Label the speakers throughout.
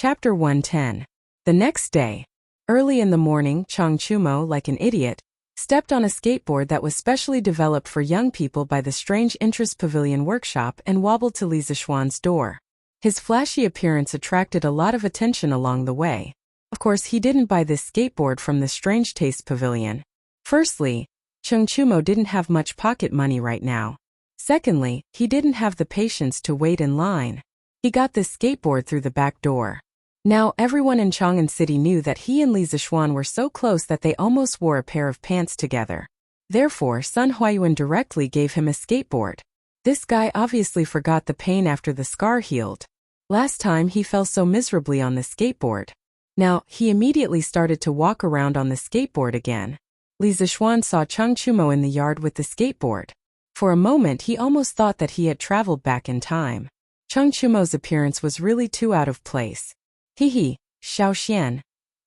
Speaker 1: Chapter 110. The next day. Early in the morning, Chang Chumo, like an idiot, stepped on a skateboard that was specially developed for young people by the Strange Interest Pavilion workshop and wobbled to Li Zixuan's door. His flashy appearance attracted a lot of attention along the way. Of course, he didn't buy this skateboard from the Strange Taste Pavilion. Firstly, Chang Chumo didn't have much pocket money right now. Secondly, he didn't have the patience to wait in line. He got this skateboard through the back door. Now, everyone in Chang'an City knew that he and Li Zixuan were so close that they almost wore a pair of pants together. Therefore, Sun Huayuan directly gave him a skateboard. This guy obviously forgot the pain after the scar healed. Last time he fell so miserably on the skateboard. Now, he immediately started to walk around on the skateboard again. Li Zixuan saw Chang Chumo in the yard with the skateboard. For a moment he almost thought that he had traveled back in time. Chang Chumo's appearance was really too out of place. Hee, Xiao Xian.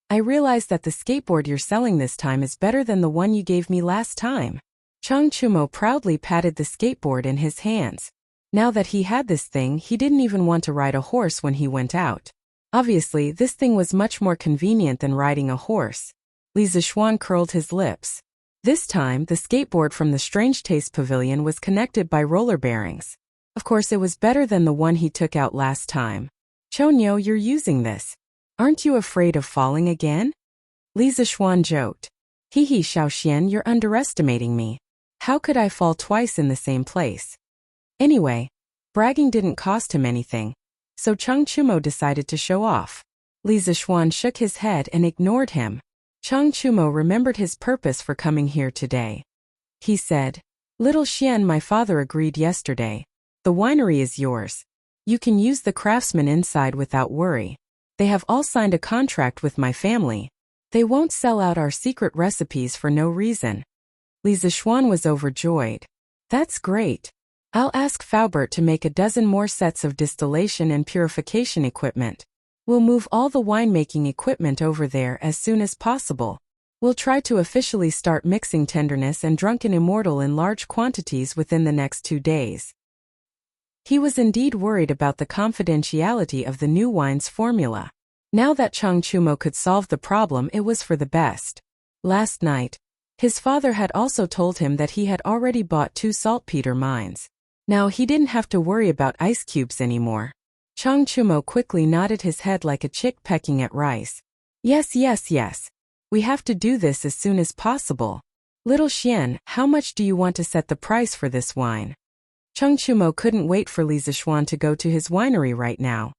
Speaker 1: I realize that the skateboard you're selling this time is better than the one you gave me last time. Chang Chumo proudly patted the skateboard in his hands. Now that he had this thing, he didn't even want to ride a horse when he went out. Obviously, this thing was much more convenient than riding a horse. Li Zixuan curled his lips. This time, the skateboard from the Strange Taste Pavilion was connected by roller bearings. Of course, it was better than the one he took out last time. Chonyo, you're using this. Aren't you afraid of falling again? Li Zixuan joked. Hee, Xiao Xian, you're underestimating me. How could I fall twice in the same place? Anyway, bragging didn't cost him anything, so Chang Chumo decided to show off. Li Zixuan shook his head and ignored him. Chang Chumo remembered his purpose for coming here today. He said, Little Xian, my father agreed yesterday. The winery is yours. You can use the craftsmen inside without worry. They have all signed a contract with my family. They won't sell out our secret recipes for no reason. Li Zixuan was overjoyed. That's great. I'll ask Faubert to make a dozen more sets of distillation and purification equipment. We'll move all the winemaking equipment over there as soon as possible. We'll try to officially start mixing Tenderness and Drunken Immortal in large quantities within the next 2 days. He was indeed worried about the confidentiality of the new wine's formula. Now that Chang Chumo could solve the problem, it was for the best. Last night, his father had also told him that he had already bought 2 saltpeter mines. Now he didn't have to worry about ice cubes anymore. Chang Chumo quickly nodded his head like a chick pecking at rice. Yes. We have to do this as soon as possible. Little Xian, how much do you want to set the price for this wine? Chang Chumo couldn't wait for Li Zixuan to go to his winery right now.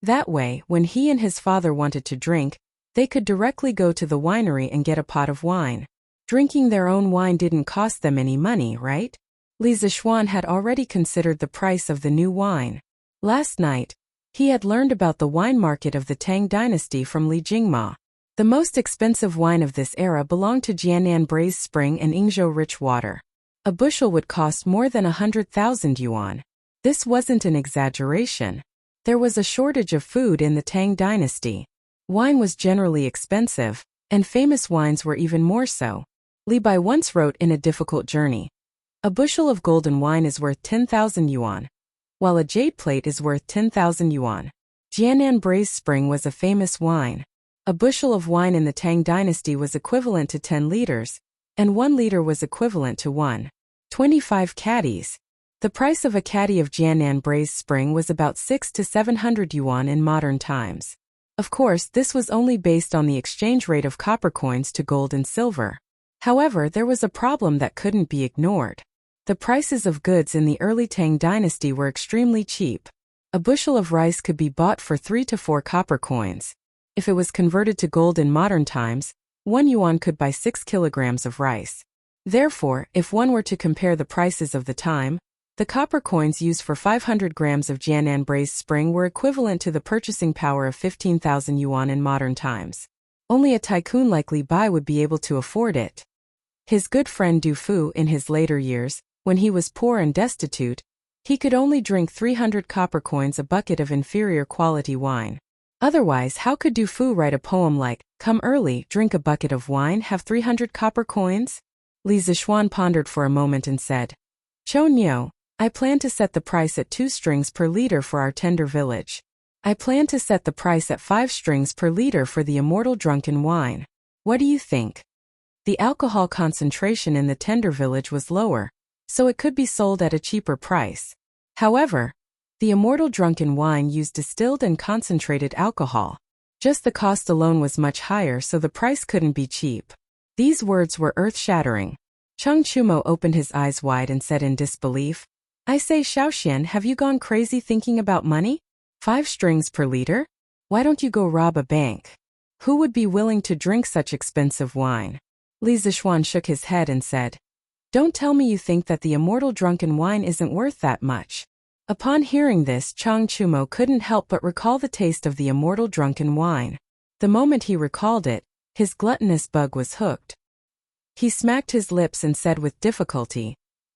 Speaker 1: That way, when he and his father wanted to drink, they could directly go to the winery and get a pot of wine. Drinking their own wine didn't cost them any money, right? Li Zixuan had already considered the price of the new wine. Last night, he had learned about the wine market of the Tang dynasty from Li Jingma. The most expensive wine of this era belonged to Jianan Braised Spring and Yingzhou Rich Water. A bushel would cost more than 100,000 yuan. This wasn't an exaggeration. There was a shortage of food in the Tang dynasty. Wine was generally expensive, and famous wines were even more so. Li Bai once wrote in A Difficult Journey, a bushel of golden wine is worth 10,000 yuan, while a jade plate is worth 10,000 yuan. Jianan Braised Spring was a famous wine. A bushel of wine in the Tang dynasty was equivalent to 10 liters, and 1 liter was equivalent to 1.25 caddies. The price of a caddy of Jianan Braised Spring was about 600 to 700 yuan in modern times. Of course, this was only based on the exchange rate of copper coins to gold and silver. However, there was a problem that couldn't be ignored. The prices of goods in the early Tang dynasty were extremely cheap. A bushel of rice could be bought for 3 to 4 copper coins. If it was converted to gold in modern times, 1 yuan could buy 6 kilograms of rice. Therefore, if one were to compare the prices of the time, the copper coins used for 500 grams of Jianan Braised Spring were equivalent to the purchasing power of 15,000 yuan in modern times. Only a tycoon like Li Bai would be able to afford it. His good friend Du Fu, in his later years, when he was poor and destitute, he could only drink 300 copper coins a bucket of inferior quality wine. Otherwise, how could Du Fu write a poem like, Come early, drink a bucket of wine, have 300 copper coins? Li Zixuan pondered for a moment and said, Chonyo, I plan to set the price at 2 strings per liter for our tender village. I plan to set the price at 5 strings per liter for the immortal drunken wine. What do you think? The alcohol concentration in the tender village was lower, so it could be sold at a cheaper price. However, the immortal drunken wine used distilled and concentrated alcohol. Just the cost alone was much higher, so the price couldn't be cheap. These words were earth-shattering. Cheng Chumo opened his eyes wide and said in disbelief, I say, Xiaoxian, have you gone crazy thinking about money? 5 strings per liter? Why don't you go rob a bank? Who would be willing to drink such expensive wine? Li Zishuan shook his head and said, Don't tell me you think that the immortal drunken wine isn't worth that much. Upon hearing this, Cheng Chumo couldn't help but recall the taste of the immortal drunken wine. The moment he recalled it, his gluttonous bug was hooked. He smacked his lips and said with difficulty,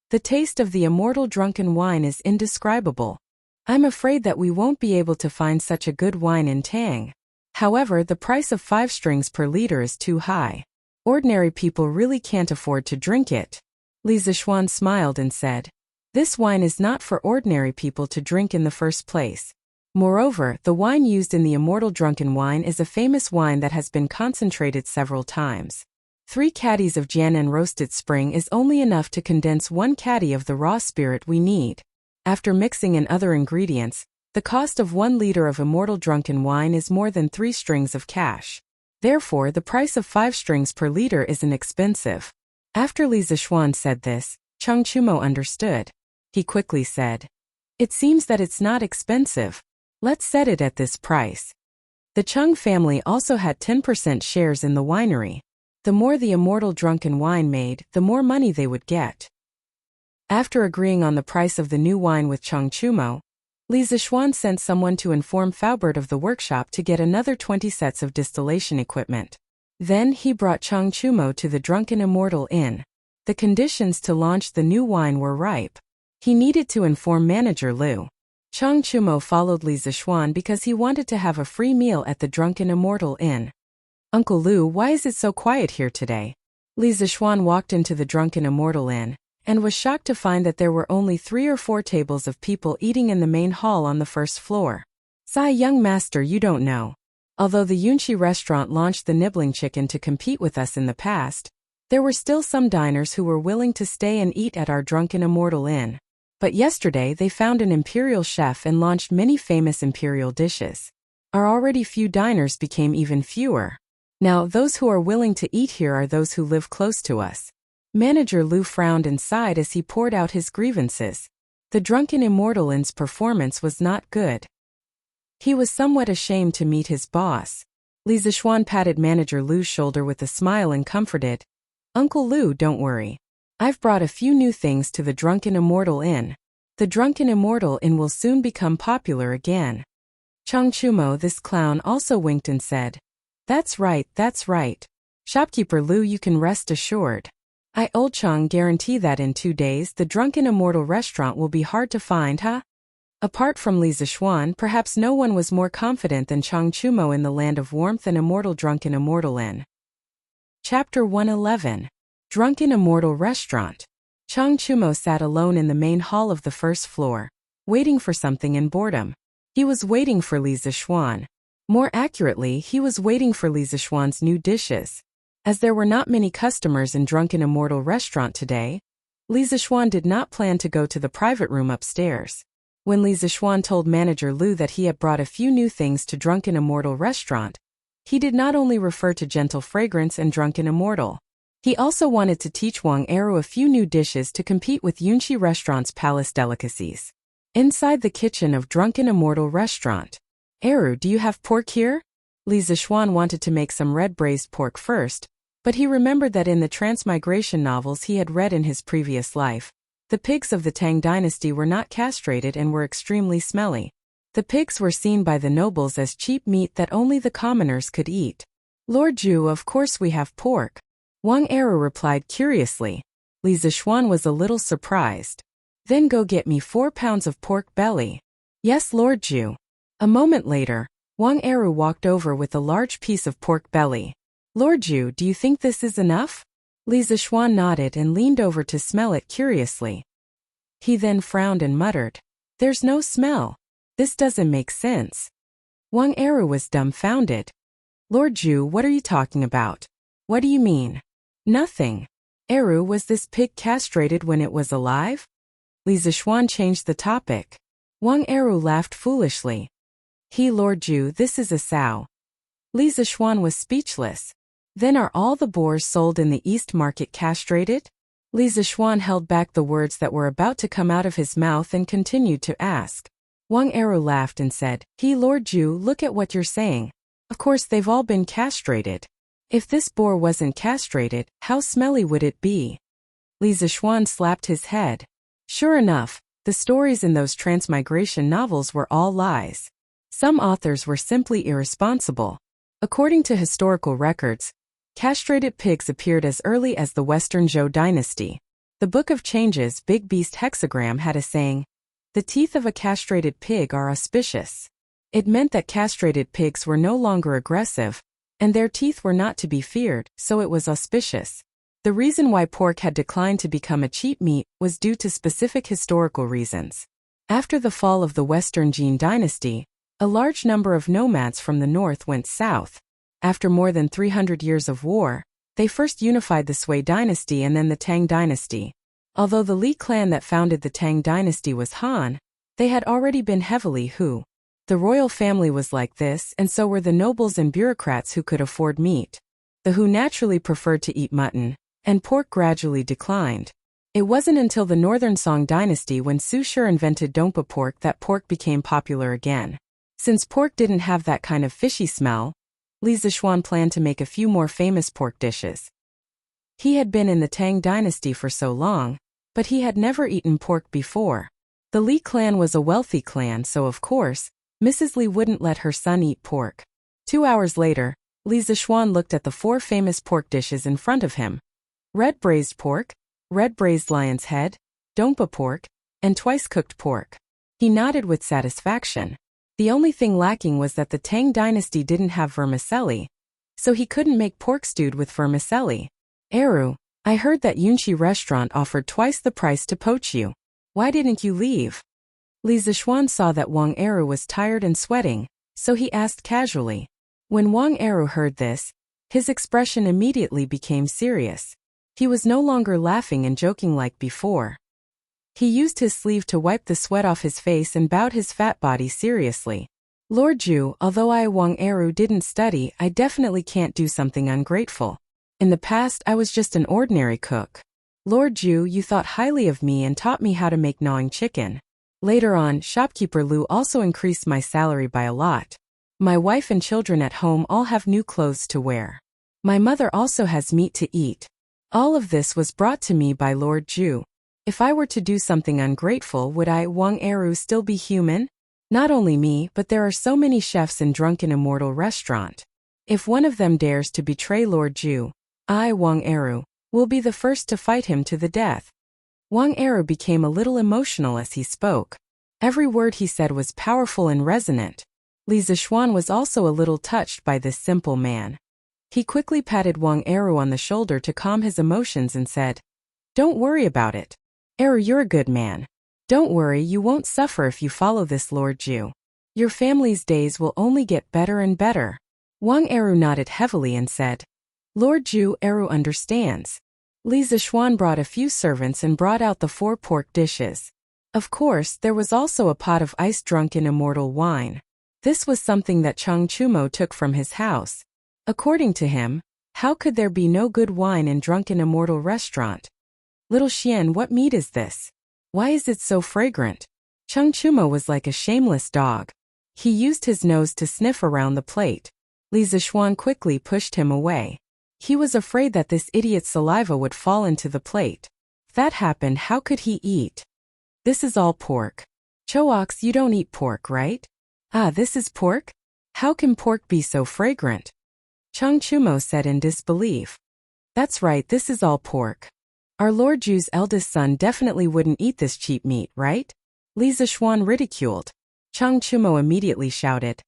Speaker 1: The taste of the immortal drunken wine is indescribable. I'm afraid that we won't be able to find such a good wine in Tang. However, the price of 5 strings per liter is too high. Ordinary people really can't afford to drink it. Li Zishuan smiled and said, This wine is not for ordinary people to drink in the first place. Moreover, the wine used in the immortal drunken wine is a famous wine that has been concentrated several times. 3 caddies of Jianan roasted spring is only enough to condense 1 caddy of the raw spirit we need. After mixing in other ingredients, the cost of 1 liter of immortal drunken wine is more than 3 strings of cash. Therefore, the price of 5 strings per liter isn't expensive. After Li Zishuan said this, Cheng Chumo understood. He quickly said, It seems that it's not expensive. Let's set it at this price. The Cheng family also had 10% shares in the winery. The more the immortal drunken wine made, the more money they would get. After agreeing on the price of the new wine with Cheng Chumo, Li Zishuan sent someone to inform Faubert of the workshop to get another 20 sets of distillation equipment. Then he brought Cheng Chumo to the Drunken Immortal Inn. The conditions to launch the new wine were ripe. He needed to inform Manager Lu. Cheng Chumo followed Li Zishuan because he wanted to have a free meal at the Drunken Immortal Inn. Uncle Lu, why is it so quiet here today? Li Zishuan walked into the Drunken Immortal Inn and was shocked to find that there were only 3 or 4 tables of people eating in the main hall on the first floor. Sai, young master, you don't know. Although the Yunshi restaurant launched the nibbling chicken to compete with us in the past, there were still some diners who were willing to stay and eat at our Drunken Immortal Inn. But yesterday they found an imperial chef and launched many famous imperial dishes. Our already few diners became even fewer. Now those who are willing to eat here are those who live close to us. Manager Lu frowned and sighed as he poured out his grievances. The Drunken Immortal Inn's performance was not good. He was somewhat ashamed to meet his boss. Li Zishuan patted Manager Lu's shoulder with a smile and comforted, Uncle Lu, don't worry. I've brought a few new things to the Drunken Immortal Inn. The Drunken Immortal Inn will soon become popular again. Cheng Chumo, this clown, also winked and said, That's right, that's right. Shopkeeper Lu, you can rest assured. I old Cheng guarantee that in 2 days the Drunken Immortal restaurant will be hard to find, huh? Apart from Li Zishuan, perhaps no one was more confident than Cheng Chumo in the land of warmth and immortal Drunken Immortal Inn. Chapter 111. Drunken Immortal Restaurant. Cheng Chumo sat alone in the main hall of the first floor, waiting for something in boredom. He was waiting for Li Zishuan. More accurately, he was waiting for Li Zishuan's new dishes. As there were not many customers in Drunken Immortal Restaurant today, Li Zishuan did not plan to go to the private room upstairs. When Li Zishuan told Manager Lu that he had brought a few new things to Drunken Immortal Restaurant, he did not only refer to Gentle Fragrance and Drunken Immortal. He also wanted to teach Wang Eru a few new dishes to compete with Yunshi Restaurant's palace delicacies. Inside the kitchen of Drunken Immortal Restaurant. Eru, do you have pork here? Li Zishuan wanted to make some red braised pork first, but he remembered that in the transmigration novels he had read in his previous life, the pigs of the Tang dynasty were not castrated and were extremely smelly. The pigs were seen by the nobles as cheap meat that only the commoners could eat. Lord Zhu, of course we have pork. Wang Eru replied curiously. Li Zishuan was a little surprised. Then go get me 4 pounds of pork belly. Yes, Lord Zhu. A moment later, Wang Eru walked over with a large piece of pork belly. Lord Zhu, do you think this is enough? Li Zishuan nodded and leaned over to smell it curiously. He then frowned and muttered, There's no smell. This doesn't make sense. Wang Eru was dumbfounded. Lord Zhu, what are you talking about? What do you mean? Nothing. Eru, was this pig castrated when it was alive? Li Zishuan changed the topic. Wang Eru laughed foolishly. Lord Zhu, this is a sow. Li Zishuan was speechless. Then are all the boars sold in the East Market castrated? Li Zishuan held back the words that were about to come out of his mouth and continued to ask. Wang Eru laughed and said, Lord Zhu, look at what you're saying. Of course they've all been castrated. If this boar wasn't castrated, how smelly would it be? Li Zishuan slapped his head. Sure enough, the stories in those transmigration novels were all lies. Some authors were simply irresponsible. According to historical records, castrated pigs appeared as early as the Western Zhou dynasty. The Book of Changes Big Beast hexagram had a saying, "The teeth of a castrated pig are auspicious." It meant that castrated pigs were no longer aggressive, and their teeth were not to be feared, so it was auspicious. The reason why pork had declined to become a cheap meat was due to specific historical reasons. After the fall of the Western Jin dynasty, a large number of nomads from the north went south. After more than 300 years of war, they first unified the Sui dynasty and then the Tang dynasty. Although the Li clan that founded the Tang dynasty was Han, they had already been heavily Hu. The royal family was like this, and so were the nobles and bureaucrats who could afford meat. The Hu naturally preferred to eat mutton, and pork gradually declined. It wasn't until the Northern Song dynasty when Su Shi invented dongpa pork that pork became popular again. Since pork didn't have that kind of fishy smell, Li Zishuan planned to make a few more famous pork dishes. He had been in the Tang dynasty for so long, but he had never eaten pork before. The Li clan was a wealthy clan, so of course, Mrs. Li wouldn't let her son eat pork. 2 hours later, Li Zishuan looked at the 4 famous pork dishes in front of him. Red braised pork, red braised lion's head, dongpa pork, and twice cooked pork. He nodded with satisfaction. The only thing lacking was that the Tang dynasty didn't have vermicelli, so he couldn't make pork stewed with vermicelli. Eru, I heard that Yunxi restaurant offered twice the price to poach you. Why didn't you leave? Li Zishuan saw that Wang Eru was tired and sweating, so he asked casually. When Wang Eru heard this, his expression immediately became serious. He was no longer laughing and joking like before. He used his sleeve to wipe the sweat off his face and bowed his fat body seriously. Lord Zhu, although I Wang Eru didn't study, I definitely can't do something ungrateful. In the past I was just an ordinary cook. Lord Zhu, you thought highly of me and taught me how to make gnawing chicken. Later on, shopkeeper Lu also increased my salary by a lot. My wife and children at home all have new clothes to wear. My mother also has meat to eat. All of this was brought to me by Lord Zhu. If I were to do something ungrateful, would I, Wang Eru, still be human? Not only me, but there are so many chefs in Drunken Immortal Restaurant. If one of them dares to betray Lord Zhu, I, Wang Eru, will be the first to fight him to the death. Wang Eru became a little emotional as he spoke. Every word he said was powerful and resonant. Li Zishuan was also a little touched by this simple man. He quickly patted Wang Eru on the shoulder to calm his emotions and said, "Don't worry about it. Eru, you're a good man. Don't worry, you won't suffer if you follow this Lord Zhu. Your family's days will only get better and better." Wang Eru nodded heavily and said, "Lord Zhu, Eru understands." Li Zishuan brought a few servants and brought out the 4 pork dishes. Of course, there was also a pot of ice drunken immortal wine. This was something that Chang Chumo took from his house. According to him, how could there be no good wine in Drunken Immortal Restaurant? "Little Xian, what meat is this? Why is it so fragrant?" Chang Chumo was like a shameless dog. He used his nose to sniff around the plate. Li Zishuan quickly pushed him away. He was afraid that this idiot's saliva would fall into the plate. If that happened, how could he eat? "This is all pork." "Choax, you don't eat pork, right?" "Ah, this is pork? How can pork be so fragrant?" Chang Chumo said in disbelief. "That's right, this is all pork. Our Lord Zhu's eldest son definitely wouldn't eat this cheap meat, right?" Li Zishuan ridiculed. Chang Chumo immediately shouted,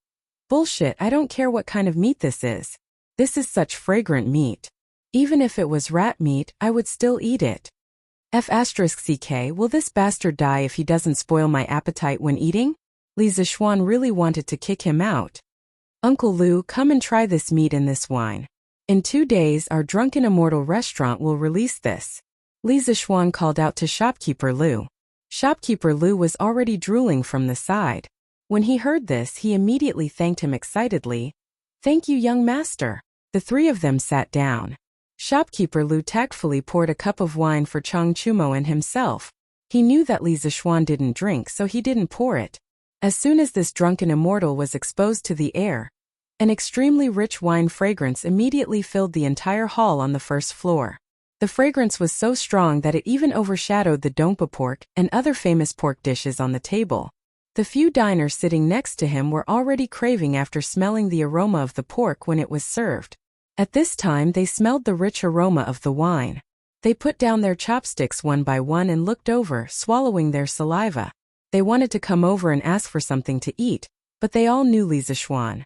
Speaker 1: "Bullshit, I don't care what kind of meat this is. This is such fragrant meat. Even if it was rat meat, I would still eat it. F***ck, will this bastard die if he doesn't spoil my appetite when eating?" Li Zishuan really wanted to kick him out. Uncle Lu, come and try this meat and this wine. In 2 days our drunken immortal restaurant will release this. Li Zishuan called out to shopkeeper Lu. Shopkeeper Lu was already drooling from the side. When he heard this, he immediately thanked him excitedly. Thank you, young master. The three of them sat down. Shopkeeper Lu tactfully poured a cup of wine for Chang Chumo and himself. He knew that Li Zishuan didn't drink, so he didn't pour it. As soon as this drunken immortal was exposed to the air, an extremely rich wine fragrance immediately filled the entire hall on the first floor. The fragrance was so strong that it even overshadowed the dompa pork and other famous pork dishes on the table. The few diners sitting next to him were already craving after smelling the aroma of the pork when it was served. At this time they smelled the rich aroma of the wine. They put down their chopsticks one by one and looked over, swallowing their saliva. They wanted to come over and ask for something to eat, but they all knew Li Zishuan.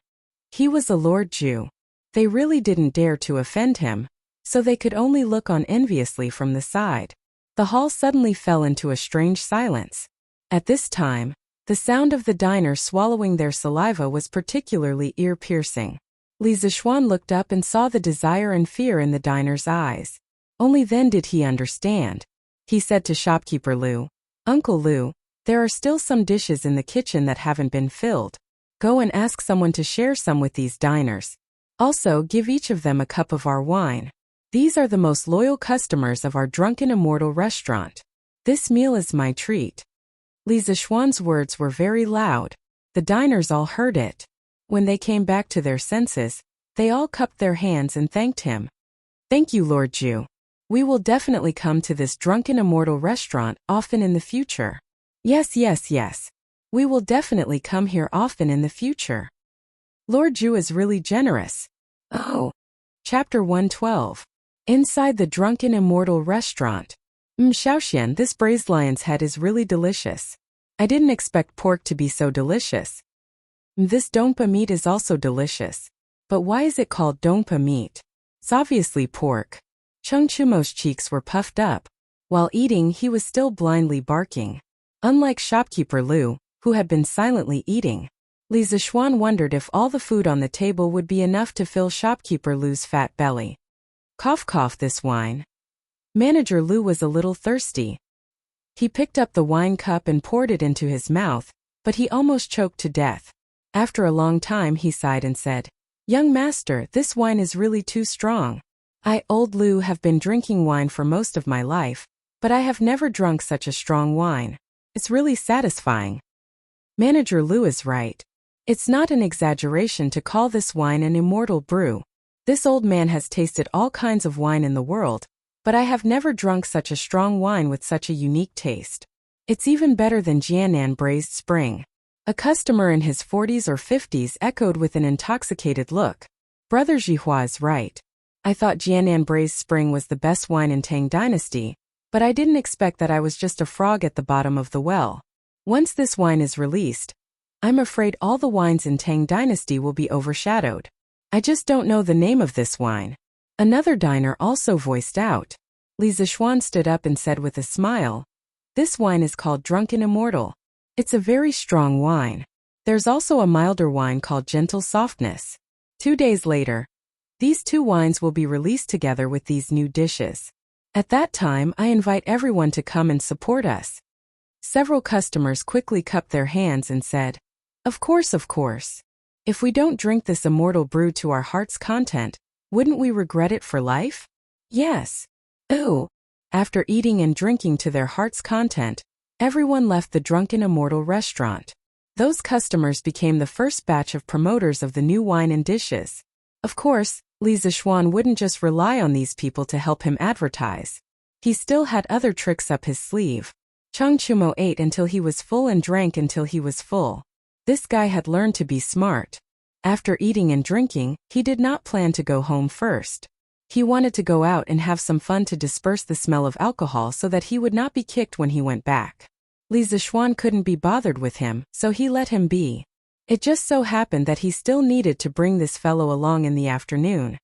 Speaker 1: He was a Lord Jew. They really didn't dare to offend him, so they could only look on enviously from the side. The hall suddenly fell into a strange silence. At this time, the sound of the diners swallowing their saliva was particularly ear-piercing. Li Zishuan looked up and saw the desire and fear in the diners' eyes. Only then did he understand. He said to shopkeeper Lu, Uncle Lu, there are still some dishes in the kitchen that haven't been filled. Go and ask someone to share some with these diners. Also, give each of them a cup of our wine. These are the most loyal customers of our drunken immortal restaurant. This meal is my treat. Li Zishuan's words were very loud. The diners all heard it. When they came back to their senses, they all cupped their hands and thanked him. Thank you, Lord Jew. We will definitely come to this drunken immortal restaurant often in the future. Yes. We will definitely come here often in the future. Lord Jew is really generous. Oh. Chapter 112. Inside the drunken immortal restaurant. Xiaoxian, this braised lion's head is really delicious. I didn't expect pork to be so delicious. This dompa meat is also delicious. But why is it called dompa meat? It's obviously pork. Chang Chumo's cheeks were puffed up. While eating, he was still blindly barking. Unlike shopkeeper Lu, who had been silently eating, Li Zishuan wondered if all the food on the table would be enough to fill shopkeeper Lu's fat belly. Cough, this wine. Manager Lu was a little thirsty. He picked up the wine cup and poured it into his mouth, but he almost choked to death. After a long time he sighed and said, Young master, this wine is really too strong. I, old Lu, have been drinking wine for most of my life, but I have never drunk such a strong wine. It's really satisfying. Manager Lu is right. It's not an exaggeration to call this wine an immortal brew. This old man has tasted all kinds of wine in the world, but I have never drunk such a strong wine with such a unique taste. It's even better than Jianan Braised Spring. A customer in his 40s or 50s echoed with an intoxicated look. Brother Jihua is right. I thought Jianan Braised Spring was the best wine in Tang Dynasty, but I didn't expect that I was just a frog at the bottom of the well. Once this wine is released, I'm afraid all the wines in Tang Dynasty will be overshadowed. I just don't know the name of this wine. Another diner also voiced out. Li Zishuan stood up and said with a smile, This wine is called Drunken Immortal. It's a very strong wine. There's also a milder wine called Gentle Softness. 2 days later, these two wines will be released together with these new dishes. At that time, I invite everyone to come and support us. Several customers quickly cupped their hands and said, Of course. If we don't drink this immortal brew to our heart's content, wouldn't we regret it for life? Yes. Ooh. After eating and drinking to their heart's content, everyone left the drunken immortal restaurant. Those customers became the first batch of promoters of the new wine and dishes. Of course, Li Zishuan wouldn't just rely on these people to help him advertise. He still had other tricks up his sleeve. Chang Chumo ate until he was full and drank until he was full. This guy had learned to be smart. After eating and drinking, he did not plan to go home first. He wanted to go out and have some fun to disperse the smell of alcohol so that he would not be kicked when he went back. Li Zishuan couldn't be bothered with him, so he let him be. It just so happened that he still needed to bring this fellow along in the afternoon.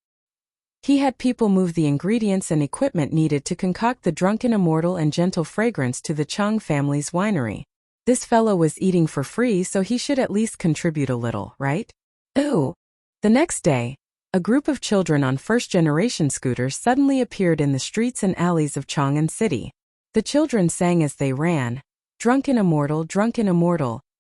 Speaker 1: He had people move the ingredients and equipment needed to concoct the drunken immortal and gentle fragrance to the Chang family's winery. This fellow was eating for free, so he should at least contribute a little, right? Ooh. The next day, a group of children on first-generation scooters suddenly appeared in the streets and alleys of Chang'an City. The children sang as they ran, drunken immortal,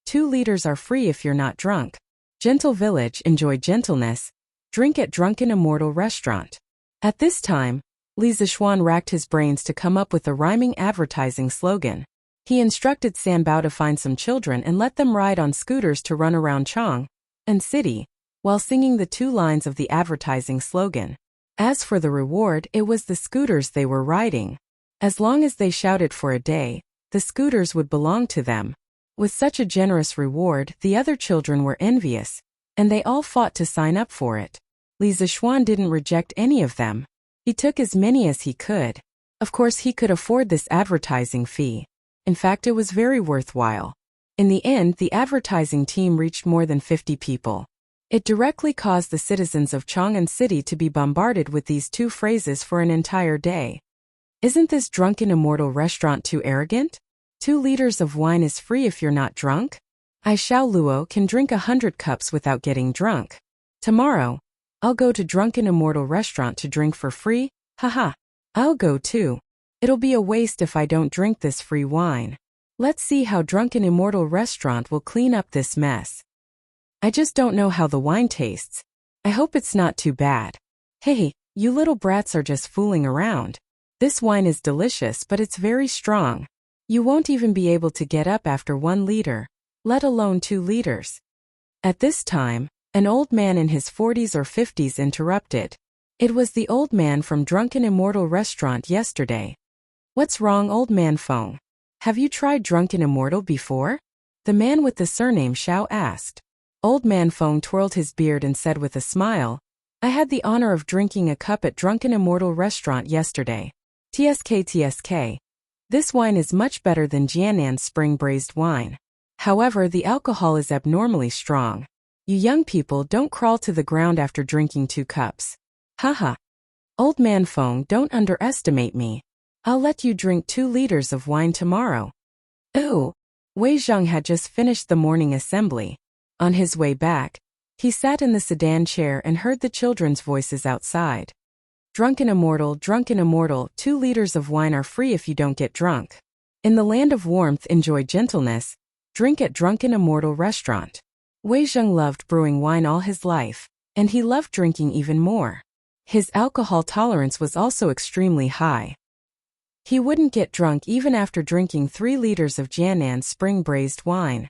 Speaker 1: 2 liters are free if you're not drunk. Gentle village, enjoy gentleness, drink at drunken immortal restaurant. At this time, Li Zishuan racked his brains to come up with a rhyming advertising slogan. He instructed Sanbao to find some children and let them ride on scooters to run around Chang'an City, while singing the 2 lines of the advertising slogan. As for the reward, it was the scooters they were riding. As long as they shouted for a day, the scooters would belong to them. With such a generous reward, the other children were envious, and they all fought to sign up for it. Li Zishuan didn't reject any of them. He took as many as he could. Of course, he could afford this advertising fee. In fact, it was very worthwhile. In the end, the advertising team reached more than 50 people. It directly caused the citizens of Chang'an City to be bombarded with these 2 phrases for an entire day. Isn't this drunken immortal restaurant too arrogant? 2 liters of wine is free if you're not drunk? I Xiao Luo can drink 100 cups without getting drunk. Tomorrow, I'll go to drunken immortal restaurant to drink for free, haha. I'll go too. It'll be a waste if I don't drink this free wine. Let's see how drunken immortal restaurant will clean up this mess. I just don't know how the wine tastes. I hope it's not too bad. Hey, you little brats are just fooling around. This wine is delicious, but it's very strong. You won't even be able to get up after 1 liter, let alone 2 liters. At this time, an old man in his 40s or 50s interrupted. It was the old man from Drunken Immortal Restaurant yesterday. What's wrong, old man Feng? Have you tried Drunken Immortal before? The man with the surname Xiao asked. Old man Feng twirled his beard and said with a smile, I had the honor of drinking a cup at Drunken Immortal Restaurant yesterday. TSK. This wine is much better than Jiannan's spring braised wine. However, the alcohol is abnormally strong. You young people don't crawl to the ground after drinking 2 cups. Haha. Old man Feng, don't underestimate me. I'll let you drink 2 liters of wine tomorrow. Ooh. Wei Zheng had just finished the morning assembly. On his way back, he sat in the sedan chair and heard the children's voices outside. Drunken immortal, 2 liters of wine are free if you don't get drunk. In the land of warmth, enjoy gentleness, drink at Drunken Immortal Restaurant. Wei Zheng loved brewing wine all his life, and he loved drinking even more. His alcohol tolerance was also extremely high. He wouldn't get drunk even after drinking 3 liters of Jiannan's spring braised wine.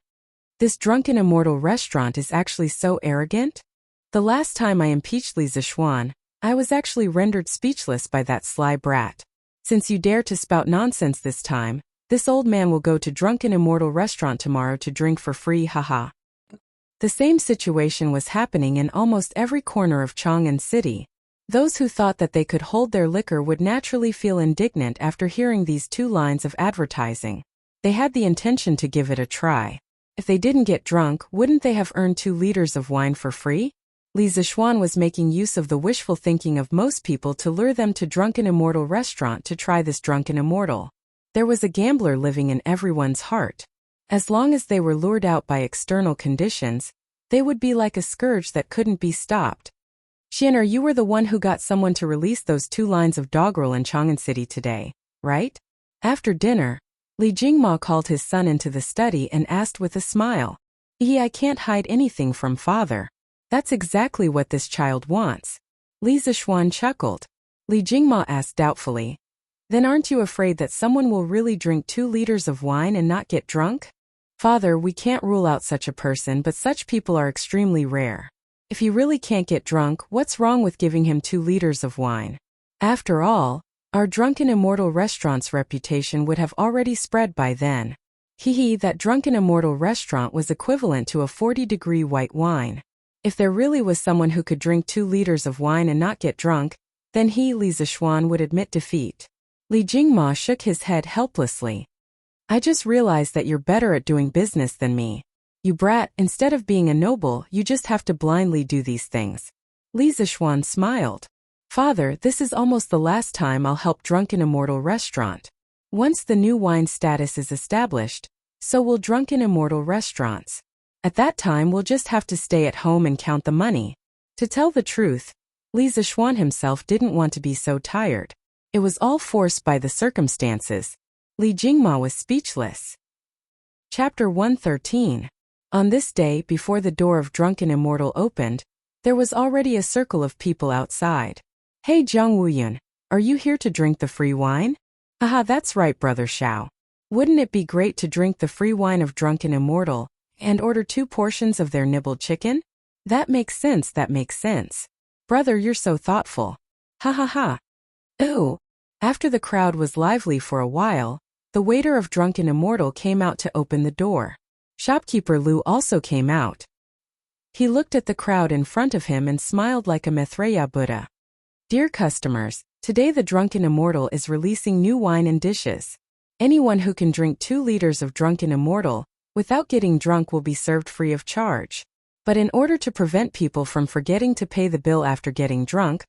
Speaker 1: This Drunken Immortal Restaurant is actually so arrogant? The last time I impeached Li Zishuan, I was actually rendered speechless by that sly brat. Since you dare to spout nonsense this time, this old man will go to Drunken Immortal Restaurant tomorrow to drink for free, haha. The same situation was happening in almost every corner of Chang'an City. Those who thought that they could hold their liquor would naturally feel indignant after hearing these 2 lines of advertising. They had the intention to give it a try. If they didn't get drunk, wouldn't they have earned 2 liters of wine for free? Li Zishuan was making use of the wishful thinking of most people to lure them to Drunken Immortal Restaurant to try this Drunken Immortal. There was a gambler living in everyone's heart. As long as they were lured out by external conditions, they would be like a scourge that couldn't be stopped. Xianer, you were the one who got someone to release those 2 lines of doggerel in Chang'an City today, right? After dinner, Li Jingma called his son into the study and asked with a smile. I can't hide anything from father. That's exactly what this child wants. Li Zishuan chuckled. Li Jingma asked doubtfully. Then aren't you afraid that someone will really drink 2 liters of wine and not get drunk? Father, we can't rule out such a person, but such people are extremely rare. If he really can't get drunk, what's wrong with giving him 2 liters of wine? After all, our Drunken Immortal Restaurant's reputation would have already spread by then. That Drunken Immortal Restaurant was equivalent to a 40-degree white wine. If there really was someone who could drink 2 liters of wine and not get drunk, then Li Zishuan, would admit defeat. Li Jingma shook his head helplessly. I just realized that you're better at doing business than me. You brat, instead of being a noble, you just have to blindly do these things. Li Zishuan smiled. Father, this is almost the last time I'll help Drunken Immortal Restaurant. Once the new wine status is established, so will Drunken Immortal Restaurants. At that time we'll just have to stay at home and count the money. To tell the truth, Li Zixuan himself didn't want to be so tired. It was all forced by the circumstances. Li Jingma was speechless. Chapter 113. On this day, before the door of Drunken Immortal opened, there was already a circle of people outside. Hey Jiang Wuyun, are you here to drink the free wine? Haha, that's right, Brother Xiao. Wouldn't it be great to drink the free wine of Drunken Immortal, and order 2 portions of their nibbled chicken? That makes sense, that makes sense. Brother, you're so thoughtful. Ha ha ha. Ooh. After the crowd was lively for a while, the waiter of Drunken Immortal came out to open the door. Shopkeeper Lu also came out. He looked at the crowd in front of him and smiled like a Maitreya Buddha. Dear customers, today the Drunken Immortal is releasing new wine and dishes. Anyone who can drink 2 liters of Drunken Immortal without getting drunk will be served free of charge. But in order to prevent people from forgetting to pay the bill after getting drunk,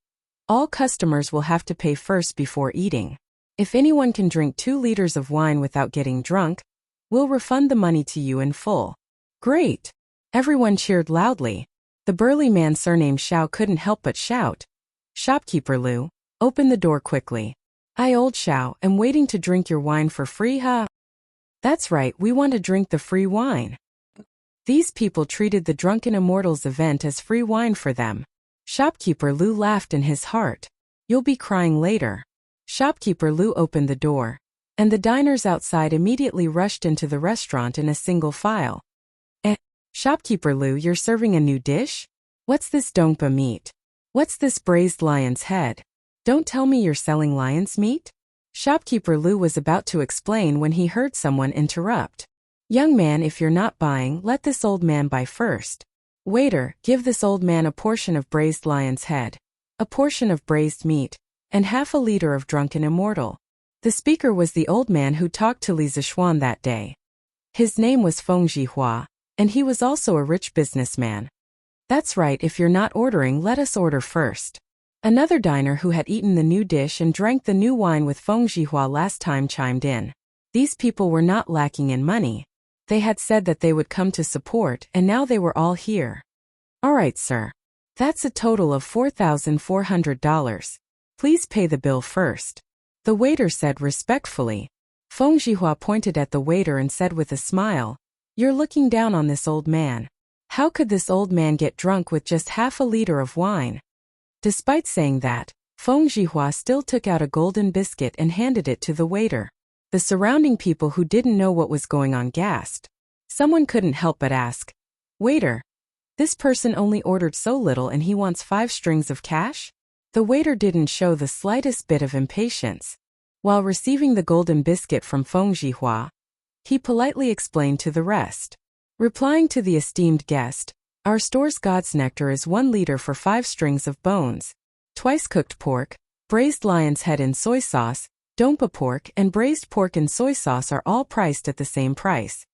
Speaker 1: all customers will have to pay first before eating. If anyone can drink 2 liters of wine without getting drunk, we'll refund the money to you in full. Great! Everyone cheered loudly. The burly man surnamed Xiao couldn't help but shout. Shopkeeper Lu, open the door quickly. I, old Xiao, am waiting to drink your wine for free, huh? That's right, we want to drink the free wine. These people treated the Drunken Immortals event as free wine for them. Shopkeeper Lu laughed in his heart. You'll be crying later. Shopkeeper Lu opened the door, and the diners outside immediately rushed into the restaurant in a single file. Shopkeeper Lu, you're serving a new dish? What's this dongpa meat? What's this braised lion's head? Don't tell me you're selling lion's meat? Shopkeeper Lu was about to explain when he heard someone interrupt. Young man, if you're not buying, let this old man buy first. Waiter, give this old man a portion of braised lion's head, a portion of braised meat, and half a liter of Drunken Immortal. The speaker was the old man who talked to Li Zixuan that day. His name was Feng Zhihua, and he was also a rich businessman. That's right, if you're not ordering, let us order first. Another diner who had eaten the new dish and drank the new wine with Feng Zhihua last time chimed in. These people were not lacking in money. They had said that they would come to support, and now they were all here. All right, sir. That's a total of $4,400. Please pay the bill first. The waiter said respectfully. Feng Zhihua pointed at the waiter and said with a smile, You're looking down on this old man. How could this old man get drunk with just half a liter of wine? Despite saying that, Feng Zhihua still took out a golden biscuit and handed it to the waiter. The surrounding people who didn't know what was going on gasped. Someone couldn't help but ask, Waiter, this person only ordered so little and he wants 5 strings of cash? The waiter didn't show the slightest bit of impatience. While receiving the golden biscuit from Feng Zhihua, he politely explained to the rest. Replying to the esteemed guest, our store's God's nectar is 1 liter for 5 strings of bones, twice cooked pork, braised lion's head in soy sauce, dongpa pork and braised pork in soy sauce are all priced at the same price.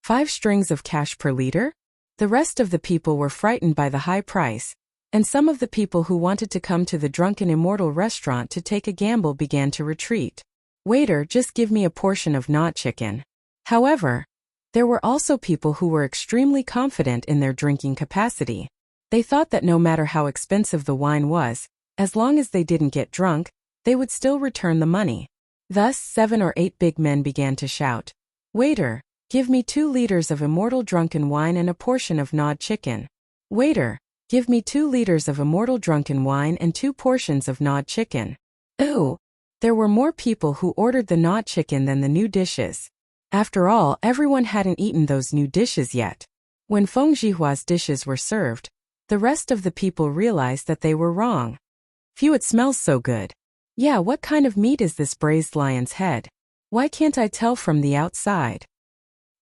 Speaker 1: 5 strings of cash per liter? The rest of the people were frightened by the high price, and some of the people who wanted to come to the Drunken Immortal restaurant to take a gamble began to retreat. Waiter, just give me a portion of not chicken. However, there were also people who were extremely confident in their drinking capacity. They thought that no matter how expensive the wine was, as long as they didn't get drunk, they would still return the money. Thus, 7 or 8 big men began to shout, Waiter, give me 2 liters of immortal drunken wine and a portion of gnawed chicken. Waiter, give me 2 liters of immortal drunken wine and 2 portions of gnawed chicken. Ooh! There were more people who ordered the gnawed chicken than the new dishes. After all, everyone hadn't eaten those new dishes yet. When Feng Zhihua's dishes were served, the rest of the people realized that they were wrong. Phew, it smells so good. Yeah, what kind of meat is this braised lion's head? Why can't I tell from the outside?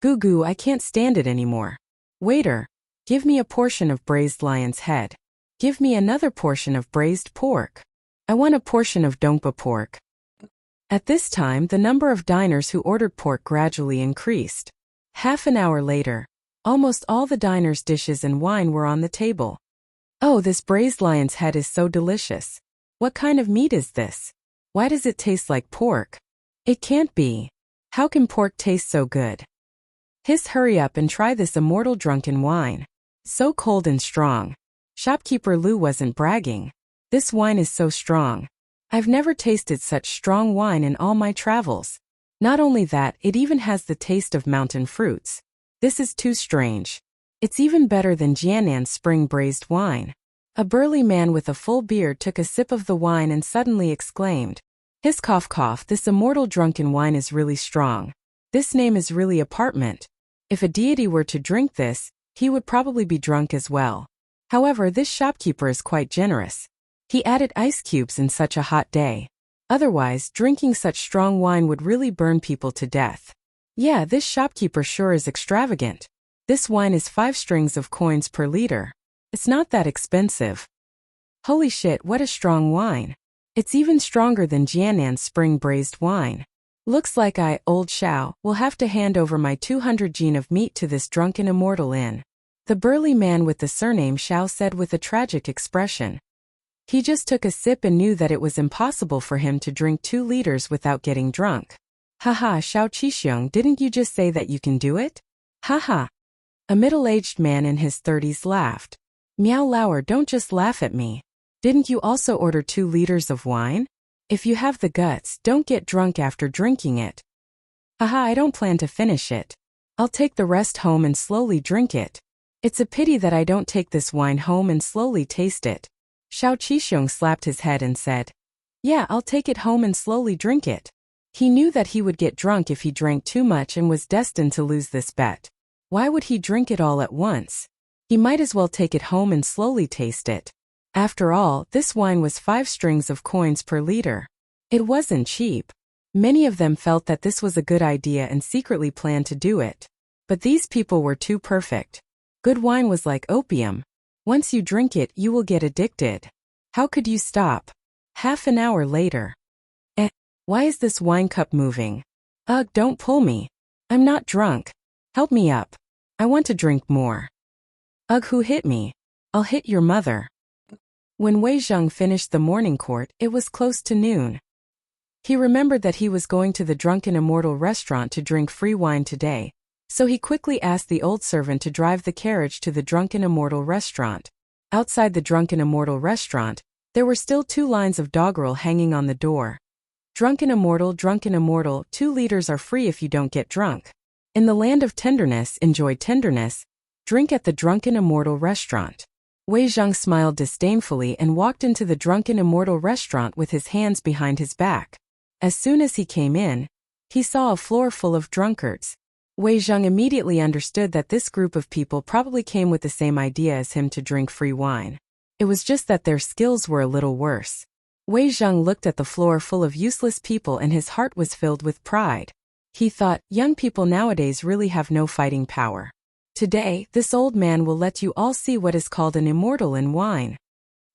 Speaker 1: Goo goo, I can't stand it anymore. Waiter, give me a portion of braised lion's head. Give me another portion of braised pork. I want a portion of dongpa pork. At this time, the number of diners who ordered pork gradually increased. Half an hour later, almost all the diners' dishes and wine were on the table. Oh, this braised lion's head is so delicious. What kind of meat is this? Why does it taste like pork? It can't be. How can pork taste so good? Hurry up and try this immortal drunken wine. So cold and strong. Shopkeeper Lu wasn't bragging. This wine is so strong. I've never tasted such strong wine in all my travels. Not only that, it even has the taste of mountain fruits. This is too strange. It's even better than Jiannan's spring braised wine. A burly man with a full beard took a sip of the wine and suddenly exclaimed, "Hiss cough cough, this immortal drunken wine is really strong. This name is really apartment. If a deity were to drink this, he would probably be drunk as well. However, this shopkeeper is quite generous. He added ice cubes in such a hot day. Otherwise, drinking such strong wine would really burn people to death. Yeah, this shopkeeper sure is extravagant. This wine is 5 strings of coins per liter. It's not that expensive. Holy shit, what a strong wine. It's even stronger than Jiannan's spring braised wine. Looks like I, old Xiao, will have to hand over my 200 jin of meat to this drunken immortal inn." The burly man with the surname Xiao said with a tragic expression. He just took a sip and knew that it was impossible for him to drink 2 liters without getting drunk. Haha, Xiao Qixing, didn't you just say that you can do it? Haha. A middle-aged man in his 30s laughed. Miao Lauer, don't just laugh at me. Didn't you also order 2 liters of wine? If you have the guts, don't get drunk after drinking it. Haha, I don't plan to finish it. I'll take the rest home and slowly drink it. It's a pity that I don't take this wine home and slowly taste it. Xiao Qixing slapped his head and said, "Yeah, I'll take it home and slowly drink it." He knew that he would get drunk if he drank too much and was destined to lose this bet. Why would he drink it all at once? He might as well take it home and slowly taste it. After all, this wine was 5 strings of coins per liter. It wasn't cheap. Many of them felt that this was a good idea and secretly planned to do it. But these people were too perfect. Good wine was like opium. Once you drink it, you will get addicted. How could you stop? Half an hour later. Why is this wine cup moving? Ugh, don't pull me. I'm not drunk. Help me up. I want to drink more. Ugh, who hit me? I'll hit your mother. When Wei Zheng finished the morning court, it was close to noon. He remembered that he was going to the Drunken Immortal restaurant to drink free wine today, so he quickly asked the old servant to drive the carriage to the Drunken Immortal restaurant. Outside the Drunken Immortal restaurant, there were still 2 lines of doggerel hanging on the door. Drunken Immortal, 2 liters are free if you don't get drunk. In the land of tenderness, enjoy tenderness. Drink at the Drunken Immortal restaurant. Wei Zheng smiled disdainfully and walked into the Drunken Immortal restaurant with his hands behind his back. As soon as he came in, he saw a floor full of drunkards. Wei Zheng immediately understood that this group of people probably came with the same idea as him to drink free wine. It was just that their skills were a little worse. Wei Zheng looked at the floor full of useless people and his heart was filled with pride. He thought, young people nowadays really have no fighting power. Today, this old man will let you all see what is called an immortal in wine.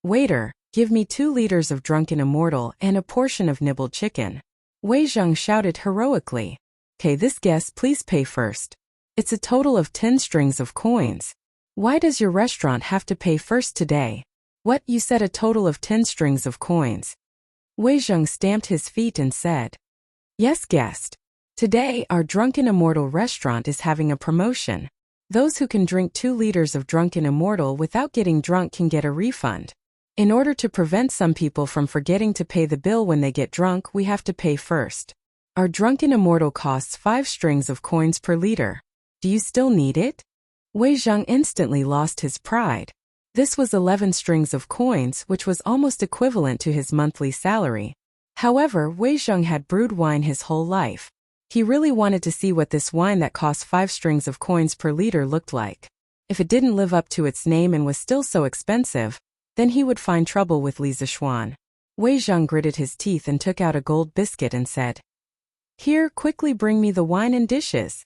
Speaker 1: Waiter, give me 2 liters of Drunken Immortal and a portion of nibbled chicken. Wei Zheng shouted heroically. Okay, this guest, please pay first. It's a total of 10 strings of coins. Why does your restaurant have to pay first today? What, you said a total of 10 strings of coins? Wei Zheng stamped his feet and said, "Yes, guest. Today, our Drunken Immortal restaurant is having a promotion. Those who can drink 2 liters of Drunken Immortal without getting drunk can get a refund. In order to prevent some people from forgetting to pay the bill when they get drunk, we have to pay first. Our Drunken Immortal costs 5 strings of coins per liter. Do you still need it?" Wei Zheng instantly lost his pride. This was 11 strings of coins, which was almost equivalent to his monthly salary. However, Wei Zheng had brewed wine his whole life. He really wanted to see what this wine that cost 5 strings of coins per liter looked like. If it didn't live up to its name and was still so expensive, then he would find trouble with Li Zishuan. Wei Zheng gritted his teeth and took out a gold biscuit and said, "Here, quickly bring me the wine and dishes."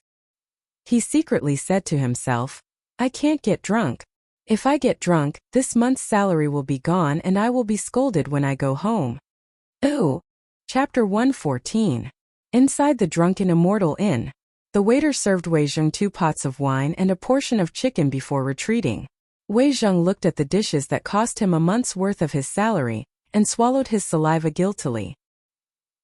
Speaker 1: He secretly said to himself, "I can't get drunk. If I get drunk, this month's salary will be gone and I will be scolded when I go home." Ooh. Chapter 114. Inside the Drunken Immortal Inn, the waiter served Wei Zheng 2 pots of wine and a portion of chicken before retreating. Wei Zheng looked at the dishes that cost him a month's worth of his salary and swallowed his saliva guiltily.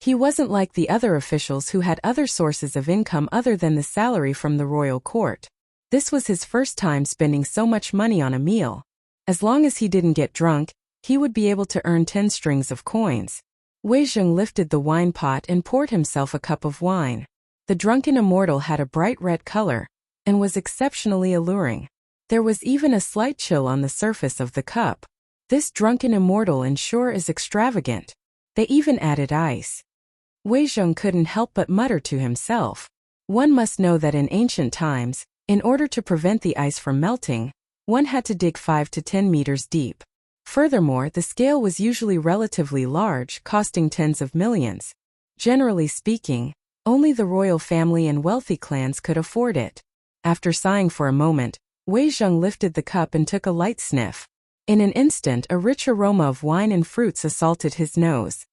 Speaker 1: He wasn't like the other officials who had other sources of income other than the salary from the royal court. This was his first time spending so much money on a meal. As long as he didn't get drunk, he would be able to earn 10 strings of coins. Wei Zheng lifted the wine pot and poured himself a cup of wine. The drunken immortal had a bright red color and was exceptionally alluring. There was even a slight chill on the surface of the cup. This drunken immortal and sure is extravagant. They even added ice. Wei Zheng couldn't help but mutter to himself. One must know that in ancient times, in order to prevent the ice from melting, one had to dig 5 to 10 meters deep. Furthermore, the scale was usually relatively large, costing tens of millions. Generally speaking, only the royal family and wealthy clans could afford it. After sighing for a moment, Wei Zheng lifted the cup and took a light sniff. In an instant, a rich aroma of wine and fruits assaulted his nose.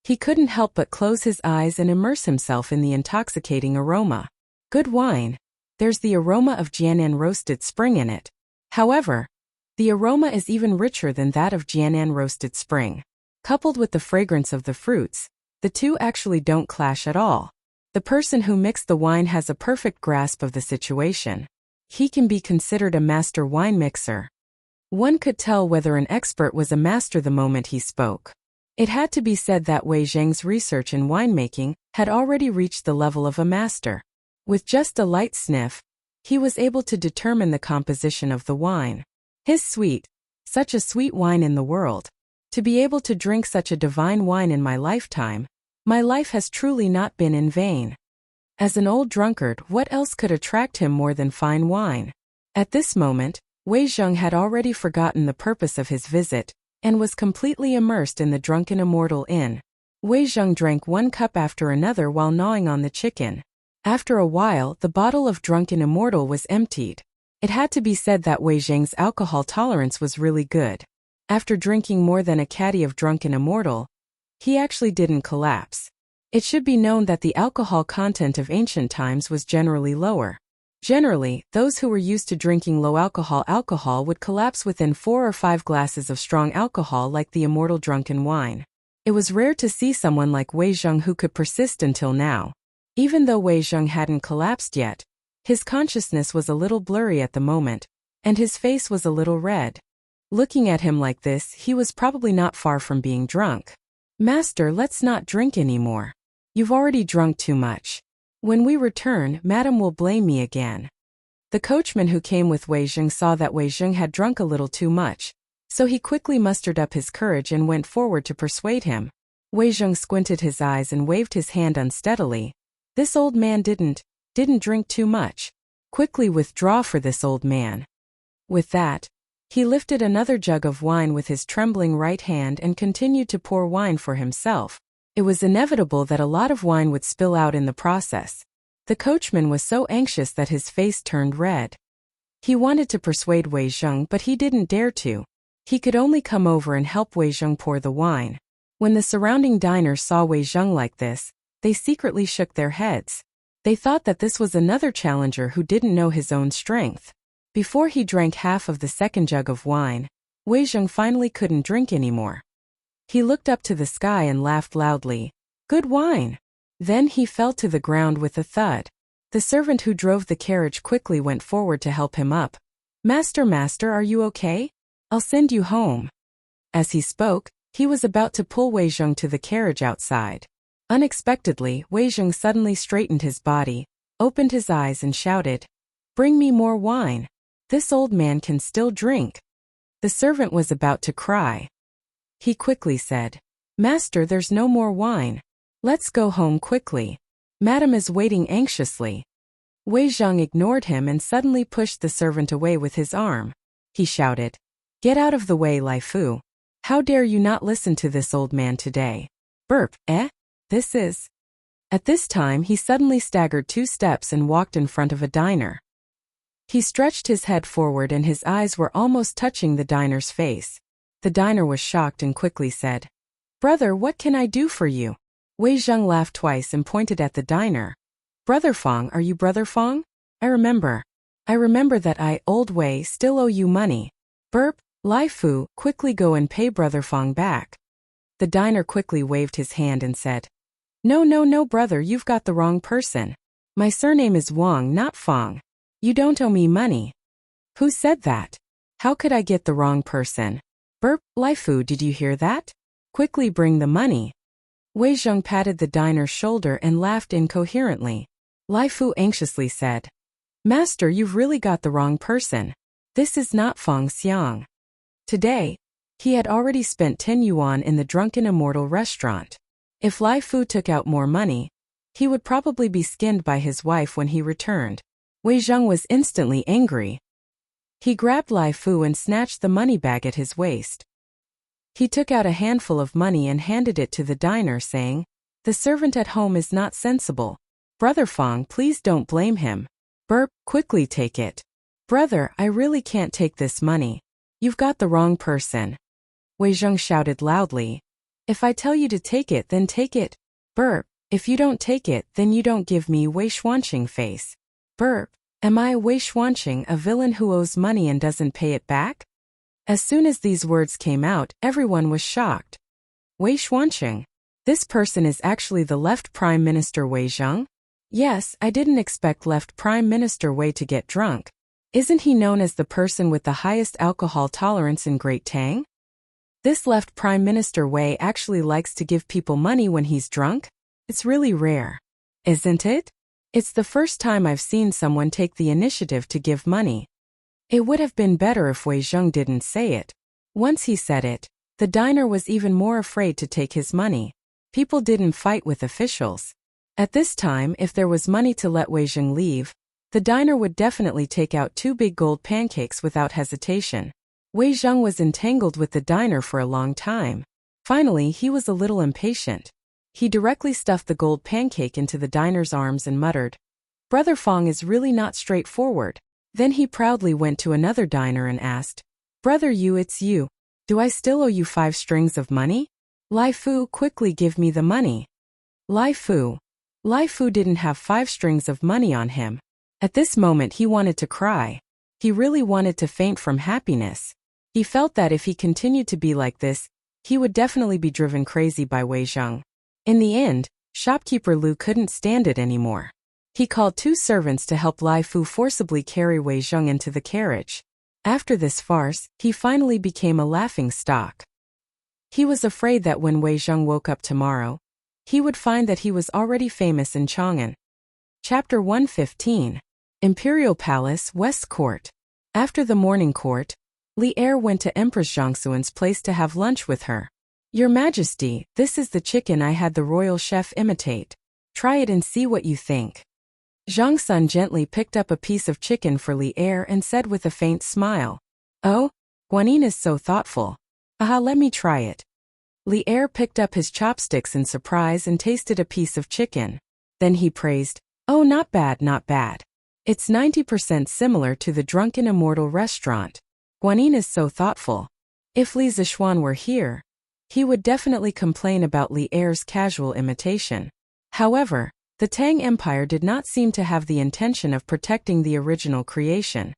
Speaker 1: He couldn't help but close his eyes and immerse himself in the intoxicating aroma. Good wine. There's the aroma of Jianan roasted spring in it. However, the aroma is even richer than that of Jianan roasted spring. Coupled with the fragrance of the fruits, the two actually don't clash at all. The person who mixed the wine has a perfect grasp of the situation. He can be considered a master wine mixer. One could tell whether an expert was a master the moment he spoke. It had to be said that Wei Zheng's research in winemaking had already reached the level of a master. With just a light sniff, he was able to determine the composition of the wine. His sweet, such a sweet wine in the world. To be able to drink such a divine wine in my lifetime, my life has truly not been in vain. As an old drunkard, what else could attract him more than fine wine? At this moment, Wei Zheng had already forgotten the purpose of his visit, and was completely immersed in the drunken immortal inn. Wei Zheng drank one cup after another while gnawing on the chicken. After a while, the bottle of drunken immortal was emptied. It had to be said that Wei Zheng's alcohol tolerance was really good. After drinking more than a caddy of drunken immortal, he actually didn't collapse. It should be known that the alcohol content of ancient times was generally lower. Generally, those who were used to drinking low alcohol would collapse within 4 or 5 glasses of strong alcohol like the immortal drunken wine. It was rare to see someone like Wei Zheng who could persist until now. Even though Wei Zheng hadn't collapsed yet, his consciousness was a little blurry at the moment, and his face was a little red. Looking at him like this, he was probably not far from being drunk. Master, let's not drink anymore. You've already drunk too much. When we return, Madam will blame me again. The coachman who came with Wei Zheng saw that Wei Zheng had drunk a little too much, so he quickly mustered up his courage and went forward to persuade him. Wei Zheng squinted his eyes and waved his hand unsteadily. This old man didn't drink too much. Quickly withdraw for this old man. With that, he lifted another jug of wine with his trembling right hand and continued to pour wine for himself. It was inevitable that a lot of wine would spill out in the process. The coachman was so anxious that his face turned red. He wanted to persuade Wei Zheng, but he didn't dare to. He could only come over and help Wei Zheng pour the wine. When the surrounding diners saw Wei Zheng like this, they secretly shook their heads. They thought that this was another challenger who didn't know his own strength. Before he drank half of the second jug of wine, Wei Zheng finally couldn't drink anymore. He looked up to the sky and laughed loudly. Good wine! Then he fell to the ground with a thud. The servant who drove the carriage quickly went forward to help him up. Master, are you okay? I'll send you home. As he spoke, he was about to pull Wei Zheng to the carriage outside. Unexpectedly, Wei Zheng suddenly straightened his body, opened his eyes and shouted, Bring me more wine. This old man can still drink. The servant was about to cry. He quickly said, Master, there's no more wine. Let's go home quickly. Madam is waiting anxiously. Wei Zheng ignored him and suddenly pushed the servant away with his arm. He shouted, Get out of the way, Lai Fu. How dare you not listen to this old man today? Burp, This is. At this time he suddenly staggered 2 steps and walked in front of a diner. He stretched his head forward and his eyes were almost touching the diner's face. The diner was shocked and quickly said, Brother, what can I do for you? Wei Zheng laughed twice and pointed at the diner. Brother Fong, are you Brother Fong? I remember that I, old Wei, still owe you money. Burp, Lai Fu, quickly go and pay Brother Fong back. The diner quickly waved his hand and said, No, brother, you've got the wrong person. My surname is Wang, not Fong. You don't owe me money. Who said that? How could I get the wrong person? Burp, Lai Fu, did you hear that? Quickly bring the money. Wei Zheng patted the diner's shoulder and laughed incoherently. Lai Fu anxiously said, Master, you've really got the wrong person. This is not Feng Xiang. Today, he had already spent 10 yuan in the Drunken Immortal restaurant. If Lai Fu took out more money, he would probably be skinned by his wife when he returned. Wei Zheng was instantly angry. He grabbed Lai Fu and snatched the money bag at his waist. He took out a handful of money and handed it to the diner, saying, The servant at home is not sensible. Brother Feng, please don't blame him. Burp, quickly take it. Brother, I really can't take this money. You've got the wrong person. Wei Zheng shouted loudly. If I tell you to take it, then take it. Burp, if you don't take it, then you don't give me Wei Xuanqing face. Burp, am I Wei Xuanqing, a villain who owes money and doesn't pay it back? As soon as these words came out, everyone was shocked. Wei Xuanqing? This person is actually the left Prime Minister Wei Zheng? Yes, I didn't expect left Prime Minister Wei to get drunk. Isn't he known as the person with the highest alcohol tolerance in Great Tang? This left Prime Minister Wei actually likes to give people money when he's drunk? It's really rare. Isn't it? It's the first time I've seen someone take the initiative to give money. It would have been better if Wei Zheng didn't say it. Once he said it, the diner was even more afraid to take his money. People didn't fight with officials. At this time, if there was money to let Wei Zheng leave, the diner would definitely take out 2 big gold pancakes without hesitation. Wei Zheng was entangled with the diner for a long time. Finally, he was a little impatient. He directly stuffed the gold pancake into the diner's arms and muttered, Brother Feng is really not straightforward. Then he proudly went to another diner and asked, Brother Yu, it's you. Do I still owe you 5 strings of money? Lai Fu, quickly give me the money. Lai Fu didn't have 5 strings of money on him. At this moment he wanted to cry. He really wanted to faint from happiness. He felt that if he continued to be like this, he would definitely be driven crazy by Wei Zheng. In the end, shopkeeper Lu couldn't stand it anymore. He called 2 servants to help Lai Fu forcibly carry Wei Zheng into the carriage. After this farce, he finally became a laughing stock. He was afraid that when Wei Zheng woke up tomorrow, he would find that he was already famous in Chang'an. Chapter 115. Imperial Palace, West Court. After the morning court, Li Er went to Empress Zhangxuan's place to have lunch with her. Your Majesty, this is the chicken I had the royal chef imitate. Try it and see what you think. Zhang Sun gently picked up a piece of chicken for Li Er and said with a faint smile, Oh, Guanyin is so thoughtful. Aha, let me try it. Li Er picked up his chopsticks in surprise and tasted a piece of chicken. Then he praised, Oh, not bad, not bad. It's 90% similar to the Drunken Immortal restaurant. Guanyin is so thoughtful. If Li Zishuan were here, he would definitely complain about Li Er's casual imitation. However, the Tang Empire did not seem to have the intention of protecting the original creation.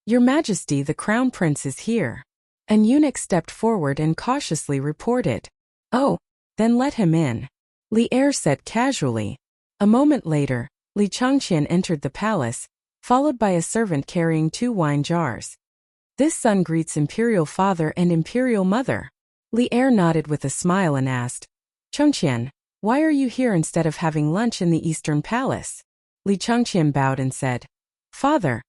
Speaker 1: Your Majesty, the Crown Prince is here. An eunuch stepped forward and cautiously reported. Oh, then let him in. Li Er said casually. A moment later, Li Changqian entered the palace, followed by a servant carrying 2 wine jars. This son greets Imperial Father and Imperial Mother. Li Er nodded with a smile and asked, Changqian, why are you here instead of having lunch in the Eastern Palace? Li Changqian bowed and said, Father,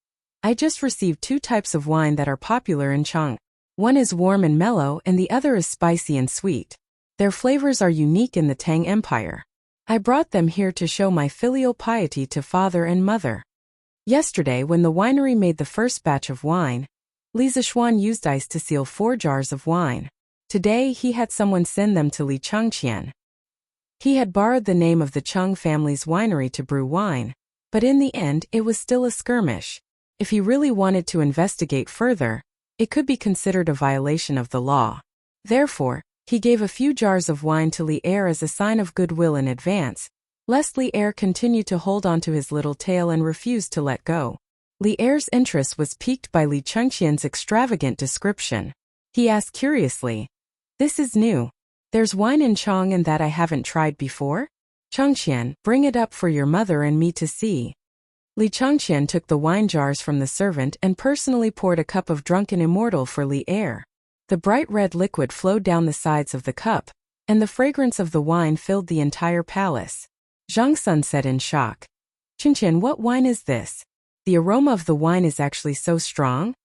Speaker 1: I just received 2 types of wine that are popular in Chang. One is warm and mellow and the other is spicy and sweet. Their flavors are unique in the Tang Empire. I brought them here to show my filial piety to father and mother. Yesterday, when the winery made the first batch of wine, Li Zishuan used ice to seal 4 jars of wine. Today, he had someone send them to Li Changqian. He had borrowed the name of the Cheng family's winery to brew wine, but in the end, it was still a skirmish. If he really wanted to investigate further, it could be considered a violation of the law. Therefore, he gave a few jars of wine to Li Er as a sign of goodwill in advance, lest Li Er continue to hold on to his little tail and refuse to let go. Li Er's interest was piqued by Li Changqian's extravagant description. He asked curiously, This is new. There's wine in Chang'an that I haven't tried before? Changqian, bring it up for your mother and me to see. Li Changqian took the wine jars from the servant and personally poured a cup of drunken immortal for Li Er. The bright red liquid flowed down the sides of the cup, and the fragrance of the wine filled the entire palace. Zhang Sun said in shock, "Qingqian, what wine is this? The aroma of the wine is actually so strong?"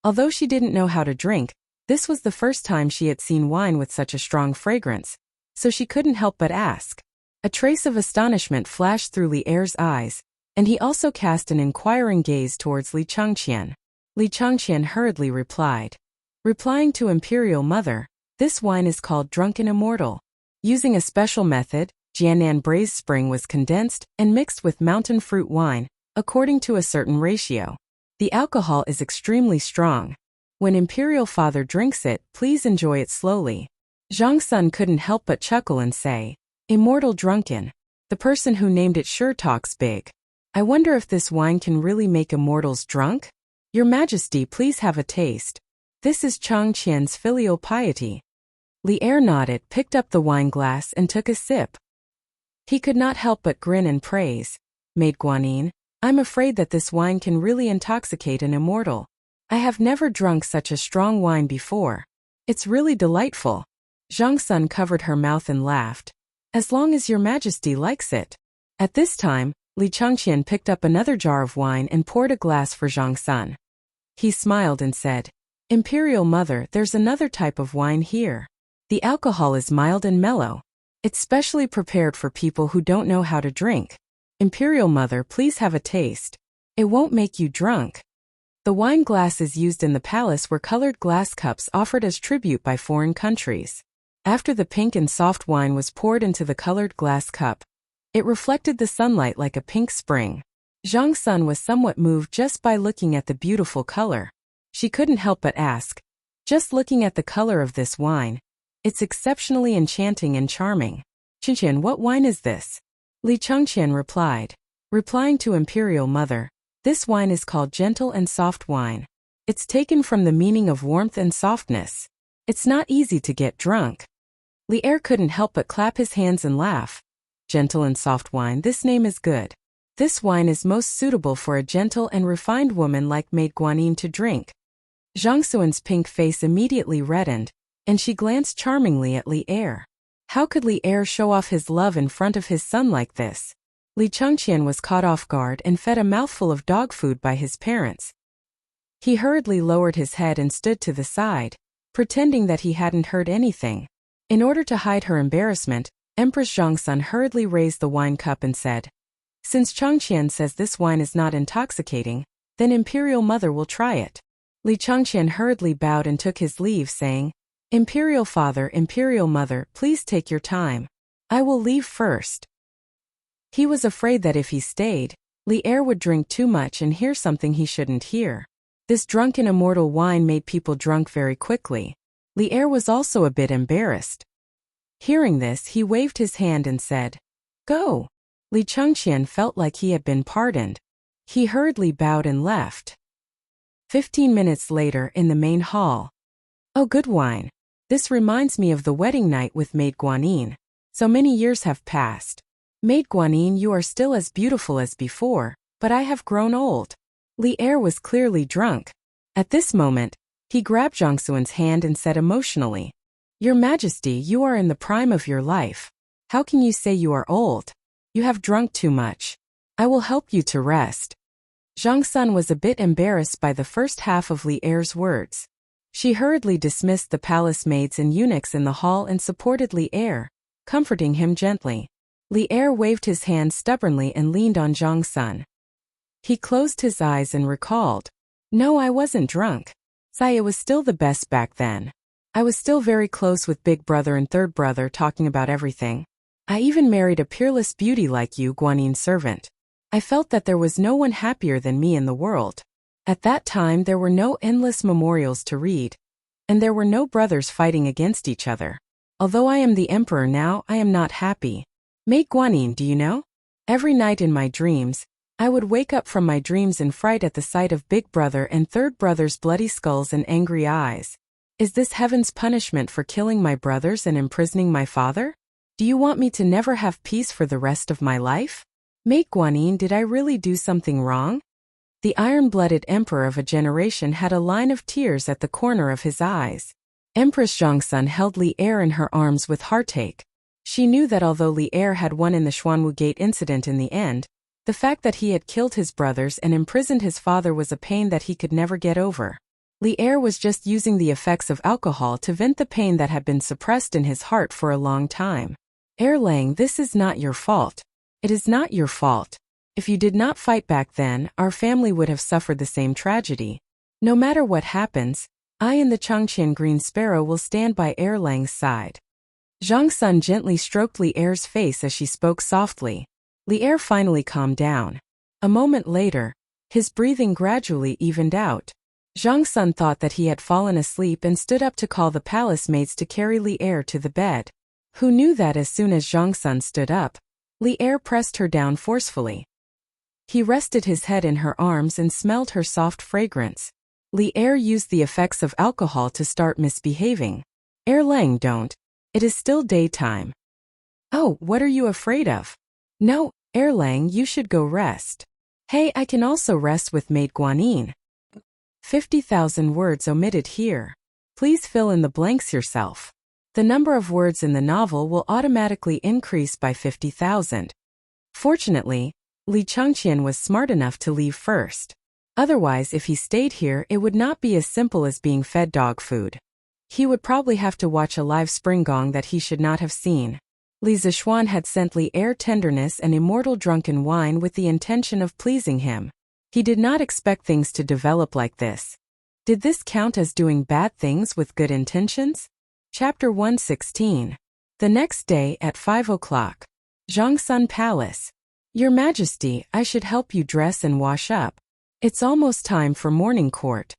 Speaker 1: Although she didn't know how to drink, this was the first time she had seen wine with such a strong fragrance, so she couldn't help but ask. A trace of astonishment flashed through Li Er's eyes, and he also cast an inquiring gaze towards Li Changqian. Li Changqian hurriedly replied. Replying to Imperial Mother, "This wine is called Drunken Immortal. Using a special method, Jianan braised spring was condensed and mixed with mountain fruit wine, according to a certain ratio. The alcohol is extremely strong. When Imperial Father drinks it, please enjoy it slowly." Zhang Sun couldn't help but chuckle and say, "Immortal drunken. The person who named it sure talks big. I wonder if this wine can really make immortals drunk? Your Majesty, please have a taste. This is Changqian's filial piety." Li Er nodded, picked up the wine glass and took a sip. He could not help but grin and praise. "Maid Guanyin, I'm afraid that this wine can really intoxicate an immortal. I have never drunk such a strong wine before. It's really delightful." Zhang Sun covered her mouth and laughed. "As long as your Majesty likes it." At this time, Li Changqian picked up another jar of wine and poured a glass for Zhang Sun. He smiled and said, "Imperial Mother, there's another type of wine here. The alcohol is mild and mellow. It's specially prepared for people who don't know how to drink. Imperial Mother, please have a taste. It won't make you drunk." The wine glasses used in the palace were colored glass cups offered as tribute by foreign countries. After the pink and soft wine was poured into the colored glass cup, it reflected the sunlight like a pink spring. Zhang Sun was somewhat moved just by looking at the beautiful color. She couldn't help but ask, "Just looking at the color of this wine, it's exceptionally enchanting and charming. Qingqian, what wine is this?" Li Changqian replied. Replying to Imperial Mother, "This wine is called gentle and soft wine. It's taken from the meaning of warmth and softness. It's not easy to get drunk." Li Er couldn't help but clap his hands and laugh. "Gentle and soft wine, this name is good. This wine is most suitable for a gentle and refined woman like Maid Guanyin to drink." Zhang Suan's pink face immediately reddened, and she glanced charmingly at Li Er. How could Li Er show off his love in front of his son like this? Li Changqian was caught off guard and fed a mouthful of dog food by his parents. He hurriedly lowered his head and stood to the side, pretending that he hadn't heard anything. In order to hide her embarrassment, Empress Zhangsun hurriedly raised the wine cup and said, "Since Changqian says this wine is not intoxicating, then Imperial Mother will try it." Li Changqian hurriedly bowed and took his leave, saying, "Imperial Father, Imperial Mother, please take your time. I will leave first." He was afraid that if he stayed, Li Er would drink too much and hear something he shouldn't hear. This drunken immortal wine made people drunk very quickly. Li Er was also a bit embarrassed. Hearing this, he waved his hand and said, "Go." Li Changqian felt like he had been pardoned. He hurriedly bowed and left. 15 minutes later, in the main hall. "Oh, good wine. This reminds me of the wedding night with Maid Guanyin. So many years have passed. Maid Guanyin, you are still as beautiful as before, but I have grown old." Li Er was clearly drunk. At this moment, he grabbed Zhang Suan's hand and said emotionally, "Your Majesty, you are in the prime of your life. How can you say you are old? You have drunk too much. I will help you to rest." Zhang Sun was a bit embarrassed by the first half of Li Er's words. She hurriedly dismissed the palace maids and eunuchs in the hall and supported Li Er, comforting him gently. Li Er waved his hand stubbornly and leaned on Zhang Sun. He closed his eyes and recalled, "No, I wasn't drunk. It was still the best back then. I was still very close with big brother and third brother, talking about everything. I even married a peerless beauty like you, Guanyin servant. I felt that there was no one happier than me in the world. At that time there were no endless memorials to read, and there were no brothers fighting against each other. Although I am the emperor now, I am not happy. Maid Guanyin, do you know? Every night in my dreams, I would wake up from my dreams in fright at the sight of big brother and third brother's bloody skulls and angry eyes. Is this heaven's punishment for killing my brothers and imprisoning my father? Do you want me to never have peace for the rest of my life?" Maid Guanyin, did I really do something wrong? The iron-blooded emperor of a generation had a line of tears at the corner of his eyes. Empress Zhongsun held Li Er in her arms with heartache. She knew that although Li Er had won in the Xuanwu Gate incident in the end, the fact that he had killed his brothers and imprisoned his father was a pain that he could never get over. Li Er was just using the effects of alcohol to vent the pain that had been suppressed in his heart for a long time. Erlang, this is not your fault. It is not your fault. If you did not fight back then, our family would have suffered the same tragedy. No matter what happens, I and the Changqian Green Sparrow will stand by Erlang's side. Zhang Sun gently stroked Li Er's face as she spoke softly. Li Er finally calmed down. A moment later, his breathing gradually evened out. Zhang Sun thought that he had fallen asleep and stood up to call the palace maids to carry Li Er to the bed. Who knew that as soon as Zhang Sun stood up, Li Er pressed her down forcefully. He rested his head in her arms and smelled her soft fragrance. Li Er used the effects of alcohol to start misbehaving. Erlang, don't. It is still daytime. Oh, what are you afraid of? No, Erlang, you should go rest. Hey, I can also rest with Maid Guanyin. 50,000 words omitted here. Please fill in the blanks yourself. The number of words in the novel will automatically increase by 50,000. Fortunately, Li Changqian was smart enough to leave first. Otherwise, if he stayed here, it would not be as simple as being fed dog food. He would probably have to watch a live spring gong that he should not have seen. Li Zishuan had sent Li Er tenderness and immortal drunken wine with the intention of pleasing him. He did not expect things to develop like this. Did this count as doing bad things with good intentions? Chapter 116. The next day at 5 o'clock. Zhongsun Palace. Your Majesty, I should help you dress and wash up. It's almost time for morning court.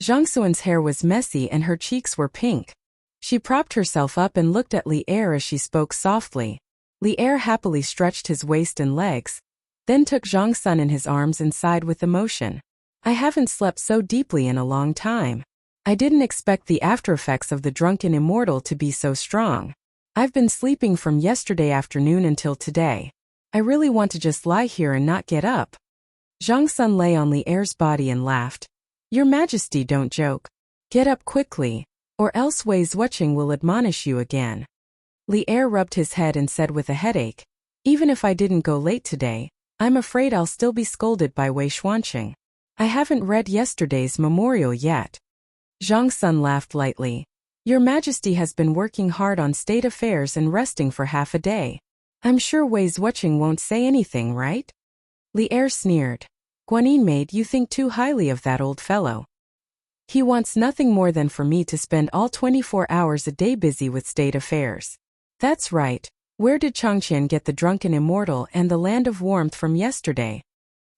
Speaker 1: Zhongsuan's hair was messy and her cheeks were pink. She propped herself up and looked at Li Er as she spoke softly. Li Er happily stretched his waist and legs, then took Zhongsun in his arms and sighed with emotion. I haven't slept so deeply in a long time. I didn't expect the aftereffects of the drunken immortal to be so strong. I've been sleeping from yesterday afternoon until today. I really want to just lie here and not get up. Zhongsun lay on Li Er's body and laughed. Your Majesty, don't joke. Get up quickly, or else Wei's watching will admonish you again. Li Er rubbed his head and said with a headache, even if I didn't go late today, I'm afraid I'll still be scolded by Wei Xuanqing. I haven't read yesterday's memorial yet. Zhongsun laughed lightly. Your Majesty has been working hard on state affairs and resting for half a day. I'm sure Wei's watching won't say anything, right? Li Er sneered. Guanyin maid, you think too highly of that old fellow. He wants nothing more than for me to spend all 24 hours a day busy with state affairs. That's right. Where did Changqian get the drunken immortal and the land of warmth from yesterday?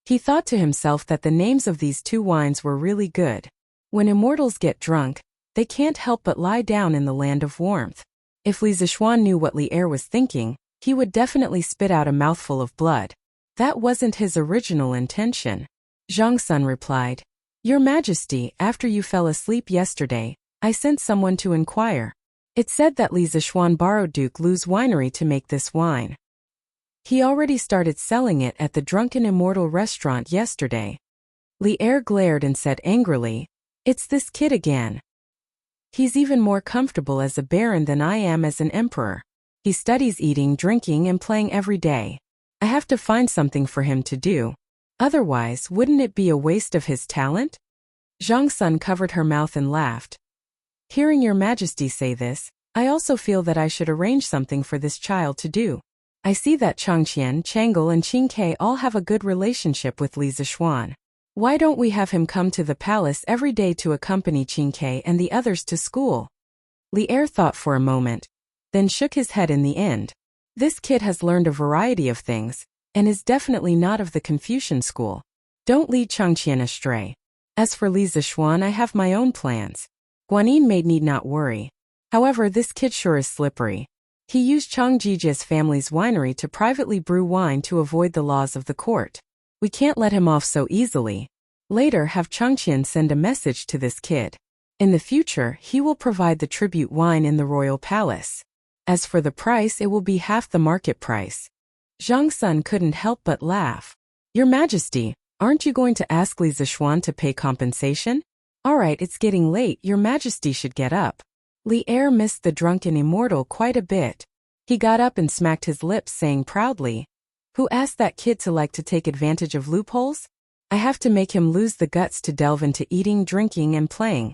Speaker 1: He thought to himself that the names of these two wines were really good. When immortals get drunk, they can't help but lie down in the land of warmth. If Li Zishuan knew what Li Er was thinking, he would definitely spit out a mouthful of blood. That wasn't his original intention. Zhongsun replied. Your Majesty, after you fell asleep yesterday, I sent someone to inquire. It said that Li Zishuan borrowed Duke Lu's winery to make this wine. He already started selling it at the Drunken Immortal restaurant yesterday. Li Er glared and said angrily, it's this kid again. He's even more comfortable as a baron than I am as an emperor. He studies eating, drinking, and playing every day. I have to find something for him to do. Otherwise, wouldn't it be a waste of his talent? Zhongsun covered her mouth and laughed. Hearing Your Majesty say this, I also feel that I should arrange something for this child to do. I see that Changqian, Chang'e and Qingke all have a good relationship with Li Zishuan. Why don't we have him come to the palace every day to accompany Qingke and the others to school? Li Er thought for a moment, then shook his head in the end. This kid has learned a variety of things, and is definitely not of the Confucian school. Don't lead Changqian astray. As for Li Zishuan, I have my own plans. Guanyin maid need not worry. However, this kid sure is slippery. He used Chang Jiji's family's winery to privately brew wine to avoid the laws of the court. We can't let him off so easily. Later, have Changqian send a message to this kid. In the future, he will provide the tribute wine in the royal palace. As for the price, it will be half the market price. Zhang Sun couldn't help but laugh. Your Majesty, aren't you going to ask Li Zishuan to pay compensation? Alright, it's getting late, Your Majesty should get up. Li Er missed the drunken immortal quite a bit. He got up and smacked his lips, saying proudly, Who asked that kid to like to take advantage of loopholes? I have to make him lose the guts to delve into eating, drinking, and playing.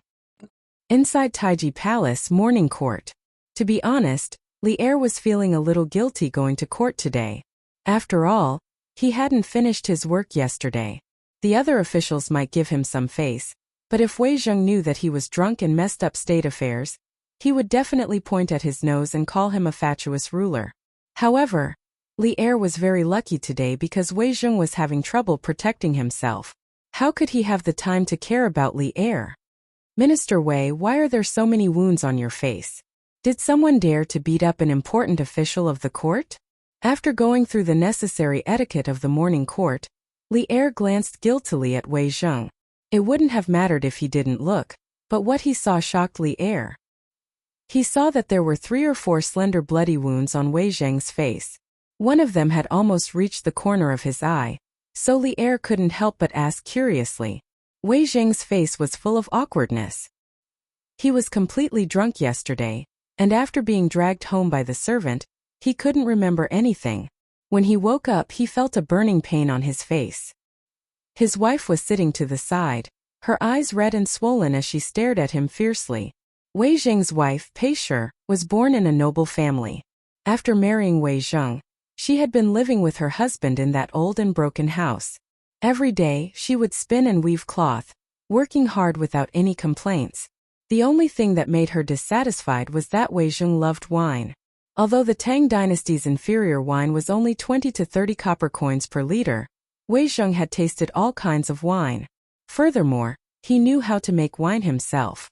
Speaker 1: Inside Taiji Palace Morning Court. To be honest, Li Er was feeling a little guilty going to court today. After all, he hadn't finished his work yesterday. The other officials might give him some face, but if Wei Zheng knew that he was drunk and messed up state affairs, he would definitely point at his nose and call him a fatuous ruler. However, Li Er was very lucky today because Wei Zheng was having trouble protecting himself. How could he have the time to care about Li Er? Minister Wei, why are there so many wounds on your face? Did someone dare to beat up an important official of the court? After going through the necessary etiquette of the morning court, Li Er glanced guiltily at Wei Zheng. It wouldn't have mattered if he didn't look, but what he saw shocked Li Er. He saw that there were 3 or 4 slender bloody wounds on Wei Zheng's face. One of them had almost reached the corner of his eye, so Li Er couldn't help but ask curiously. Wei Zheng's face was full of awkwardness. He was completely drunk yesterday, and after being dragged home by the servant, he couldn't remember anything. When he woke up, he felt a burning pain on his face. His wife was sitting to the side, her eyes red and swollen as she stared at him fiercely. Wei Zheng's wife, Pei Shi, was born in a noble family. After marrying Wei Zheng, she had been living with her husband in that old and broken house. Every day, she would spin and weave cloth, working hard without any complaints. The only thing that made her dissatisfied was that Wei Zheng loved wine. Although the Tang dynasty's inferior wine was only 20 to 30 copper coins per liter, Wei Zheng had tasted all kinds of wine. Furthermore, he knew how to make wine himself.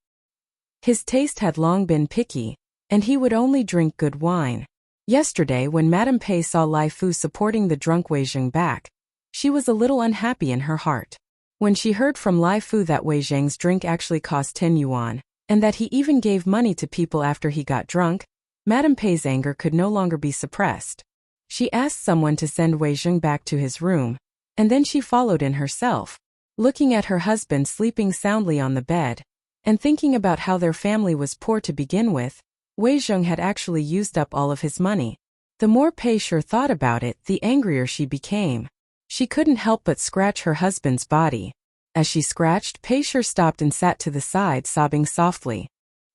Speaker 1: His taste had long been picky, and he would only drink good wine. Yesterday, when Madame Pei saw Lai Fu supporting the drunk Wei Zheng back, she was a little unhappy in her heart. When she heard from Lai Fu that Wei Zheng's drink actually cost 10 yuan, and that he even gave money to people after he got drunk, Madame Pei's anger could no longer be suppressed. She asked someone to send Wei Zheng back to his room, and then she followed in herself. Looking at her husband sleeping soundly on the bed, and thinking about how their family was poor to begin with, Wei Zheng had actually used up all of his money. The more Pei Shi thought about it, the angrier she became. She couldn't help but scratch her husband's body. As she scratched, Pei Shi stopped and sat to the side, sobbing softly.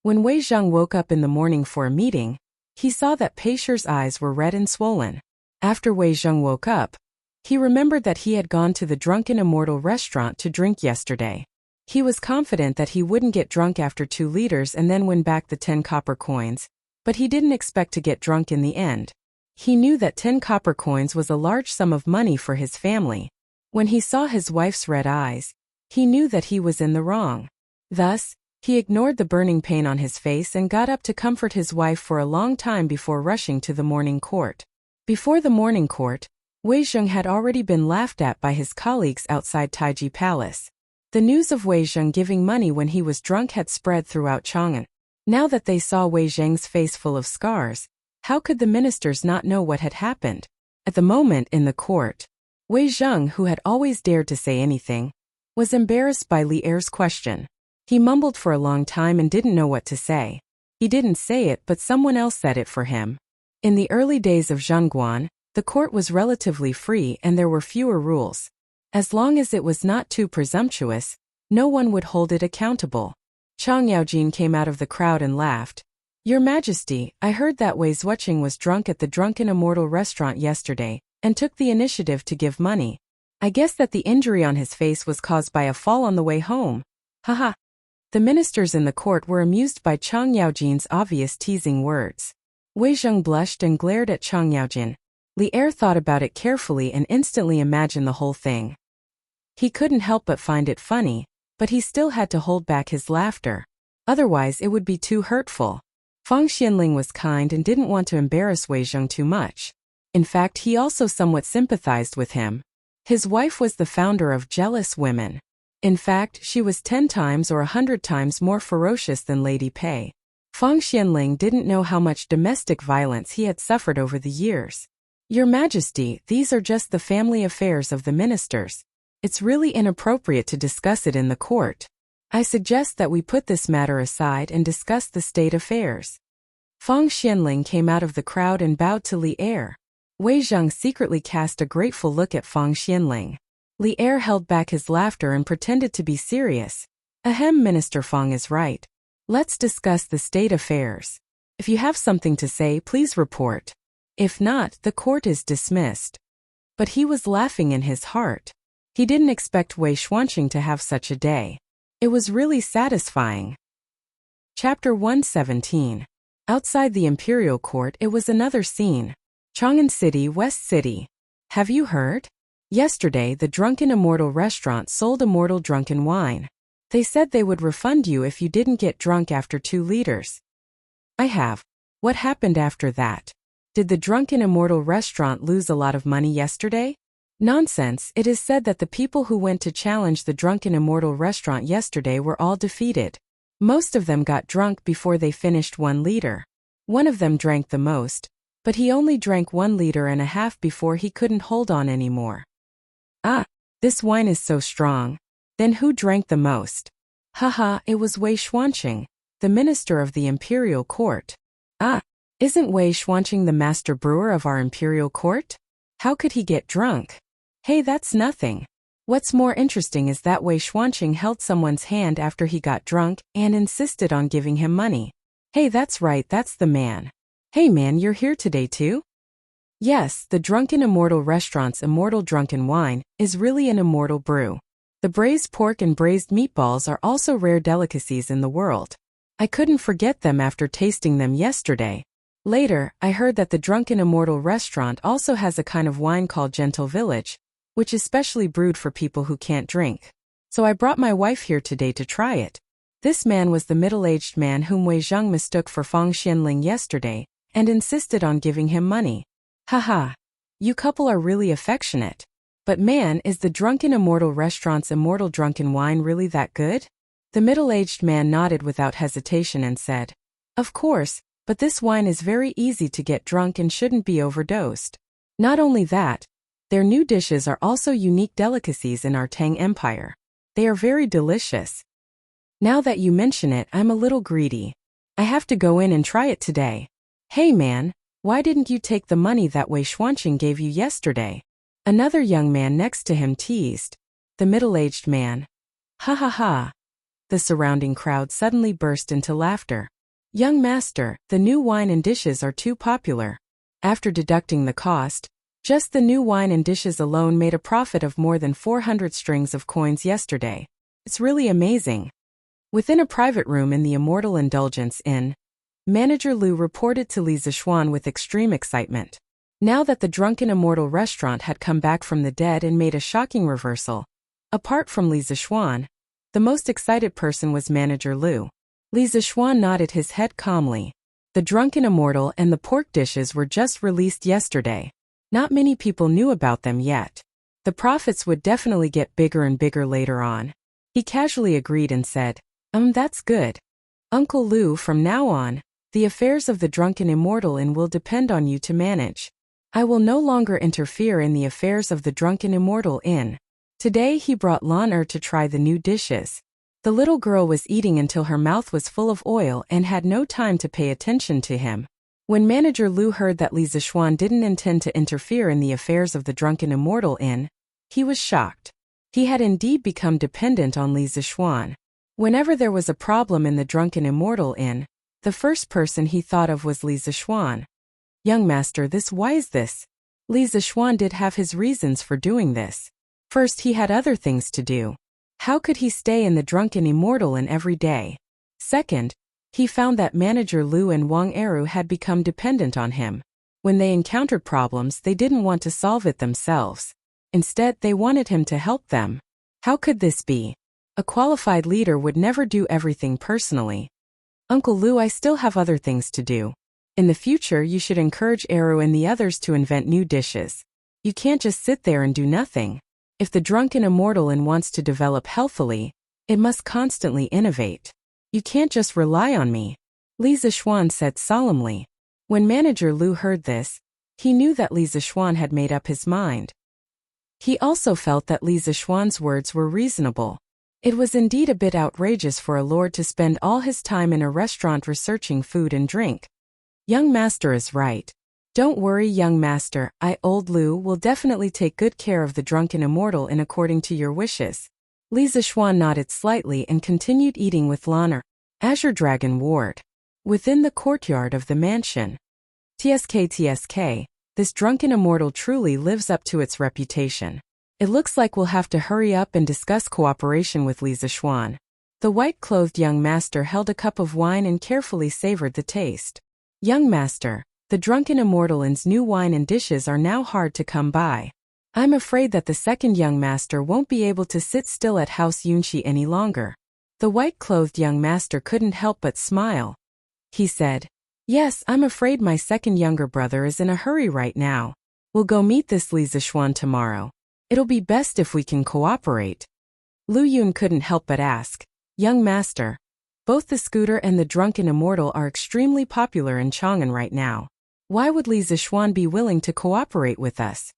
Speaker 1: When Wei Zheng woke up in the morning for a meeting, he saw that Pei Shi's eyes were red and swollen. After Wei Zheng woke up, he remembered that he had gone to the Drunken Immortal restaurant to drink yesterday. He was confident that he wouldn't get drunk after 2 liters and then win back the 10 copper coins, but he didn't expect to get drunk in the end. He knew that 10 copper coins was a large sum of money for his family. When he saw his wife's red eyes, he knew that he was in the wrong. Thus, he ignored the burning pain on his face and got up to comfort his wife for a long time before rushing to the morning court. Before the morning court, Wei Zheng had already been laughed at by his colleagues outside Taiji Palace. The news of Wei Zheng giving money when he was drunk had spread throughout Chang'an. Now that they saw Wei Zheng's face full of scars, how could the ministers not know what had happened? At the moment in the court, Wei Zheng, who had always dared to say anything, was embarrassed by Li Er's question. He mumbled for a long time and didn't know what to say. He didn't say it, but someone else said it for him. In the early days of Zhongguan, the court was relatively free and there were fewer rules. As long as it was not too presumptuous, no one would hold it accountable. Chang Yaojin came out of the crowd and laughed. Your Majesty, I heard that Wei Zhuqing was drunk at the Drunken Immortal restaurant yesterday, and took the initiative to give money. I guess that the injury on his face was caused by a fall on the way home. Haha. The ministers in the court were amused by Chang Yaojin's obvious teasing words. Wei Zheng blushed and glared at Chang Yaojin. Li Er thought about it carefully and instantly imagined the whole thing. He couldn't help but find it funny, but he still had to hold back his laughter. Otherwise it would be too hurtful. Fang Xianling was kind and didn't want to embarrass Wei Zheng too much. In fact, he also somewhat sympathized with him. His wife was the founder of Jealous Women. In fact, she was 10 times or 100 times more ferocious than Lady Pei. Fang Xianling didn't know how much domestic violence he had suffered over the years. Your Majesty, these are just the family affairs of the ministers. It's really inappropriate to discuss it in the court. I suggest that we put this matter aside and discuss the state affairs. Feng Xianling came out of the crowd and bowed to Li Er. Wei Zheng secretly cast a grateful look at Feng Xianling. Li Er held back his laughter and pretended to be serious. Ahem, Minister Feng is right. Let's discuss the state affairs. If you have something to say, please report. If not, the court is dismissed. But he was laughing in his heart. He didn't expect Wei Xuanqing to have such a day. It was really satisfying. Chapter 117. Outside the imperial court, it was another scene. Chang'an City, West City. Have you heard? Yesterday, the Drunken Immortal restaurant sold immortal drunken wine. They said they would refund you if you didn't get drunk after 2 liters. I have. What happened after that? Did the Drunken Immortal restaurant lose a lot of money yesterday? Nonsense, it is said that the people who went to challenge the Drunken Immortal restaurant yesterday were all defeated. Most of them got drunk before they finished 1 liter. One of them drank the most, but he only drank 1.5 liters before he couldn't hold on anymore. Ah, this wine is so strong. Then who drank the most? Haha, it was Wei Xuanqing, the minister of the imperial court. Ah, isn't Wei Xuanqing the master brewer of our imperial court? How could he get drunk? Hey, that's nothing. What's more interesting is that Wei Xuanqing held someone's hand after he got drunk and insisted on giving him money. Hey, that's right, that's the man. Hey man, you're here today too? Yes, the Drunken Immortal restaurant's immortal drunken wine is really an immortal brew. The braised pork and braised meatballs are also rare delicacies in the world. I couldn't forget them after tasting them yesterday. Later, I heard that the Drunken Immortal restaurant also has a kind of wine called Gentle Village, which is specially brewed for people who can't drink. So I brought my wife here today to try it. This man was the middle-aged man whom Wei Zheng mistook for Feng Xianling yesterday, and insisted on giving him money. Haha. You couple are really affectionate. But man, is the Drunken Immortal restaurant's immortal drunken wine really that good? The middle-aged man nodded without hesitation and said, Of course, but this wine is very easy to get drunk and shouldn't be overdosed. Not only that, their new dishes are also unique delicacies in our Tang Empire. They are very delicious. Now that you mention it, I'm a little greedy. I have to go in and try it today. Hey man, why didn't you take the money that Wei Xuanqing gave you yesterday? Another young man next to him teased. The middle-aged man. Ha ha ha. The surrounding crowd suddenly burst into laughter. Young master, the new wine and dishes are too popular. After deducting the cost, just the new wine and dishes alone made a profit of more than 400 strings of coins yesterday. It's really amazing. Within a private room in the Immortal Indulgence Inn, Manager Lu reported to Li Zixuan with extreme excitement. Now that the Drunken Immortal restaurant had come back from the dead and made a shocking reversal. Apart from Li Zixuan, the most excited person was Manager Lu. Li Zixuan nodded his head calmly. The Drunken Immortal and the pork dishes were just released yesterday. Not many people knew about them yet. The profits would definitely get bigger and bigger later on. He casually agreed and said, that's good. Uncle Lu, from now on, the affairs of the Drunken Immortal Inn will depend on you to manage. I will no longer interfere in the affairs of the Drunken Immortal Inn. Today he brought Lan Er to try the new dishes. The little girl was eating until her mouth was full of oil and had no time to pay attention to him. When Manager Lu heard that Li Zixuan didn't intend to interfere in the affairs of the Drunken Immortal Inn, he was shocked. He had indeed become dependent on Li Zixuan. Whenever there was a problem in the Drunken Immortal Inn, the first person he thought of was Li Zixuan. Young master, why is this? Li Zixuan did have his reasons for doing this. First, he had other things to do. How could he stay in the Drunken Immortal Inn every day? Second, he found that Manager Lu and Wang Eru had become dependent on him. When they encountered problems, they didn't want to solve it themselves. Instead, they wanted him to help them. How could this be? A qualified leader would never do everything personally. Uncle Lu, I still have other things to do. In the future, you should encourage Eru and the others to invent new dishes. You can't just sit there and do nothing. If the Drunken Immortal Inn wants to develop healthily, it must constantly innovate. You can't just rely on me, Li Zixuan said solemnly. When Manager Lu heard this, He knew that Li Zixuan had made up his mind. He also felt that Li Zixuan's words were reasonable. It was indeed a bit outrageous for a lord to spend all his time in a restaurant researching food and drink. Young master is right. Don't worry, young master, old Lu, will definitely take good care of the drunken immortal in according to your wishes. Li Zixuan nodded slightly and continued eating with Lanner. Azure Dragon Ward. Within the courtyard of the mansion. TSK, this drunken immortal truly lives up to its reputation. It looks like we'll have to hurry up and discuss cooperation with Li Zixuan. The white-clothed young master held a cup of wine and carefully savored the taste. Young master, the drunken immortal's new wine and dishes are now hard to come by. I'm afraid that the second young master won't be able to sit still at House Yunxi any longer. The white-clothed young master couldn't help but smile. He said, Yes, I'm afraid my second younger brother is in a hurry right now. We'll go meet this Li Zixuan tomorrow. It'll be best if we can cooperate. Lu Yun couldn't help but ask, Young master, both the scooter and the drunken immortal are extremely popular in Chang'an right now. Why would Li Zixuan be willing to cooperate with us?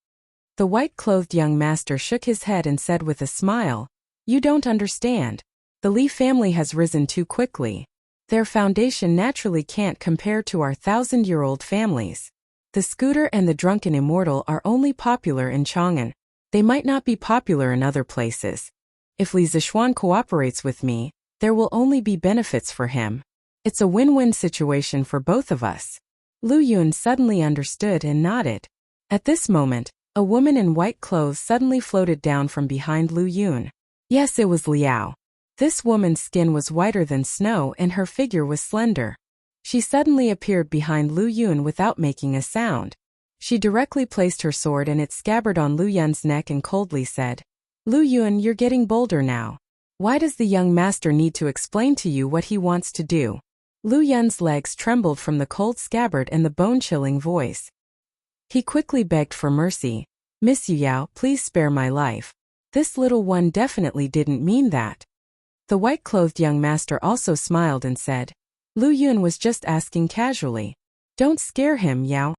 Speaker 1: The white-clothed young master shook his head and said with a smile, You don't understand. The Li family has risen too quickly. Their foundation naturally can't compare to our 1,000-year-old families. The scooter and the drunken immortal are only popular in Chang'an. They might not be popular in other places. If Li Zixuan cooperates with me, there will only be benefits for him. It's a win-win situation for both of us. Lu Yun suddenly understood and nodded. At this moment, a woman in white clothes suddenly floated down from behind Lu Yun. Yes, it was Liao. This woman's skin was whiter than snow and her figure was slender. She suddenly appeared behind Lu Yun without making a sound. She directly placed her sword in its scabbard on Lu Yun's neck and coldly said, Lu Yun, you're getting bolder now. Why does the young master need to explain to you what he wants to do? Lu Yun's legs trembled from the cold scabbard and the bone-chilling voice. He quickly begged for mercy. Miss Yu Yao, please spare my life. This little one definitely didn't mean that. The white-clothed young master also smiled and said, Lu Yun was just asking casually. Don't scare him, Yao.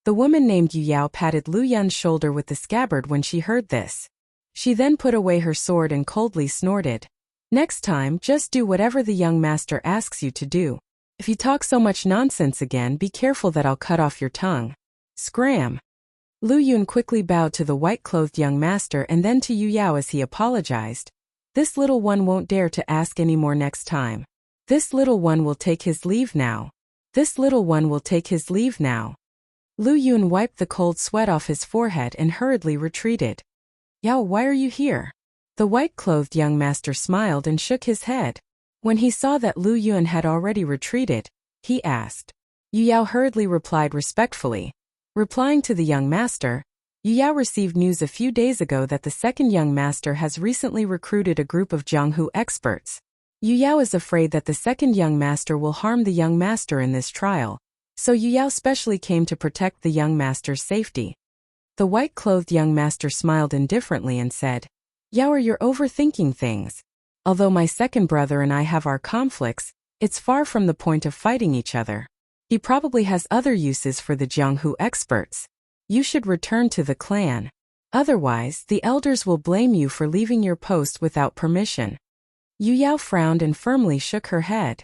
Speaker 1: The woman named Yu Yao patted Lu Yun's shoulder with the scabbard when she heard this. She then put away her sword and coldly snorted. Next time, just do whatever the young master asks you to do. If you talk so much nonsense again, be careful that I'll cut off your tongue. Scram. Lu Yun quickly bowed to the white-clothed young master and then to Yu Yao as he apologized. This little one won't dare to ask any more next time. This little one will take his leave now. This little one will take his leave now. Lu Yun wiped the cold sweat off his forehead and hurriedly retreated. Yao, why are you here? The white-clothed young master smiled and shook his head. When he saw that Lu Yun had already retreated, he asked. Yu Yao hurriedly replied respectfully. Replying to the young master, Yu Yao received news a few days ago that the second young master has recently recruited a group of Jianghu experts. Yu Yao is afraid that the second young master will harm the young master in this trial, so Yu Yao specially came to protect the young master's safety. The white-clothed young master smiled indifferently and said, Yao, you're overthinking things. Although my second brother and I have our conflicts, it's far from the point of fighting each other. He probably has other uses for the Jianghu experts. You should return to the clan. Otherwise, the elders will blame you for leaving your post without permission. Yu Yao frowned and firmly shook her head.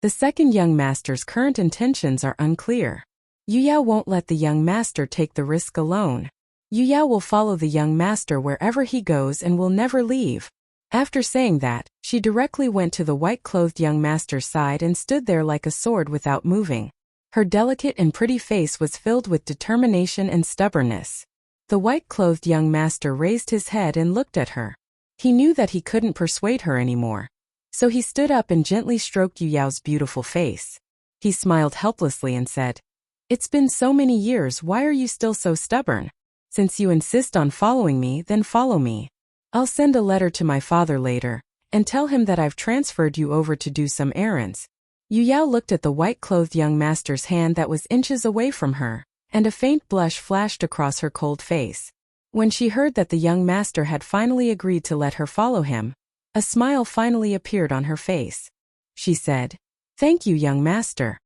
Speaker 1: The second young master's current intentions are unclear. Yu Yao won't let the young master take the risk alone. Yu Yao will follow the young master wherever he goes and will never leave. After saying that, she directly went to the white-clothed young master's side and stood there like a sword without moving. Her delicate and pretty face was filled with determination and stubbornness. The white-clothed young master raised his head and looked at her. He knew that he couldn't persuade her anymore. So he stood up and gently stroked Yu Yao's beautiful face. He smiled helplessly and said, It's been so many years, why are you still so stubborn? Since you insist on following me, then follow me. I'll send a letter to my father later, and tell him that I've transferred you over to do some errands. Yu Yao looked at the white-clothed young master's hand that was inches away from her, and a faint blush flashed across her cold face. When she heard that the young master had finally agreed to let her follow him, a smile finally appeared on her face. She said, Thank you, young master.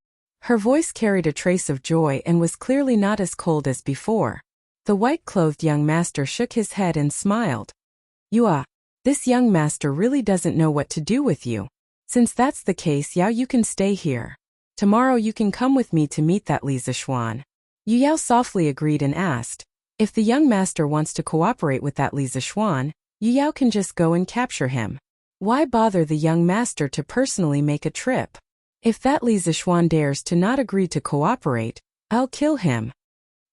Speaker 1: Her voice carried a trace of joy and was clearly not as cold as before. The white-clothed young master shook his head and smiled. This young master really doesn't know what to do with you. Since that's the case, Yao, you can stay here. Tomorrow you can come with me to meet that Li Zixuan. Yu Yao softly agreed and asked, if the young master wants to cooperate with that Li Zixuan, Yu Yao can just go and capture him. Why bother the young master to personally make a trip? If that Li Zixuan dares to not agree to cooperate, I'll kill him.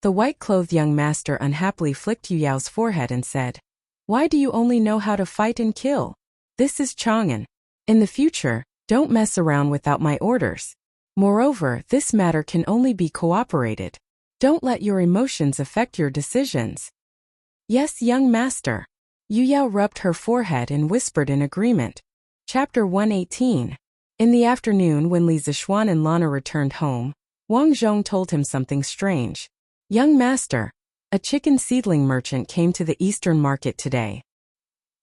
Speaker 1: The white-clothed young master unhappily flicked Yu Yao's forehead and said, why do you only know how to fight and kill? This is Chang'an. In the future, don't mess around without my orders. Moreover, this matter can only be cooperated. Don't let your emotions affect your decisions. Yes, young master. Yu Yao rubbed her forehead and whispered in agreement. Chapter 118. In the afternoon, when Li Zixuan and Lana returned home, Wang Zhong told him something strange. Young master, a chicken seedling merchant came to the Eastern market today.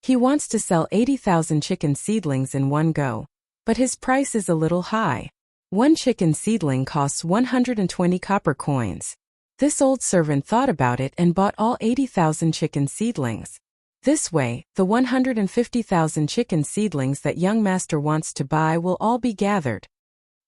Speaker 1: He wants to sell 80,000 chicken seedlings in one go, but his price is a little high. One chicken seedling costs 120 copper coins. This old servant thought about it and bought all 80,000 chicken seedlings. This way, the 150,000 chicken seedlings that young master wants to buy will all be gathered.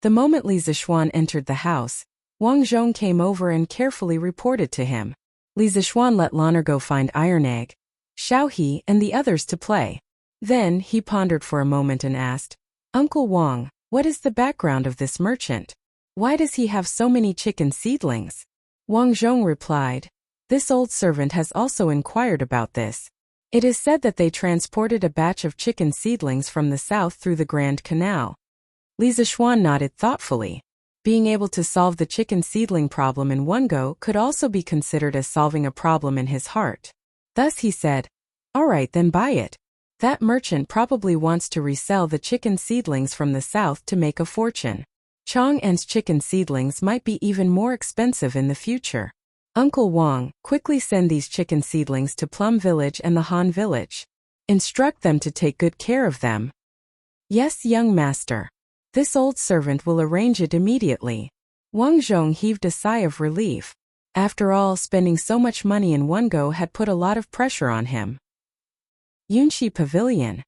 Speaker 1: The moment Li Zixuan entered the house, Wang Zhong came over and carefully reported to him. Li Zixuan let Lana go find Iron Egg, Xiaohe, and the others to play. Then he pondered for a moment and asked, Uncle Wang, what is the background of this merchant? Why does he have so many chicken seedlings? Wang Zhong replied, this old servant has also inquired about this. It is said that they transported a batch of chicken seedlings from the south through the Grand Canal. Li Zixuan nodded thoughtfully. Being able to solve the chicken seedling problem in one go could also be considered as solving a problem in his heart. Thus he said, all right, then buy it. That merchant probably wants to resell the chicken seedlings from the south to make a fortune. Chang'an's chicken seedlings might be even more expensive in the future. Uncle Wang, quickly send these chicken seedlings to Plum Village and the Han Village. Instruct them to take good care of them. Yes, young master. This old servant will arrange it immediately. Wang Zhong heaved a sigh of relief. After all, spending so much money in one go had put a lot of pressure on him. Yunxi Pavilion.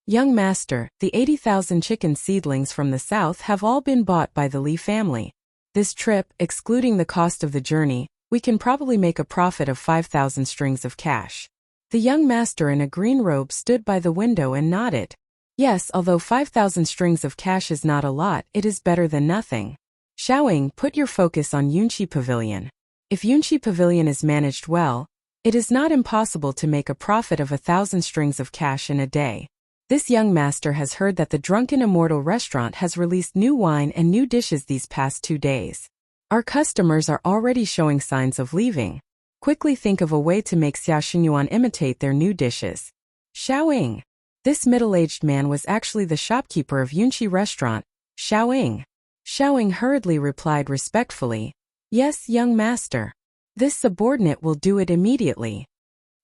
Speaker 1: Young master, the 80,000 chicken seedlings from the south have all been bought by the Li family. This trip, excluding the cost of the journey, we can probably make a profit of 5,000 strings of cash. The young master in a green robe stood by the window and nodded. Yes, although 5,000 strings of cash is not a lot, it is better than nothing. Xiaoying, put your focus on Yunxi Pavilion. If Yunxi Pavilion is managed well, it is not impossible to make a profit of 1,000 strings of cash in a day. This young master has heard that the Drunken Immortal restaurant has released new wine and new dishes these past 2 days. Our customers are already showing signs of leaving. Quickly think of a way to make Xia Xinyuan imitate their new dishes. Xiaoying. This middle-aged man was actually the shopkeeper of Yunxi restaurant, Xiaoying. Xiaoying hurriedly replied respectfully, yes, young master. This subordinate will do it immediately.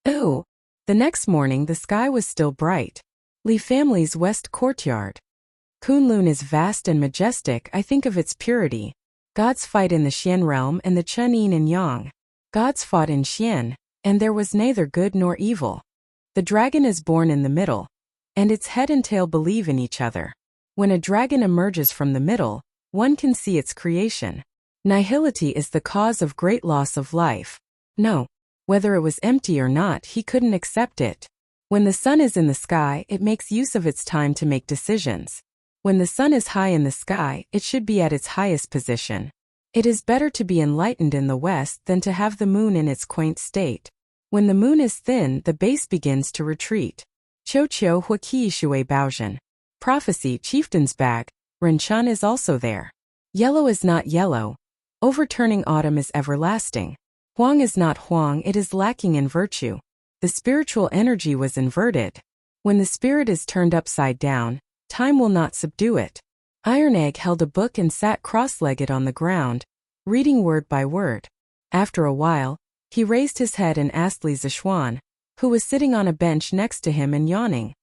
Speaker 1: Oh! The next morning the sky was still bright. Li family's west courtyard. Kunlun is vast and majestic. I think of its purity. Gods fight in the Xian realm and the Chen Yin and Yang. Gods fought in Xian, and there was neither good nor evil. The dragon is born in the middle, and its head and tail believe in each other. When a dragon emerges from the middle, one can see its creation. Nihility is the cause of great loss of life. No. Whether it was empty or not, he couldn't accept it. When the sun is in the sky, it makes use of its time to make decisions. When the sun is high in the sky, it should be at its highest position. It is better to be enlightened in the west than to have the moon in its quaint state. When the moon is thin, the base begins to retreat. Qiu Hua Qi Shui Baozhen. Prophecy, Chieftain's Bag. Renchun is also there. Yellow is not yellow. Overturning autumn is everlasting. Huang is not Huang, it is lacking in virtue. The spiritual energy was inverted. When the spirit is turned upside down, time will not subdue it. Iron Egg held a book and sat cross-legged on the ground, reading word by word. After a while, he raised his head and asked Li Zixuan, who was sitting on a bench next to him and yawning.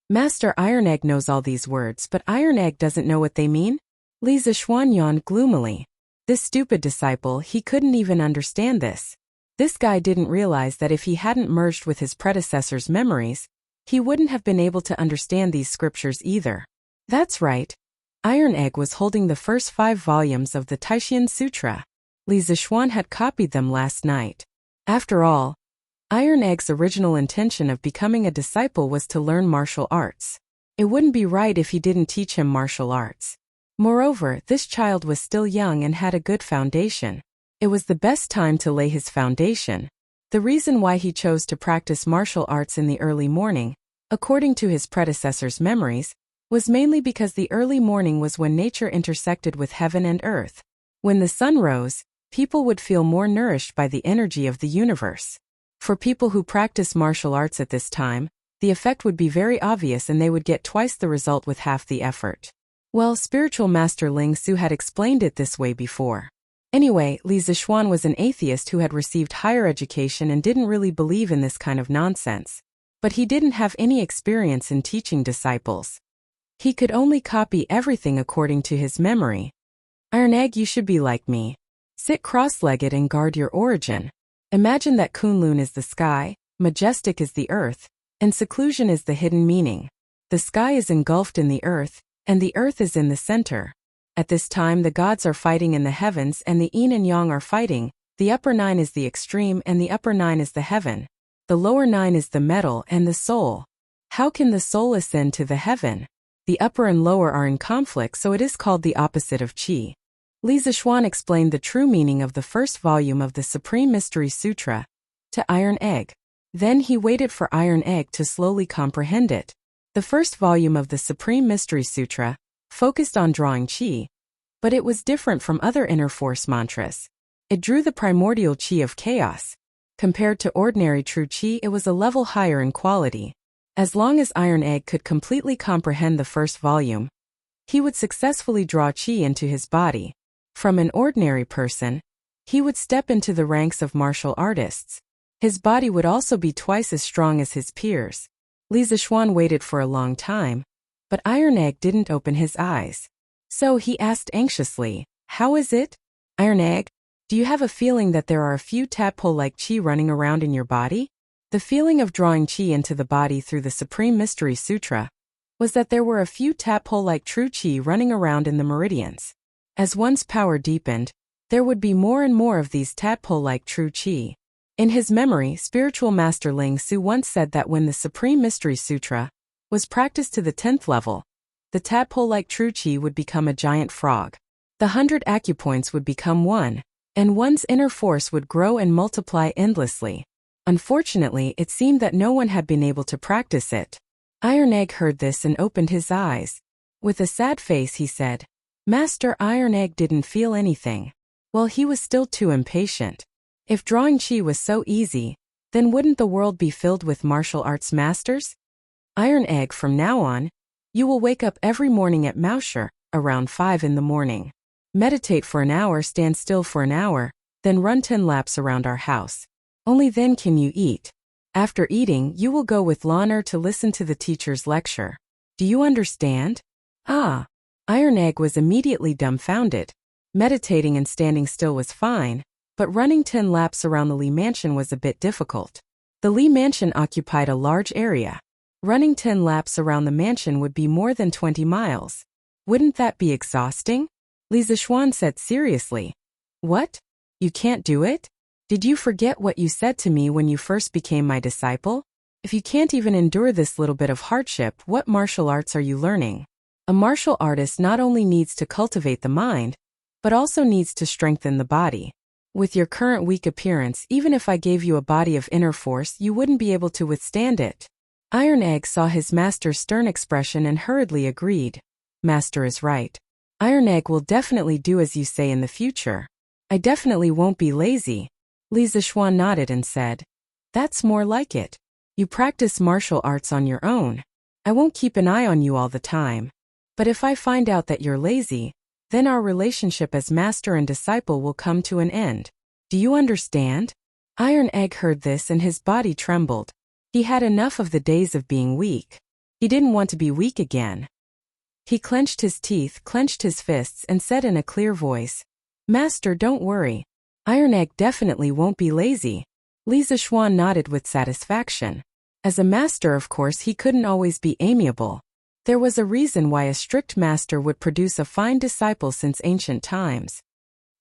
Speaker 1: Master, Iron Egg knows all these words, but Iron Egg doesn't know what they mean? Li Zixuan yawned gloomily. This stupid disciple, he couldn't even understand this. This guy didn't realize that if he hadn't merged with his predecessor's memories, he wouldn't have been able to understand these scriptures either. That's right. Iron Egg was holding the first 5 volumes of the Taishan Sutra. Li Zixuan had copied them last night. After all, Iron Egg's original intention of becoming a disciple was to learn martial arts. It wouldn't be right if he didn't teach him martial arts. Moreover, this child was still young and had a good foundation. It was the best time to lay his foundation. The reason why he chose to practice martial arts in the early morning, according to his predecessor's memories, was mainly because the early morning was when nature intersected with heaven and earth. When the sun rose, people would feel more nourished by the energy of the universe. For people who practice martial arts at this time, the effect would be very obvious and they would get twice the result with half the effort. Well, spiritual master Ling Su had explained it this way before. Anyway, Li Zixuan was an atheist who had received higher education and didn't really believe in this kind of nonsense. But he didn't have any experience in teaching disciples. He could only copy everything according to his memory. Iron Egg, you should be like me. Sit cross-legged and guard your origin. Imagine that Kunlun is the sky, majestic is the earth, and seclusion is the hidden meaning. The sky is engulfed in the earth, and the earth is in the center. At this time the gods are fighting in the heavens and the yin and yang are fighting. The upper 9 is the extreme and the upper 9 is the heaven. The lower 9 is the metal and the soul. How can the soul ascend to the heaven? The upper and lower are in conflict, so it is called the opposite of qi. Li Zixuan explained the true meaning of the first volume of the Supreme Mystery Sutra to Iron Egg. Then he waited for Iron Egg to slowly comprehend it. The first volume of the Supreme Mystery Sutra focused on drawing qi, but it was different from other inner force mantras. It drew the primordial qi of chaos. Compared to ordinary true qi, it was a level higher in quality. As long as Iron Egg could completely comprehend the first volume, he would successfully draw qi into his body. From an ordinary person, he would step into the ranks of martial artists. His body would also be twice as strong as his peers. Li Zixuan waited for a long time, but Iron Egg didn't open his eyes. So he asked anxiously, "How is it? Iron Egg, do you have a feeling that there are a few tadpole-like qi running around in your body?" The feeling of drawing qi into the body through the Supreme Mystery Sutra was that there were a few tadpole-like true qi running around in the meridians. As one's power deepened, there would be more and more of these tadpole-like true qi. In his memory, spiritual master Ling Su once said that when the Supreme Mystery Sutra was practiced to the 10th level, the tadpole-like true qi would become a giant frog. The 100 acupoints would become 1, and one's inner force would grow and multiply endlessly. Unfortunately, it seemed that no one had been able to practice it. Iron Egg heard this and opened his eyes. With a sad face he said, "Master, Iron Egg didn't feel anything." Well, he was still too impatient. If drawing qi was so easy, then wouldn't the world be filled with martial arts masters? Iron Egg, from now on, you will wake up every morning at Mausher, around 5 in the morning. Meditate for an hour, stand still for an hour, then run 10 laps around our house. Only then can you eat. After eating, you will go with Lawner to listen to the teacher's lecture. Do you understand? Ah. Iron Egg was immediately dumbfounded. Meditating and standing still was fine, but running 10 laps around the Li Mansion was a bit difficult. The Li Mansion occupied a large area. Running 10 laps around the mansion would be more than 20 miles. Wouldn't that be exhausting? Li Zixuan said seriously. What? You can't do it? Did you forget what you said to me when you first became my disciple? If you can't even endure this little bit of hardship, what martial arts are you learning? A martial artist not only needs to cultivate the mind, but also needs to strengthen the body. With your current weak appearance, even if I gave you a body of inner force, you wouldn't be able to withstand it. Iron Egg saw his master's stern expression and hurriedly agreed. Master is right. Iron Egg will definitely do as you say in the future. I definitely won't be lazy. Li Zixuan nodded and said, "That's more like it. You practice martial arts on your own. I won't keep an eye on you all the time. But if I find out that you're lazy, then our relationship as master and disciple will come to an end. Do you understand?" Iron Egg heard this and his body trembled. He had enough of the days of being weak. He didn't want to be weak again. He clenched his teeth, clenched his fists, and said in a clear voice, "Master, don't worry. Iron Egg definitely won't be lazy." Li Zishuan nodded with satisfaction. As a master, of course, he couldn't always be amiable. There was a reason why a strict master would produce a fine disciple since ancient times.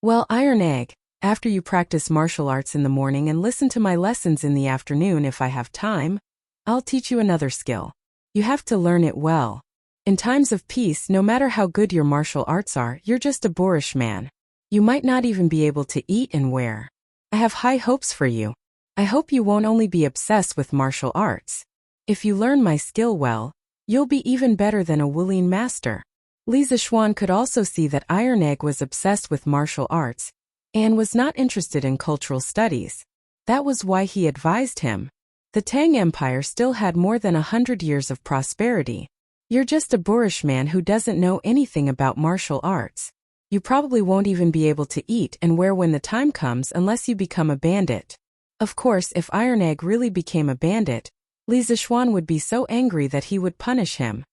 Speaker 1: "Well, Iron Egg, after you practice martial arts in the morning and listen to my lessons in the afternoon if I have time, I'll teach you another skill. You have to learn it well. In times of peace, no matter how good your martial arts are, you're just a boorish man. You might not even be able to eat and wear. I have high hopes for you. I hope you won't only be obsessed with martial arts. If you learn my skill well, you'll be even better than a Wuling master." Li Zishuan could also see that Iron Egg was obsessed with martial arts and was not interested in cultural studies. That was why he advised him. The Tang Empire still had more than 100 years of prosperity. You're just a boorish man who doesn't know anything about martial arts. You probably won't even be able to eat and wear when the time comes unless you become a bandit. Of course, if Iron Egg really became a bandit, Li Zishuan would be so angry that he would punish him.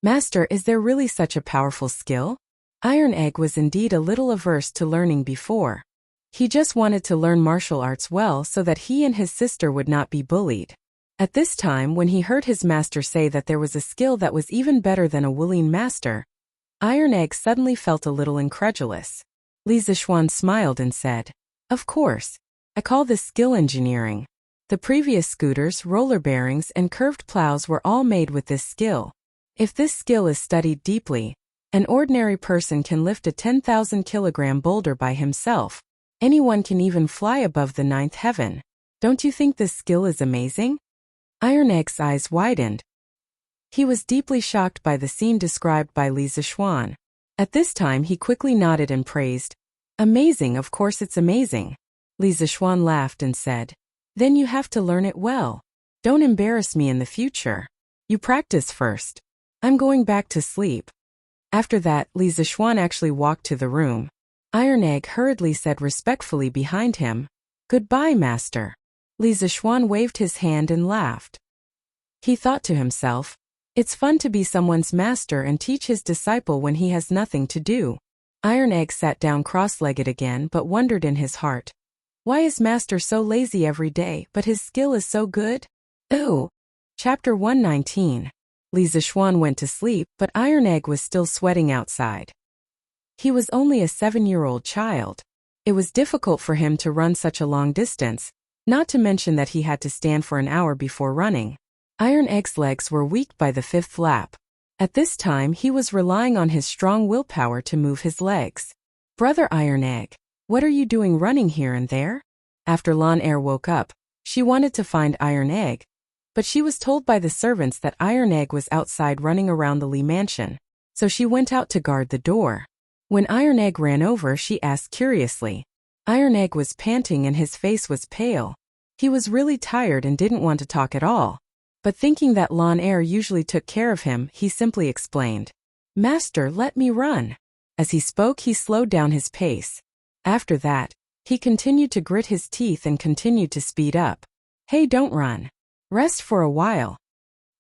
Speaker 1: "Master, is there really such a powerful skill?" Iron Egg was indeed a little averse to learning before. He just wanted to learn martial arts well so that he and his sister would not be bullied. At this time, when he heard his master say that there was a skill that was even better than a Wuling master, Iron Egg suddenly felt a little incredulous. Li Zishuan smiled and said, "Of course. I call this skill engineering. The previous scooters, roller bearings, and curved plows were all made with this skill. If this skill is studied deeply, an ordinary person can lift a 10,000-kilogram boulder by himself. Anyone can even fly above the 9th heaven. Don't you think this skill is amazing?" Iron Egg's eyes widened. He was deeply shocked by the scene described by Li Zishuan. At this time he quickly nodded and praised, "Amazing, of course it's amazing." Li Zishuan laughed and said, "Then you have to learn it well. Don't embarrass me in the future. You practice first. I'm going back to sleep." After that, Li Zishuan actually walked to the room. Iron Egg hurriedly said respectfully behind him, "Goodbye, master." Li Zishuan waved his hand and laughed. He thought to himself, it's fun to be someone's master and teach his disciple when he has nothing to do. Iron Egg sat down cross-legged again but wondered in his heart, why is master so lazy every day but his skill is so good? Oh! Chapter 119. Li Zishuan went to sleep, but Iron Egg was still sweating outside. He was only a 7-year-old child. It was difficult for him to run such a long distance, not to mention that he had to stand for an hour before running. Iron Egg's legs were weak by the 5th lap. At this time he was relying on his strong willpower to move his legs. "Brother Iron Egg, what are you doing running here and there?" After Lan Er woke up, she wanted to find Iron Egg, but she was told by the servants that Iron Egg was outside running around the Li mansion, so she went out to guard the door. When Iron Egg ran over, she asked curiously. Iron Egg was panting and his face was pale. He was really tired and didn't want to talk at all. But thinking that Lan Er usually took care of him, he simply explained, "Master, let me run." As he spoke, he slowed down his pace. After that, he continued to grit his teeth and continued to speed up. "Hey, don't run. Rest for a while."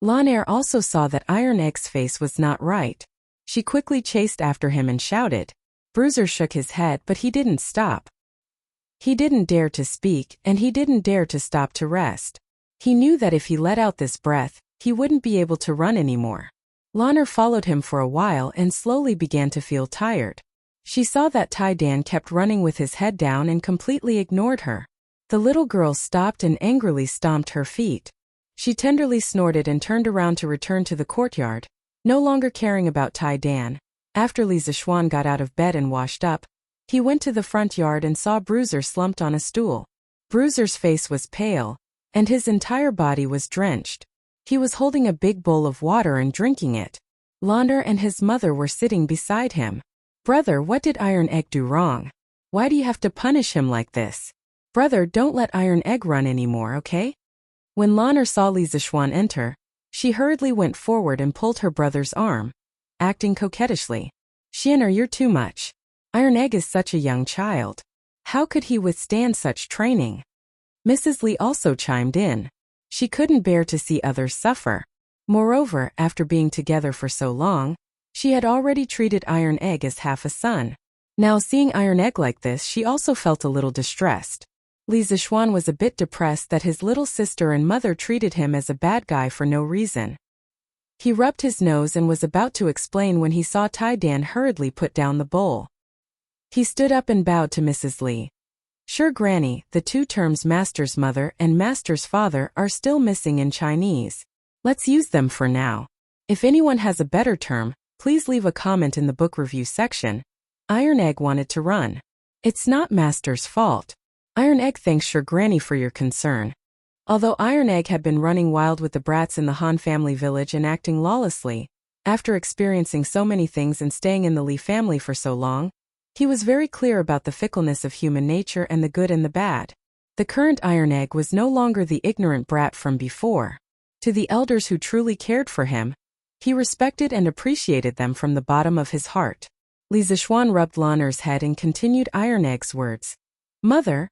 Speaker 1: Lan Er also saw that Iron Egg's face was not right. She quickly chased after him and shouted. Bruiser shook his head, but he didn't stop. He didn't dare to speak, and he didn't dare to stop to rest. He knew that if he let out this breath, he wouldn't be able to run anymore. Lan Er followed him for a while and slowly began to feel tired. She saw that Tai Dan kept running with his head down and completely ignored her. The little girl stopped and angrily stomped her feet. She tenderly snorted and turned around to return to the courtyard, no longer caring about Tai Dan. After Li Zishuan got out of bed and washed up, he went to the front yard and saw Bruiser slumped on a stool. Bruiser's face was pale, and his entire body was drenched. He was holding a big bowl of water and drinking it. Lan Er and his mother were sitting beside him. "Brother, what did Iron Egg do wrong? Why do you have to punish him like this? Brother, don't let Iron Egg run anymore, okay?" When Lan Er saw Li Zishuan enter, she hurriedly went forward and pulled her brother's arm, acting coquettishly. "Xianer, you're too much. Iron Egg is such a young child. How could he withstand such training?" Mrs. Li also chimed in. She couldn't bear to see others suffer. Moreover, after being together for so long, She had already treated Iron Egg as half a son. Now seeing Iron Egg like this, she also felt a little distressed. Li Zixuan was a bit depressed that his little sister and mother treated him as a bad guy for no reason. He rubbed his nose and was about to explain when he saw Tai Dan hurriedly put down the bowl. He stood up and bowed to Mrs. Li. Sure, Granny, the two terms Master's mother and Master's father are still missing in Chinese. Let's use them for now. If anyone has a better term, please leave a comment in the book review section. Iron Egg wanted to run. It's not Master's fault. Iron Egg thanks your Granny for your concern. Although Iron Egg had been running wild with the brats in the Han family village and acting lawlessly, after experiencing so many things and staying in the Li family for so long, he was very clear about the fickleness of human nature and the good and the bad. The current Iron Egg was no longer the ignorant brat from before. To the elders who truly cared for him, he respected and appreciated them from the bottom of his heart. Li Zixuan rubbed Lan'er's head and continued Iron Egg's words. Mother,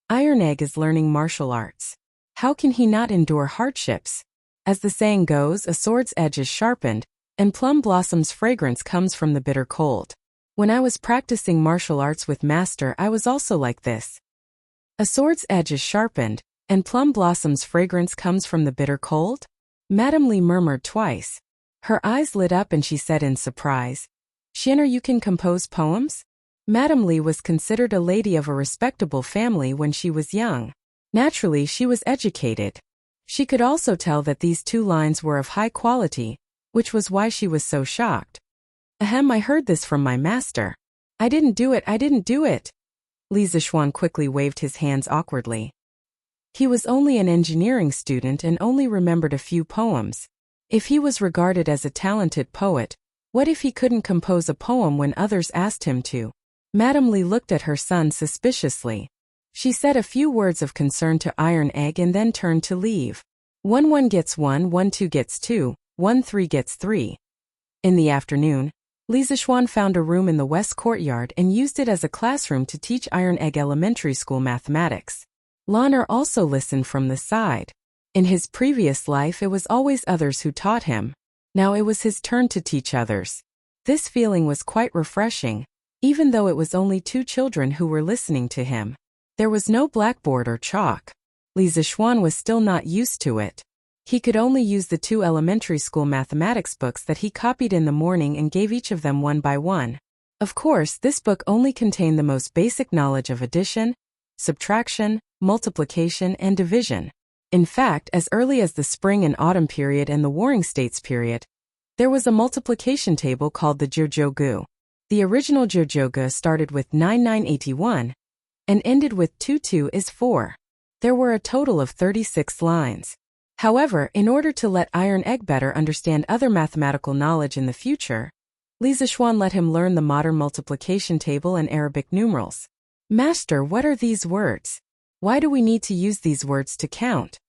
Speaker 1: Iron Egg is learning martial arts. How can he not endure hardships? As the saying goes, a sword's edge is sharpened, and plum blossom's fragrance comes from the bitter cold. When I was practicing martial arts with Master, I was also like this. A sword's edge is sharpened, and plum blossom's fragrance comes from the bitter cold? Madame Li murmured twice. Her eyes lit up and she said in surprise, Xian'er, you can compose poems? Madame Li was considered a lady of a respectable family when she was young. Naturally, she was educated. She could also tell that these two lines were of high quality, which was why she was so shocked. Ahem, I heard this from my master. I didn't do it. Li Zixuan quickly waved his hands awkwardly. He was only an engineering student and only remembered a few poems. If he was regarded as a talented poet, what if he couldn't compose a poem when others asked him to? Madame Li looked at her son suspiciously. She said a few words of concern to Iron Egg and then turned to leave. 1 gets 1, 1 2 gets 2, 1 3 gets 3. In the afternoon, Li Zixuan found a room in the west courtyard and used it as a classroom to teach Iron Egg Elementary School mathematics. Lan'er also listened from the side. In his previous life, it was always others who taught him. Now it was his turn to teach others. This feeling was quite refreshing. Even though it was only two children who were listening to him. There was no blackboard or chalk. Li Zixuan was still not used to it. He could only use the 2 elementary school mathematics books that he copied in the morning and gave each of them one by one. Of course, this book only contained the most basic knowledge of addition, subtraction, multiplication, and division. In fact, as early as the spring and autumn period and the Warring States period, there was a multiplication table called the Jiuzhougu. The original Jiuzhougu started with 9981 and ended with 22 is 4. There were a total of 36 lines. However, in order to let Iron Egg better understand other mathematical knowledge in the future, Li Zixuan let him learn the modern multiplication table and Arabic numerals. Master, what are these words? Why do we need to use these words to count?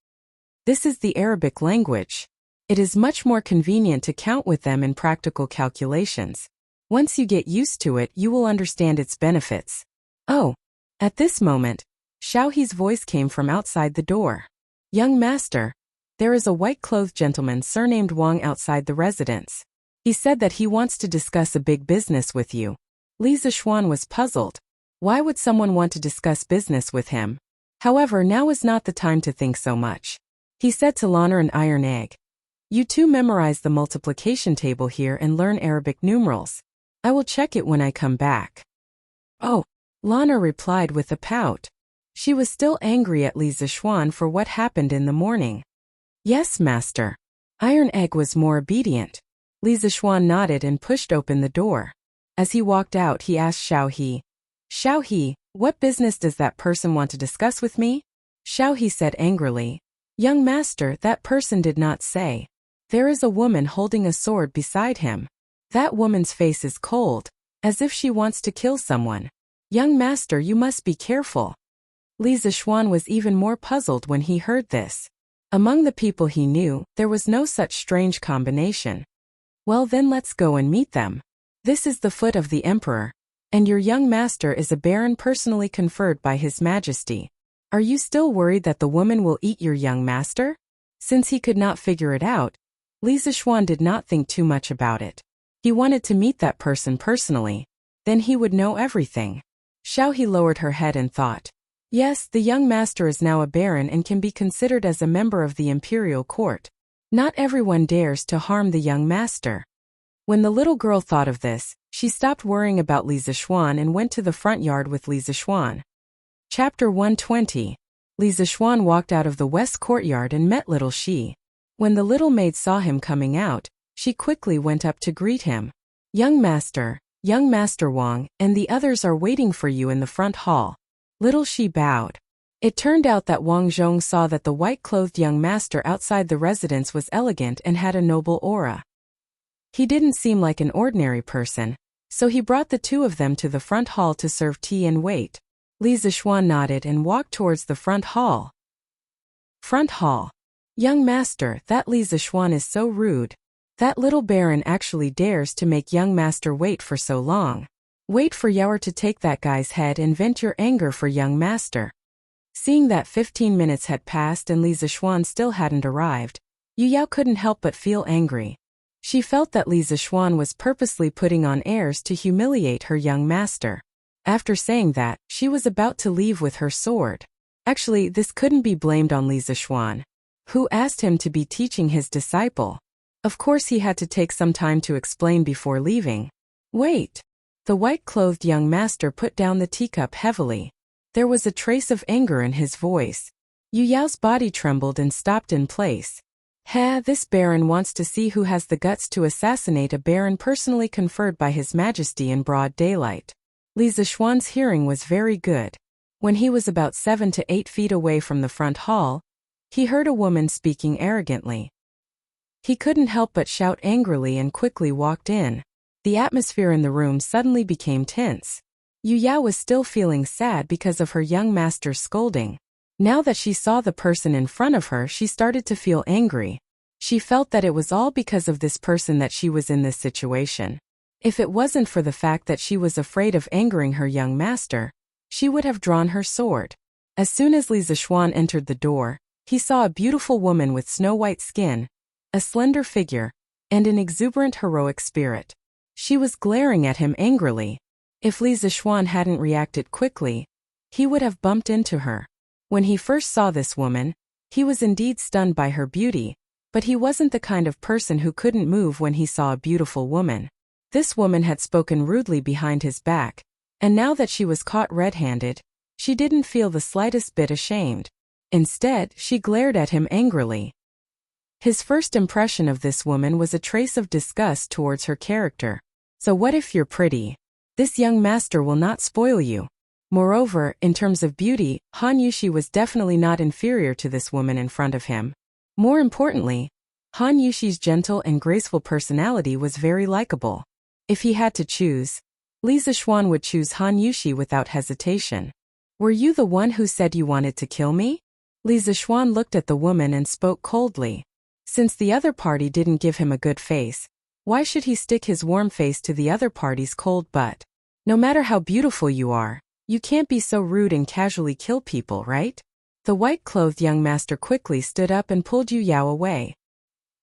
Speaker 1: This is the Arabic language. It is much more convenient to count with them in practical calculations. Once you get used to it, you will understand its benefits. Oh. At this moment, Xiaohe's voice came from outside the door. Young master, there is a white-clothed gentleman surnamed Wang outside the residence. He said that he wants to discuss a big business with you. Li Zixuan was puzzled. Why would someone want to discuss business with him? However, now is not the time to think so much. He said to Lan'er and Iron Egg, you two memorize the multiplication table here and learn Arabic numerals. I will check it when I come back. Oh, Lan'er replied with a pout. She was still angry at Li Zixuan for what happened in the morning. Yes, master. Iron Egg was more obedient. Li Zixuan nodded and pushed open the door. As he walked out, he asked Xiaohe, Xiaohe, what business does that person want to discuss with me? Xiaohe said angrily, young master, that person did not say. There is a woman holding a sword beside him. That woman's face is cold, as if she wants to kill someone. Young master, you must be careful. Li Zixuan was even more puzzled when he heard this. Among the people he knew, there was no such strange combination. Well then let's go and meet them. This is the foot of the emperor, and your young master is a baron personally conferred by his majesty. Are you still worried that the woman will eat your young master? Since he could not figure it out, Li Zixuan did not think too much about it. He wanted to meet that person personally. Then he would know everything. Xiao He lowered her head and thought. Yes, the young master is now a baron and can be considered as a member of the imperial court. Not everyone dares to harm the young master. When the little girl thought of this, she stopped worrying about Li Zixuan and went to the front yard with Li Zixuan. Chapter 120. Li Zixuan walked out of the west courtyard and met little Xi. When the little maid saw him coming out, she quickly went up to greet him. Young Master Wang, and the others are waiting for you in the front hall. Little Xi bowed. It turned out that Wang Zhong saw that the white-clothed young master outside the residence was elegant and had a noble aura. He didn't seem like an ordinary person, so he brought the two of them to the front hall to serve tea and wait. Li Zixuan nodded and walked towards the front hall. Front hall. Young master, that Li Zixuan is so rude. That little baron actually dares to make young master wait for so long. Wait for Yaoer to take that guy's head and vent your anger for young master. Seeing that 15 minutes had passed and Li Zixuan still hadn't arrived, Yu Yao couldn't help but feel angry. She felt that Li Zixuan was purposely putting on airs to humiliate her young master. After saying that, she was about to leave with her sword. Actually, this couldn't be blamed on Li Zixuan, who asked him to be teaching his disciple. Of course he had to take some time to explain before leaving. Wait. The white-clothed young master put down the teacup heavily. There was a trace of anger in his voice. Yu Yao's body trembled and stopped in place. This baron wants to see who has the guts to assassinate a baron personally conferred by His Majesty in broad daylight. Li Zixuan's hearing was very good. When he was about 7 to 8 feet away from the front hall, he heard a woman speaking arrogantly. He couldn't help but shout angrily and quickly walked in. The atmosphere in the room suddenly became tense. Yu Yao was still feeling sad because of her young master's scolding. Now that she saw the person in front of her, she started to feel angry. She felt that it was all because of this person that she was in this situation. If it wasn't for the fact that she was afraid of angering her young master, she would have drawn her sword. As soon as Li Zixuan entered the door, he saw a beautiful woman with snow-white skin, a slender figure, and an exuberant heroic spirit. She was glaring at him angrily. If Li Zixuan hadn't reacted quickly, he would have bumped into her. When he first saw this woman, he was indeed stunned by her beauty, but he wasn't the kind of person who couldn't move when he saw a beautiful woman. This woman had spoken rudely behind his back, and now that she was caught red-handed, she didn't feel the slightest bit ashamed. Instead, she glared at him angrily. His first impression of this woman was a trace of disgust towards her character. So what if you're pretty? This young master will not spoil you. Moreover, in terms of beauty, Han Yushi was definitely not inferior to this woman in front of him. More importantly, Han Yushi's gentle and graceful personality was very likable. If he had to choose, Li Zixuan would choose Han Yushi without hesitation. Were you the one who said you wanted to kill me? Li Zixuan looked at the woman and spoke coldly. Since the other party didn't give him a good face, why should he stick his warm face to the other party's cold butt? No matter how beautiful you are, you can't be so rude and casually kill people, right? The white-clothed young master quickly stood up and pulled Yu Yao away.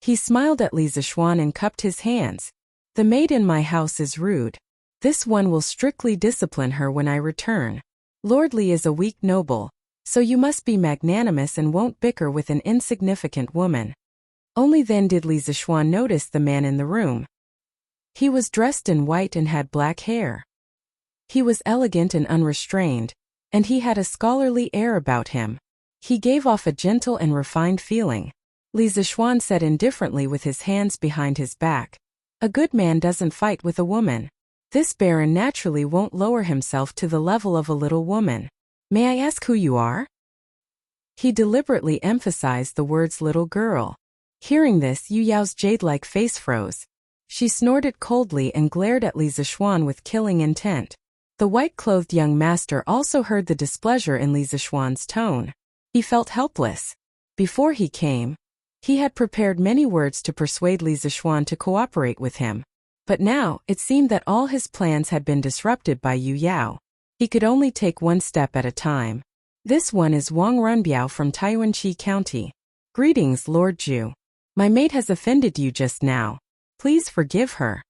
Speaker 1: He smiled at Li Zixuan and cupped his hands. The maid in my house is rude. This one will strictly discipline her when I return. Lord Li is a weak noble, so you must be magnanimous and won't bicker with an insignificant woman. Only then did Li Zixuan notice the man in the room. He was dressed in white and had black hair. He was elegant and unrestrained, and he had a scholarly air about him. He gave off a gentle and refined feeling. Li Zixuan said indifferently with his hands behind his back. A good man doesn't fight with a woman. This baron naturally won't lower himself to the level of a little woman. May I ask who you are? He deliberately emphasized the words little girl. Hearing this, Yu Yao's jade-like face froze. She snorted coldly and glared at Li Zixuan with killing intent. The white-clothed young master also heard the displeasure in Li Zixuan's tone. He felt helpless. Before he came, he had prepared many words to persuade Li Zixuan to cooperate with him. But now, it seemed that all his plans had been disrupted by Yu Yao. He could only take one step at a time. This one is Wang Runbiao from Taiwanqi County. Greetings, Lord Zhu. My maid has offended you just now. Please forgive her.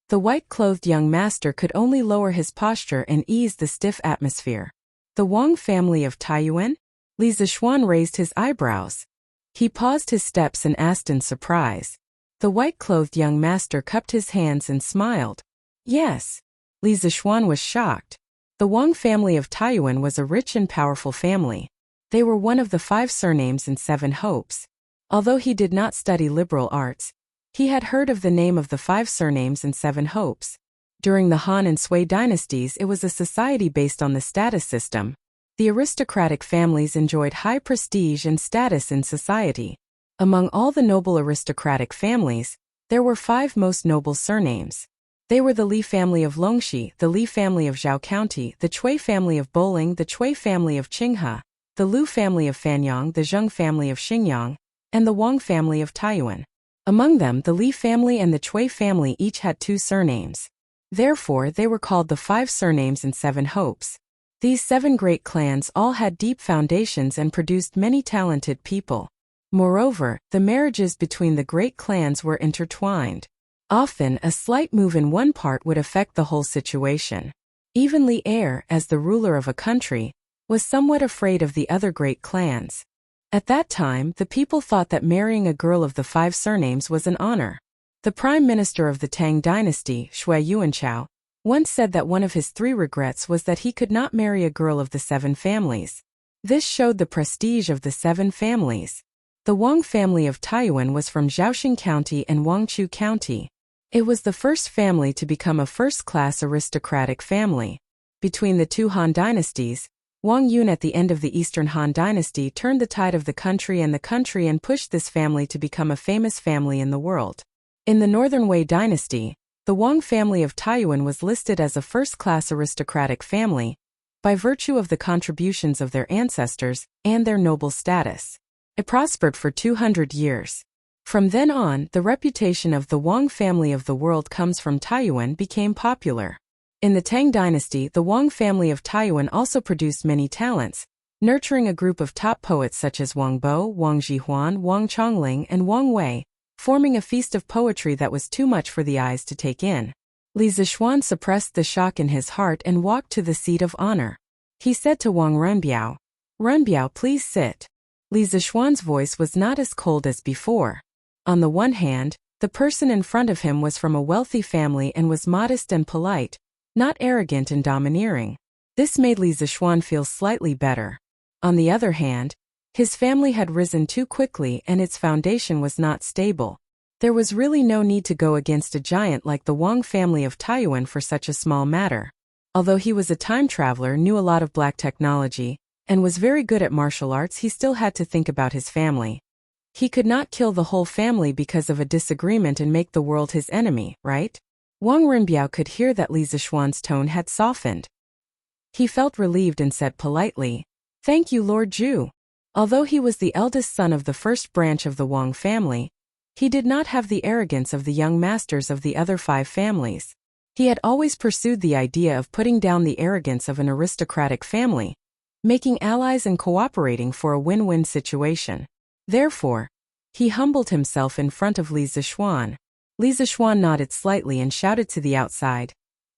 Speaker 1: The white-clothed young master could only lower his posture and ease the stiff atmosphere. The Wang family of Taiyuan? Li Zishuan raised his eyebrows. He paused his steps and asked in surprise. The white-clothed young master cupped his hands and smiled. Yes. Li Zishuan was shocked. The Wang family of Taiyuan was a rich and powerful family. They were one of the 5 surnames and 7 hopes. Although he did not study liberal arts, he had heard of the name of the 5 surnames and 7 hopes. During the Han and Sui dynasties, it was a society based on the status system. The aristocratic families enjoyed high prestige and status in society. Among all the noble aristocratic families, there were 5 most noble surnames. They were the Li family of Longxi, the Li family of Zhao County, the Cui family of Boling, the Cui family of Qinghe, the Lu family of Fanyang, the Zheng family of Xingyang, and the Wang family of Taiyuan. Among them, the Li family and the Cui family each had 2 surnames. Therefore, they were called the 5 surnames and 7 hopes. These 7 great clans all had deep foundations and produced many talented people. Moreover, the marriages between the great clans were intertwined. Often, a slight move in one part would affect the whole situation. Even Li Heir, as the ruler of a country, was somewhat afraid of the other great clans. At that time, the people thought that marrying a girl of the 5 surnames was an honor. The prime minister of the Tang dynasty, Shui Yuanchao, once said that one of his 3 regrets was that he could not marry a girl of the 7 families. This showed the prestige of the 7 families. The Wang family of Taiyuan was from Zhaoxing County and Wangchu County. It was the first family to become a first-class aristocratic family. Between the 2 Han dynasties, Wang Yun at the end of the Eastern Han dynasty turned the tide of the country and pushed this family to become a famous family in the world. In the Northern Wei dynasty, the Wang family of Taiyuan was listed as a first-class aristocratic family, by virtue of the contributions of their ancestors and their noble status. It prospered for 200 years. From then on, the reputation of the Wang family of the world comes from Taiyuan became popular. In the Tang dynasty, the Wang family of Taiyuan also produced many talents, nurturing a group of top poets such as Wang Bo, Wang Jihuan, Wang Chongling, and Wang Wei, forming a feast of poetry that was too much for the eyes to take in. Li Zishuan suppressed the shock in his heart and walked to the seat of honor. He said to Wang Renbiao, "Renbiao, please sit." Li Zishuan's voice was not as cold as before. On the one hand, the person in front of him was from a wealthy family and was modest and polite, not arrogant and domineering. This made Li Zishuan feel slightly better. On the other hand, his family had risen too quickly and its foundation was not stable. There was really no need to go against a giant like the Wang family of Taiyuan for such a small matter. Although he was a time traveler, knew a lot of black technology, and was very good at martial arts, he still had to think about his family. He could not kill the whole family because of a disagreement and make the world his enemy, right? Wang Renbiao could hear that Li Zishuan's tone had softened. He felt relieved and said politely, "Thank you, Lord Zhu." Although he was the eldest son of the first branch of the Wang family, he did not have the arrogance of the young masters of the other 5 families. He had always pursued the idea of putting down the arrogance of an aristocratic family, making allies and cooperating for a win-win situation. Therefore, he humbled himself in front of Li Zishuan. Li Zishuan nodded slightly and shouted to the outside,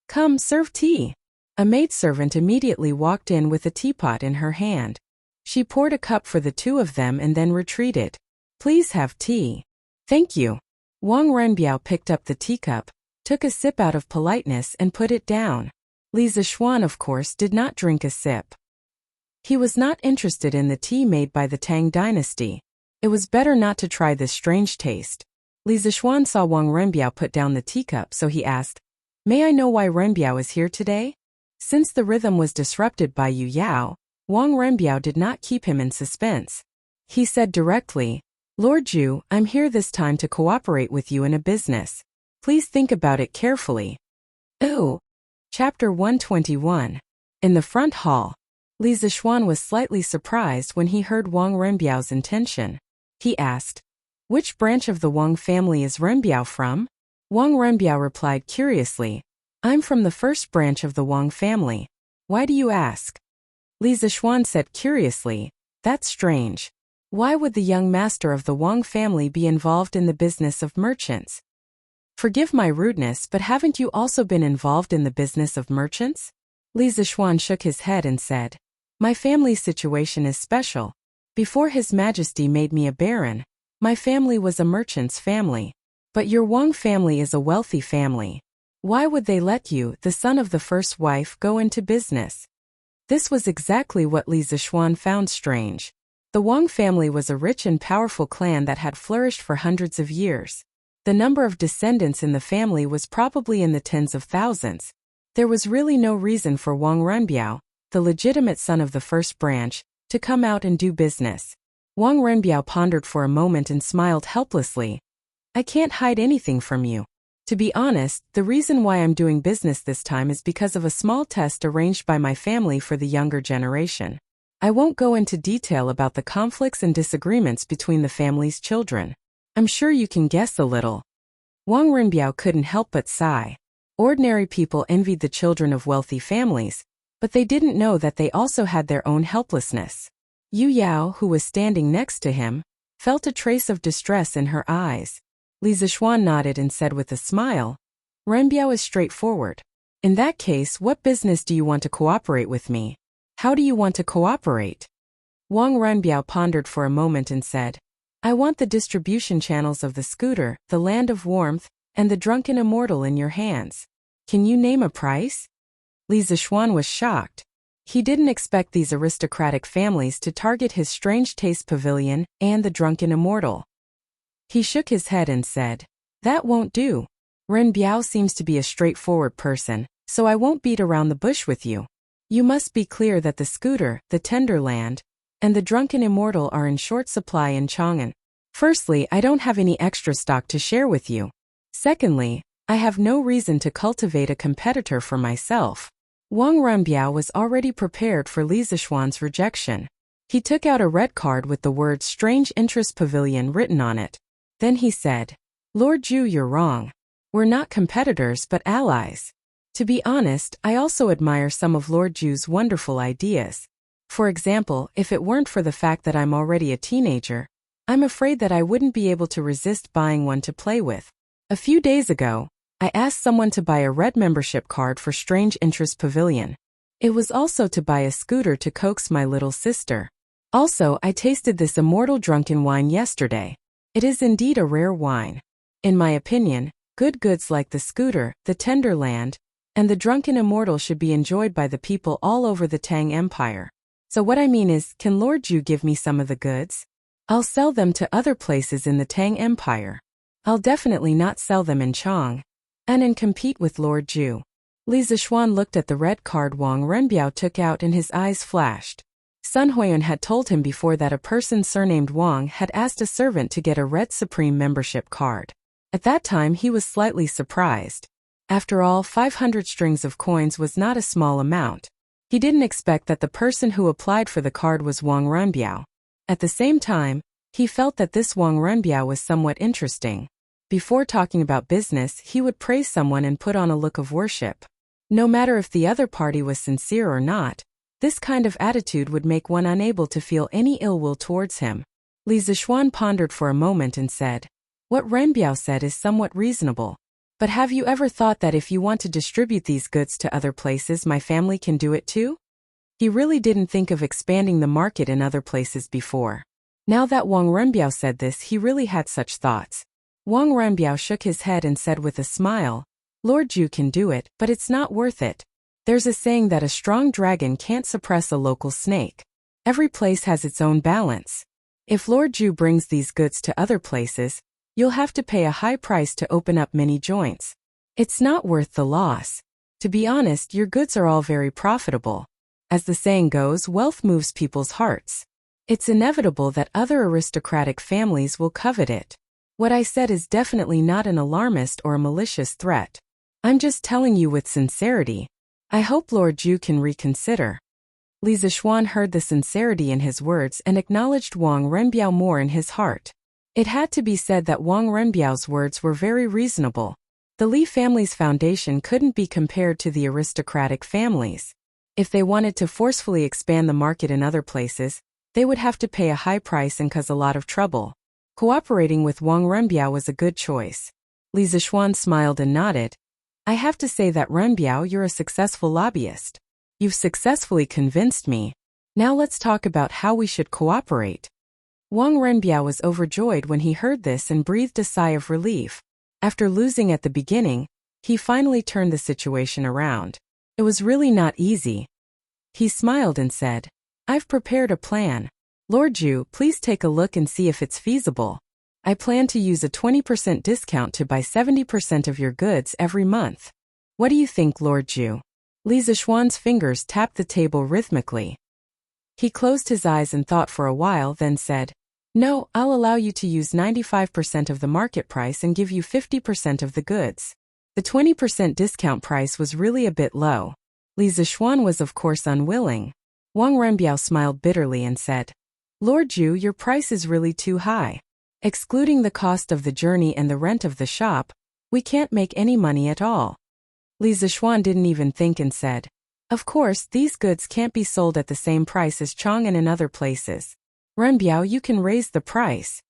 Speaker 1: "Come, serve tea." A maidservant immediately walked in with a teapot in her hand. She poured a cup for the 2 of them and then retreated. "Please have tea." "Thank you." Wang Renbiao picked up the teacup, took a sip out of politeness and put it down. Li Zishuan, of course, did not drink a sip. He was not interested in the tea made by the Tang dynasty. It was better not to try this strange taste. Li Zishuan saw Wang Renbiao put down the teacup, so he asked, "May I know why Renbiao is here today?" Since the rhythm was disrupted by Yu Yao, Wang Renbiao did not keep him in suspense. He said directly, "Lord Zhu, I'm here this time to cooperate with you in a business. Please think about it carefully." Oh. Chapter 121. In the front hall, Li Zishuan was slightly surprised when he heard Wang Renbiao's intention. He asked, "Which branch of the Wang family is Renbiao from?" Wang Renbiao replied curiously, "I'm from the first branch of the Wang family. Why do you ask?" Li Zishuan said curiously, "That's strange. Why would the young master of the Wang family be involved in the business of merchants?" Forgive my rudeness, but haven't you also been involved in the business of merchants? Li Zishuan shook his head and said, My family's situation is special. Before His Majesty made me a baron, my family was a merchant's family. But your Wang family is a wealthy family. Why would they let you, the son of the first wife, go into business? This was exactly what Li Zishuan found strange. The Wang family was a rich and powerful clan that had flourished for hundreds of years. The number of descendants in the family was probably in the tens of thousands. There was really no reason for Wang Renbiao, the legitimate son of the first branch, to come out and do business. Wang Renbiao pondered for a moment and smiled helplessly. I can't hide anything from you. To be honest, the reason why I'm doing business this time is because of a small test arranged by my family for the younger generation. I won't go into detail about the conflicts and disagreements between the family's children. I'm sure you can guess a little. Wang Renbiao couldn't help but sigh. Ordinary people envied the children of wealthy families, but they didn't know that they also had their own helplessness. Yu Yao, who was standing next to him, felt a trace of distress in her eyes. Li Zishuan nodded and said with a smile, Renbiao is straightforward. In that case, what business do you want to cooperate with me? How do you want to cooperate? Wang Renbiao pondered for a moment and said, I want the distribution channels of the scooter, the land of warmth, and the drunken immortal in your hands. Can you name a price? Li Zishuan was shocked. He didn't expect these aristocratic families to target his strange taste pavilion and the drunken immortal. He shook his head and said, That won't do. Renbiao seems to be a straightforward person, so I won't beat around the bush with you. You must be clear that the scooter, the Tenderland, and the drunken immortal are in short supply in Chang'an. Firstly, I don't have any extra stock to share with you. Secondly, I have no reason to cultivate a competitor for myself. Wang Renbiao was already prepared for Li Zishuan's rejection. He took out a red card with the words Strange Interest Pavilion written on it. Then he said, Lord Zhu, you're wrong. We're not competitors but allies. To be honest, I also admire some of Lord Zhu's wonderful ideas. For example, if it weren't for the fact that I'm already a teenager, I'm afraid that I wouldn't be able to resist buying one to play with. A few days ago, I asked someone to buy a red membership card for Strange Interest Pavilion. It was also to buy a scooter to coax my little sister. Also, I tasted this immortal drunken wine yesterday. It is indeed a rare wine. In my opinion, good goods like the scooter, the Tenderland, and the drunken immortal should be enjoyed by the people all over the Tang Empire. So what I mean is, can Lord Zhu give me some of the goods? I'll sell them to other places in the Tang Empire. I'll definitely not sell them in Chang, and compete with Lord Zhu. Li Zishuan looked at the red card Wang Renbiao took out and his eyes flashed. Sun Huiyuan had told him before that a person surnamed Wang had asked a servant to get a red Supreme membership card. At that time he was slightly surprised. After all, 500 strings of coins was not a small amount. He didn't expect that the person who applied for the card was Wang Renbiao. At the same time, he felt that this Wang Renbiao was somewhat interesting. Before talking about business, he would praise someone and put on a look of worship. No matter if the other party was sincere or not, this kind of attitude would make one unable to feel any ill will towards him. Li Zishuan pondered for a moment and said, What Renbiao said is somewhat reasonable. But have you ever thought that if you want to distribute these goods to other places, my family can do it too? He really didn't think of expanding the market in other places before. Now that Wang Renbiao said this, he really had such thoughts. Wang Renbiao shook his head and said with a smile, Lord Zhu can do it, but it's not worth it. There's a saying that a strong dragon can't suppress a local snake. Every place has its own balance. If Lord Zhu brings these goods to other places, you'll have to pay a high price to open up many joints. It's not worth the loss. To be honest, your goods are all very profitable. As the saying goes, wealth moves people's hearts. It's inevitable that other aristocratic families will covet it. What I said is definitely not an alarmist or a malicious threat. I'm just telling you with sincerity. I hope Lord Zhu can reconsider. Li Zishuan heard the sincerity in his words and acknowledged Wang Renbiao more in his heart. It had to be said that Wang Renbiao's words were very reasonable. The Li family's foundation couldn't be compared to the aristocratic families. If they wanted to forcefully expand the market in other places, they would have to pay a high price and cause a lot of trouble. Cooperating with Wang Renbiao was a good choice. Li Zixuan smiled and nodded. I have to say that Renbiao, you're a successful lobbyist. You've successfully convinced me. Now let's talk about how we should cooperate. Wang Renbiao was overjoyed when he heard this and breathed a sigh of relief. After losing at the beginning, he finally turned the situation around. It was really not easy. He smiled and said, I've prepared a plan. Lord Zhu, please take a look and see if it's feasible. I plan to use a 20% discount to buy 70% of your goods every month. What do you think, Lord Zhu? Li Zixuan's fingers tapped the table rhythmically. He closed his eyes and thought for a while, then said, No, I'll allow you to use 95% of the market price and give you 50% of the goods. The 20% discount price was really a bit low. Li Zixuan was of course unwilling. Wang Renbiao smiled bitterly and said, Lord Zhu, your price is really too high. Excluding the cost of the journey and the rent of the shop, we can't make any money at all. Li Zixuan didn't even think and said, Of course, these goods can't be sold at the same price as Chang'an and other places. Renbiao, you can raise the price.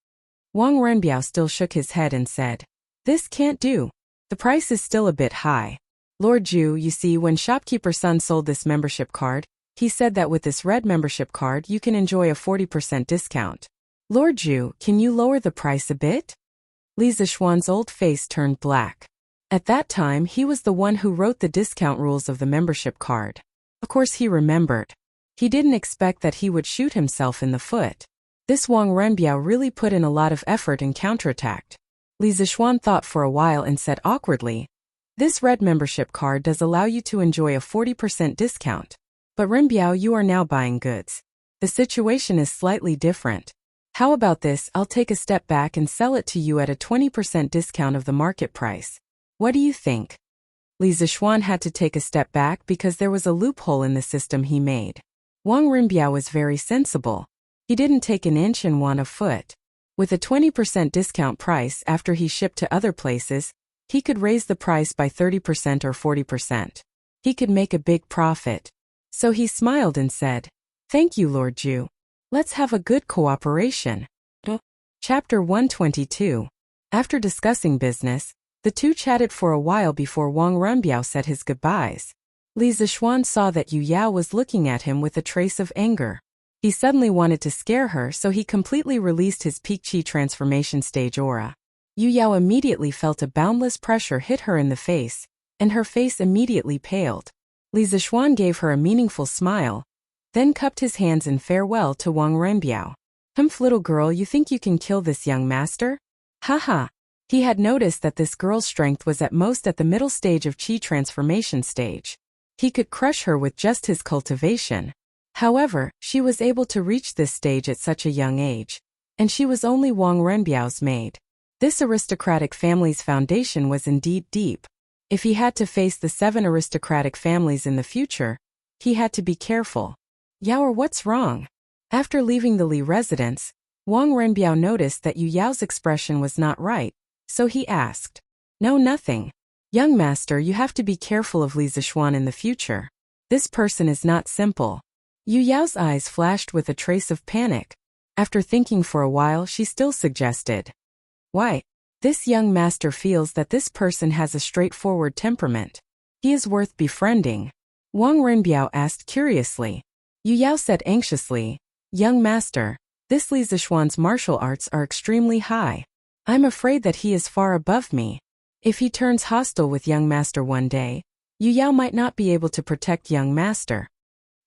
Speaker 1: Wang Renbiao still shook his head and said, This can't do. The price is still a bit high. Lord Zhu, you see, when shopkeeper Sun sold this membership card, he said that with this red membership card you can enjoy a 40% discount. Lord Zhu, can you lower the price a bit? Li Zixuan's old face turned black. At that time he was the one who wrote the discount rules of the membership card. Of course he remembered. He didn't expect that he would shoot himself in the foot. This Wang Renbiao really put in a lot of effort and counterattacked. Li Zixuan thought for a while and said awkwardly, This red membership card does allow you to enjoy a 40% discount. But Renbiao, you are now buying goods. The situation is slightly different. How about this, I'll take a step back and sell it to you at a 20% discount of the market price. What do you think? Li Zixuan had to take a step back because there was a loophole in the system he made. Wang Renbiao was very sensible. He didn't take an inch and want a foot. With a 20% discount price after he shipped to other places, he could raise the price by 30% or 40%. He could make a big profit. So he smiled and said, Thank you, Lord Zhu. Let's have a good cooperation. Chapter 122. After discussing business, the two chatted for a while before Wang Renbiao said his goodbyes. Li Zixuan saw that Yu Yao was looking at him with a trace of anger. He suddenly wanted to scare her, so he completely released his peak chi transformation stage aura. Yu Yao immediately felt a boundless pressure hit her in the face, and her face immediately paled. Li Zixuan gave her a meaningful smile, then cupped his hands in farewell to Wang Renbiao. Humph, little girl, you think you can kill this young master? Haha. He had noticed that this girl's strength was at most at the middle stage of chi transformation stage. He could crush her with just his cultivation. However, she was able to reach this stage at such a young age. And she was only Wang Renbiao's maid. This aristocratic family's foundation was indeed deep. If he had to face the 7 aristocratic families in the future, he had to be careful. Yao, what's wrong? After leaving the Li residence, Wang Renbiao noticed that Yu Yao's expression was not right, so he asked, No, nothing. Young master, you have to be careful of Li Zixuan in the future. This person is not simple. Yu Yao's eyes flashed with a trace of panic. After thinking for a while, she still suggested, Why? This young master feels that this person has a straightforward temperament. He is worth befriending. Wang Renbiao asked curiously. Yu Yao said anxiously, Young master, this Li Zixuan's martial arts are extremely high. I'm afraid that he is far above me. If he turns hostile with young master one day, Yu Yao might not be able to protect young master.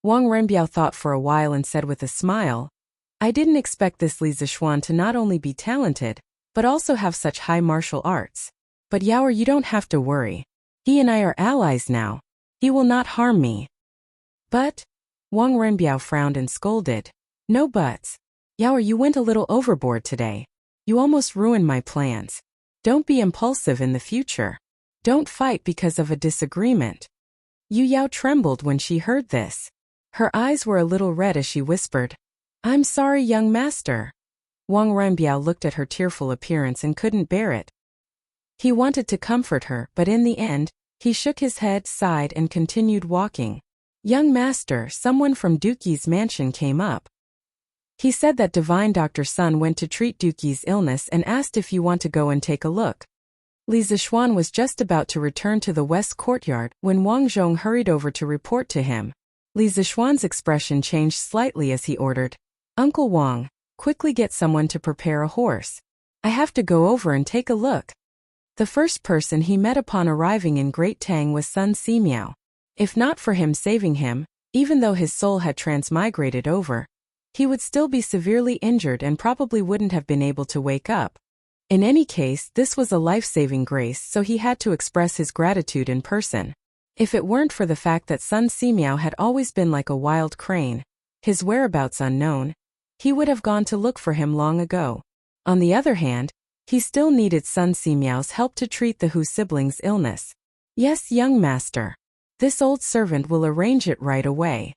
Speaker 1: Wang Renbiao thought for a while and said with a smile, I didn't expect this Li Zixuan to not only be talented, but also have such high martial arts. But Yao, you don't have to worry. He and I are allies now. He will not harm me. But? Wang Renbiao frowned and scolded. No buts. Yao, you went a little overboard today. You almost ruined my plans. Don't be impulsive in the future. Don't fight because of a disagreement. Yu Yao trembled when she heard this. Her eyes were a little red as she whispered, I'm sorry, young master. Wang Renbiao looked at her tearful appearance and couldn't bear it. He wanted to comfort her, but in the end, he shook his head, sighed, and continued walking. Young master, someone from Duqi's mansion came up. He said that Divine Dr. Sun went to treat Duqi's illness and asked if you want to go and take a look. Li Zixuan was just about to return to the west courtyard when Wang Zhong hurried over to report to him. Li Zixuan's expression changed slightly as he ordered, "Uncle Wang, quickly get someone to prepare a horse. I have to go over and take a look." The first person he met upon arriving in Great Tang was Sun Simiao. If not for him saving him, even though his soul had transmigrated over, he would still be severely injured and probably wouldn't have been able to wake up. In any case, this was a life-saving grace, so he had to express his gratitude in person. If it weren't for the fact that Sun Simiao had always been like a wild crane, his whereabouts unknown, he would have gone to look for him long ago. On the other hand, he still needed Sun Simiao's help to treat the Hu siblings' illness. "Yes, young master. This old servant will arrange it right away."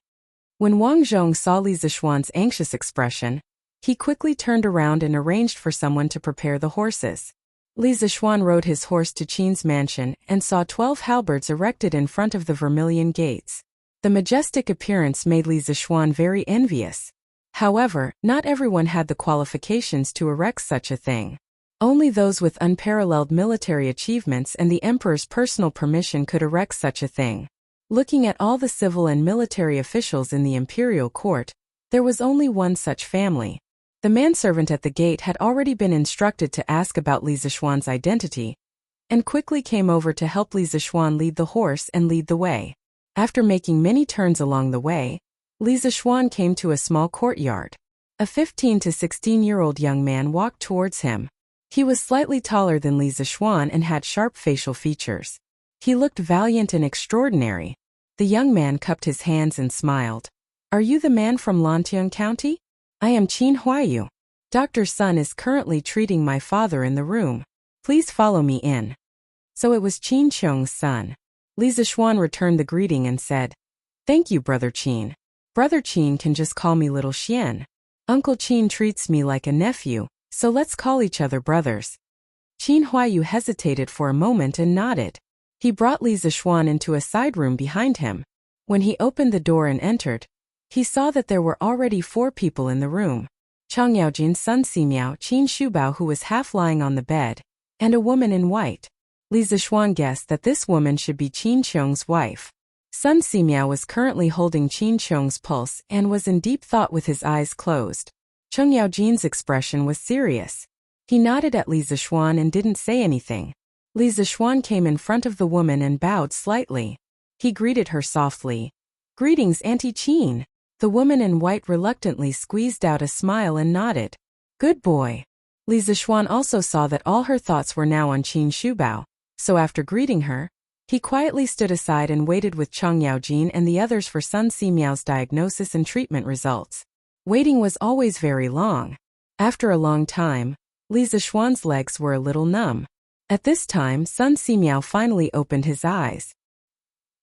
Speaker 1: When Wang Zhong saw Li Zixuan's anxious expression, he quickly turned around and arranged for someone to prepare the horses. Li Zixuan rode his horse to Qin's mansion and saw 12 halberds erected in front of the vermilion gates. The majestic appearance made Li Zixuan very envious. However, not everyone had the qualifications to erect such a thing. Only those with unparalleled military achievements and the emperor's personal permission could erect such a thing. Looking at all the civil and military officials in the imperial court, there was only one such family. The manservant at the gate had already been instructed to ask about Li Zixuan's identity, and quickly came over to help Li Zixuan lead the horse and lead the way. After making many turns along the way, Li Zixuan came to a small courtyard. A 15 to 16-year-old young man walked towards him. He was slightly taller than Li Zixuan and had sharp facial features. He looked valiant and extraordinary. The young man cupped his hands and smiled. "Are you the man from Lantian County? I am Qin Huayu. Dr. Sun is currently treating my father in the room. Please follow me in." So it was Qin Qiong's son. Li Zixuan returned the greeting and said, "Thank you, Brother Qin. Brother Qin can just call me Little Xian. Uncle Qin treats me like a nephew, so let's call each other brothers." Qin Huayu hesitated for a moment and nodded. He brought Li Zixuan into a side room behind him. When he opened the door and entered, he saw that there were already 4 people in the room. Chang Yaojin's Sun Simiao, Qin Shubao who was half lying on the bed, and a woman in white. Li Zixuan guessed that this woman should be Qin Qiong's wife. Sun Simiao was currently holding Qin Qiong's pulse and was in deep thought with his eyes closed. Chang Yaojin's expression was serious. He nodded at Li Zixuan and didn't say anything. Li Zixuan came in front of the woman and bowed slightly. He greeted her softly. "Greetings, Auntie Qin." The woman in white reluctantly squeezed out a smile and nodded. "Good boy." Li Zixuan also saw that all her thoughts were now on Qin Shubao, so after greeting her, he quietly stood aside and waited with Chang Yaojin and the others for Sun Simiao's diagnosis and treatment results. Waiting was always very long. After a long time, Li Zixuan's legs were a little numb. At this time, Sun Simiao finally opened his eyes.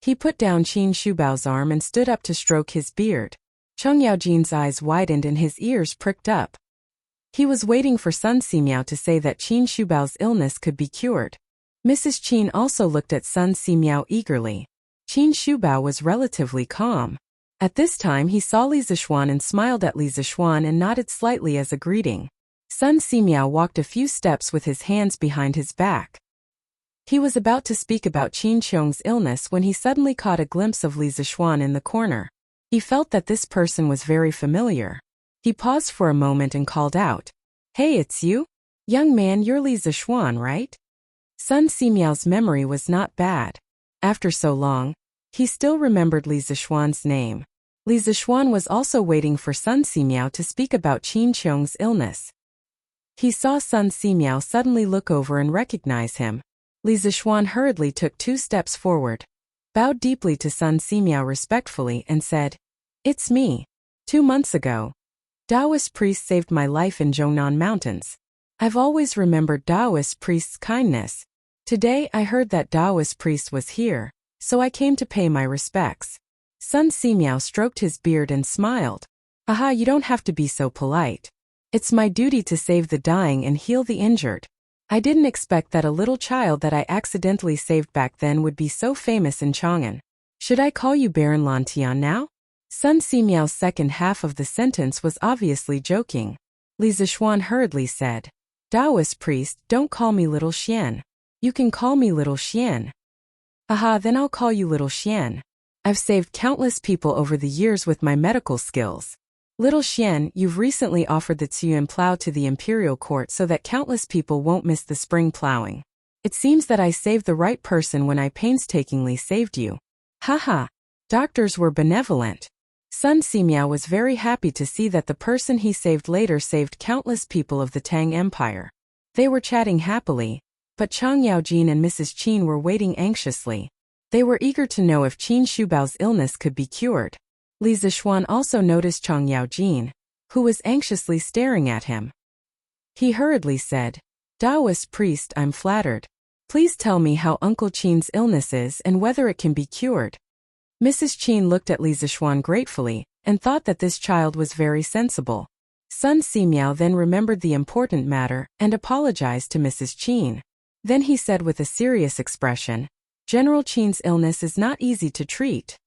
Speaker 1: He put down Qin Shubao's arm and stood up to stroke his beard. Chang Yaojin's eyes widened and his ears pricked up. He was waiting for Sun Simiao to say that Qin Shubao's illness could be cured. Mrs. Qin also looked at Sun Simiao eagerly. Qin Shubao was relatively calm. At this time he saw Li Zixuan and smiled at Li Zixuan and nodded slightly as a greeting. Sun Simiao walked a few steps with his hands behind his back. He was about to speak about Qin Qiong's illness when he suddenly caught a glimpse of Li Zixuan in the corner. He felt that this person was very familiar. He paused for a moment and called out, "Hey, it's you? Young man, you're Li Zixuan, right?" Sun Simiao's memory was not bad. After so long, he still remembered Li Zixuan's name. Li Zixuan was also waiting for Sun Simiao to speak about Qin Qiong's illness. He saw Sun Simiao suddenly look over and recognize him. Li Zixuan hurriedly took 2 steps forward, bowed deeply to Sun Simiao respectfully and said, "It's me. 2 months ago, Taoist priest saved my life in Zhongnan Mountains. I've always remembered Taoist priest's kindness. Today I heard that Taoist priest was here, so I came to pay my respects." Sun Simiao stroked his beard and smiled. "Aha, you don't have to be so polite. It's my duty to save the dying and heal the injured. I didn't expect that a little child that I accidentally saved back then would be so famous in Chang'an. Should I call you Baron Lantian now?" Sun Simiao's second half of the sentence was obviously joking. Li Zixuan hurriedly said, "Taoist priest, don't call me Little Xian. You can call me Little Xian. Aha, then I'll call you Little Xian. I've saved countless people over the years with my medical skills. Little Xian, you've recently offered the Tsuyuan plow to the imperial court so that countless people won't miss the spring plowing. It seems that I saved the right person when I painstakingly saved you. Haha. Doctors were benevolent. Sun Simiao was very happy to see that the person he saved later saved countless people of the Tang Empire. They were chatting happily, but Chang Yaojin and Mrs. Qin were waiting anxiously. They were eager to know if Qin Shubao's illness could be cured. Li Zixuan also noticed Chang Yaojin, who was anxiously staring at him. He hurriedly said, Taoist priest, I'm flattered. Please tell me how Uncle Qin's illness is and whether it can be cured. Mrs. Qin looked at Li Zixuan gratefully and thought that this child was very sensible. Sun Simiao then remembered the important matter and apologized to Mrs. Qin. Then he said with a serious expression, General Qin's illness is not easy to treat.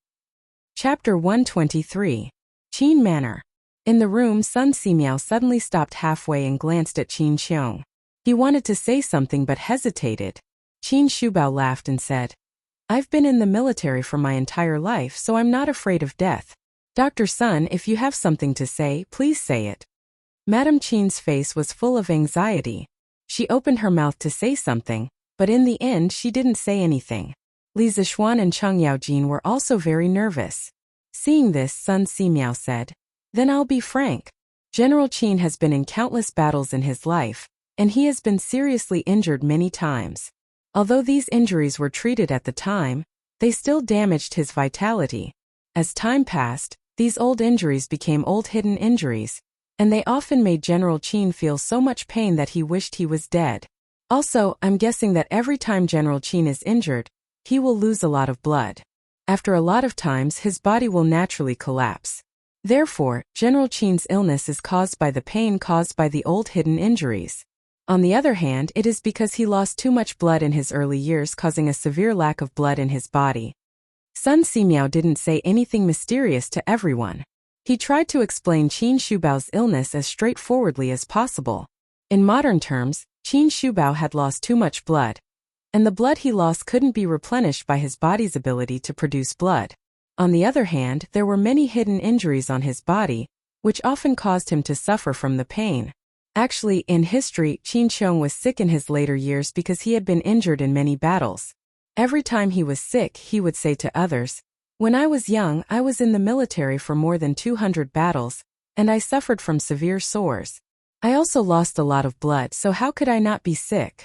Speaker 1: Chapter 123. Qin Manor. In the room, Sun Simiao suddenly stopped halfway and glanced at Qin Xiong. He wanted to say something but hesitated. Qin Shubao laughed and said, I've been in the military for my entire life, so I'm not afraid of death. Dr. Sun, if you have something to say, please say it. Madame Qin's face was full of anxiety. She opened her mouth to say something, but in the end she didn't say anything. Li Zixuan and Chang Yaojin were also very nervous. Seeing this, Sun Simiao said, Then I'll be frank. General Qin has been in countless battles in his life, and he has been seriously injured many times. Although these injuries were treated at the time, they still damaged his vitality. As time passed, these old injuries became old hidden injuries, and they often made General Qin feel so much pain that he wished he was dead. Also, I'm guessing that every time General Qin is injured, he will lose a lot of blood. After a lot of times, his body will naturally collapse. Therefore, General Qin's illness is caused by the pain caused by the old hidden injuries. On the other hand, it is because he lost too much blood in his early years, causing a severe lack of blood in his body. Sun Simiao didn't say anything mysterious to everyone. He tried to explain Qin Shubao's illness as straightforwardly as possible. In modern terms, Qin Shubao had lost too much blood, and the blood he lost couldn't be replenished by his body's ability to produce blood. On the other hand, there were many hidden injuries on his body, which often caused him to suffer from the pain. Actually, in history, Qin Xiong was sick in his later years because he had been injured in many battles. Every time he was sick, he would say to others, When I was young, I was in the military for more than 200 battles, and I suffered from severe sores. I also lost a lot of blood, so how could I not be sick?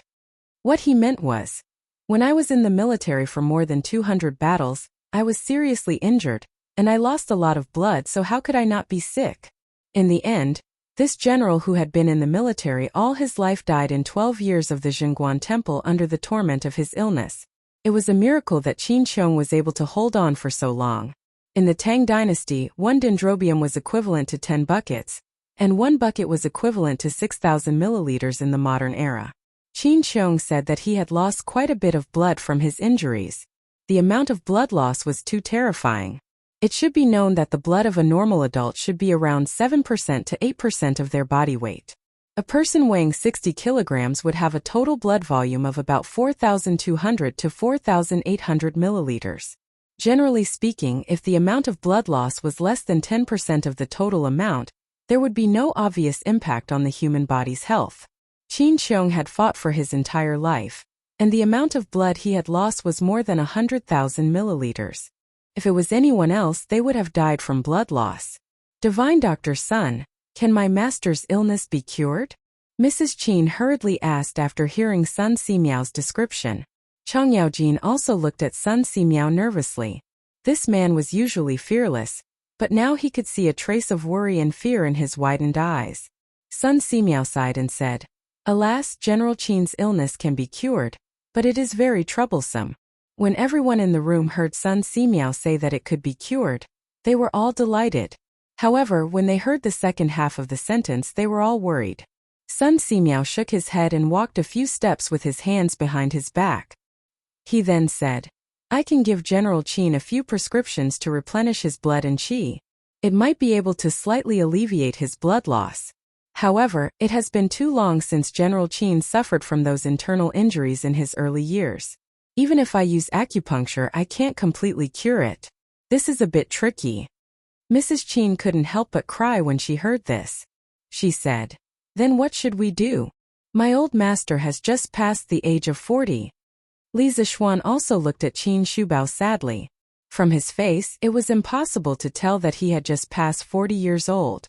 Speaker 1: What he meant was, when I was in the military for more than 200 battles, I was seriously injured, and I lost a lot of blood, so how could I not be sick? In the end, this general who had been in the military all his life died in 12 years of the Jingguan Temple under the torment of his illness. It was a miracle that Qin Xiong was able to hold on for so long. In the Tang dynasty, 1 dendrobium was equivalent to 10 buckets, and 1 bucket was equivalent to 6,000 milliliters in the modern era. Qin Xiong said that he had lost quite a bit of blood from his injuries. The amount of blood loss was too terrifying. It should be known that the blood of a normal adult should be around 7% to 8% of their body weight. A person weighing 60 kilograms would have a total blood volume of about 4,200 to 4,800 milliliters. Generally speaking, if the amount of blood loss was less than 10% of the total amount, there would be no obvious impact on the human body's health. Qin Xiong had fought for his entire life, and the amount of blood he had lost was more than 100,000 milliliters. If it was anyone else, they would have died from blood loss. Divine Dr. Sun, can my master's illness be cured? Mrs. Qin hurriedly asked after hearing Sun Simiao's description. Chang Yaojin also looked at Sun Simiao nervously. This man was usually fearless, but now he could see a trace of worry and fear in his widened eyes. Sun Simiao sighed and said, Alas, General Qin's illness can be cured, but it is very troublesome. When everyone in the room heard Sun Simiao say that it could be cured, they were all delighted. However, when they heard the second half of the sentence, they were all worried. Sun Simiao shook his head and walked a few steps with his hands behind his back. He then said, I can give General Qin a few prescriptions to replenish his blood and qi. It might be able to slightly alleviate his blood loss. However, it has been too long since General Qin suffered from those internal injuries in his early years. Even if I use acupuncture, I can't completely cure it. This is a bit tricky. Mrs. Qin couldn't help but cry when she heard this. She said, "Then what should we do? My old master has just passed the age of 40. Li Zixuan also looked at Qin Shubao sadly. From his face, it was impossible to tell that he had just passed 40 years old.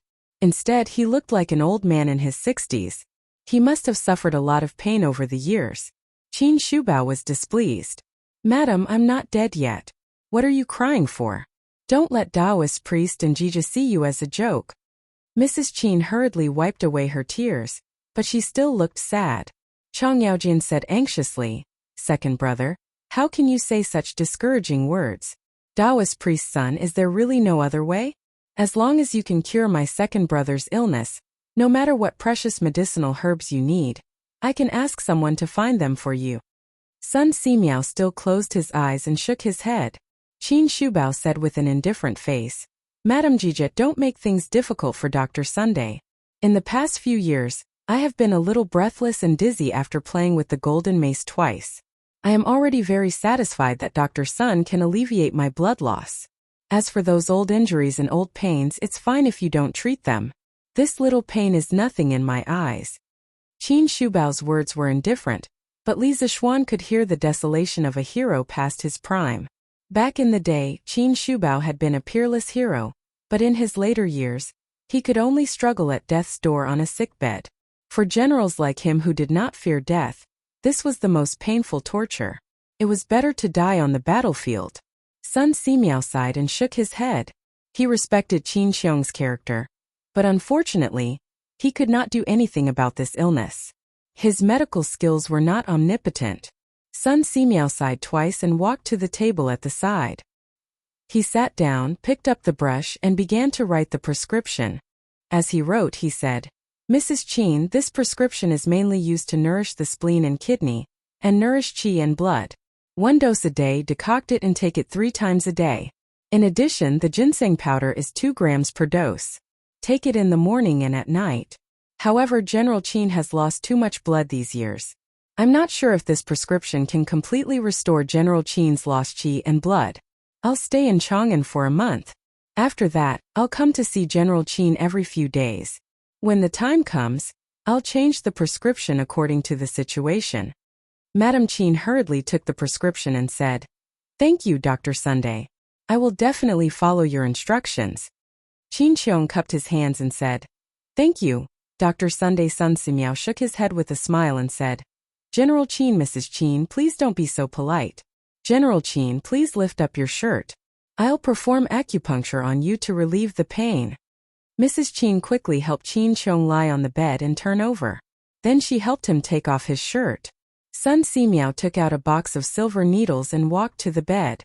Speaker 1: Instead, he looked like an old man in his 60s. He must have suffered a lot of pain over the years. Qin Shubao was displeased. "Madam, I'm not dead yet. What are you crying for? Don't let Taoist priest and Jija see you as a joke." Mrs. Qin hurriedly wiped away her tears, but she still looked sad. Chang Yaojin said anxiously, "Second brother, how can you say such discouraging words? Taoist priest's son, is there really no other way? As long as you can cure my second brother's illness, no matter what precious medicinal herbs you need, I can ask someone to find them for you." Sun Simiao still closed his eyes and shook his head. Qin Shubao said with an indifferent face, "Madam Jija, don't make things difficult for Dr. Sunday. In the past few years, I have been a little breathless and dizzy after playing with the golden mace twice. I am already very satisfied that Dr. Sun can alleviate my blood loss. As for those old injuries and old pains, it's fine if you don't treat them. This little pain is nothing in my eyes." Qin Shubao's words were indifferent, but Li Zixuan could hear the desolation of a hero past his prime. Back in the day, Qin Shubao had been a peerless hero, but in his later years, he could only struggle at death's door on a sickbed. For generals like him who did not fear death, this was the most painful torture. It was better to die on the battlefield. Sun Simiao sighed and shook his head. He respected Qin Xiong's character, but unfortunately, he could not do anything about this illness. His medical skills were not omnipotent. Sun Simiao sighed twice and walked to the table at the side. He sat down, picked up the brush, and began to write the prescription. As he wrote, he said, "Mrs. Qin, this prescription is mainly used to nourish the spleen and kidney, and nourish qi and blood. 1 dose a day, decoct it and take it 3 times a day. In addition, the ginseng powder is 2 grams per dose. Take it in the morning and at night. However, General Qin has lost too much blood these years. I'm not sure if this prescription can completely restore General Qin's lost qi and blood. I'll stay in Chang'an for a month. After that, I'll come to see General Qin every few days. When the time comes, I'll change the prescription according to the situation." Madam Qin hurriedly took the prescription and said, "Thank you, Dr. Sunday. I will definitely follow your instructions." Qin Qiong cupped his hands and said, "Thank you, Dr. Sunday." Sun Simiao shook his head with a smile and said, "General Qin, Mrs. Qin, please don't be so polite. General Qin, please lift up your shirt. I'll perform acupuncture on you to relieve the pain." Mrs. Qin quickly helped Qin Qiong lie on the bed and turn over. Then she helped him take off his shirt. Sun Simiao took out a box of silver needles and walked to the bed.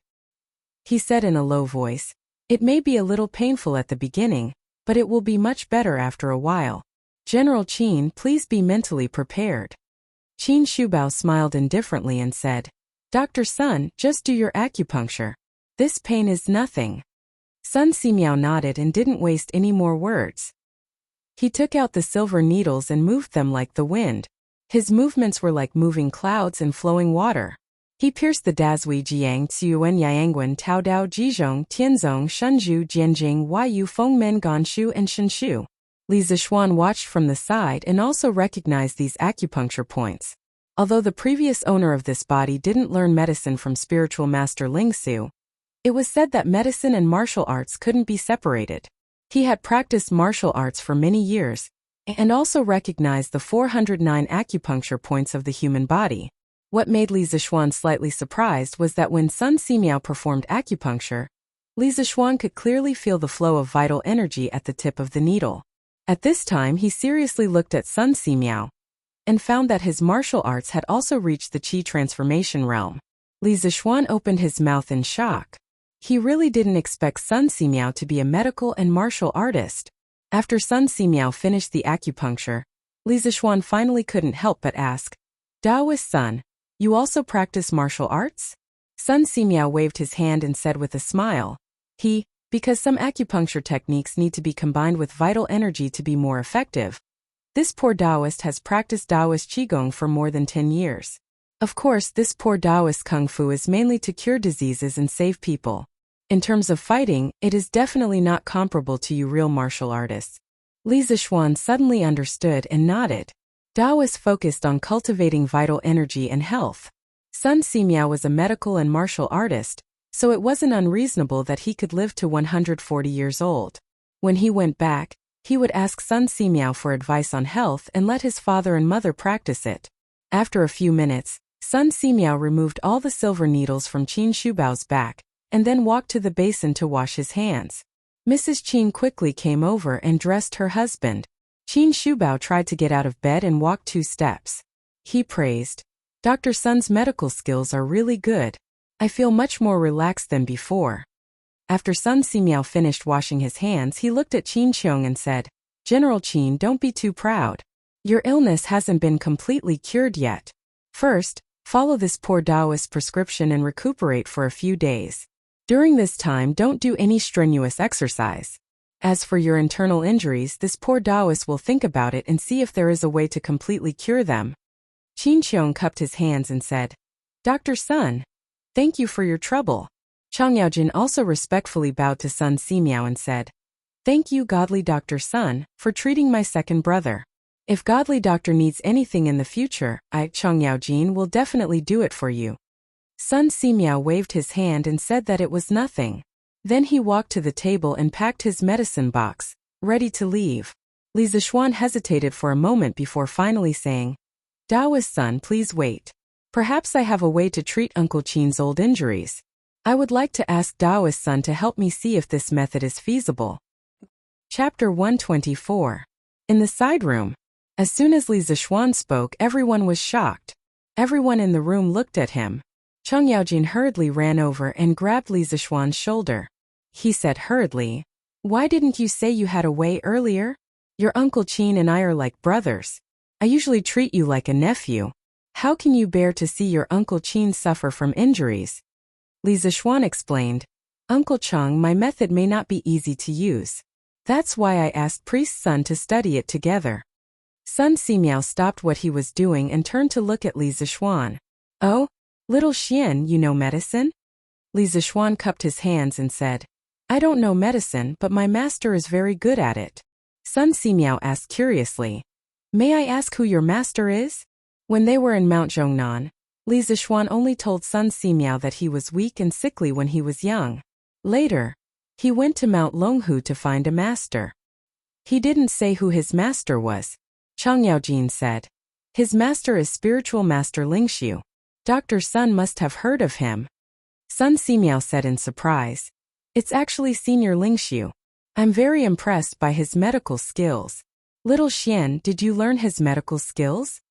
Speaker 1: He said in a low voice, "It may be a little painful at the beginning, but it will be much better after a while. General Qin, please be mentally prepared." Qin Shubao smiled indifferently and said, "Dr. Sun, just do your acupuncture. This pain is nothing." Sun Simiao nodded and didn't waste any more words. He took out the silver needles and moved them like the wind. His movements were like moving clouds and flowing water. He pierced the Dazui Jiang Tsiuwen Yangwen Tao Dao Jizhong Tianzong Shenzhu Jianjing Yu Fengmen Gonshu and Shenshu. Li Zixuan watched from the side and also recognized these acupuncture points. Although the previous owner of this body didn't learn medicine from spiritual master Ling Su, it was said that medicine and martial arts couldn't be separated. He had practiced martial arts for many years, and also recognized the 409 acupuncture points of the human body. What made Li Zixuan slightly surprised was that when Sun Simiao performed acupuncture, Li Zixuan could clearly feel the flow of vital energy at the tip of the needle. At this time, he seriously looked at Sun Simiao and found that his martial arts had also reached the qi transformation realm. Li Zixuan opened his mouth in shock. He really didn't expect Sun Simiao to be a medical and martial artist. After Sun Simiao finished the acupuncture, Li Zixuan finally couldn't help but ask, "Taoist Sun, you also practice martial arts?" Sun Simiao waved his hand and said with a smile, because some acupuncture techniques need to be combined with vital energy to be more effective. This poor Taoist has practiced Taoist Qigong for more than 10 years. Of course, this poor Taoist Kung Fu is mainly to cure diseases and save people. In terms of fighting, it is definitely not comparable to you real martial artists. Li Zixuan suddenly understood and nodded. Taoists focused on cultivating vital energy and health. Sun Simiao was a medical and martial artist, so it wasn't unreasonable that he could live to 140 years old. When he went back, he would ask Sun Simiao for advice on health and let his father and mother practice it. After a few minutes, Sun Simiao removed all the silver needles from Qin Shubao's back, and then walked to the basin to wash his hands. Mrs. Qin quickly came over and dressed her husband. Qin Shubao tried to get out of bed and walked 2 steps. He praised, "Dr. Sun's medical skills are really good. I feel much more relaxed than before." After Sun Simiao finished washing his hands, he looked at Qin Qiong and said, "General Qin, don't be too proud. Your illness hasn't been completely cured yet. First, follow this poor Taoist prescription and recuperate for a few days. During this time, don't do any strenuous exercise. As for your internal injuries, this poor Taoist will think about it and see if there is a way to completely cure them." Qin Qiong cupped his hands and said, "Dr. Sun, thank you for your trouble." Chang Yaojin also respectfully bowed to Sun Simiao and said, "Thank you, godly Dr. Sun, for treating my second brother. If godly doctor needs anything in the future, I, Chang Yaojin, will definitely do it for you." Sun Simiao waved his hand and said that it was nothing. Then he walked to the table and packed his medicine box, ready to leave. Li Zixuan hesitated for a moment before finally saying, "Taoist Sun, please wait. Perhaps I have a way to treat Uncle Qin's old injuries. I would like to ask Taoist Sun to help me see if this method is feasible." Chapter 124. In the side room. As soon as Li Zixuan spoke, everyone was shocked. Everyone in the room looked at him. Chang Yaojin hurriedly ran over and grabbed Li Zixuan's shoulder. He said hurriedly, "Why didn't you say you had a way earlier? Your Uncle Qin and I are like brothers. I usually treat you like a nephew. How can you bear to see your Uncle Qin suffer from injuries?" Li Zixuan explained, "Uncle Chang, my method may not be easy to use. That's why I asked Priest Sun to study it together." Sun Simiao stopped what he was doing and turned to look at Li Zixuan. "Oh? Little Xian, you know medicine?" Li Zixuan cupped his hands and said, "I don't know medicine, but my master is very good at it." Sun Simiao asked curiously, "May I ask who your master is?" When they were in Mount Zhongnan, Li Zixuan only told Sun Simiao that he was weak and sickly when he was young. Later, he went to Mount Longhu to find a master. He didn't say who his master was. Chang Yaojin said, "His master is spiritual master Lingxiu. Dr. Sun must have heard of him." Sun Simiao said in surprise, "It's actually Senior Lingxiu. I'm very impressed by his medical skills. Little Xian, did you learn his medical skills?"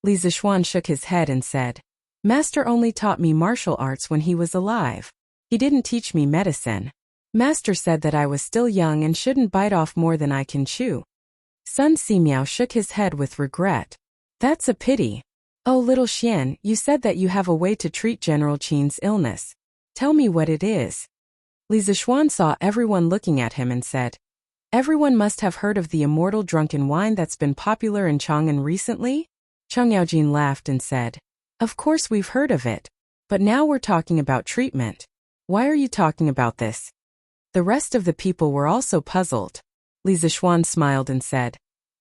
Speaker 1: Li Zixuan shook his head and said, "Master only taught me martial arts when he was alive. He didn't teach me medicine. Master said that I was still young and shouldn't bite off more than I can chew." Sun Simiao shook his head with regret. "That's a pity. Oh, little Xian, you said that you have a way to treat General Qin's illness. Tell me what it is." Li Zixuan saw everyone looking at him and said, "Everyone must have heard of the immortal drunken wine that's been popular in Chang'an recently?" Chang Yaojin laughed and said, "Of course we've heard of it. But now we're talking about treatment. Why are you talking about this?" The rest of the people were also puzzled. Li Zixuan smiled and said,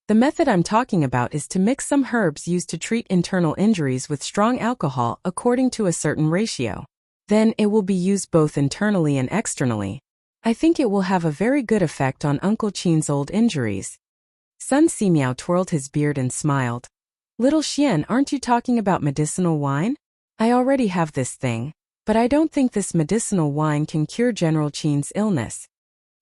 Speaker 1: "The method I'm talking about is to mix some herbs used to treat internal injuries with strong alcohol according to a certain ratio. Then it will be used both internally and externally. I think it will have a very good effect on Uncle Qin's old injuries." Sun Simiao twirled his beard and smiled. "Little Xian, aren't you talking about medicinal wine? I already have this thing, but I don't think this medicinal wine can cure General Qin's illness."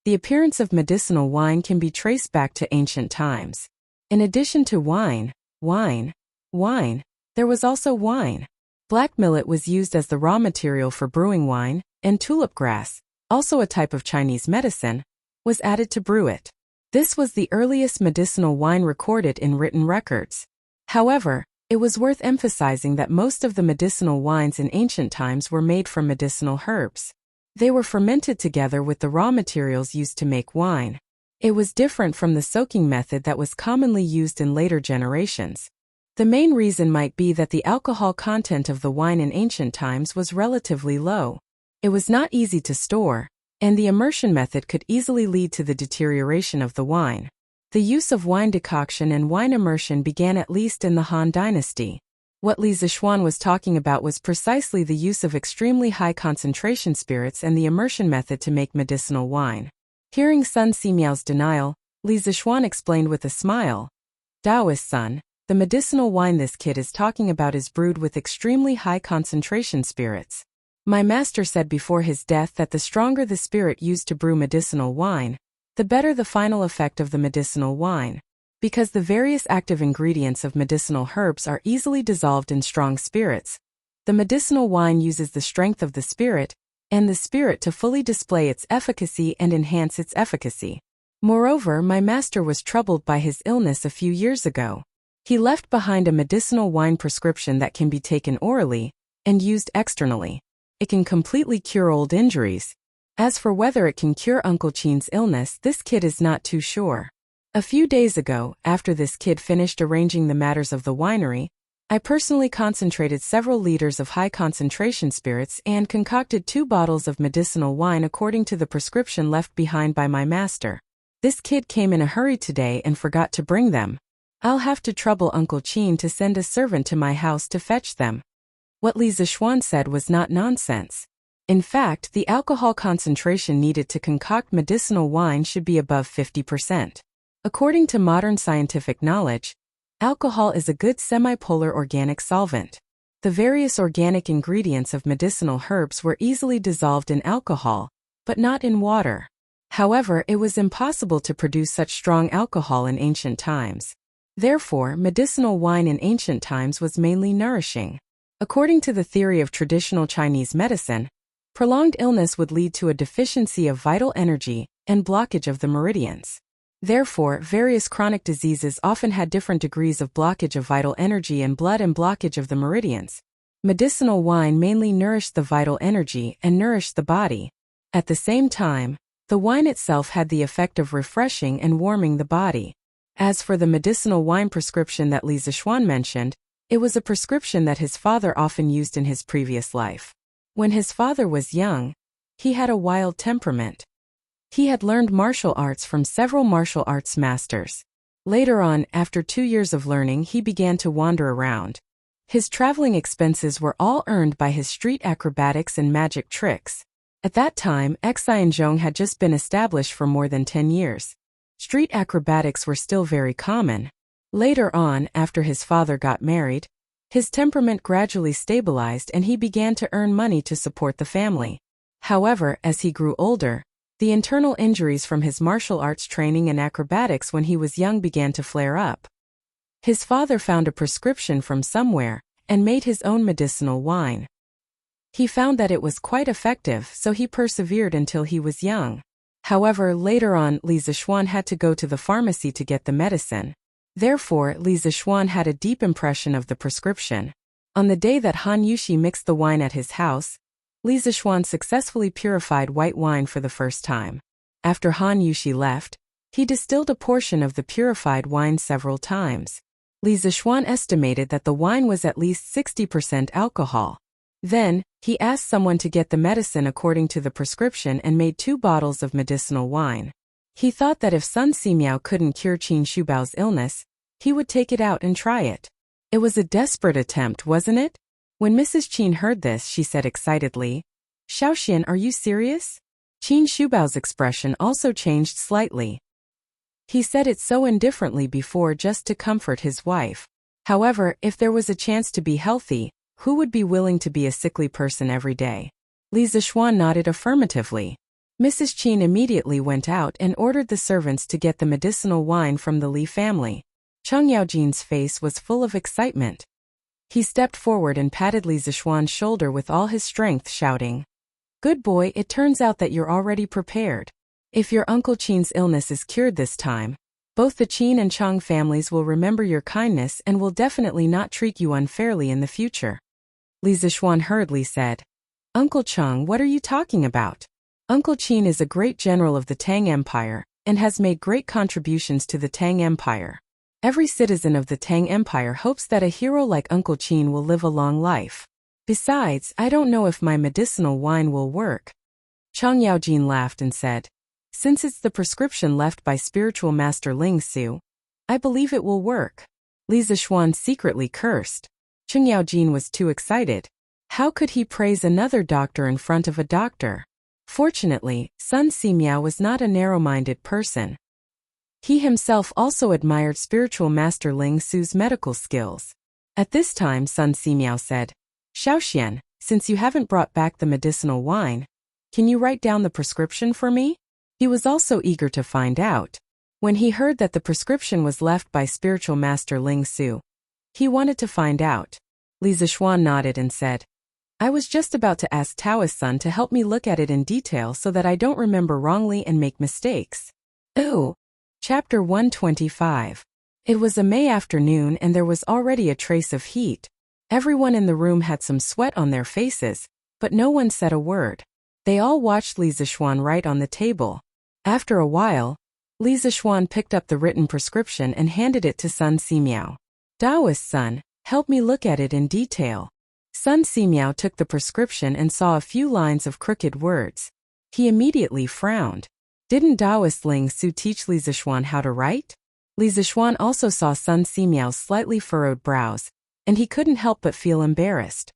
Speaker 1: The appearance of medicinal wine can be traced back to ancient times. In addition to wine, there was also wine. Black millet was used as the raw material for brewing wine, and tulip grass, also a type of Chinese medicine, was added to brew it. This was the earliest medicinal wine recorded in written records. However, it was worth emphasizing that most of the medicinal wines in ancient times were made from medicinal herbs. They were fermented together with the raw materials used to make wine. It was different from the soaking method that was commonly used in later generations. The main reason might be that the alcohol content of the wine in ancient times was relatively low. It was not easy to store, and the immersion method could easily lead to the deterioration of the wine. The use of wine decoction and wine immersion began at least in the Han Dynasty. What Li Zixuan was talking about was precisely the use of extremely high concentration spirits and the immersion method to make medicinal wine. Hearing Sun Simiao's denial, Li Zixuan explained with a smile, "Taoist son, the medicinal wine this kid is talking about is brewed with extremely high concentration spirits. My master said before his death that the stronger the spirit used to brew medicinal wine, the better the final effect of the medicinal wine. Because the various active ingredients of medicinal herbs are easily dissolved in strong spirits, the medicinal wine uses the strength of the spirit and the spirit to fully display its efficacy and enhance its efficacy. Moreover, my master was troubled by his illness a few years ago. He left behind a medicinal wine prescription that can be taken orally and used externally. It can completely cure old injuries. As for whether it can cure Uncle Qin's illness, this kid is not too sure. A few days ago, after this kid finished arranging the matters of the winery, I personally concentrated several liters of high concentration spirits and concocted 2 bottles of medicinal wine according to the prescription left behind by my master. This kid came in a hurry today and forgot to bring them. I'll have to trouble Uncle Qin to send a servant to my house to fetch them." What Li Zixuan said was not nonsense. In fact, the alcohol concentration needed to concoct medicinal wine should be above 50%. According to modern scientific knowledge, alcohol is a good semipolar organic solvent. The various organic ingredients of medicinal herbs were easily dissolved in alcohol, but not in water. However, it was impossible to produce such strong alcohol in ancient times. Therefore, medicinal wine in ancient times was mainly nourishing. According to the theory of traditional Chinese medicine, prolonged illness would lead to a deficiency of vital energy and blockage of the meridians. Therefore, various chronic diseases often had different degrees of blockage of vital energy and blood and blockage of the meridians. Medicinal wine mainly nourished the vital energy and nourished the body. At the same time, the wine itself had the effect of refreshing and warming the body. As for the medicinal wine prescription that Li Zixuan mentioned, it was a prescription that his father often used in his previous life. When his father was young, he had a wild temperament. He had learned martial arts from several martial arts masters. Later on, after 2 years of learning, he began to wander around. His traveling expenses were all earned by his street acrobatics and magic tricks. At that time, Xianzhong had just been established for more than 10 years. Street acrobatics were still very common. Later on, after his father got married, his temperament gradually stabilized and he began to earn money to support the family. However, as he grew older, the internal injuries from his martial arts training and acrobatics when he was young began to flare up. His father found a prescription from somewhere and made his own medicinal wine. He found that it was quite effective, so he persevered until he was young. However, later on, Li Zixuan had to go to the pharmacy to get the medicine. Therefore, Li Zixuan had a deep impression of the prescription. On the day that Han Yushi mixed the wine at his house, Li Zixuan successfully purified white wine for the first time. After Han Yushi left, he distilled a portion of the purified wine several times. Li Zixuan estimated that the wine was at least 60% alcohol. Then, he asked someone to get the medicine according to the prescription and made 2 bottles of medicinal wine. He thought that if Sun Simiao couldn't cure Qin Shubao's illness, he would take it out and try it. It was a desperate attempt, wasn't it? When Mrs. Qin heard this, she said excitedly, "Xiaoxian, are you serious?" Qin Shubao's expression also changed slightly. He said it so indifferently before just to comfort his wife. However, if there was a chance to be healthy, who would be willing to be a sickly person every day? Li Zixuan nodded affirmatively. Mrs. Qin immediately went out and ordered the servants to get the medicinal wine from the Li family. Cheng Yaojin's face was full of excitement. He stepped forward and patted Li Zixuan's shoulder with all his strength, shouting, "Good boy, it turns out that you're already prepared. If your Uncle Qin's illness is cured this time, both the Qin and Cheng families will remember your kindness and will definitely not treat you unfairly in the future." Li Zixuan hurriedly said, "Uncle Cheng, what are you talking about? Uncle Qin is a great general of the Tang Empire, and has made great contributions to the Tang Empire. Every citizen of the Tang Empire hopes that a hero like Uncle Qin will live a long life. Besides, I don't know if my medicinal wine will work." Chang Yaojin laughed and said, "Since it's the prescription left by spiritual master Ling Su, I believe it will work." Li Zixuan secretly cursed. Chang Yaojin was too excited. How could he praise another doctor in front of a doctor? Fortunately, Sun Simiao was not a narrow-minded person. He himself also admired spiritual master Ling Su's medical skills. At this time Sun Simiao said, "Xiaoxian, since you haven't brought back the medicinal wine, can you write down the prescription for me?" He was also eager to find out. When he heard that the prescription was left by spiritual master Ling Su, he wanted to find out. Li Zixuan nodded and said, "I was just about to ask Taoist Sun to help me look at it in detail so that I don't remember wrongly and make mistakes." Ooh. Chapter 125. It was a May afternoon and there was already a trace of heat. Everyone in the room had some sweat on their faces, but no one said a word. They all watched Li Zixuan write on the table. After a while, Li Zixuan picked up the written prescription and handed it to Sun Simiao. "Taoist Sun, help me look at it in detail." Sun Simiao took the prescription and saw a few lines of crooked words. He immediately frowned. Didn't Taoist Ling Su teach Li Zixuan how to write? Li Zixuan also saw Sun Simiao's slightly furrowed brows, and he couldn't help but feel embarrassed.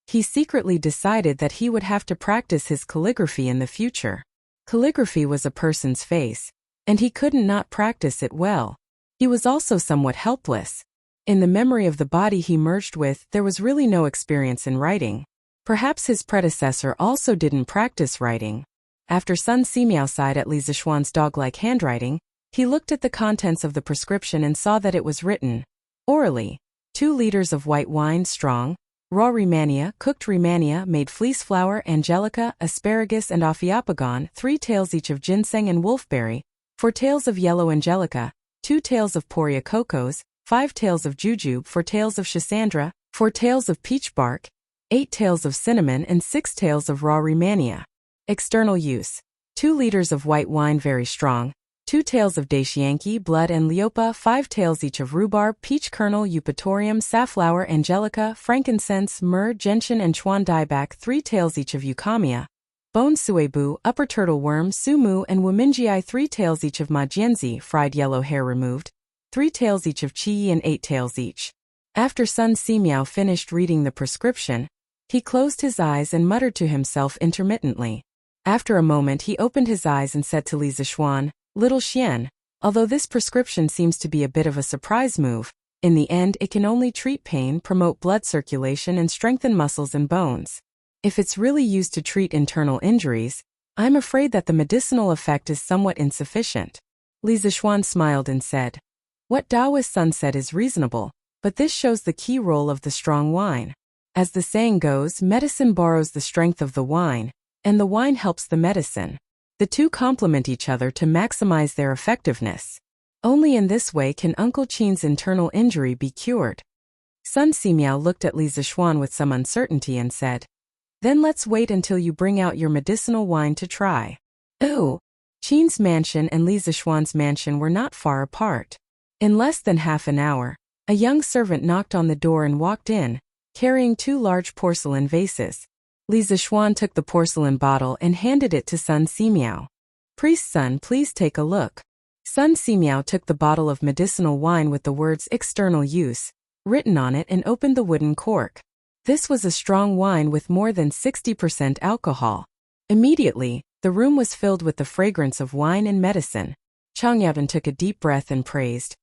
Speaker 1: He secretly decided that he would have to practice his calligraphy in the future. Calligraphy was a person's face, and he couldn't not practice it well. He was also somewhat helpless. In the memory of the body he merged with, there was really no experience in writing. Perhaps his predecessor also didn't practice writing. After Sun Simiao sighed at Li Zixuan's dog-like handwriting, he looked at the contents of the prescription and saw that it was written, orally, 2 liters of white wine strong, raw Rehmannia, cooked Rehmannia, made fleece flower, angelica, asparagus and ophiopagon, 3 taels each of ginseng and wolfberry, 4 taels of yellow angelica, 2 taels of poria cocos, 5 taels of jujube, 4 taels of schisandra, 4 taels of peach bark, 8 taels of cinnamon and 6 taels of raw Rehmannia. External use. 2 liters of white wine very strong, 2 taels of daishianki, blood and leopa, 5 taels each of rhubarb, peach kernel, eupatorium, safflower, angelica, frankincense, myrrh, gentian and chuan dieback, 3 taels each of eukamia, bone suebu, upper turtle worm, sumu and womingii, 3 taels each of majianzi, fried yellow hair removed, 3 taels each of qi and 8 taels each. After Sun Simiao finished reading the prescription, he closed his eyes and muttered to himself intermittently. After a moment he opened his eyes and said to Li Zixuan, "Little Xian, although this prescription seems to be a bit of a surprise move, in the end it can only treat pain, promote blood circulation and strengthen muscles and bones. If it's really used to treat internal injuries, I'm afraid that the medicinal effect is somewhat insufficient." Li Zixuan smiled and said, "What Taoist Sun said is reasonable, but this shows the key role of the strong wine. As the saying goes, medicine borrows the strength of the wine, and the wine helps the medicine. The two complement each other to maximize their effectiveness. Only in this way can Uncle Qin's internal injury be cured." Sun Simiao looked at Li Zixuan with some uncertainty and said, "Then let's wait until you bring out your medicinal wine to try." Ooh! Qin's mansion and Li Zixuan's mansion were not far apart. In less than half an hour, a young servant knocked on the door and walked in, carrying 2 large porcelain vases. Li Zixuan took the porcelain bottle and handed it to Sun Simiao. "Priest Sun, please take a look." Sun Simiao took the bottle of medicinal wine with the words "external use" written on it and opened the wooden cork. This was a strong wine with more than 60% alcohol. Immediately, the room was filled with the fragrance of wine and medicine. Chang Yaojin took a deep breath and praised,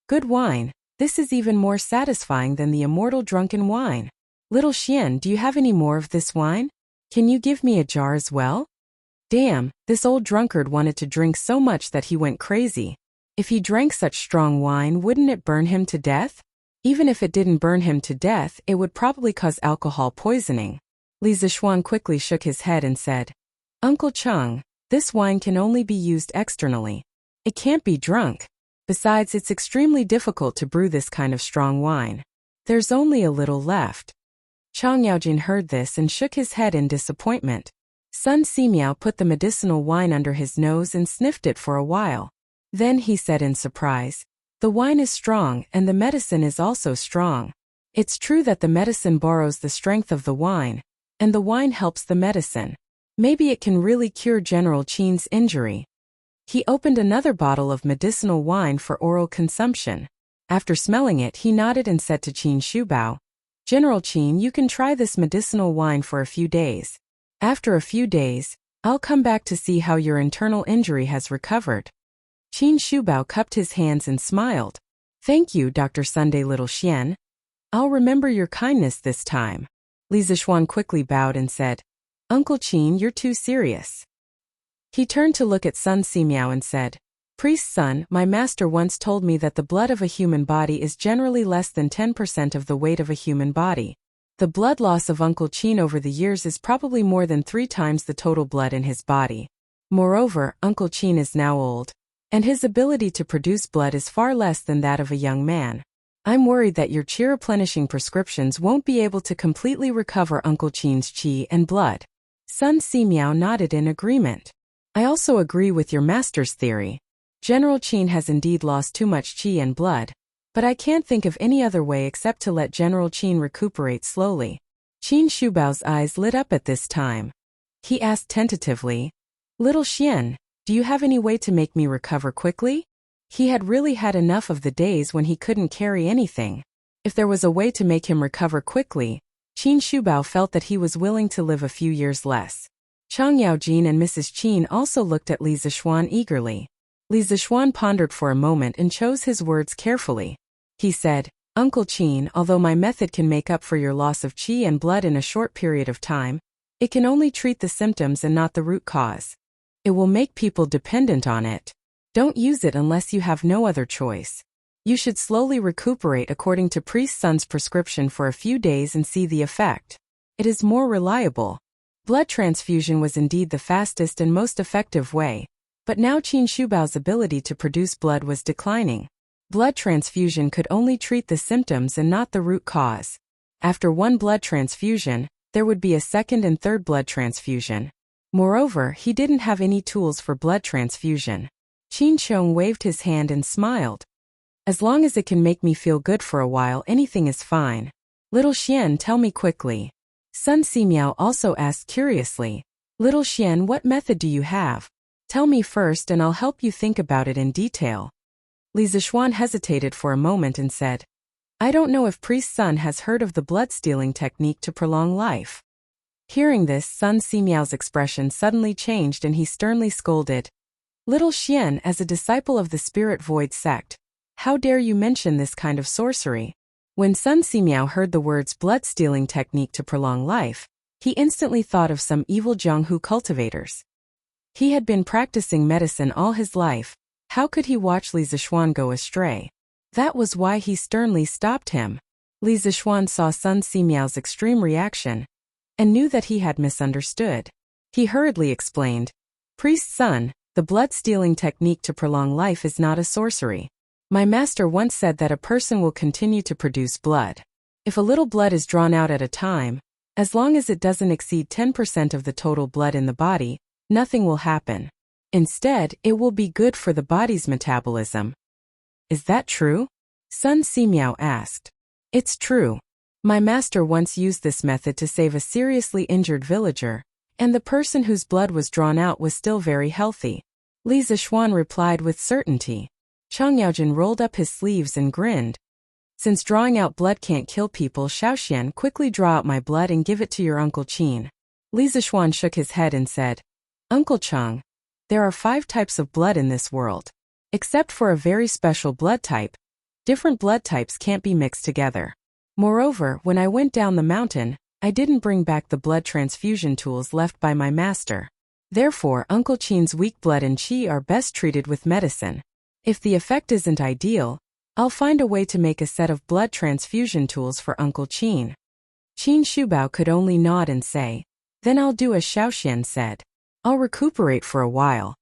Speaker 1: "Good wine. This is even more satisfying than the immortal drunken wine. Little Xian, do you have any more of this wine? Can you give me a jar as well?" Damn, this old drunkard wanted to drink so much that he went crazy. If he drank such strong wine, wouldn't it burn him to death? Even if it didn't burn him to death, it would probably cause alcohol poisoning. Li Zixuan quickly shook his head and said, "Uncle Chang, this wine can only be used externally. It can't be drunk. Besides, it's extremely difficult to brew this kind of strong wine. There's only a little left." Chang Yaojin heard this and shook his head in disappointment. Sun Simiao put the medicinal wine under his nose and sniffed it for a while. Then he said in surprise, "The wine is strong and the medicine is also strong. It's true that the medicine borrows the strength of the wine, and the wine helps the medicine. Maybe it can really cure General Qin's injury." He opened another bottle of medicinal wine for oral consumption. After smelling it, he nodded and said to Qin Shubao, "General Qin, you can try this medicinal wine for a few days. After a few days, I'll come back to see how your internal injury has recovered." Qin Shubao cupped his hands and smiled. "Thank you, Dr. Sunday Little Xian. I'll remember your kindness this time." Li Zixuan quickly bowed and said, "Uncle Qin, you're too serious." He turned to look at Sun Simiao and said, "Priest's son, my master once told me that the blood of a human body is generally less than 10% of the weight of a human body. The blood loss of Uncle Qin over the years is probably more than 3 times the total blood in his body. Moreover, Uncle Qin is now old, and his ability to produce blood is far less than that of a young man. I'm worried that your qi replenishing prescriptions won't be able to completely recover Uncle Qin's qi and blood." Sun Simiao nodded in agreement. "I also agree with your master's theory. General Qin has indeed lost too much qi and blood, but I can't think of any other way except to let General Qin recuperate slowly." Qin Shubao's eyes lit up at this time. He asked tentatively, "Little Xian, do you have any way to make me recover quickly?" He had really had enough of the days when he couldn't carry anything. If there was a way to make him recover quickly, Qin Shubao felt that he was willing to live a few years less. Chang Yaojin and Mrs. Qin also looked at Li Zixuan eagerly. Li Zixuan pondered for a moment and chose his words carefully. He said, "Uncle Qin, although my method can make up for your loss of qi and blood in a short period of time, it can only treat the symptoms and not the root cause. It will make people dependent on it. Don't use it unless you have no other choice. You should slowly recuperate according to priest's son's prescription for a few days and see the effect. It is more reliable." Blood transfusion was indeed the fastest and most effective way, but now Qin Shubao's ability to produce blood was declining. Blood transfusion could only treat the symptoms and not the root cause. After one blood transfusion, there would be a second and third blood transfusion. Moreover, he didn't have any tools for blood transfusion. Qin Chong waved his hand and smiled. "As long as it can make me feel good for a while, anything is fine. Little Xian, tell me quickly." Sun Simiao also asked curiously, "Little Xian, what method do you have? Tell me first and I'll help you think about it in detail." Li Zixuan hesitated for a moment and said, "I don't know if priest's son has heard of the blood-stealing technique to prolong life." Hearing this, Sun Simiao's expression suddenly changed and he sternly scolded, "Little Xian, as a disciple of the Spirit Void sect, how dare you mention this kind of sorcery?" When Sun Simiao heard the words blood-stealing technique to prolong life, he instantly thought of some evil Jianghu cultivators. He had been practicing medicine all his life. How could he watch Li Zixuan go astray? That was why he sternly stopped him. Li Zixuan saw Sun Simiao's extreme reaction and knew that he had misunderstood. He hurriedly explained, "Priest's son, the blood-stealing technique to prolong life is not a sorcery. My master once said that a person will continue to produce blood. If a little blood is drawn out at a time, as long as it doesn't exceed 10% of the total blood in the body, nothing will happen. Instead, it will be good for the body's metabolism." "Is that true?" Sun Simiao asked. "It's true. My master once used this method to save a seriously injured villager, and the person whose blood was drawn out was still very healthy." Li Zixuan replied with certainty. Chang Yaojin rolled up his sleeves and grinned. "Since drawing out blood can't kill people, Xiaoxian, quickly draw out my blood and give it to your Uncle Qin." Li Zixuan shook his head and said, "Uncle Chang, there are 5 types of blood in this world. Except for a very special blood type, different blood types can't be mixed together. Moreover, when I went down the mountain, I didn't bring back the blood transfusion tools left by my master. Therefore, Uncle Qin's weak blood and qi are best treated with medicine. If the effect isn't ideal, I'll find a way to make a set of blood transfusion tools for Uncle Qin." Qin Shubao could only nod and say, "Then I'll do as Xiaoxian said. I'll recuperate for a while."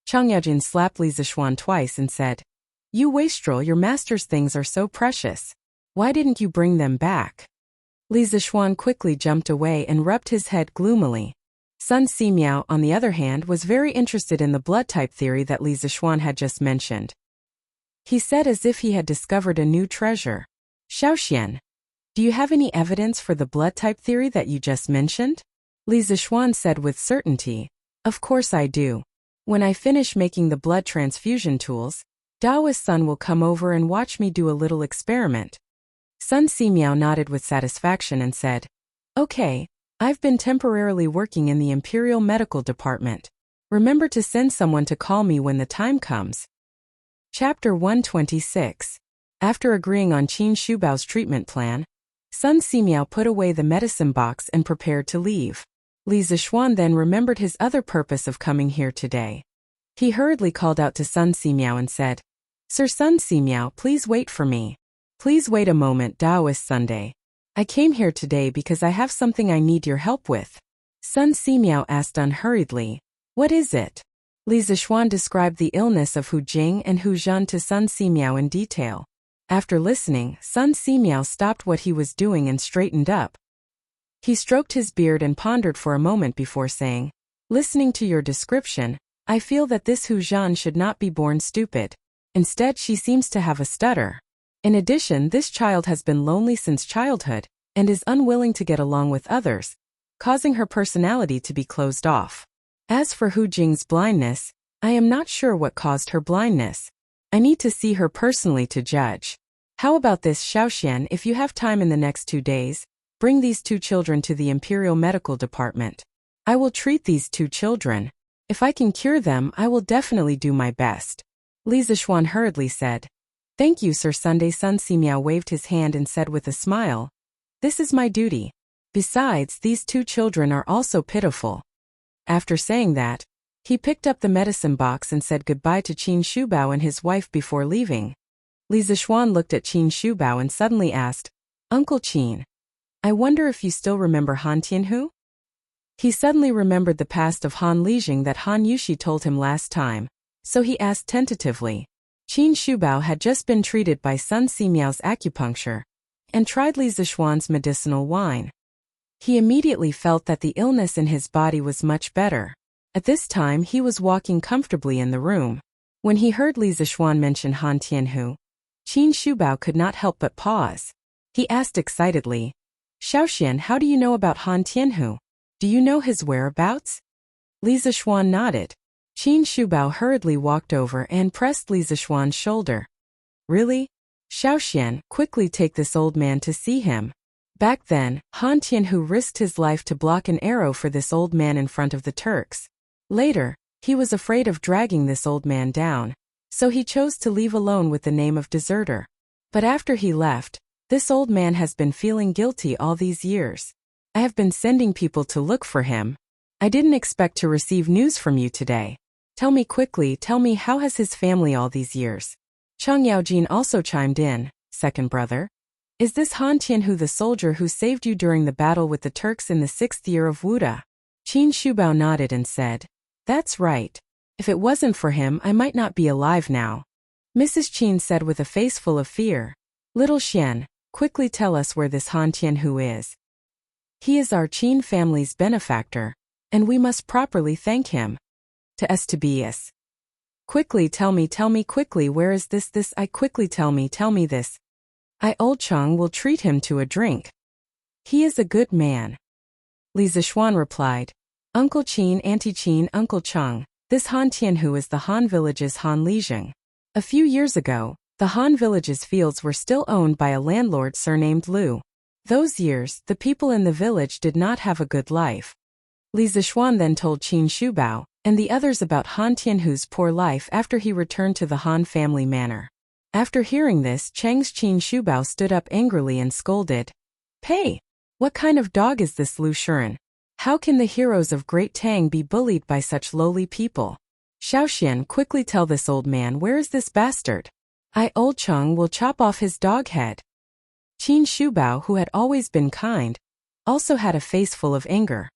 Speaker 1: Chang Yaojin slapped Li Zixuan twice and said, "You wastrel, your master's things are so precious. Why didn't you bring them back?" Li Zixuan quickly jumped away and rubbed his head gloomily. Sun Simiao, on the other hand, was very interested in the blood type theory that Li Zixuan had just mentioned. He said as if he had discovered a new treasure. Xiaoxian, do you have any evidence for the blood type theory that you just mentioned? Li Zixuan said with certainty. Of course I do. When I finish making the blood transfusion tools, Daoist Sun will come over and watch me do a little experiment. Sun Simiao nodded with satisfaction and said, Okay, I've been temporarily working in the Imperial Medical Department. Remember to send someone to call me when the time comes. Chapter 126. After agreeing on Qin Shubao's treatment plan, Sun Simiao put away the medicine box and prepared to leave. Li Zixuan then remembered his other purpose of coming here today. He hurriedly called out to Sun Simiao and said, Sir Sun Simiao, please wait for me. Please wait a moment, Daoist Sunday. I came here today because I have something I need your help with. Sun Simiao asked unhurriedly, What is it? Li Zixuan described the illness of Hu Jing and Hu Zhen to Sun Simiao in detail. After listening, Sun Simiao stopped what he was doing and straightened up. He stroked his beard and pondered for a moment before saying, Listening to your description, I feel that this Hu Zhen should not be born stupid. Instead, she seems to have a stutter. In addition, this child has been lonely since childhood and is unwilling to get along with others, causing her personality to be closed off. As for Hu Jing's blindness, I am not sure what caused her blindness. I need to see her personally to judge. How about this, Xiaoxian, if you have time in the next 2 days, bring these 2 children to the Imperial Medical Department. I will treat these 2 children. If I can cure them, I will definitely do my best. Li Zixuan hurriedly said. Thank you, Sir Sunday. Sun Simiao waved his hand and said with a smile. This is my duty. Besides, these 2 children are also pitiful. After saying that, he picked up the medicine box and said goodbye to Qin Shubao and his wife before leaving. Li Zixuan looked at Qin Shubao and suddenly asked, Uncle Qin, I wonder if you still remember Han Tianhu? He suddenly remembered the past of Han Lijing that Han Yushi told him last time, so he asked tentatively. Qin Shubao had just been treated by Sun Simiao's acupuncture and tried Li Zixuan's medicinal wine. He immediately felt that the illness in his body was much better. At this time he was walking comfortably in the room. When he heard Li Zixuan mention Han Tianhu, Qin Shubao could not help but pause. He asked excitedly, Xiaoxian, how do you know about Han Tianhu? Do you know his whereabouts? Li Zixuan nodded. Qin Shubao hurriedly walked over and pressed Li Zixuan's shoulder. Really? Xiaoxian, quickly take this old man to see him. Back then, Han Tianhu risked his life to block an arrow for this old man in front of the Turks. Later, he was afraid of dragging this old man down, so he chose to leave alone with the name of deserter. But after he left, this old man has been feeling guilty all these years. I have been sending people to look for him. I didn't expect to receive news from you today. Tell me quickly, tell me, how has his family all these years? Cheng Yaojin also chimed in, second brother. Is this Han Tianhu the soldier who saved you during the battle with the Turks in the 6th year of Wuda? Qin Shubao nodded and said, That's right. If it wasn't for him, I might not be alive now. Mrs. Qin said with a face full of fear. Little Xian, quickly tell us where this Han Tianhu is. He is our Qin family's benefactor, and we must properly thank him. To Tobias. Quickly tell me quickly, where is this I quickly tell me this. Old Cheng will treat him to a drink. He is a good man. Li Zixuan replied, Uncle Qin, Auntie Qin, Uncle Cheng, this Han Tianhu is the Han village's Han Lijing. A few years ago, the Han village's fields were still owned by a landlord surnamed Lu. Those years, the people in the village did not have a good life. Li Zixuan then told Qin Shubao and the others about Han Tianhu's poor life after he returned to the Han family manor. After hearing this, Cheng's Qin Shubao stood up angrily and scolded. Pei! What kind of dog is this Lu Shuren? How can the heroes of Great Tang be bullied by such lowly people? Xiaoxian, quickly tell this old man, where is this bastard? Old Cheng will chop off his dog head. Qin Shubao, who had always been kind, also had a face full of anger.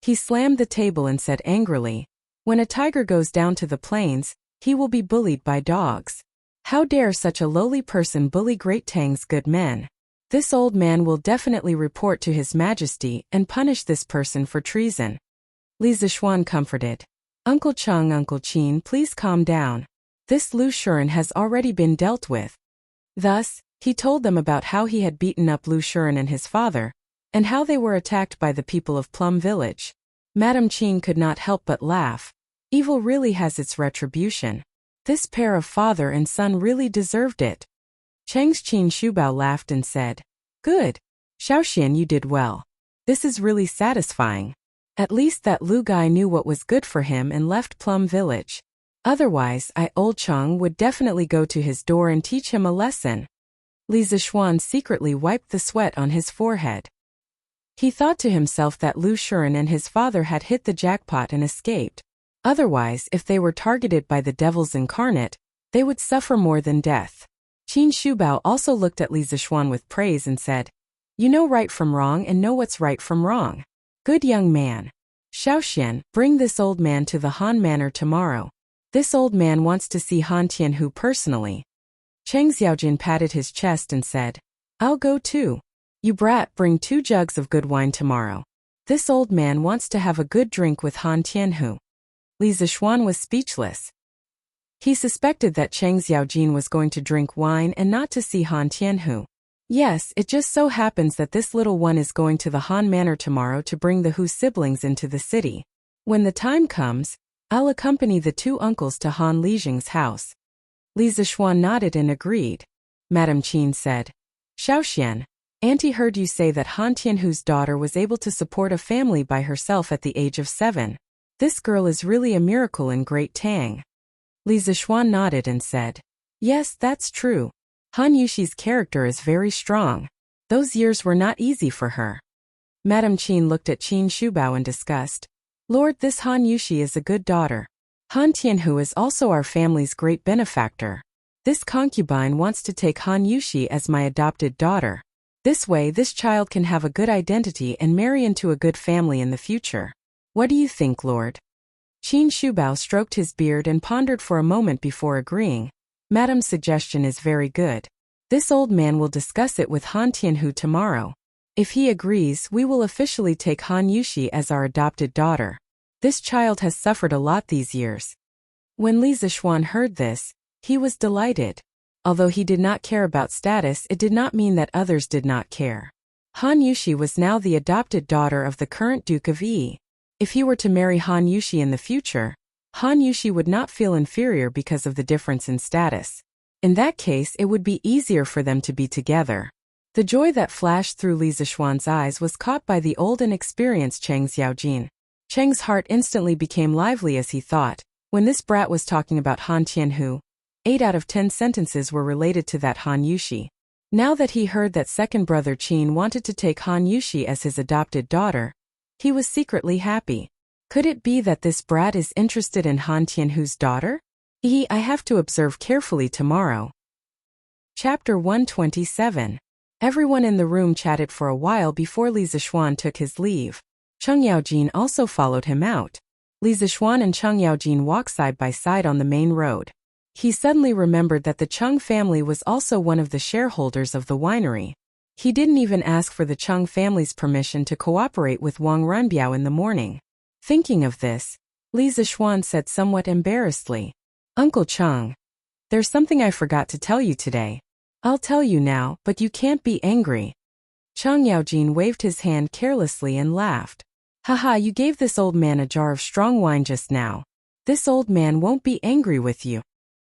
Speaker 1: He slammed the table and said angrily, When a tiger goes down to the plains, he will be bullied by dogs. How dare such a lowly person bully Great Tang's good men? This old man will definitely report to His Majesty and punish this person for treason. Li Zishuan comforted. Uncle Cheng, Uncle Qin, please calm down. This Lu Shuren has already been dealt with. Thus, he told them about how he had beaten up Lu Shuren and his father, and how they were attacked by the people of Plum Village. Madame Qin could not help but laugh. Evil really has its retribution. This pair of father and son really deserved it. Cheng's Qin Shubao laughed and said, Good. Xiaoxian, you did well. This is really satisfying. At least that Lu guy knew what was good for him and left Plum Village. Otherwise, Old Cheng would definitely go to his door and teach him a lesson. Li Zishuan secretly wiped the sweat on his forehead. He thought to himself that Lu Shuren and his father had hit the jackpot and escaped. Otherwise, if they were targeted by the devils incarnate, they would suffer more than death. Qin Shubao also looked at Li Zishuan with praise and said, You know right from wrong and know what's right from wrong. Good young man. Xiaoxian, bring this old man to the Han Manor tomorrow. This old man wants to see Han Tianhu personally. Cheng Xiaojin patted his chest and said, I'll go too. You brat, bring 2 jugs of good wine tomorrow. This old man wants to have a good drink with Han Tianhu. Li Zishuan was speechless. He suspected that Cheng Xiaojin was going to drink wine and not to see Han Tianhu. Yes, it just so happens that this little one is going to the Han Manor tomorrow to bring the Hu siblings into the city. When the time comes, I'll accompany the 2 uncles to Han Lijing's house. Li Zishuan nodded and agreed. Madame Qin said, Xiaoxian, Auntie heard you say that Han Tianhu's daughter was able to support a family by herself at the age of 7. This girl is really a miracle in Great Tang. Li Zishuan nodded and said, Yes, that's true. Han Yushi's character is very strong. Those years were not easy for her. Madame Qin looked at Qin Shubao in disgust. Lord, this Han Yushi is a good daughter. Han Tianhu is also our family's great benefactor. This concubine wants to take Han Yushi as my adopted daughter. This way this child can have a good identity and marry into a good family in the future. What do you think, Lord? Qin Shubao stroked his beard and pondered for a moment before agreeing. Madame's suggestion is very good. This old man will discuss it with Han Tianhu tomorrow. If he agrees, we will officially take Han Yushi as our adopted daughter. This child has suffered a lot these years. When Li Zishuan heard this, he was delighted. Although he did not care about status, it did not mean that others did not care. Han Yushi was now the adopted daughter of the current Duke of Yi. If he were to marry Han Yushi in the future, Han Yushi would not feel inferior because of the difference in status. In that case, it would be easier for them to be together. The joy that flashed through Li Zishuan's eyes was caught by the old and experienced Cheng Xiaojin. Cheng's heart instantly became lively as he thought, when this brat was talking about Han Tianhu, 8 out of 10 sentences were related to that Han Yushi. Now that he heard that second brother Qin wanted to take Han Yushi as his adopted daughter, he was secretly happy. Could it be that this brat is interested in Han Tianhu's daughter? I have to observe carefully tomorrow. Chapter 127. Everyone in the room chatted for a while before Li Zishuan took his leave. Cheng Yaojin also followed him out. Li Zishuan and Cheng Yaojin walked side by side on the main road. He suddenly remembered that the Cheng family was also one of the shareholders of the winery. He didn't even ask for the Cheng family's permission to cooperate with Wang Runbiao in the morning. Thinking of this, Li Zishuan said somewhat embarrassedly, Uncle Cheng, there's something I forgot to tell you today. I'll tell you now, but you can't be angry. Cheng Yaojin waved his hand carelessly and laughed. Haha, you gave this old man a jar of strong wine just now. This old man won't be angry with you.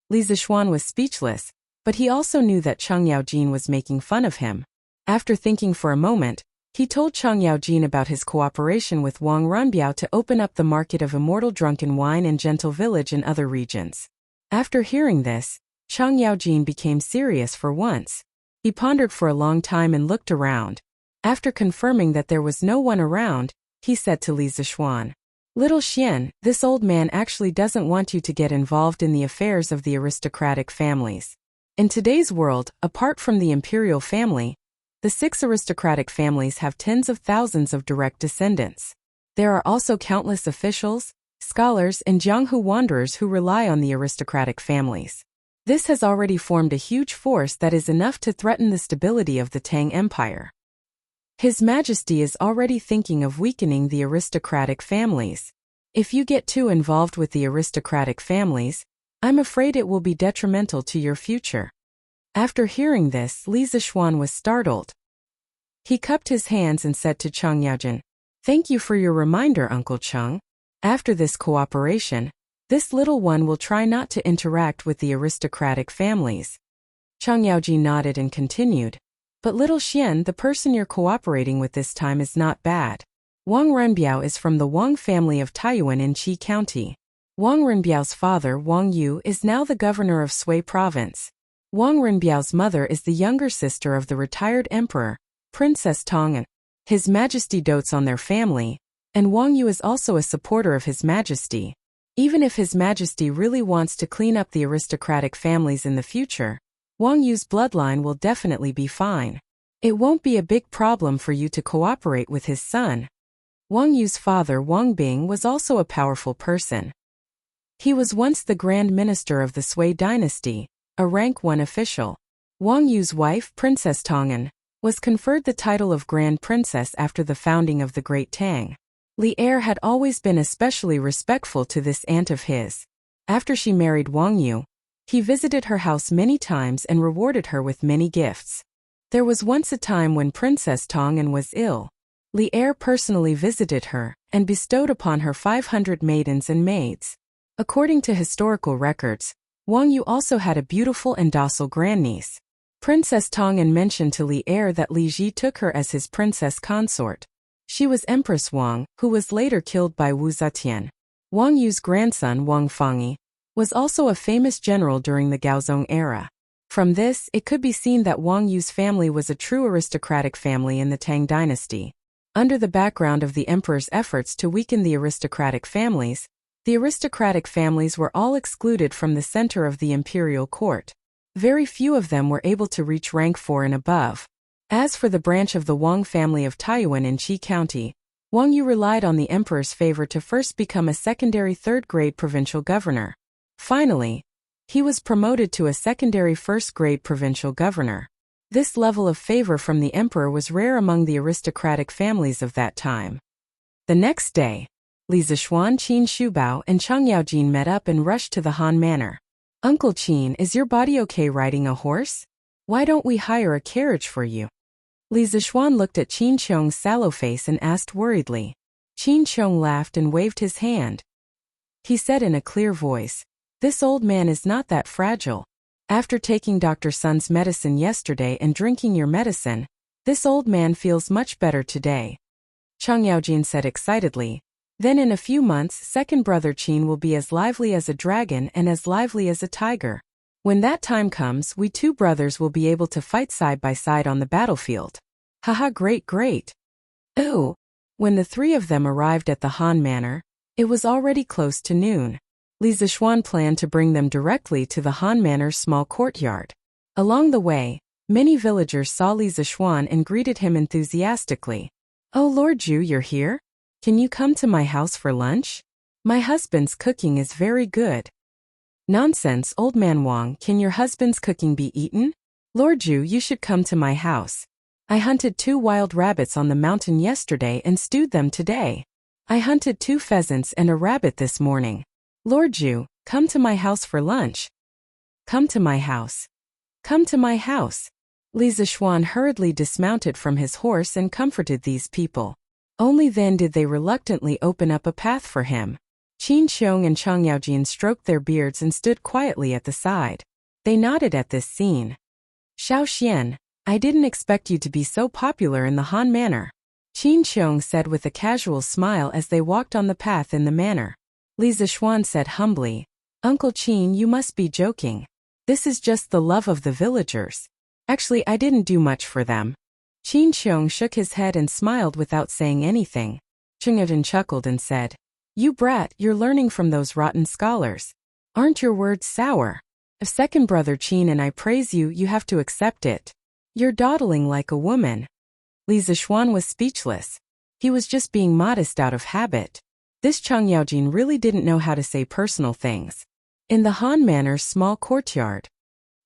Speaker 1: Li Zishuan was speechless, but he also knew that Cheng Yaojin was making fun of him. After thinking for a moment, he told Cheng Yaojin about his cooperation with Wang Runbiao to open up the market of immortal drunken wine in Gentle Village and other regions. After hearing this, Cheng Yaojin became serious for once. He pondered for a long time and looked around. After confirming that there was no one around, he said to Li Zishuan, Little Xian, this old man actually doesn't want you to get involved in the affairs of the aristocratic families. In today's world, apart from the imperial family, the 6 aristocratic families have tens of thousands of direct descendants. There are also countless officials, scholars, and Jianghu wanderers who rely on the aristocratic families. This has already formed a huge force that is enough to threaten the stability of the Tang Empire. His Majesty is already thinking of weakening the aristocratic families. If you get too involved with the aristocratic families, I'm afraid it will be detrimental to your future. After hearing this, Li Zixuan was startled. He cupped his hands and said to Cheng Yaojin, "Thank you for your reminder, Uncle Cheng. After this cooperation, this little one will try not to interact with the aristocratic families." Cheng Yaojin nodded and continued, "But little Xian, the person you're cooperating with this time is not bad. Wang Renbiao is from the Wang family of Taiyuan in Qi County. Wang Renbiao's father, Wang Yu, is now the governor of Sui Province. Wang Renbiao's mother is the younger sister of the retired emperor, Princess Tong'an. His Majesty dotes on their family, and Wang Yu is also a supporter of His Majesty. Even if His Majesty really wants to clean up the aristocratic families in the future, Wang Yu's bloodline will definitely be fine. It won't be a big problem for you to cooperate with his son." Wang Yu's father, Wang Bing, was also a powerful person. He was once the Grand Minister of the Sui dynasty, a rank 1 official. Wang Yu's wife, Princess Tong'an, was conferred the title of Grand Princess after the founding of the Great Tang. Li Er had always been especially respectful to this aunt of his. After she married Wang Yu, he visited her house many times and rewarded her with many gifts. There was once a time when Princess Tong'an was ill. Li Er personally visited her and bestowed upon her 500 maidens and maids. According to historical records, Wang Yu also had a beautiful and docile grandniece. Princess Tong'an mentioned to Li Er that Li Ji took her as his princess consort. She was Empress Wang, who was later killed by Wu Zetian. Wang Yu's grandson, Wang Fangyi, was also a famous general during the Gaozong era. From this, it could be seen that Wang Yu's family was a true aristocratic family in the Tang dynasty. Under the background of the emperor's efforts to weaken the aristocratic families were all excluded from the center of the imperial court. Very few of them were able to reach rank 4 and above. As for the branch of the Wang family of Taiyuan in Qi County, Wang Yu relied on the emperor's favor to first become a secondary 3rd-grade provincial governor. Finally, he was promoted to a secondary 1st-grade provincial governor. This level of favor from the emperor was rare among the aristocratic families of that time. The next day, Li Zixuan, Qin Shubao, and Cheng Yaojin met up and rushed to the Han Manor. "Uncle Qin, is your body okay riding a horse? Why don't we hire a carriage for you?" Li Zixuan looked at Qin Qiong's sallow face and asked worriedly. Qin Qiong laughed and waved his hand. He said in a clear voice, "This old man is not that fragile. After taking Dr. Sun's medicine yesterday and drinking your medicine, this old man feels much better today." Cheng Yaojin said excitedly, "Then in a few months, second brother Qin will be as lively as a dragon and as lively as a tiger. When that time comes, we 2 brothers will be able to fight side by side on the battlefield. Haha, great, great." Oh! When the 3 of them arrived at the Han Manor, it was already close to noon. Li Zixuan planned to bring them directly to the Han Manor's small courtyard. Along the way, many villagers saw Li Zixuan and greeted him enthusiastically. "Oh, Lord Zhu, you're here? Can you come to my house for lunch? My husband's cooking is very good." "Nonsense, old man Wang, can your husband's cooking be eaten? Lord Zhu, you should come to my house. I hunted 2 wild rabbits on the mountain yesterday and stewed them today. I hunted 2 pheasants and a rabbit this morning. Lord Zhu, come to my house for lunch. Come to my house. Come to my house." Li Zixuan hurriedly dismounted from his horse and comforted these people. Only then did they reluctantly open up a path for him. Qin Qiong and Cheng Yaojin stroked their beards and stood quietly at the side. They nodded at this scene. "Xiao Xian, I didn't expect you to be so popular in the Han Manor," Qin Qiong said with a casual smile as they walked on the path in the manor. Li Zixuan said humbly, "Uncle Qin, you must be joking. This is just the love of the villagers. Actually, I didn't do much for them." Qin Qiong shook his head and smiled without saying anything. Cheng Yaojin chuckled and said, "You brat, you're learning from those rotten scholars. Aren't your words sour? If second brother Qin and I praise you, you have to accept it. You're dawdling like a woman." Li Zixuan was speechless. He was just being modest out of habit. This Cheng Yaojin really didn't know how to say personal things. In the Han Manor's small courtyard.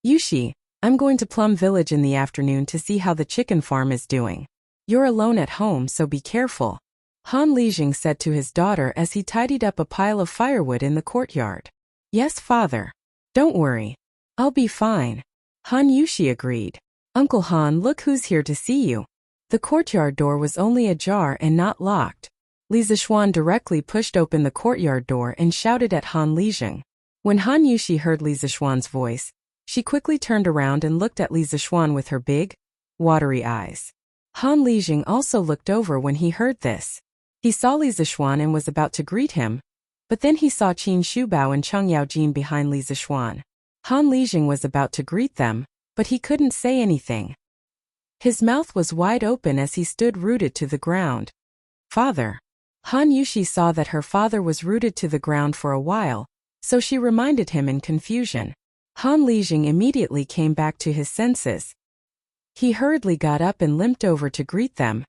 Speaker 1: "Yushi, I'm going to Plum Village in the afternoon to see how the chicken farm is doing. You're alone at home, so be careful, Han Lijing said to his daughter as he tidied up a pile of firewood in the courtyard. Yes, father. Don't worry. I'll be fine, Han Yushi agreed. Uncle Han, look who's here to see you. The courtyard door was only ajar and not locked. Li Zixuan directly pushed open the courtyard door and shouted at Han Lijing. When Han Yushi heard Li Zixuan's voice, she quickly turned around and looked at Li Zixuan with her big, watery eyes. Han Lijing also looked over when he heard this. He saw Li Zixuan and was about to greet him, but then he saw Qin Shubao and Cheng Yaojin behind Li Zixuan. Han Lijing was about to greet them, but he couldn't say anything. His mouth was wide open as he stood rooted to the ground. Father. Han Yushi saw that her father was rooted to the ground for a while, so she reminded him in confusion. Han Lijing immediately came back to his senses. He hurriedly got up and limped over to greet them.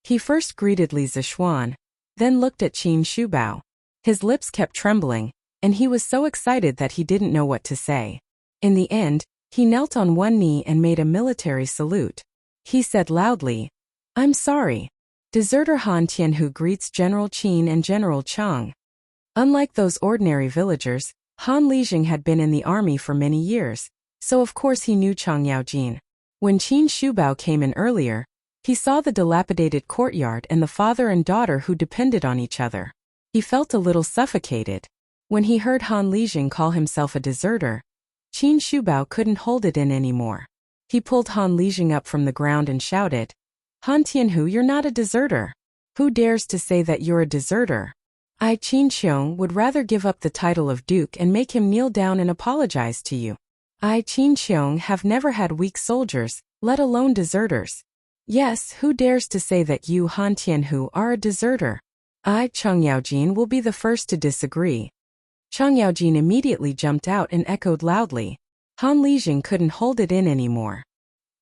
Speaker 1: He first greeted Li Zixuan, then looked at Qin Shubao. His lips kept trembling, and he was so excited that he didn't know what to say. In the end, he knelt on one knee and made a military salute. He said loudly, I'm sorry. Deserter Han Tianhu greets General Qin and General Cheng. Unlike those ordinary villagers, Han Lijing had been in the army for many years, so of course he knew Cheng Yaojin. When Qin Shubao came in earlier, he saw the dilapidated courtyard and the father and daughter who depended on each other. He felt a little suffocated. When he heard Han Lijing call himself a deserter, Qin Shubao couldn't hold it in anymore. He pulled Han Lijing up from the ground and shouted, Han Tianhu, you're not a deserter. Who dares to say that you're a deserter? I, Qin Qiong, would rather give up the title of duke and make him kneel down and apologize to you. I, Qin Qiong, have never had weak soldiers, let alone deserters. Yes, who dares to say that you, Han Tianhu, are a deserter? I, Cheng Yaojin, will be the first to disagree. Cheng Yaojin immediately jumped out and echoed loudly. Han Lijing couldn't hold it in anymore.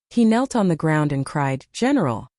Speaker 1: He knelt on the ground and cried, General.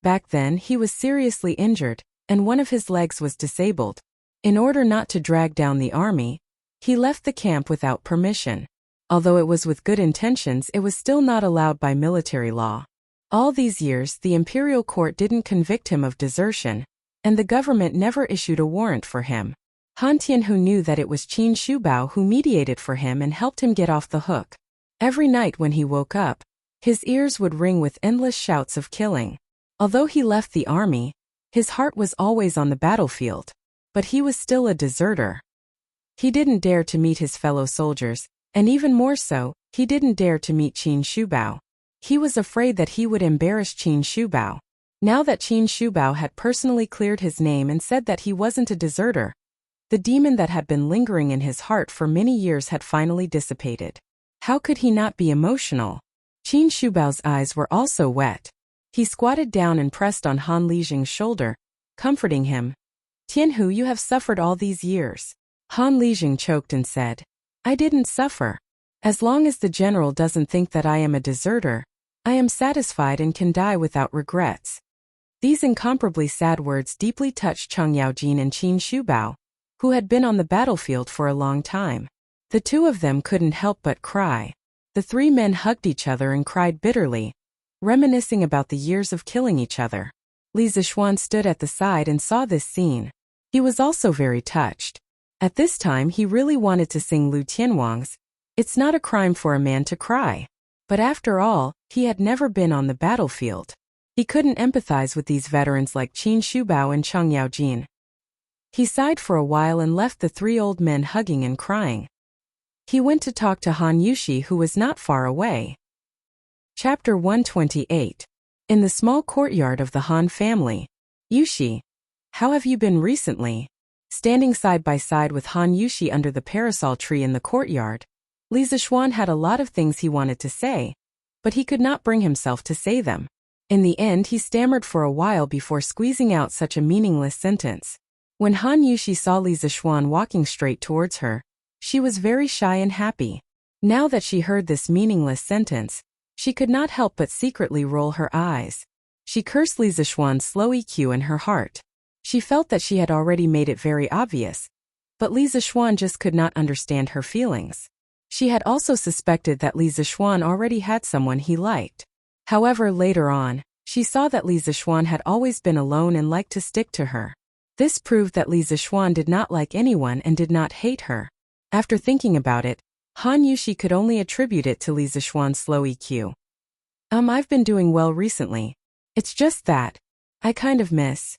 Speaker 1: Back then he was seriously injured, and one of his legs was disabled. In order not to drag down the army, he left the camp without permission. Although it was with good intentions, it was still not allowed by military law. All these years, the imperial court didn't convict him of desertion, and the government never issued a warrant for him. Han Tianhu knew that it was Qin Shubao who mediated for him and helped him get off the hook. Every night when he woke up, his ears would ring with endless shouts of killing. Although he left the army, his heart was always on the battlefield. But he was still a deserter. He didn't dare to meet his fellow soldiers, and even more so, he didn't dare to meet Qin Shubao. He was afraid that he would embarrass Qin Shubao. Now that Qin Shubao had personally cleared his name and said that he wasn't a deserter, the demon that had been lingering in his heart for many years had finally dissipated. How could he not be emotional? Qin Shubao's eyes were also wet. He squatted down and pressed on Han Lijing's shoulder, comforting him. Tianhu, you have suffered all these years. Han Lijing choked and said, I didn't suffer. As long as the general doesn't think that I am a deserter, I am satisfied and can die without regrets. These incomparably sad words deeply touched Cheng Yaojin and Qin Shubao, who had been on the battlefield for a long time. The two of them couldn't help but cry. The three men hugged each other and cried bitterly, reminiscing about the years of killing each other. Li Zixuan stood at the side and saw this scene. He was also very touched. At this time he really wanted to sing Lu Tianwang's, It's not a crime for a man to cry. But after all, he had never been on the battlefield. He couldn't empathize with these veterans like Qin Shubao and Cheng Yaojin. He sighed for a while and left the three old men hugging and crying. He went to talk to Han Yushi, who was not far away. Chapter 128. In the small courtyard of the Han family. Yushi, how have you been recently? Standing side by side with Han Yushi under the parasol tree in the courtyard, Li Zixuan had a lot of things he wanted to say, but he could not bring himself to say them. In the end, he stammered for a while before squeezing out such a meaningless sentence. When Han Yushi saw Li Zixuan walking straight towards her, she was very shy and happy. Now that she heard this meaningless sentence, she could not help but secretly roll her eyes. She cursed Li Zixuan's slow EQ in her heart. She felt that she had already made it very obvious, but Li Zixuan just could not understand her feelings. She had also suspected that Li Zixuan already had someone he liked. However, later on, She saw that Li Zixuan had always been alone and liked to stick to her. This proved that Li Zixuan did not like anyone and did not hate her. After thinking about it, Han Yushi could only attribute it to Li Zixuan's slow EQ. I've been doing well recently. It's just that I kind of miss.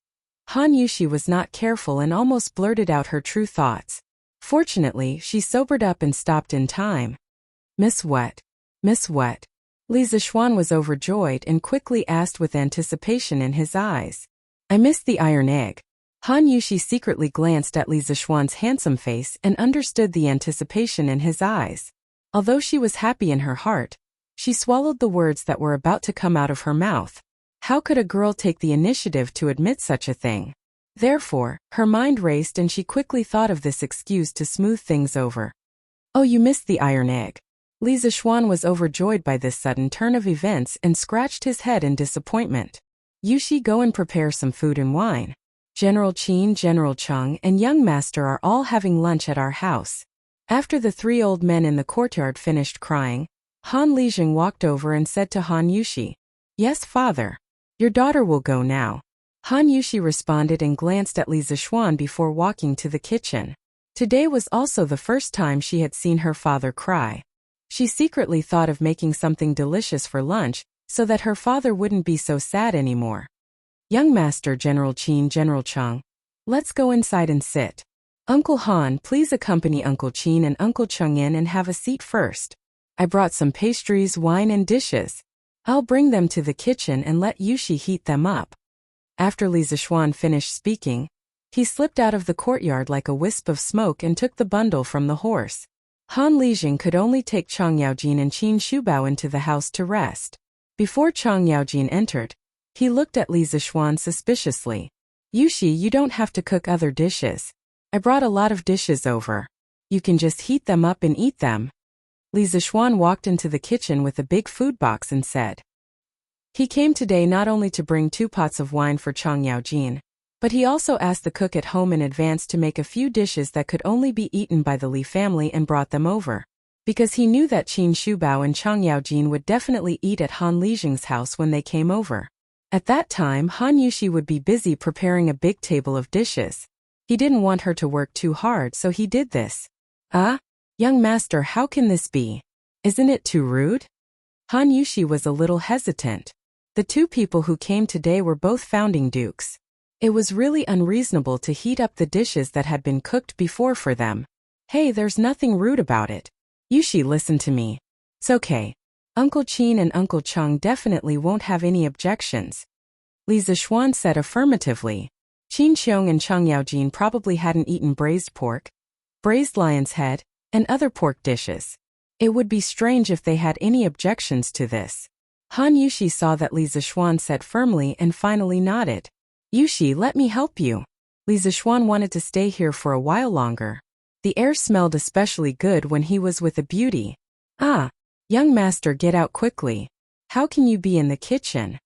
Speaker 1: Han Yushi was not careful and almost blurted out her true thoughts. Fortunately, she sobered up and stopped in time. Miss what? Miss what? Li Zixuan was overjoyed and quickly asked with anticipation in his eyes. I miss the iron egg. Han Yushi secretly glanced at Li Zixuan's handsome face and understood the anticipation in his eyes. Although she was happy in her heart, she swallowed the words that were about to come out of her mouth. How could a girl take the initiative to admit such a thing? Therefore, her mind raced and she quickly thought of this excuse to smooth things over. Oh, you missed the iron egg. Li Zixuan was overjoyed by this sudden turn of events and scratched his head in disappointment. Yushi, go and prepare some food and wine. General Qin, General Cheng, and young master are all having lunch at our house. After the three old men in the courtyard finished crying, Han Lijing walked over and said to Han Yushi, Yes, father. Your daughter will go now. Han Yushi responded and glanced at Li Zixuan before walking to the kitchen. Today was also the first time she had seen her father cry. She secretly thought of making something delicious for lunch so that her father wouldn't be so sad anymore. Young master, General Qin, General Cheng, let's go inside and sit. Uncle Han, please accompany Uncle Qin and Uncle Cheng in and have a seat first. I brought some pastries, wine, and dishes. I'll bring them to the kitchen and let Yushi heat them up. After Li Zixuan finished speaking, he slipped out of the courtyard like a wisp of smoke and took the bundle from the horse. Han Lijing could only take Chang Yaojin and Qin Shubao into the house to rest. Before Chang Yaojin entered, he looked at Li Zixuan suspiciously. Yushi, you don't have to cook other dishes. I brought a lot of dishes over. You can just heat them up and eat them. Li Zixuan walked into the kitchen with a big food box and said. He came today not only to bring 2 pots of wine for Chang Yaojin, but he also asked the cook at home in advance to make a few dishes that could only be eaten by the Li family and brought them over. Because he knew that Qin Shubao and Chang Yaojin would definitely eat at Han Lijing's house when they came over. At that time, Han Yushi would be busy preparing a big table of dishes. He didn't want her to work too hard, so he did this. Young master, how can this be? Isn't it too rude? Han Yushi was a little hesitant. The 2 people who came today were both founding dukes. It was really unreasonable to heat up the dishes that had been cooked before for them. Hey, there's nothing rude about it. Yushi, listen to me. It's okay. Uncle Qin and Uncle Cheng definitely won't have any objections. Li Zixuan said affirmatively. Qin Qiong and Chang Yaojin probably hadn't eaten braised pork, braised lion's head, and other pork dishes. It would be strange if they had any objections to this. Han Yushi saw that Li Zixuan said firmly and finally nodded. Yushi, let me help you. Li Zixuan wanted to stay here for a while longer. The air smelled especially good when he was with a beauty. Young master, get out quickly. How can you be in the kitchen?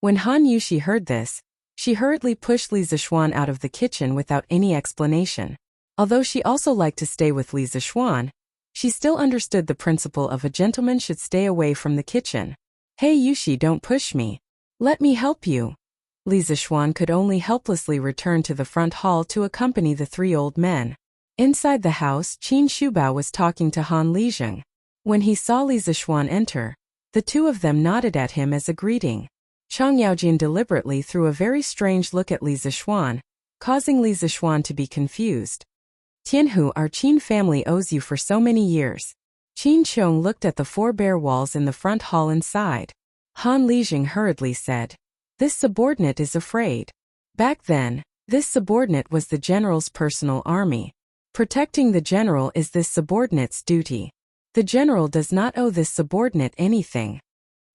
Speaker 1: When Han Yushi heard this, she hurriedly pushed Li Zixuan out of the kitchen without any explanation. Although she also liked to stay with Li Zixuan, she still understood the principle of a gentleman should stay away from the kitchen. Hey Yushi, don't push me. Let me help you. Li Zixuan could only helplessly return to the front hall to accompany the 3 old men. Inside the house, Qin Shubao was talking to Han Lijing. When he saw Li Zixuan enter, the 2 of them nodded at him as a greeting. Chang Yaojin deliberately threw a very strange look at Li Zixuan, causing Li Zixuan to be confused. Tianhu, our Qin family owes you for so many years. Qin Qiong looked at the 4 bare walls in the front hall and sighed. Han Lijing hurriedly said, This subordinate is afraid. Back then, this subordinate was the general's personal army. Protecting the general is this subordinate's duty. The general does not owe this subordinate anything.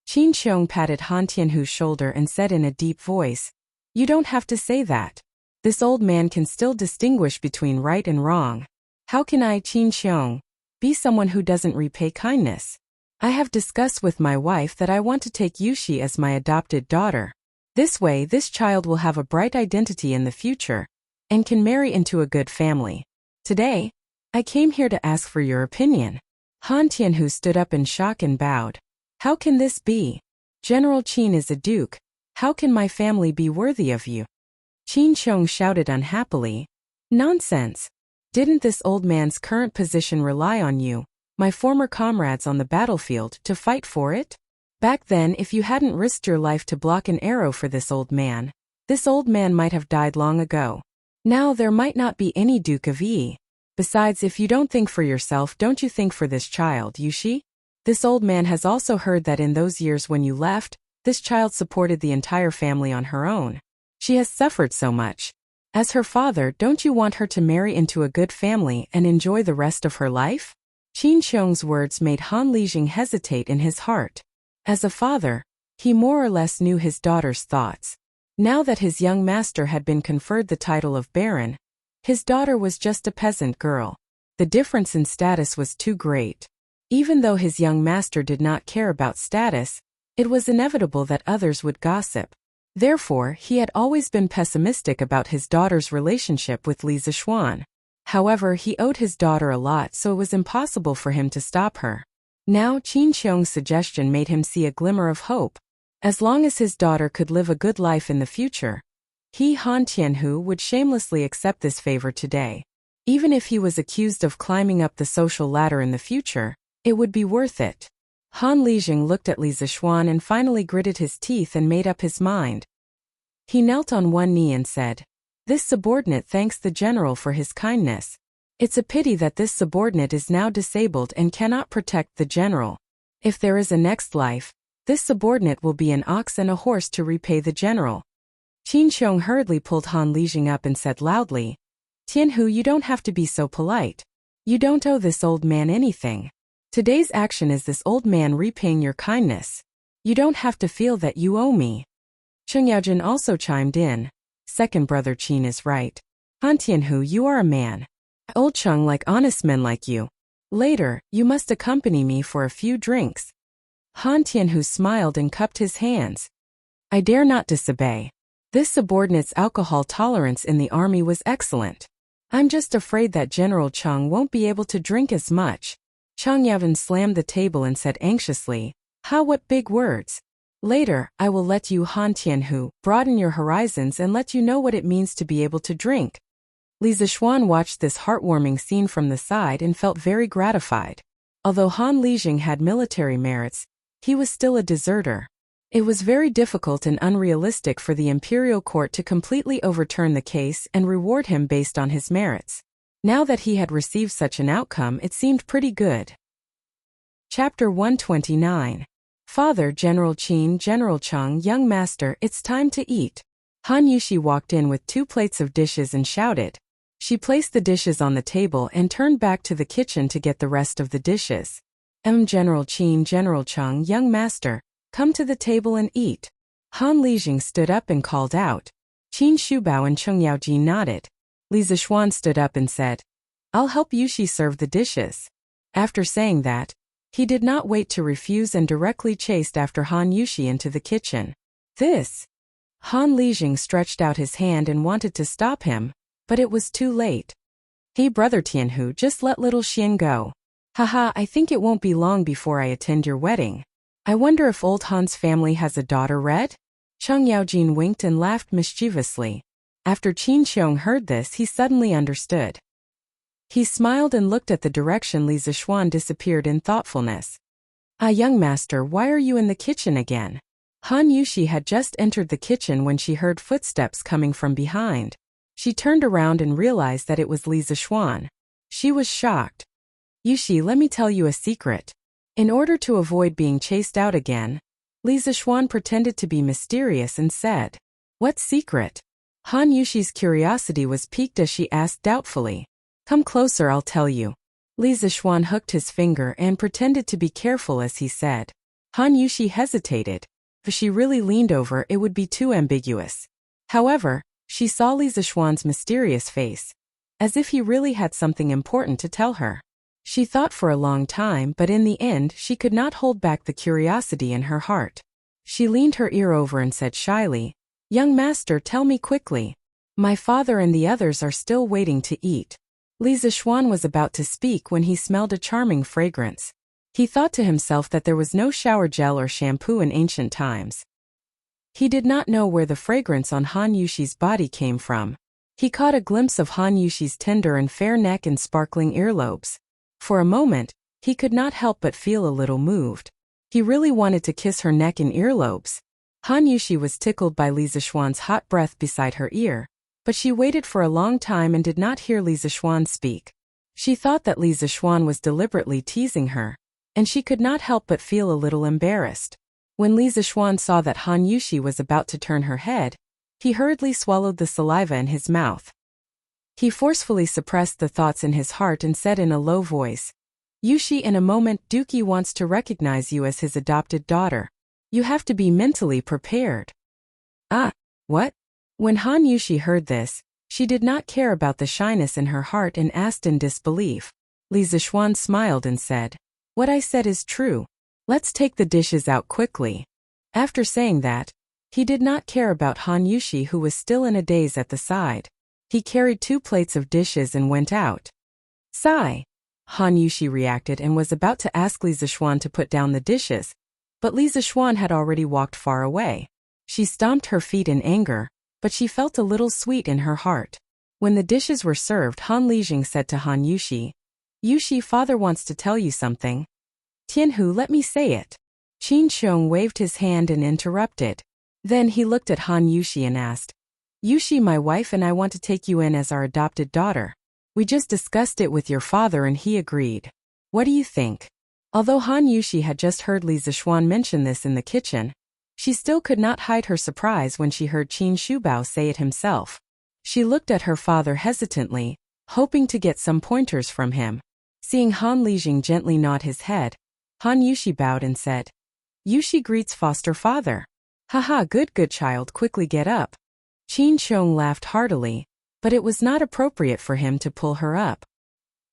Speaker 1: Qin Qiong patted Han Tianhu's shoulder and said in a deep voice, You don't have to say that. This old man can still distinguish between right and wrong. How can I, Qin Qiong, be someone who doesn't repay kindness? I have discussed with my wife that I want to take Yushi as my adopted daughter. This way, this child will have a bright identity in the future and can marry into a good family. Today, I came here to ask for your opinion. Han Tianhu stood up in shock and bowed. How can this be? General Qin is a duke, How can my family be worthy of you? Qin Chong shouted unhappily. Nonsense! Didn't this old man's current position rely on you, my former comrades on the battlefield, to fight for it? Back then, if you hadn't risked your life to block an arrow for this old man might have died long ago. Now there might not be any Duke of Yi. Besides, if you don't think for yourself, don't you think for this child, Yushi? This old man has also heard that in those years when you left, this child supported the entire family on her own. She has suffered so much. As her father, don't you want her to marry into a good family and enjoy the rest of her life? Qin Chong's words made Han Lijing hesitate in his heart. As a father, he more or less knew his daughter's thoughts. Now that his young master had been conferred the title of Baron, his daughter was just a peasant girl. The difference in status was too great. Even though his young master did not care about status, it was inevitable that others would gossip. Therefore, he had always been pessimistic about his daughter's relationship with Li Zixuan. However, he owed his daughter a lot, so it was impossible for him to stop her. Now, Qin Chong's suggestion made him see a glimmer of hope. As long as his daughter could live a good life in the future, Han Tianhu would shamelessly accept this favor today. Even if he was accused of climbing up the social ladder in the future, it would be worth it. Han Lijing looked at Li Zixuan and finally gritted his teeth and made up his mind. He knelt on one knee and said, "This subordinate thanks the general for his kindness. It's a pity that this subordinate is now disabled and cannot protect the general. If there is a next life, this subordinate will be an ox and a horse to repay the general." Qin Chong hurriedly pulled Han Lijing up and said loudly, "Tianhu, you don't have to be so polite. You don't owe this old man anything. Today's action is this old man repaying your kindness. You don't have to feel that you owe me." Cheng Yaojin also chimed in. "Second brother Qin is right. Han Tianhu, you are a man. Old Cheng like honest men like you. Later, you must accompany me for a few drinks." Han Tianhu smiled and cupped his hands. "I dare not disobey. This subordinate's alcohol tolerance in the army was excellent. I'm just afraid that General Cheng won't be able to drink as much." Cheng Yaojin slammed the table and said anxiously, What big words. Later, I will let you, Han Tianhu, broaden your horizons and let you know what it means to be able to drink." Li Zixuan watched this heartwarming scene from the side and felt very gratified. Although Han Lijing had military merits, he was still a deserter. It was very difficult and unrealistic for the imperial court to completely overturn the case and reward him based on his merits. Now that he had received such an outcome, it seemed pretty good. Chapter 129. Father, General Qin, General Cheng, Young Master, it's time to eat. Han Yushi walked in with 2 plates of dishes and shouted. She placed the dishes on the table and turned back to the kitchen to get the rest of the dishes. General Qin, General Cheng, Young Master, come to the table and eat. Han Lijing stood up and called out. Qin Shubao and Cheng Yaoji nodded. Li Zixuan stood up and said, "I'll help Yushi serve the dishes." After saying that, he did not wait to refuse and directly chased after Han Yushi into the kitchen. This. Han Lijing stretched out his hand and wanted to stop him, but it was too late. "Hey brother Tianhu, just let little Xian go. Haha, I think it won't be long before I attend your wedding. I wonder if old Han's family has a daughter, Red?" Cheng Yaojin winked and laughed mischievously. After Qin Xiong heard this, he suddenly understood. He smiled and looked at the direction Li Zixuan disappeared in thoughtfulness. Young master, why are you in the kitchen again?" Han Yushi had just entered the kitchen when she heard footsteps coming from behind. She turned around and realized that it was Li Zixuan. She was shocked. "Yushi, let me tell you a secret." In order to avoid being chased out again, Li Zixuan pretended to be mysterious and said, "What secret?" Han Yushi's curiosity was piqued as she asked doubtfully. "Come closer, I'll tell you." Li Zixuan hooked his finger and pretended to be careful as he said. Han Yushi hesitated. If she really leaned over, it would be too ambiguous. However, she saw Li Zixuan's mysterious face, as if he really had something important to tell her. She thought for a long time, but in the end she could not hold back the curiosity in her heart. She leaned her ear over and said shyly, "Young master, tell me quickly. My father and the others are still waiting to eat." Li Zixuan was about to speak when he smelled a charming fragrance. He thought to himself that there was no shower gel or shampoo in ancient times. He did not know where the fragrance on Han Yushi's body came from. He caught a glimpse of Han Yushi's tender and fair neck and sparkling earlobes. For a moment, he could not help but feel a little moved. He really wanted to kiss her neck and earlobes. Han Yushi was tickled by Li Zixuan's hot breath beside her ear, but she waited for a long time and did not hear Li Zixuan speak. She thought that Li Zixuan was deliberately teasing her, and she could not help but feel a little embarrassed. When Li Zixuan saw that Han Yushi was about to turn her head, he hurriedly swallowed the saliva in his mouth. He forcefully suppressed the thoughts in his heart and said in a low voice, "Yushi, in a moment Dookie wants to recognize you as his adopted daughter. You have to be mentally prepared." "Ah, what?" When Han Yushi heard this, she did not care about the shyness in her heart and asked in disbelief. Li Zixuan smiled and said, "What I said is true. Let's take the dishes out quickly." After saying that, he did not care about Han Yushi, who was still in a daze at the side. He carried 2 plates of dishes and went out. "Sigh." Han Yushi reacted and was about to ask Li Zixuan to put down the dishes, but Li Zixuan had already walked far away. She stomped her feet in anger, but she felt a little sweet in her heart. When the dishes were served, Han Lijing said to Han Yushi, "Yushi, father wants to tell you something." "Tianhu, let me say it." Qin Xiong waved his hand and interrupted. Then he looked at Han Yushi and asked, "Yushi, my wife and I want to take you in as our adopted daughter. We just discussed it with your father and he agreed. What do you think?" Although Han Yushi had just heard Li Zixuan mention this in the kitchen, she still could not hide her surprise when she heard Qin Shubao say it himself. She looked at her father hesitantly, hoping to get some pointers from him. Seeing Han Lijing gently nod his head, Han Yushi bowed and said, "Yushi greets foster father." "Haha, good child, quickly get up." Qin Xiong laughed heartily, but it was not appropriate for him to pull her up.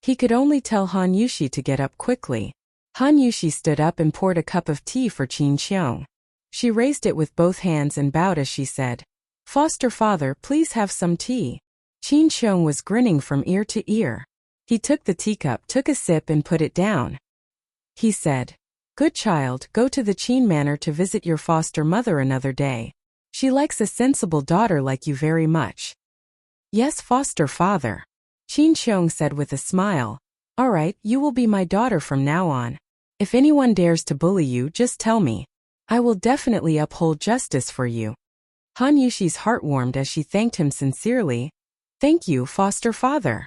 Speaker 1: He could only tell Han Yushi to get up quickly. Han Yushi stood up and poured a cup of tea for Qin Xiong. She raised it with both hands and bowed as she said, "Foster father, please have some tea." Qin Xiong was grinning from ear to ear. He took the teacup, took a sip and put it down. He said, "Good child, go to the Qin Manor to visit your foster mother another day. She likes a sensible daughter like you very much." "Yes, foster father," Qin Xiong said with a smile. "All right, you will be my daughter from now on. If anyone dares to bully you, just tell me. I will definitely uphold justice for you." Han Yushi's heart warmed as she thanked him sincerely. "Thank you, foster father."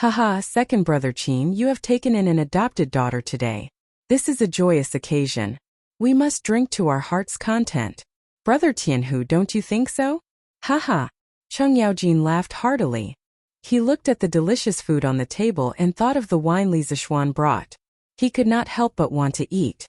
Speaker 1: "Haha, second brother Qin, you have taken in an adopted daughter today. This is a joyous occasion. We must drink to our heart's content. Brother Tianhu, don't you think so?" "Haha." Cheng Yaojin laughed heartily. He looked at the delicious food on the table and thought of the wine Li Zixuan brought. He could not help but want to eat.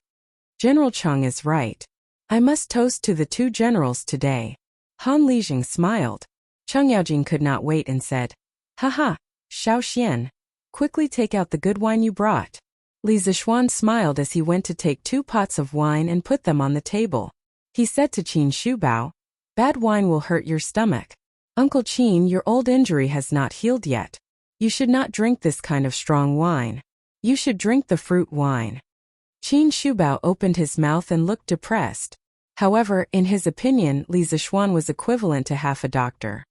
Speaker 1: General Cheng is right. I must toast to the 2 generals today. Han Lijing smiled. Cheng Yaojin could not wait and said, "Haha, Xiao Xian. Quickly take out the good wine you brought." Li Zixuan smiled as he went to take 2 pots of wine and put them on the table. He said to Qin Shubao, "Bad wine will hurt your stomach. Uncle Qin, your old injury has not healed yet. You should not drink this kind of strong wine. You should drink the fruit wine." Qin Shubao opened his mouth and looked depressed. However, in his opinion, Li Zixuan was equivalent to half a doctor.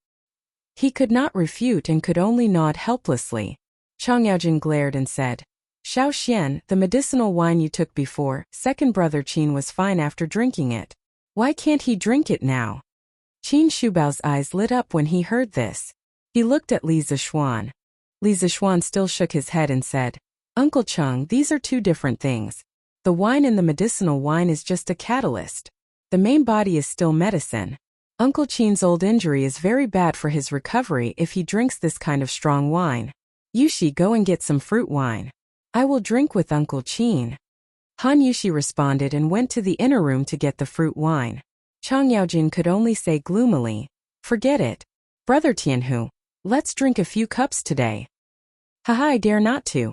Speaker 1: He could not refute and could only nod helplessly. Cheng Yaojin glared and said, "Xiao Xian, the medicinal wine you took before, second brother Qin was fine after drinking it. Why can't he drink it now?" Qin Shubao's eyes lit up when he heard this. He looked at Li Zixuan. Li Zixuan still shook his head and said, "Uncle Cheng, these are 2 different things. The wine in the medicinal wine is just a catalyst. The main body is still medicine. Uncle Qin's old injury is very bad for his recovery if he drinks this kind of strong wine. Yushi, go and get some fruit wine. I will drink with Uncle Qin." Han Yushi responded and went to the inner room to get the fruit wine. Cheng Yaojin could only say gloomily, "Forget it. Brother Tianhu, let's drink a few cups today." "Haha, I dare not to."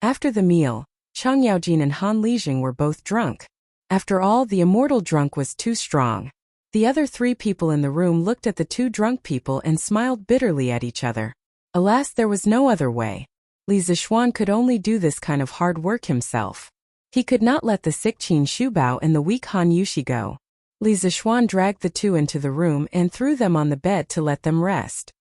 Speaker 1: After the meal, Cheng Yaojin and Han Lijing were both drunk. After all, the immortal drunk was too strong. The other 3 people in the room looked at the 2 drunk people and smiled bitterly at each other. Alas, there was no other way. Li Zixuan could only do this kind of hard work himself. He could not let the sick Qin Shubao and the weak Han Yushi go. Li Zixuan dragged the two into the room and threw them on the bed to let them rest.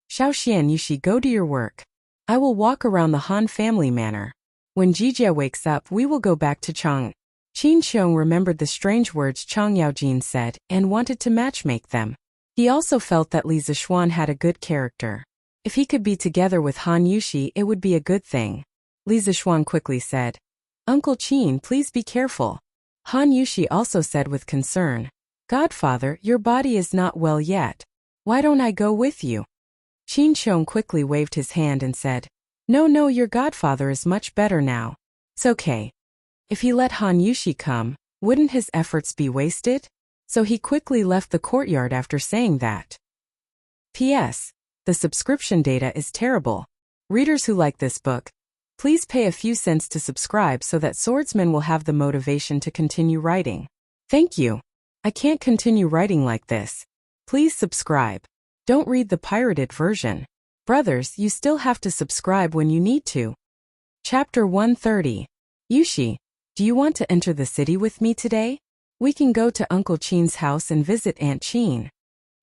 Speaker 1: Xiaoxian Yushi, go to your work. I will walk around the Han family manor. When Jijie wakes up, we will go back to Chang. Qin Xiong remembered the strange words Chang Yaojin said and wanted to matchmake them. He also felt that Li Zixuan had a good character. If he could be together with Han Yushi, it would be a good thing. Li Zixuan quickly said, Uncle Qin, please be careful. Han Yushi also said with concern, Godfather, your body is not well yet. Why don't I go with you? Qin Xiong quickly waved his hand and said, No, your godfather is much better now. It's okay. If he let Han Yushi come, wouldn't his efforts be wasted? So he quickly left the courtyard after saying that. P.S. The subscription data is terrible. Readers who like this book, please pay a few cents to subscribe so that Swordsman will have the motivation to continue writing. Thank you. I can't continue writing like this. Please subscribe. Don't read the pirated version. Brothers, you still have to subscribe when you need to. Chapter 130. Yushi, do you want to enter the city with me today? We can go to Uncle Qin's house and visit Aunt Qin.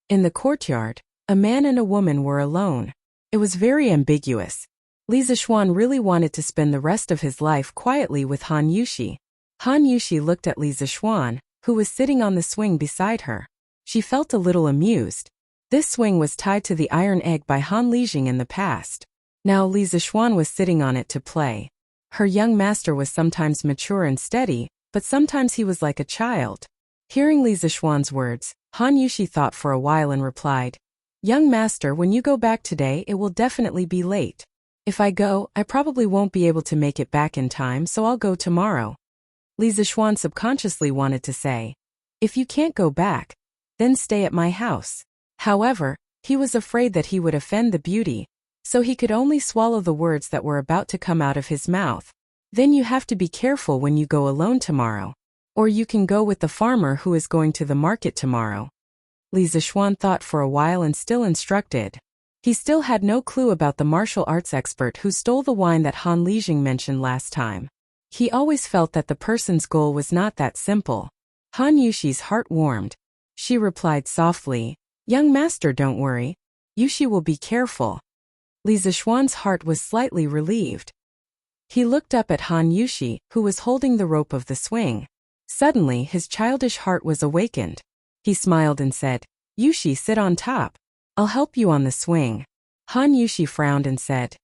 Speaker 1: In the courtyard, a man and a woman were alone. It was very ambiguous. Li Zixuan really wanted to spend the rest of his life quietly with Han Yushi. Han Yushi looked at Li Zixuan, who was sitting on the swing beside her. She felt a little amused. This swing was tied to the iron egg by Han Lijing in the past. Now Li Zixuan was sitting on it to play. Her young master was sometimes mature and steady, but sometimes he was like a child. Hearing Li Zixuan's words, Han Yushi thought for a while and replied, Young master, when you go back today, it will definitely be late. If I go, I probably won't be able to make it back in time, so I'll go tomorrow. Li Zixuan subconsciously wanted to say, If you can't go back, then stay at my house. However, he was afraid that he would offend the beauty, so he could only swallow the words that were about to come out of his mouth. Then you have to be careful when you go alone tomorrow. Or you can go with the farmer who is going to the market tomorrow. Li Zixuan thought for a while and still instructed. He still had no clue about the martial arts expert who stole the wine that Han Lijing mentioned last time. He always felt that the person's goal was not that simple. Han Yushi's heart warmed. She replied softly, Young master, don't worry. Yushi will be careful. Li Zixuan's heart was slightly relieved. He looked up at Han Yushi, who was holding the rope of the swing. Suddenly his childish heart was awakened. He smiled and said, Yushi, sit on top. I'll help you on the swing. Han Yushi frowned and said,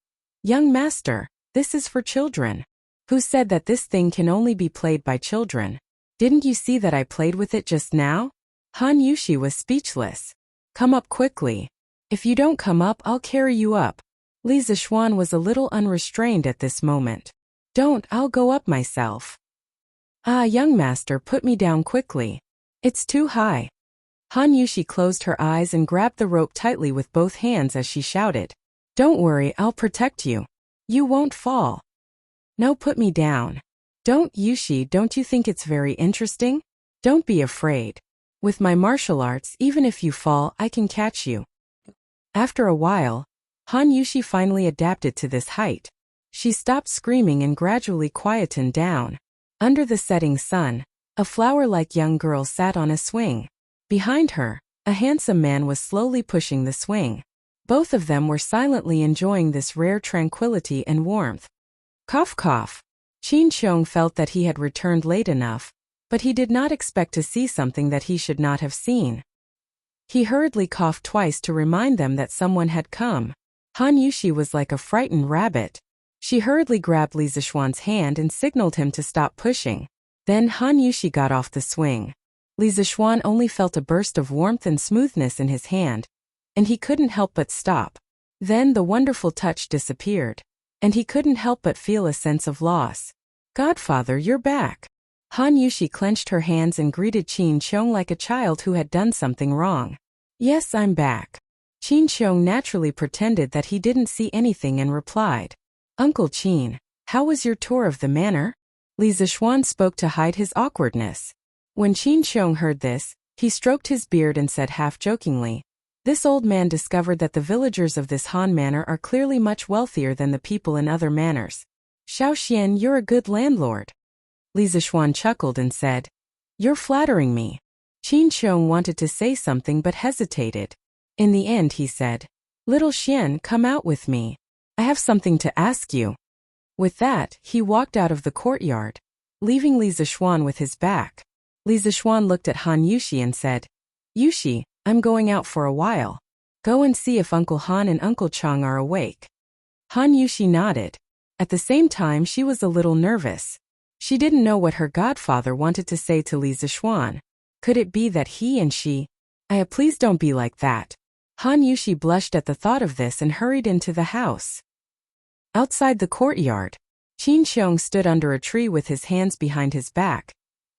Speaker 1: Young master, this is for children. Who said that this thing can only be played by children? Didn't you see that I played with it just now? Han Yushi was speechless. Come up quickly. If you don't come up, I'll carry you up. Li Zixuan was a little unrestrained at this moment. Don't, I'll go up myself. Ah, young master, put me down quickly. It's too high. Han Yushi closed her eyes and grabbed the rope tightly with both hands as she shouted, Don't worry, I'll protect you. You won't fall. No, put me down. Don't, Yushi, don't you think it's very interesting? Don't be afraid. With my martial arts, even if you fall, I can catch you. After a while, Han Yushi finally adapted to this height. She stopped screaming and gradually quietened down. Under the setting sun, a flower-like young girl sat on a swing. Behind her, a handsome man was slowly pushing the swing. Both of them were silently enjoying this rare tranquility and warmth. Cough cough. Qin Xiong felt that he had returned late enough, but he did not expect to see something that he should not have seen. He hurriedly coughed twice to remind them that someone had come. Han Yushi was like a frightened rabbit. She hurriedly grabbed Li Zixuan's hand and signaled him to stop pushing. Then Han Yushi got off the swing. Li Zixuan only felt a burst of warmth and smoothness in his hand, and he couldn't help but stop. Then the wonderful touch disappeared, and he couldn't help but feel a sense of loss. Godfather, you're back. Han Yushi clenched her hands and greeted Qin Xiong like a child who had done something wrong. Yes, I'm back. Qin Xiong naturally pretended that he didn't see anything and replied, Uncle Qin, how was your tour of the manor? Li Zixuan spoke to hide his awkwardness. When Qin Xiong heard this, he stroked his beard and said half-jokingly, This old man discovered that the villagers of this Han manor are clearly much wealthier than the people in other manors. Xiaoxian, you're a good landlord. Li Zixuan chuckled and said, You're flattering me. Qin Xiong wanted to say something but hesitated. In the end he said, "Little Xian, come out with me. I have something to ask you." With that, he walked out of the courtyard, leaving Li Zixuan with his back. Li Zixuan looked at Han Yuxi and said, "Yuxi, I'm going out for a while. Go and see if Uncle Han and Uncle Chang are awake." Han Yuxi nodded. At the same time she was a little nervous. She didn't know what her godfather wanted to say to Li Zixuan. Could it be that he and she— please don't be like that. Han Yuxi blushed at the thought of this and hurried into the house. Outside the courtyard, Qin Xiong stood under a tree with his hands behind his back,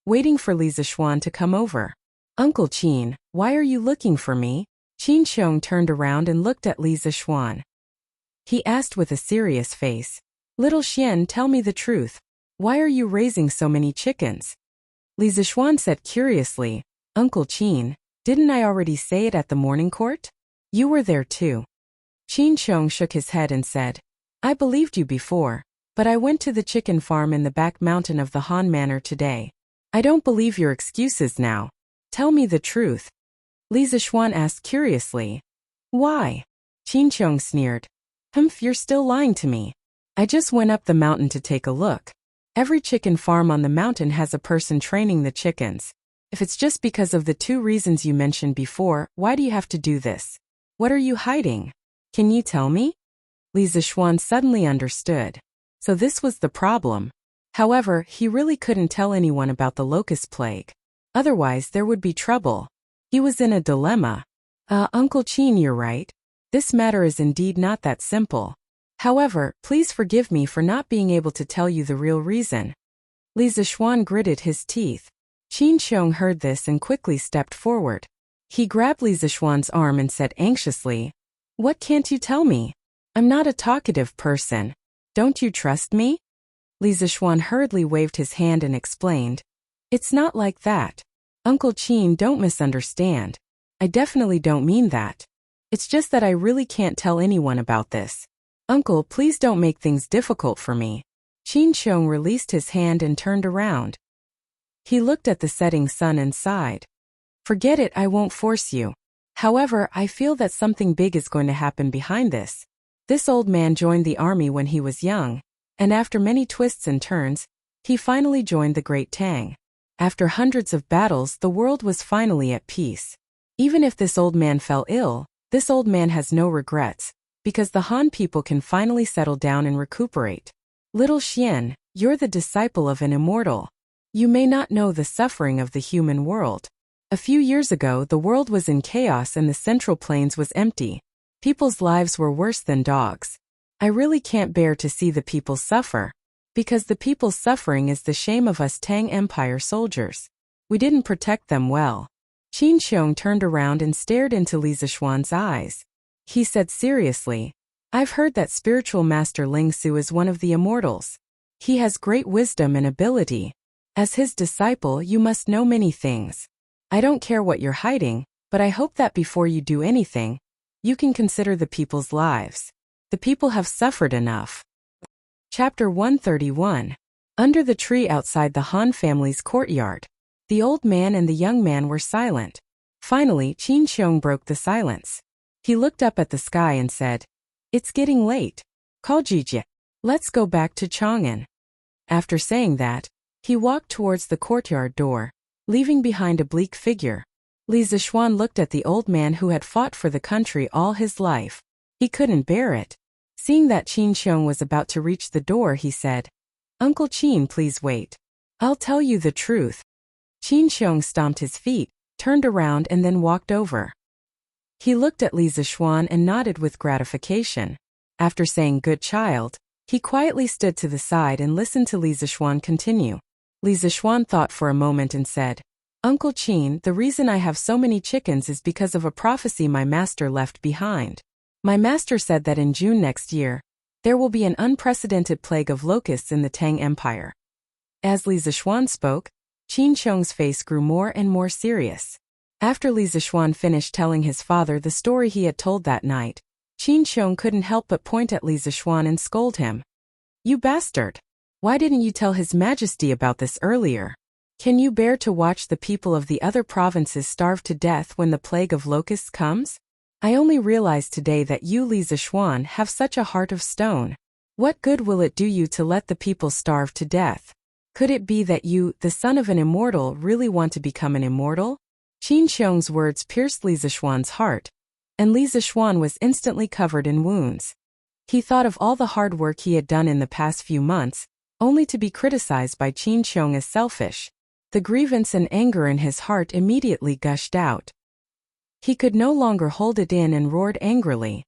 Speaker 1: waiting for Li Zixuan to come over. "Uncle Qin, why are you looking for me?" Qin Xiong turned around and looked at Li Zixuan. He asked with a serious face, "Little Xian, tell me the truth. Why are you raising so many chickens?" Li Zixuan said curiously, "Uncle Qin, didn't I already say it at the morning court? You were there too." Qin Xiong shook his head and said, "I believed you before, but I went to the chicken farm in the back mountain of the Han Manor today. I don't believe your excuses now. Tell me the truth." Li Zixuan asked curiously, "Why?" Qin Xiong sneered, You're still lying to me. I just went up the mountain to take a look. Every chicken farm on the mountain has a person training the chickens. If it's just because of the 2 reasons you mentioned before, why do you have to do this? What are you hiding? Can you tell me?" Li Zixuan suddenly understood. So this was the problem. However, he really couldn't tell anyone about the locust plague. Otherwise there would be trouble. He was in a dilemma. Uncle Qin, you're right. This matter is indeed not that simple. However, please forgive me for not being able to tell you the real reason." Li Zixuan gritted his teeth. Qin Xiong heard this and quickly stepped forward. He grabbed Li Zixuan's arm and said anxiously, "What can't you tell me? I'm not a talkative person. Don't you trust me?" Li Zixuan hurriedly waved his hand and explained, "It's not like that. Uncle Qin, don't misunderstand. I definitely don't mean that. It's just that I really can't tell anyone about this. Uncle, please don't make things difficult for me." Qin Xiong released his hand and turned around. He looked at the setting sun and sighed. "Forget it, I won't force you. However, I feel that something big is going to happen behind this. This old man joined the army when he was young, and after many twists and turns, he finally joined the Great Tang. After hundreds of battles, the world was finally at peace. Even if this old man fell ill, this old man has no regrets, because the Han people can finally settle down and recuperate. Little Xian, you're the disciple of an immortal. You may not know the suffering of the human world. A few years ago, the world was in chaos and the Central Plains was empty. People's lives were worse than dogs. I really can't bear to see the people suffer, because the people's suffering is the shame of us Tang Empire soldiers. We didn't protect them well." Qin Xiong turned around and stared into Li Zixuan's eyes. He said seriously, "I've heard that spiritual master Ling Su is one of the immortals. He has great wisdom and ability. As his disciple, you must know many things. I don't care what you're hiding, but I hope that before you do anything, you can consider the people's lives. The people have suffered enough." Chapter 131. Under the tree outside the Han family's courtyard, the old man and the young man were silent. Finally, Qin Xiong broke the silence. He looked up at the sky and said, "It's getting late. Call Jijie. Let's go back to Chang'an." After saying that, he walked towards the courtyard door, leaving behind a bleak figure. Li Zixuan looked at the old man who had fought for the country all his life. He couldn't bear it. Seeing that Qin Xiong was about to reach the door, he said, "Uncle Qin, please wait. I'll tell you the truth." Qin Xiong stomped his feet, turned around and then walked over. He looked at Li Zixuan and nodded with gratification. After saying "good child," he quietly stood to the side and listened to Li Zixuan continue. Li Zixuan thought for a moment and said, "Uncle Qin, the reason I have so many chickens is because of a prophecy my master left behind. My master said that in June next year, there will be an unprecedented plague of locusts in the Tang Empire." As Li Zixuan spoke, Qin Xiong's face grew more and more serious. After Li Zixuan finished telling his father the story he had told that night, Qin Xiong couldn't help but point at Li Zixuan and scold him. "You bastard! Why didn't you tell His Majesty about this earlier?" Can you bear to watch the people of the other provinces starve to death when the plague of locusts comes? I only realized today that you, Li Zishuan, have such a heart of stone. What good will it do you to let the people starve to death? Could it be that you, the son of an immortal, really want to become an immortal? Qin Xiong's words pierced Li Zishuan's heart, and Li Zishuan was instantly covered in wounds. He thought of all the hard work he had done in the past few months, only to be criticized by Qin Xiong as selfish. The grievance and anger in his heart immediately gushed out. He could no longer hold it in and roared angrily.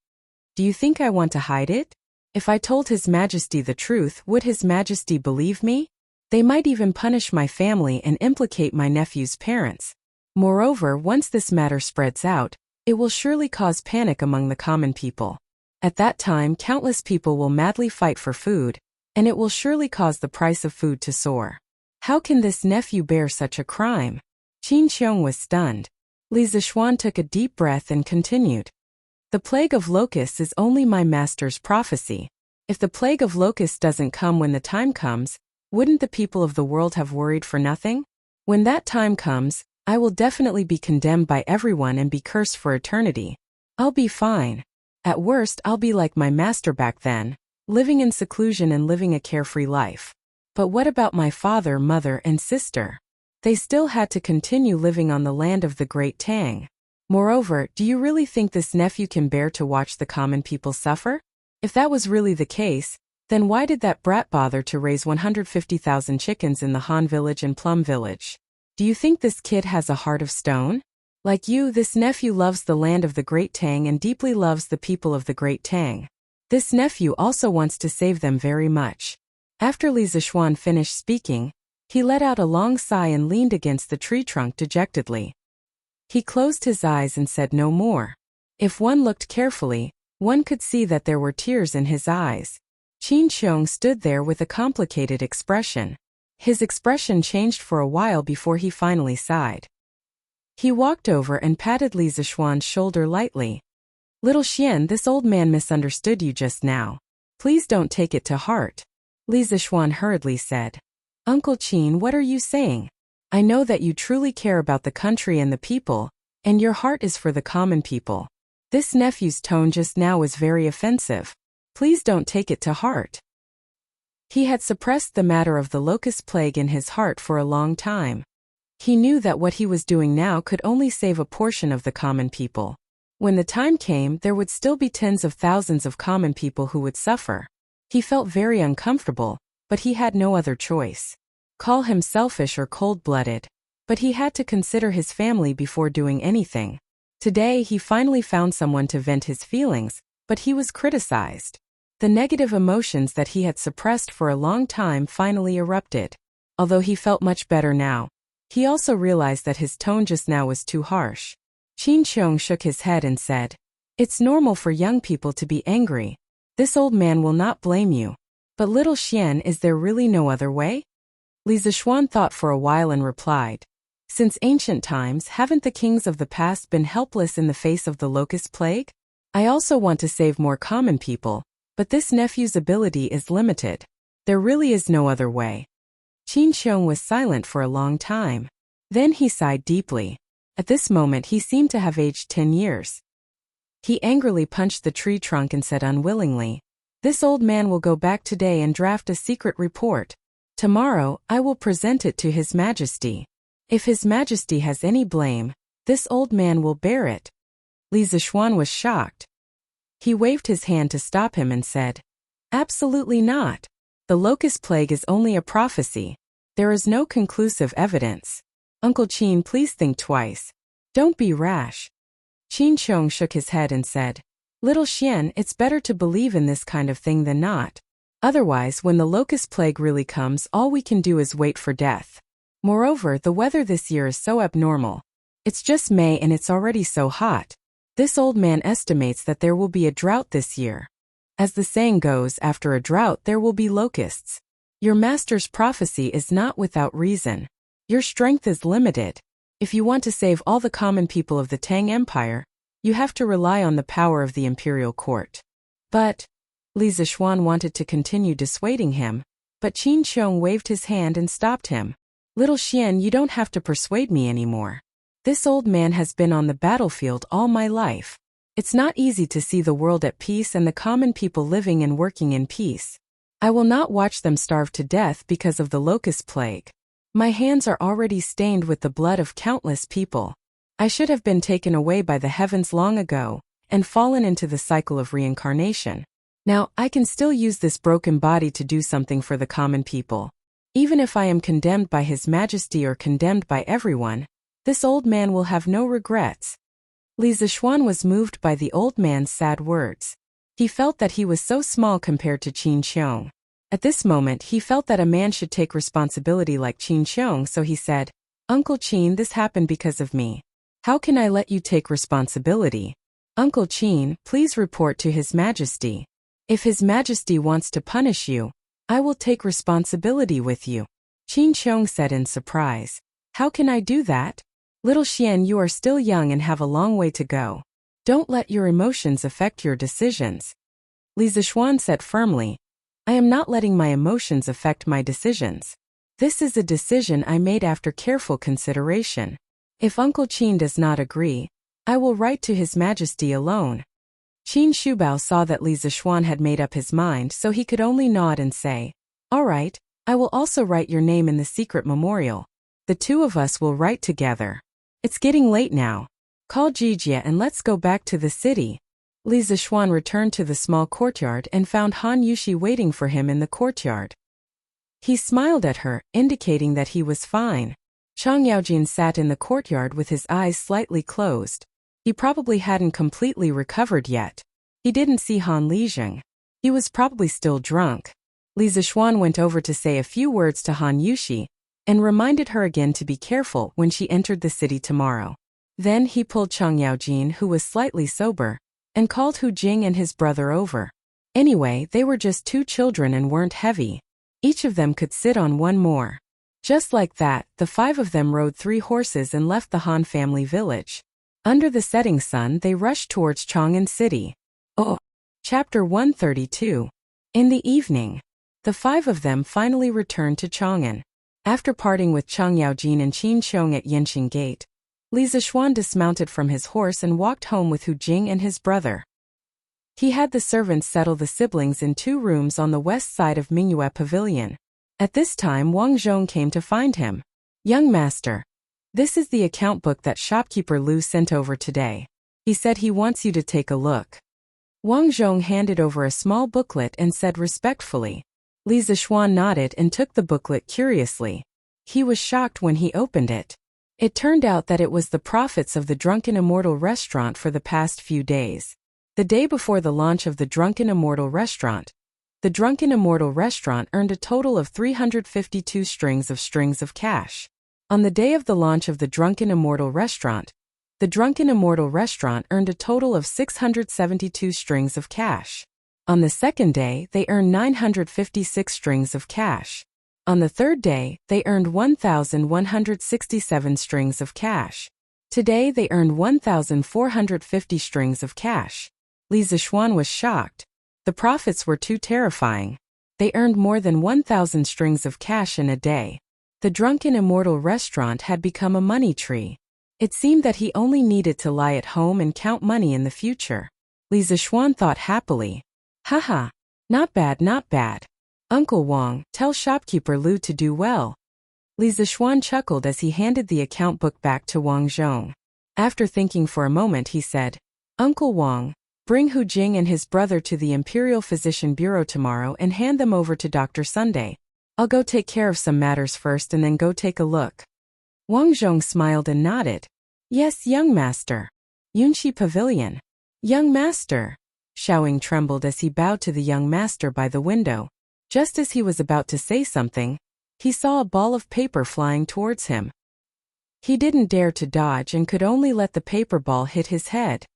Speaker 1: Do you think I want to hide it? If I told His Majesty the truth, would His Majesty believe me? They might even punish my family and implicate my nephew's parents. Moreover, once this matter spreads out, it will surely cause panic among the common people. At that time, countless people will madly fight for food, and it will surely cause the price of food to soar. How can this nephew bear such a crime? Qin Xiong was stunned. Li Zishuan took a deep breath and continued. The plague of locusts is only my master's prophecy. If the plague of locusts doesn't come when the time comes, wouldn't the people of the world have worried for nothing? When that time comes, I will definitely be condemned by everyone and be cursed for eternity. I'll be fine. At worst, I'll be like my master back then, living in seclusion and living a carefree life. But what about my father, mother, and sister? They still had to continue living on the land of the Great Tang. Moreover, do you really think this nephew can bear to watch the common people suffer? If that was really the case, then why did that brat bother to raise 150,000 chickens in the Han village and Plum village? Do you think this kid has a heart of stone? Like you, this nephew loves the land of the Great Tang and deeply loves the people of the Great Tang. This nephew also wants to save them very much. After Li Zishuan finished speaking, he let out a long sigh and leaned against the tree trunk dejectedly. He closed his eyes and said no more. If one looked carefully, one could see that there were tears in his eyes. Qin Xiong stood there with a complicated expression. His expression changed for a while before he finally sighed. He walked over and patted Li Zishuan's shoulder lightly. Little Xian, this old man misunderstood you just now. Please don't take it to heart. Li Zishuan hurriedly said. Uncle Qin, what are you saying? I know that you truly care about the country and the people, and your heart is for the common people. This nephew's tone just now was very offensive. Please don't take it to heart. He had suppressed the matter of the locust plague in his heart for a long time. He knew that what he was doing now could only save a portion of the common people. When the time came, there would still be tens of thousands of common people who would suffer. He felt very uncomfortable, but he had no other choice. Call him selfish or cold-blooded, but he had to consider his family before doing anything. Today he finally found someone to vent his feelings, but he was criticized. The negative emotions that he had suppressed for a long time finally erupted. Although he felt much better now, he also realized that his tone just now was too harsh. Qin Xiong shook his head and said, It's normal for young people to be angry. This old man will not blame you. But little Xian, is there really no other way? Li Zishuan thought for a while and replied, Since ancient times, haven't the kings of the past been helpless in the face of the locust plague? I also want to save more common people, but this nephew's ability is limited. There really is no other way. Qin Xiong was silent for a long time. Then he sighed deeply. At this moment he seemed to have aged 10 years. He angrily punched the tree trunk and said unwillingly, This old man will go back today and draft a secret report. Tomorrow, I will present it to His Majesty. If His Majesty has any blame, this old man will bear it. Li Zishuan was shocked. He waved his hand to stop him and said, Absolutely not. The locust plague is only a prophecy. There is no conclusive evidence. Uncle Qin, please think twice. Don't be rash. Qin Xiong shook his head and said, Little Xian, it's better to believe in this kind of thing than not. Otherwise, when the locust plague really comes, all we can do is wait for death. Moreover, the weather this year is so abnormal. It's just May and it's already so hot. This old man estimates that there will be a drought this year. As the saying goes, after a drought there will be locusts. Your master's prophecy is not without reason. Your strength is limited. If you want to save all the common people of the Tang Empire, you have to rely on the power of the imperial court. But Li Zishuan wanted to continue dissuading him, but Qin Xiong waved his hand and stopped him. Little Xian, you don't have to persuade me anymore. This old man has been on the battlefield all my life. It's not easy to see the world at peace and the common people living and working in peace. I will not watch them starve to death because of the locust plague. My hands are already stained with the blood of countless people. I should have been taken away by the heavens long ago, and fallen into the cycle of reincarnation. Now, I can still use this broken body to do something for the common people. Even if I am condemned by His Majesty or condemned by everyone, this old man will have no regrets. Li Zixuan was moved by the old man's sad words. He felt that he was so small compared to Qin Xiong. At this moment he felt that a man should take responsibility like Qin Xiong, so he said, "Uncle Qin, this happened because of me. How can I let you take responsibility? Uncle Qin, please report to His Majesty. If His Majesty wants to punish you, I will take responsibility with you." Qin Xiong said in surprise, "How can I do that? Little Xian, you are still young and have a long way to go. Don't let your emotions affect your decisions." Li Zixuan said firmly, "I am not letting my emotions affect my decisions. This is a decision I made after careful consideration. If Uncle Qin does not agree, I will write to His Majesty alone." Qin Shubao saw that Li Zixuan had made up his mind, so he could only nod and say, "All right, I will also write your name in the secret memorial. The two of us will write together. It's getting late now. Call Jijia and let's go back to the city." Li Zixuan returned to the small courtyard and found Han Yushi waiting for him in the courtyard. He smiled at her, indicating that he was fine. Chang Yaojin sat in the courtyard with his eyes slightly closed. He probably hadn't completely recovered yet. He didn't see Han Lijing. He was probably still drunk. Li Zixuan went over to say a few words to Han Yushi, and reminded her again to be careful when she entered the city tomorrow. Then he pulled Chang Yaojin, who was slightly sober, and called Hu Jing and his brother over. Anyway, they were just two children and weren't heavy. Each of them could sit on one more. Just like that, the five of them rode 3 horses and left the Han family village. Under the setting sun, they rushed towards Chang'an City. Oh! Chapter 132. In the evening, the 5 of them finally returned to Chang'an. After parting with Chang Yaojin and Qin Xiong at Yanxing Gate, Li Zixuan dismounted from his horse and walked home with Hu Jing and his brother. He had the servants settle the siblings in 2 rooms on the west side of Mingyue Pavilion. At this time Wang Zhong came to find him. "Young master, this is the account book that shopkeeper Lu sent over today. He said he wants you to take a look." Wang Zhong handed over a small booklet and said respectfully. Li Zixuan nodded and took the booklet curiously. He was shocked when he opened it. It turned out that it was the profits of the Drunken Immortal restaurant for the past few days. The day before the launch of the Drunken Immortal restaurant, the Drunken Immortal restaurant earned a total of 352 strings of cash. On the day of the launch of the Drunken Immortal restaurant, the Drunken Immortal restaurant earned a total of 672 strings of cash. On the second day, they earned 956 strings of cash. On the third day, they earned 1,167 strings of cash. Today they earned 1,450 strings of cash. Li Zixuan was shocked. The profits were too terrifying. They earned more than 1,000 strings of cash in a day. The Drunken Immortal restaurant had become a money tree. It seemed that he only needed to lie at home and count money in the future. Li Zixuan thought happily. Haha, not bad, not bad. Uncle Wang, tell shopkeeper Lu to do well. Li Zixuan chuckled as he handed the account book back to Wang Zhong. After thinking for a moment he said, "Uncle Wang, bring Hu Jing and his brother to the Imperial Physician Bureau tomorrow and hand them over to Dr. Sunday. I'll go take care of some matters first and then go take a look." Wang Zhong smiled and nodded. "Yes, young master." Yunxi Pavilion. "Young master." Xiaoying trembled as he bowed to the young master by the window. Just as he was about to say something, he saw a ball of paper flying towards him. He didn't dare to dodge and could only let the paper ball hit his head.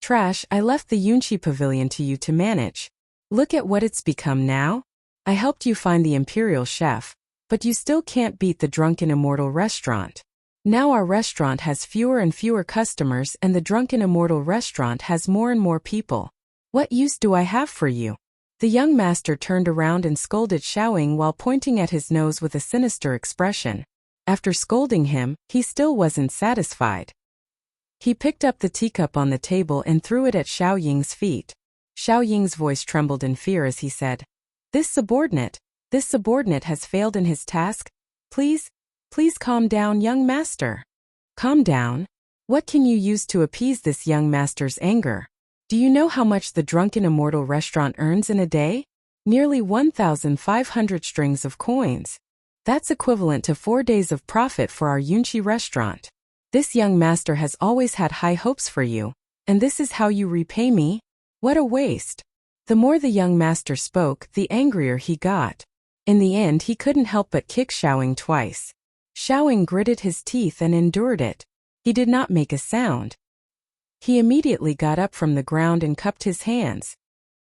Speaker 1: "Trash, I left the Yunxi Pavilion to you to manage. Look at what it's become now. I helped you find the Imperial Chef, but you still can't beat the Drunken Immortal restaurant. Now our restaurant has fewer and fewer customers and the Drunken Immortal restaurant has more and more people. What use do I have for you?" The young master turned around and scolded Xiaoying while pointing at his nose with a sinister expression. After scolding him, he still wasn't satisfied. He picked up the teacup on the table and threw it at Xiao Ying's feet. Xiao Ying's voice trembled in fear as he said, This subordinate has failed in his task. Please calm down, young master. Calm down? What can you use to appease this young master's anger? Do you know how much the Drunken Immortal restaurant earns in a day? Nearly 1,500 strings of coins. That's equivalent to 4 days of profit for our Yunqi restaurant. This young master has always had high hopes for you, and this is how you repay me? What a waste. The more the young master spoke, the angrier he got. In the end, he couldn't help but kick Xiaoying twice. Xiaoying gritted his teeth and endured it. He did not make a sound. He immediately got up from the ground and cupped his hands.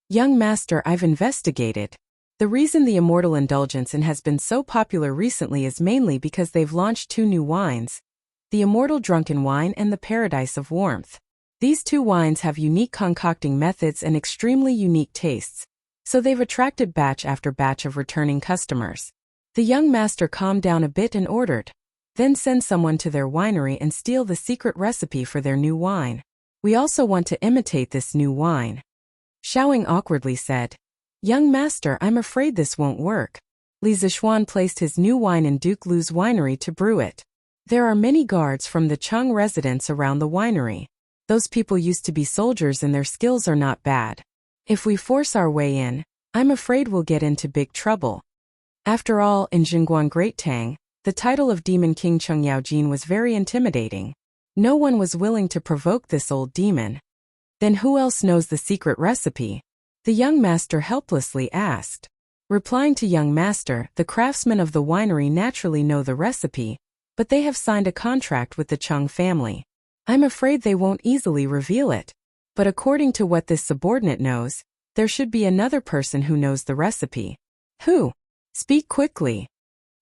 Speaker 1: Young master, I've investigated. The reason the Immortal Indulgence has been so popular recently is mainly because they've launched 2 new wines, the Immortal Drunken Wine and the Paradise of Warmth. These 2 wines have unique concocting methods and extremely unique tastes, so they've attracted batch after batch of returning customers. The young master calmed down a bit and ordered, Then send someone to their winery and steal the secret recipe for their new wine. We also want to imitate this new wine. Xiaoying awkwardly said, Young master, I'm afraid this won't work. Li Zishuan placed his new wine in Duke Lu's winery to brew it. There are many guards from the Cheng residents around the winery. Those people used to be soldiers and their skills are not bad. If we force our way in, I'm afraid we'll get into big trouble. After all, in Jingguan Great Tang, the title of Demon King Cheng Yaojin was very intimidating. No one was willing to provoke this old demon. Then who else knows the secret recipe? The young master helplessly asked. Replying to young master, the craftsmen of the winery naturally know the recipe, but they have signed a contract with the Cheng family. I'm afraid they won't easily reveal it. But according to what this subordinate knows, there should be another person who knows the recipe. Who? Speak quickly.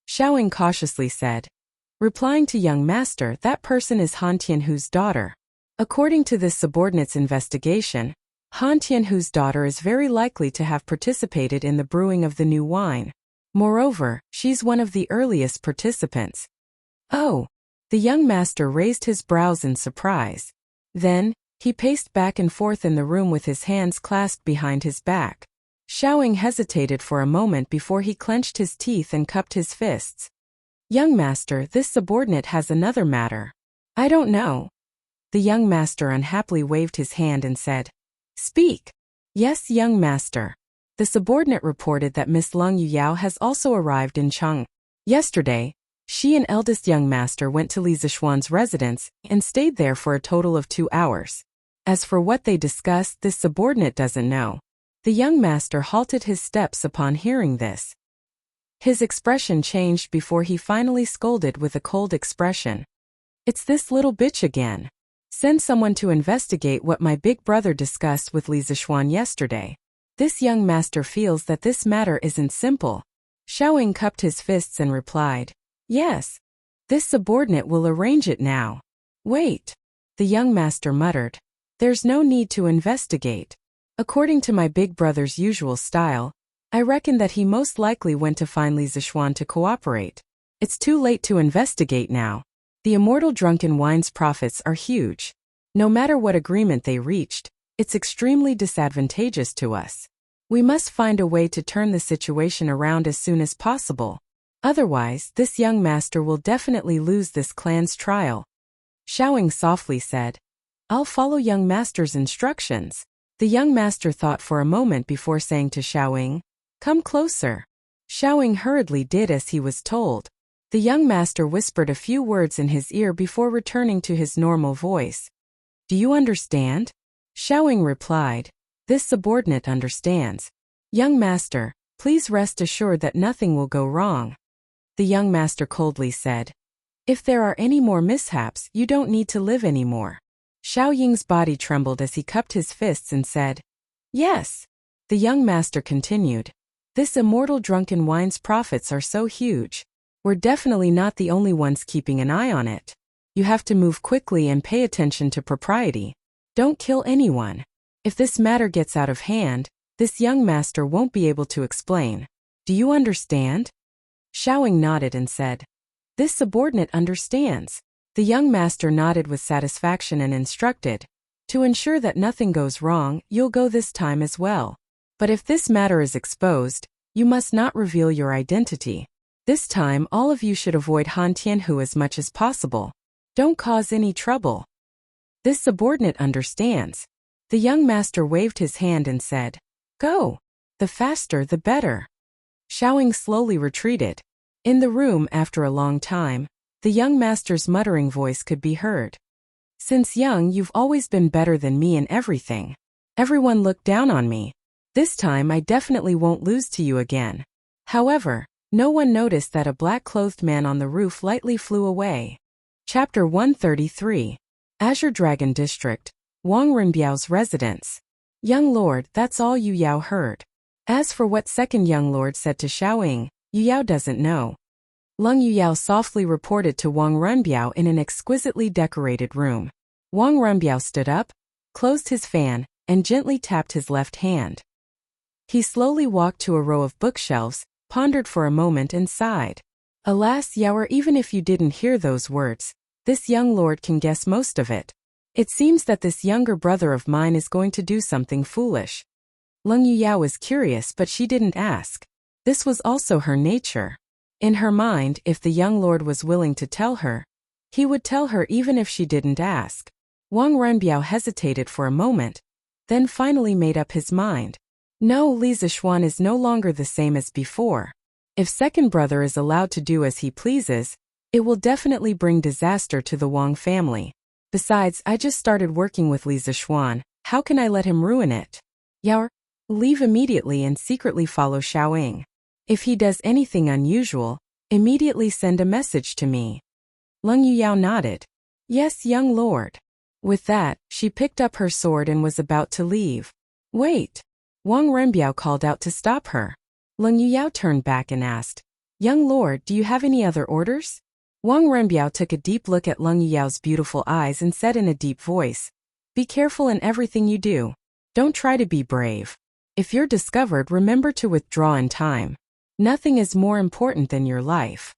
Speaker 1: Xiaoying cautiously said. Replying to young master, that person is Han Tianhu's daughter. According to this subordinate's investigation, Han Tianhu's daughter is very likely to have participated in the brewing of the new wine. Moreover, she's one of the earliest participants. Oh! The young master raised his brows in surprise. Then, he paced back and forth in the room with his hands clasped behind his back. Xiaoying hesitated for a moment before he clenched his teeth and cupped his fists. Young master, this subordinate has another matter. I don't know. The young master unhappily waved his hand and said, Speak. Yes, young master. The subordinate reported that Miss Lung Yuyao has also arrived in Cheng. Yesterday, she and eldest young master went to Li Zishuan's residence and stayed there for a total of 2 hours. As for what they discussed, this subordinate doesn't know. The young master halted his steps upon hearing this. His expression changed before he finally scolded with a cold expression. It's this little bitch again. Send someone to investigate what my big brother discussed with Li Zishuan yesterday. This young master feels that this matter isn't simple. Xiaoying cupped his fists and replied, Yes. This subordinate will arrange it now. Wait. The young master muttered. There's no need to investigate. According to my big brother's usual style, I reckon that he most likely went to find Li Zishuan to cooperate. It's too late to investigate now. The Immortal Drunken Wine's profits are huge. No matter what agreement they reached, it's extremely disadvantageous to us. We must find a way to turn the situation around as soon as possible. Otherwise, this young master will definitely lose this clan's trial. Xiaoying softly said, I'll follow young master's instructions. The young master thought for a moment before saying to Xiaoying, Come closer. Xiaoying hurriedly did as he was told. The young master whispered a few words in his ear before returning to his normal voice. Do you understand? Xiaoying replied, This subordinate understands. Young master, please rest assured that nothing will go wrong. The young master coldly said, If there are any more mishaps, you don't need to live anymore. Xiaoying's body trembled as he cupped his fists and said, Yes. The young master continued, This Immortal Drunken Wine's profits are so huge. We're definitely not the only ones keeping an eye on it. You have to move quickly and pay attention to propriety. Don't kill anyone. If this matter gets out of hand, this young master won't be able to explain. Do you understand? Xiaoying nodded and said, This subordinate understands. The young master nodded with satisfaction and instructed, to ensure that nothing goes wrong, you'll go this time as well. But if this matter is exposed, you must not reveal your identity. This time all of you should avoid Han Tianhu as much as possible. Don't cause any trouble. This subordinate understands. The young master waved his hand and said, go. The faster the better. Xiaoying slowly retreated. In the room after a long time, the young master's muttering voice could be heard. Since young you've always been better than me in everything. Everyone looked down on me. This time I definitely won't lose to you again. However, no one noticed that a black-clothed man on the roof lightly flew away. Chapter 133. Azure Dragon District, Wang Renbiao's residence. Young lord, that's all Yu Yao heard. As for what second young lord said to Xiaoying, Yu Yao doesn't know. Lung Yuyao softly reported to Wang Renbiao in an exquisitely decorated room. Wang Renbiao stood up, closed his fan, and gently tapped his left hand. He slowly walked to a row of bookshelves, pondered for a moment and sighed. Alas, Yaoer, even if you didn't hear those words, this young lord can guess most of it. It seems that this younger brother of mine is going to do something foolish. Lung Yuyao was curious, but she didn't ask. This was also her nature. In her mind, if the young lord was willing to tell her, he would tell her even if she didn't ask. Wang Renbiao hesitated for a moment, then finally made up his mind. No, Li Zixuan is no longer the same as before. If second brother is allowed to do as he pleases, it will definitely bring disaster to the Wang family. Besides, I just started working with Li Zixuan, how can I let him ruin it? Yaoer, leave immediately and secretly follow Xiaoying. If he does anything unusual, immediately send a message to me. Lung Yuyao nodded. Yes, young lord. With that, she picked up her sword and was about to leave. Wait! Wang Renbiao called out to stop her. Lung Yuyao turned back and asked, young lord, do you have any other orders? Wang Renbiao took a deep look at Lung Yuyao's beautiful eyes and said in a deep voice, be careful in everything you do. Don't try to be brave. If you're discovered, remember to withdraw in time. Nothing is more important than your life.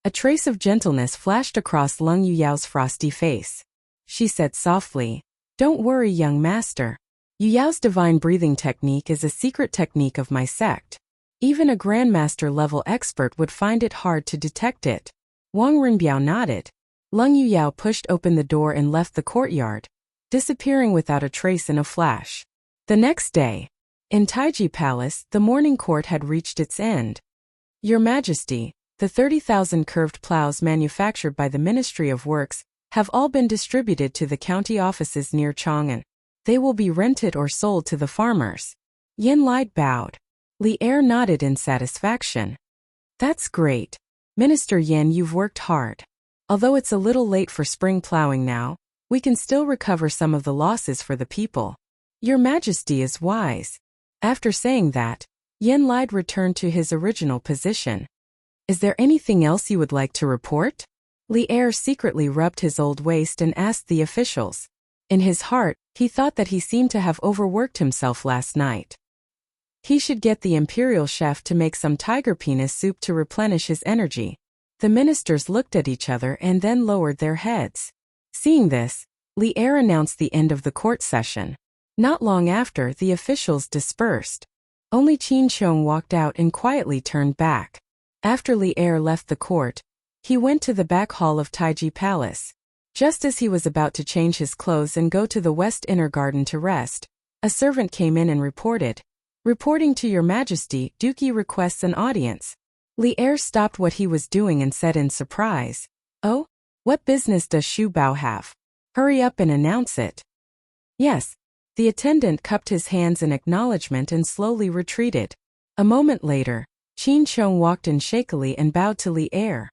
Speaker 1: A trace of gentleness flashed across Lung Yuyao's frosty face. She said softly, don't worry, young master. Yuyao's divine breathing technique is a secret technique of my sect. Even a grandmaster level expert would find it hard to detect it. Wang Renbiao nodded. Lung Yuyao pushed open the door and left the courtyard, disappearing without a trace in a flash. The next day, in Taiji Palace, the morning court had reached its end. Your Majesty, the 30,000 curved plows manufactured by the Ministry of Works have all been distributed to the county offices near Chang'an. They will be rented or sold to the farmers. Yin Lai bowed. Li Er nodded in satisfaction. That's great. Minister Yin, you've worked hard. Although it's a little late for spring plowing now, we can still recover some of the losses for the people. Your Majesty is wise. After saying that, Yin Lai returned to his original position. Is there anything else you would like to report? Li Er secretly rubbed his old waist and asked the officials. In his heart, he thought that he seemed to have overworked himself last night. He should get the imperial chef to make some tiger penis soup to replenish his energy. The ministers looked at each other and then lowered their heads. Seeing this, Li Er announced the end of the court session. Not long after, the officials dispersed. Only Qin Qiong walked out and quietly turned back. After Li Er left the court, he went to the back hall of Taiji Palace. Just as he was about to change his clothes and go to the west inner garden to rest, a servant came in and reported. Reporting to Your Majesty, Duki requests an audience. Li Er stopped what he was doing and said in surprise, oh? What business does Shu Bao have? Hurry up and announce it. Yes. The attendant cupped his hands in acknowledgement and slowly retreated. A moment later, Qin Qiong walked in shakily and bowed to Li Er.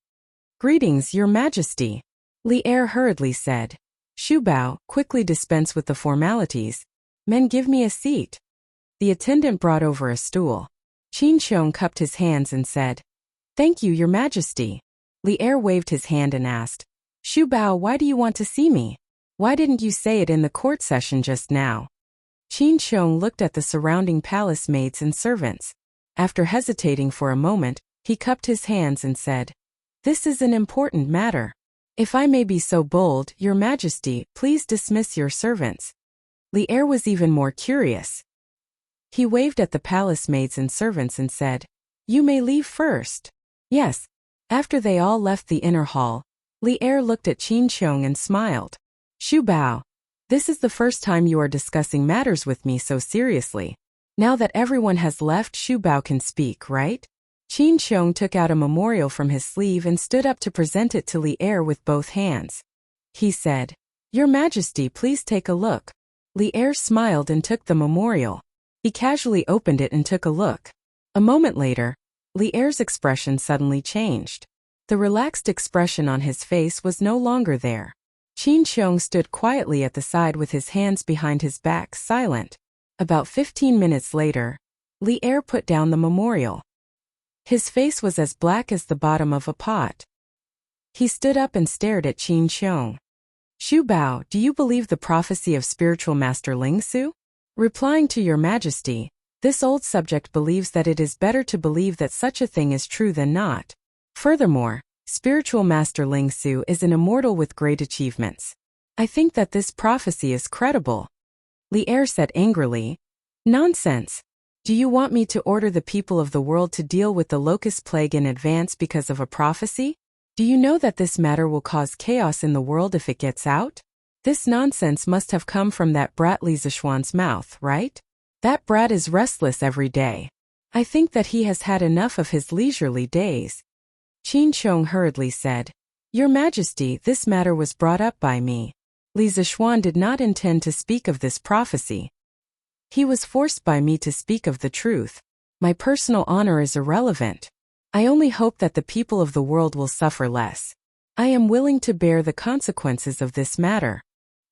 Speaker 1: Greetings, Your Majesty. Li Er hurriedly said. Shu Bao, quickly dispense with the formalities. Men, give me a seat. The attendant brought over a stool. Qin Qiong cupped his hands and said, Thank you, Your Majesty. Li Er waved his hand and asked, Shu Bao, why do you want to see me? Why didn't you say it in the court session just now? Qin Qiong looked at the surrounding palace maids and servants. After hesitating for a moment, he cupped his hands and said, This is an important matter. If I may be so bold, Your Majesty, please dismiss your servants. Li Er was even more curious. He waved at the palace maids and servants and said, "You may leave first." Yes. After they all left the inner hall, Li Er looked at Qin Qiong and smiled. "Xu Bao, this is the first time you are discussing matters with me so seriously. Now that everyone has left, Xu Bao can speak, right?" Qin Qiong took out a memorial from his sleeve and stood up to present it to Li Er with both hands. He said, "Your Majesty, please take a look." Li Er smiled and took the memorial. He casually opened it and took a look. A moment later, Li Er's expression suddenly changed. The relaxed expression on his face was no longer there. Qin Qiong stood quietly at the side with his hands behind his back, silent. About 15 minutes later, Li Er put down the memorial. His face was as black as the bottom of a pot. He stood up and stared at Qin Qiong. "Xu Bao, do you believe the prophecy of spiritual master Ling Su?" Replying to Your Majesty, this old subject believes that it is better to believe that such a thing is true than not. Furthermore, spiritual master Ling Su is an immortal with great achievements. I think that this prophecy is credible. Li Er said angrily, "Nonsense. Do you want me to order the people of the world to deal with the locust plague in advance because of a prophecy? Do you know that this matter will cause chaos in the world if it gets out? This nonsense must have come from that brat Li Zishuan's mouth, right? That brat is restless every day. I think that he has had enough of his leisurely days." Qin Qiong hurriedly said, "Your Majesty, this matter was brought up by me. Li Zishuan did not intend to speak of this prophecy. He was forced by me to speak of the truth. My personal honor is irrelevant. I only hope that the people of the world will suffer less. I am willing to bear the consequences of this matter."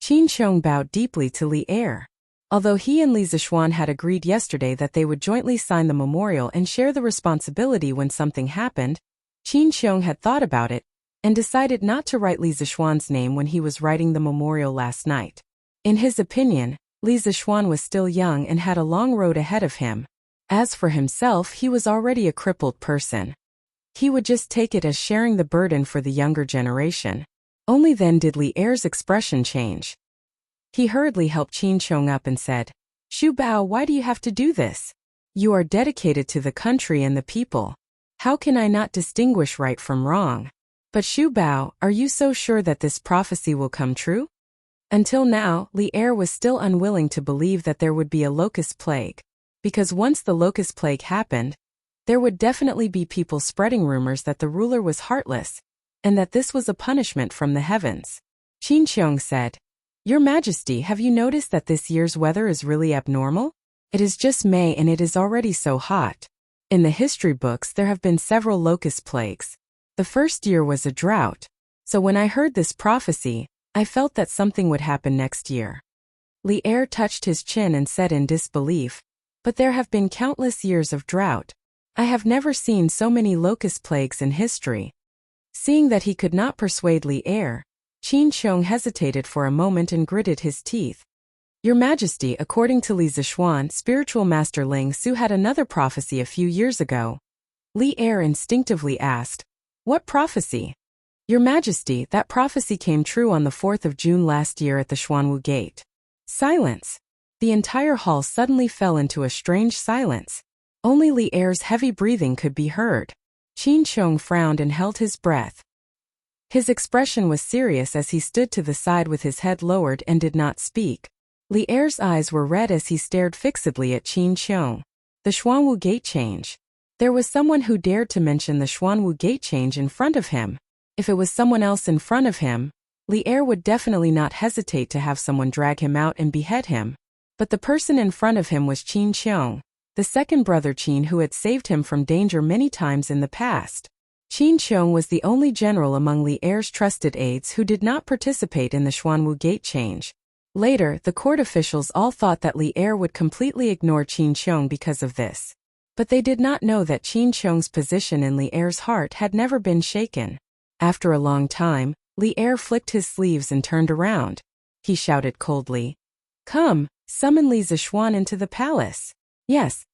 Speaker 1: Qin Qiong bowed deeply to Li Er. Although he and Li Zishuan had agreed yesterday that they would jointly sign the memorial and share the responsibility when something happened, Qin Qiong had thought about it and decided not to write Li Zishuan's name when he was writing the memorial last night. In his opinion, Li Zishuan was still young and had a long road ahead of him. As for himself, he was already a crippled person. He would just take it as sharing the burden for the younger generation. Only then did Li Er's expression change. He hurriedly helped Qin Qiong up and said, "Xu Bao, why do you have to do this? You are dedicated to the country and the people. How can I not distinguish right from wrong? But Xu Bao, are you so sure that this prophecy will come true?" Until now, Li Er was still unwilling to believe that there would be a locust plague. Because once the locust plague happened, there would definitely be people spreading rumors that the ruler was heartless, and that this was a punishment from the heavens. Qin Qiong said, "Your Majesty, have you noticed that this year's weather is really abnormal? It is just May and it is already so hot. In the history books there have been several locust plagues. The first year was a drought. So when I heard this prophecy, I felt that something would happen next year." Li Er touched his chin and said in disbelief, "But there have been countless years of drought. I have never seen so many locust plagues in history." Seeing that he could not persuade Li Er, Qin Qiong hesitated for a moment and gritted his teeth. "Your Majesty, according to Li Zishuan, spiritual master Ling Su had another prophecy a few years ago." Li Er instinctively asked, "What prophecy?" "Your Majesty, that prophecy came true on the 4th of June last year at the Xuanwu Gate." Silence. The entire hall suddenly fell into a strange silence. Only Li Er's heavy breathing could be heard. Qin Qiong frowned and held his breath. His expression was serious as he stood to the side with his head lowered and did not speak. Li Er's eyes were red as he stared fixedly at Qin Qiong. The Xuanwu Gate change. There was someone who dared to mention the Xuanwu Gate change in front of him. If it was someone else in front of him, Li Er would definitely not hesitate to have someone drag him out and behead him. But the person in front of him was Qin Qiong, the second brother Qin who had saved him from danger many times in the past. Qin Qiong was the only general among Li Er's trusted aides who did not participate in the Xuanwu Gate change. Later, the court officials all thought that Li Er would completely ignore Qin Qiong because of this. But they did not know that Qin Qiong's position in Li Er's heart had never been shaken. After a long time, Li Er flicked his sleeves and turned around. He shouted coldly, "Come, summon Li Zishuan into the palace." Yes.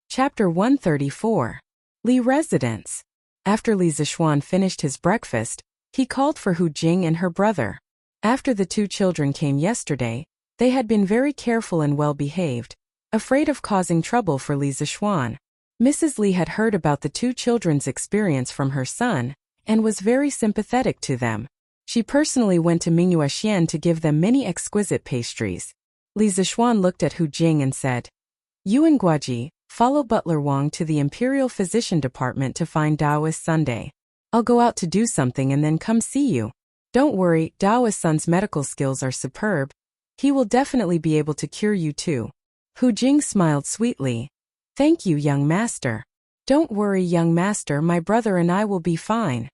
Speaker 1: Chapter 134. Li Residence. After Li Zixuan finished his breakfast, he called for Hu Jing and her brother. After the two children came yesterday, they had been very careful and well-behaved, afraid of causing trouble for Li Zixuan. Mrs. Li had heard about the two children's experience from her son, and was very sympathetic to them. She personally went to Mingyuexian to give them many exquisite pastries. Li Zixuan looked at Hu Jing and said, "You and Guaji, follow Butler Wang to the Imperial Physician Department to find Daoist Sunday. I'll go out to do something and then come see you. Don't worry, Daoist Sun's medical skills are superb. He will definitely be able to cure you too." Hu Jing smiled sweetly. "Thank you, young master." "Don't worry, young master, my brother and I will be fine."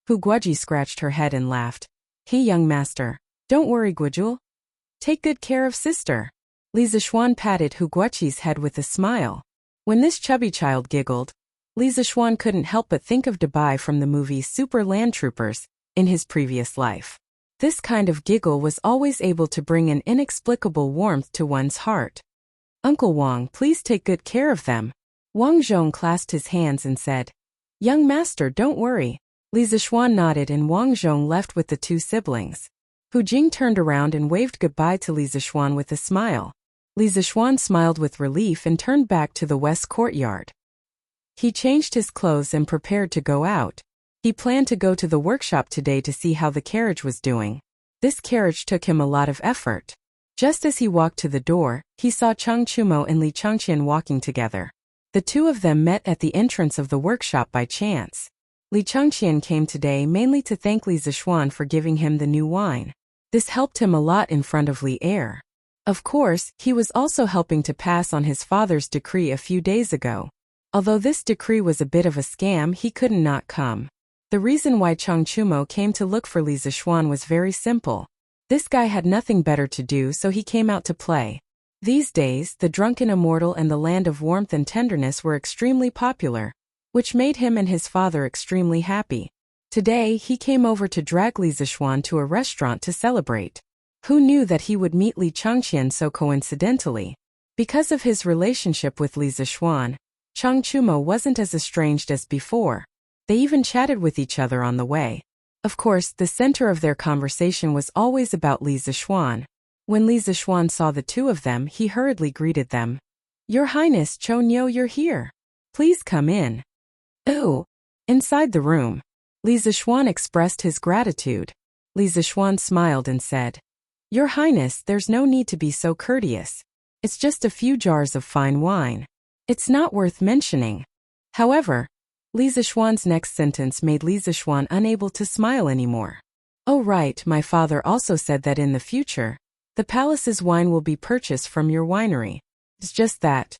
Speaker 1: Hu Guaji scratched her head and laughed. "He, young master. Don't worry, Guajul. Take good care of sister." Li Zixuan patted Hu Guaji's head with a smile. When this chubby child giggled, Li Zixuan couldn't help but think of Dubai from the movie Super Land Troopers in his previous life. This kind of giggle was always able to bring an inexplicable warmth to one's heart. "Uncle Wang, please take good care of them." Wang Zhong clasped his hands and said, "Young master, don't worry." Li Zixuan nodded and Wang Zhong left with the two siblings. Hu Jing turned around and waved goodbye to Li Zixuan with a smile. Li Zixuan smiled with relief and turned back to the west courtyard. He changed his clothes and prepared to go out. He planned to go to the workshop today to see how the carriage was doing. This carriage took him a lot of effort. Just as he walked to the door, he saw Chang Chumo and Li Changqian walking together. The two of them met at the entrance of the workshop by chance. Li Changqian came today mainly to thank Li Zixuan for giving him the new wine. This helped him a lot in front of Li Er. Of course, he was also helping to pass on his father's decree a few days ago. Although this decree was a bit of a scam, he couldn't not come. The reason why Chang Chumo came to look for Li Zixuan was very simple. This guy had nothing better to do, so he came out to play. These days, the Drunken Immortal and the Land of Warmth and Tenderness were extremely popular, which made him and his father extremely happy. Today, he came over to drag Li Zixuan to a restaurant to celebrate. Who knew that he would meet Li Changqian so coincidentally? Because of his relationship with Li Zixuan, Chang Chumo wasn't as estranged as before. They even chatted with each other on the way. Of course, the center of their conversation was always about Li Zixuan. When Li Zixuan saw the two of them, he hurriedly greeted them. "Your Highness Chonyo, you're here. Please come in." "Oh." Inside the room, Li Zixuan expressed his gratitude. Li Zixuan smiled and said, "Your Highness, there's no need to be so courteous. It's just a few jars of fine wine. It's not worth mentioning." However, Li Zixuan's next sentence made Li Zixuan unable to smile anymore. "Oh right, my father also said that in the future, the palace's wine will be purchased from your winery. It's just that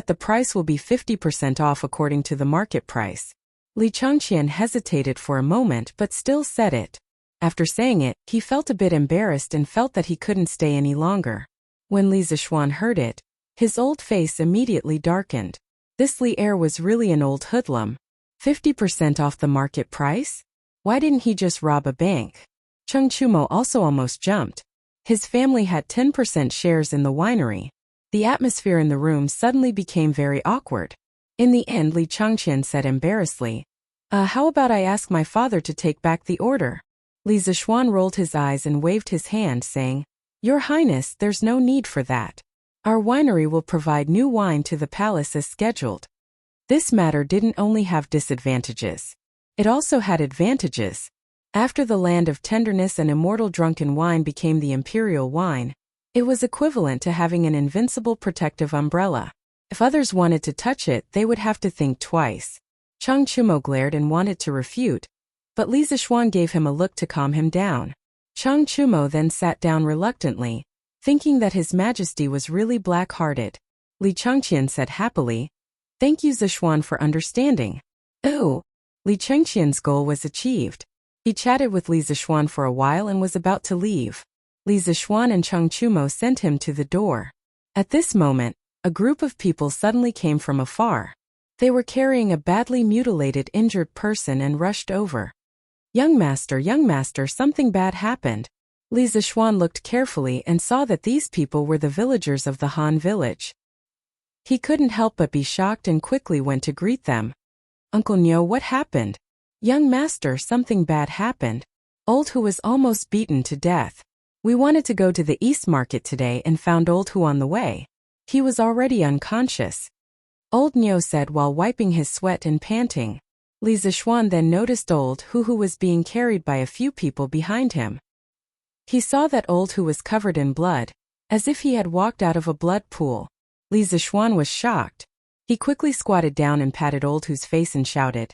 Speaker 1: the price will be 50% off according to the market price." Li Changqian hesitated for a moment but still said it. After saying it, he felt a bit embarrassed and felt that he couldn't stay any longer. When Li Zixuan heard it, his old face immediately darkened. This Li Er was really an old hoodlum. 50% off the market price? Why didn't he just rob a bank? Chang Chumo also almost jumped. His family had 10% shares in the winery. The atmosphere in the room suddenly became very awkward. In the end, Li Changqian said embarrassedly, how about I ask my father to take back the order?" Li Zixuan rolled his eyes and waved his hand, saying, "Your Highness, there's no need for that. Our winery will provide new wine to the palace as scheduled." This matter didn't only have disadvantages. It also had advantages. After the Land of Tenderness and Immortal Drunken Wine became the imperial wine, it was equivalent to having an invincible protective umbrella. If others wanted to touch it, they would have to think twice. Chang Chumo glared and wanted to refute, but Li Zixuan gave him a look to calm him down. Chang Chumo then sat down reluctantly, thinking that His Majesty was really black-hearted. Li Changqian said happily, "Thank you, Zixuan, for understanding." "Oh." Li Changqian's goal was achieved. He chatted with Li Zixuan for a while and was about to leave. Li Zixuan and Chang Chumo sent him to the door. At this moment, a group of people suddenly came from afar. They were carrying a badly mutilated, injured person and rushed over. Young master, something bad happened." Li Zixuan looked carefully and saw that these people were the villagers of the Han village. He couldn't help but be shocked and quickly went to greet them. Uncle Nyo, what happened? Young master, something bad happened. Old Hu was almost beaten to death. We wanted to go to the East Market today and found Old Hu on the way. He was already unconscious. Old Nyo said while wiping his sweat and panting. Li Zishuan then noticed Old Hu who was being carried by a few people behind him. He saw that Old Hu was covered in blood, as if he had walked out of a blood pool. Li Zishuan was shocked. He quickly squatted down and patted Old Hu's face and shouted,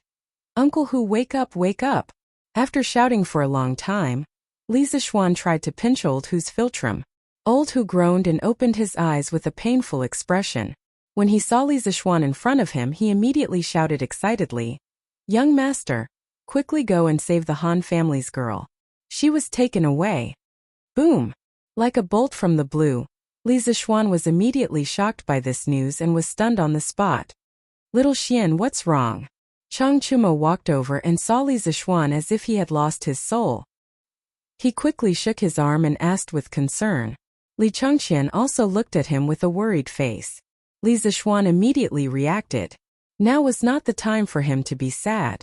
Speaker 1: "Uncle Hu, wake up, wake up." After shouting for a long time, Li Zishuan tried to pinch Old Hu's philtrum. Old Hu groaned and opened his eyes with a painful expression. When he saw Li Zishuan in front of him, he immediately shouted excitedly, "Young master, quickly go and save the Han family's girl. She was taken away." Boom! Like a bolt from the blue, Li Zishuan was immediately shocked by this news and was stunned on the spot. "Little Xian, what's wrong?" Chang Chumo walked over and saw Li Zishuan as if he had lost his soul. He quickly shook his arm and asked with concern. Li Changqian also looked at him with a worried face. Li Zishuan immediately reacted. Now was not the time for him to be sad.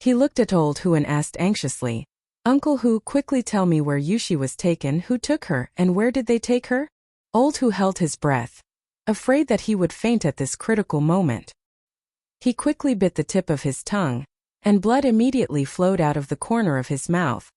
Speaker 1: He looked at Old Hu and asked anxiously, "Uncle Hu, quickly tell me where Yushi was taken, who took her, and where did they take her?" Old Hu held his breath, afraid that he would faint at this critical moment. He quickly bit the tip of his tongue, and blood immediately flowed out of the corner of his mouth.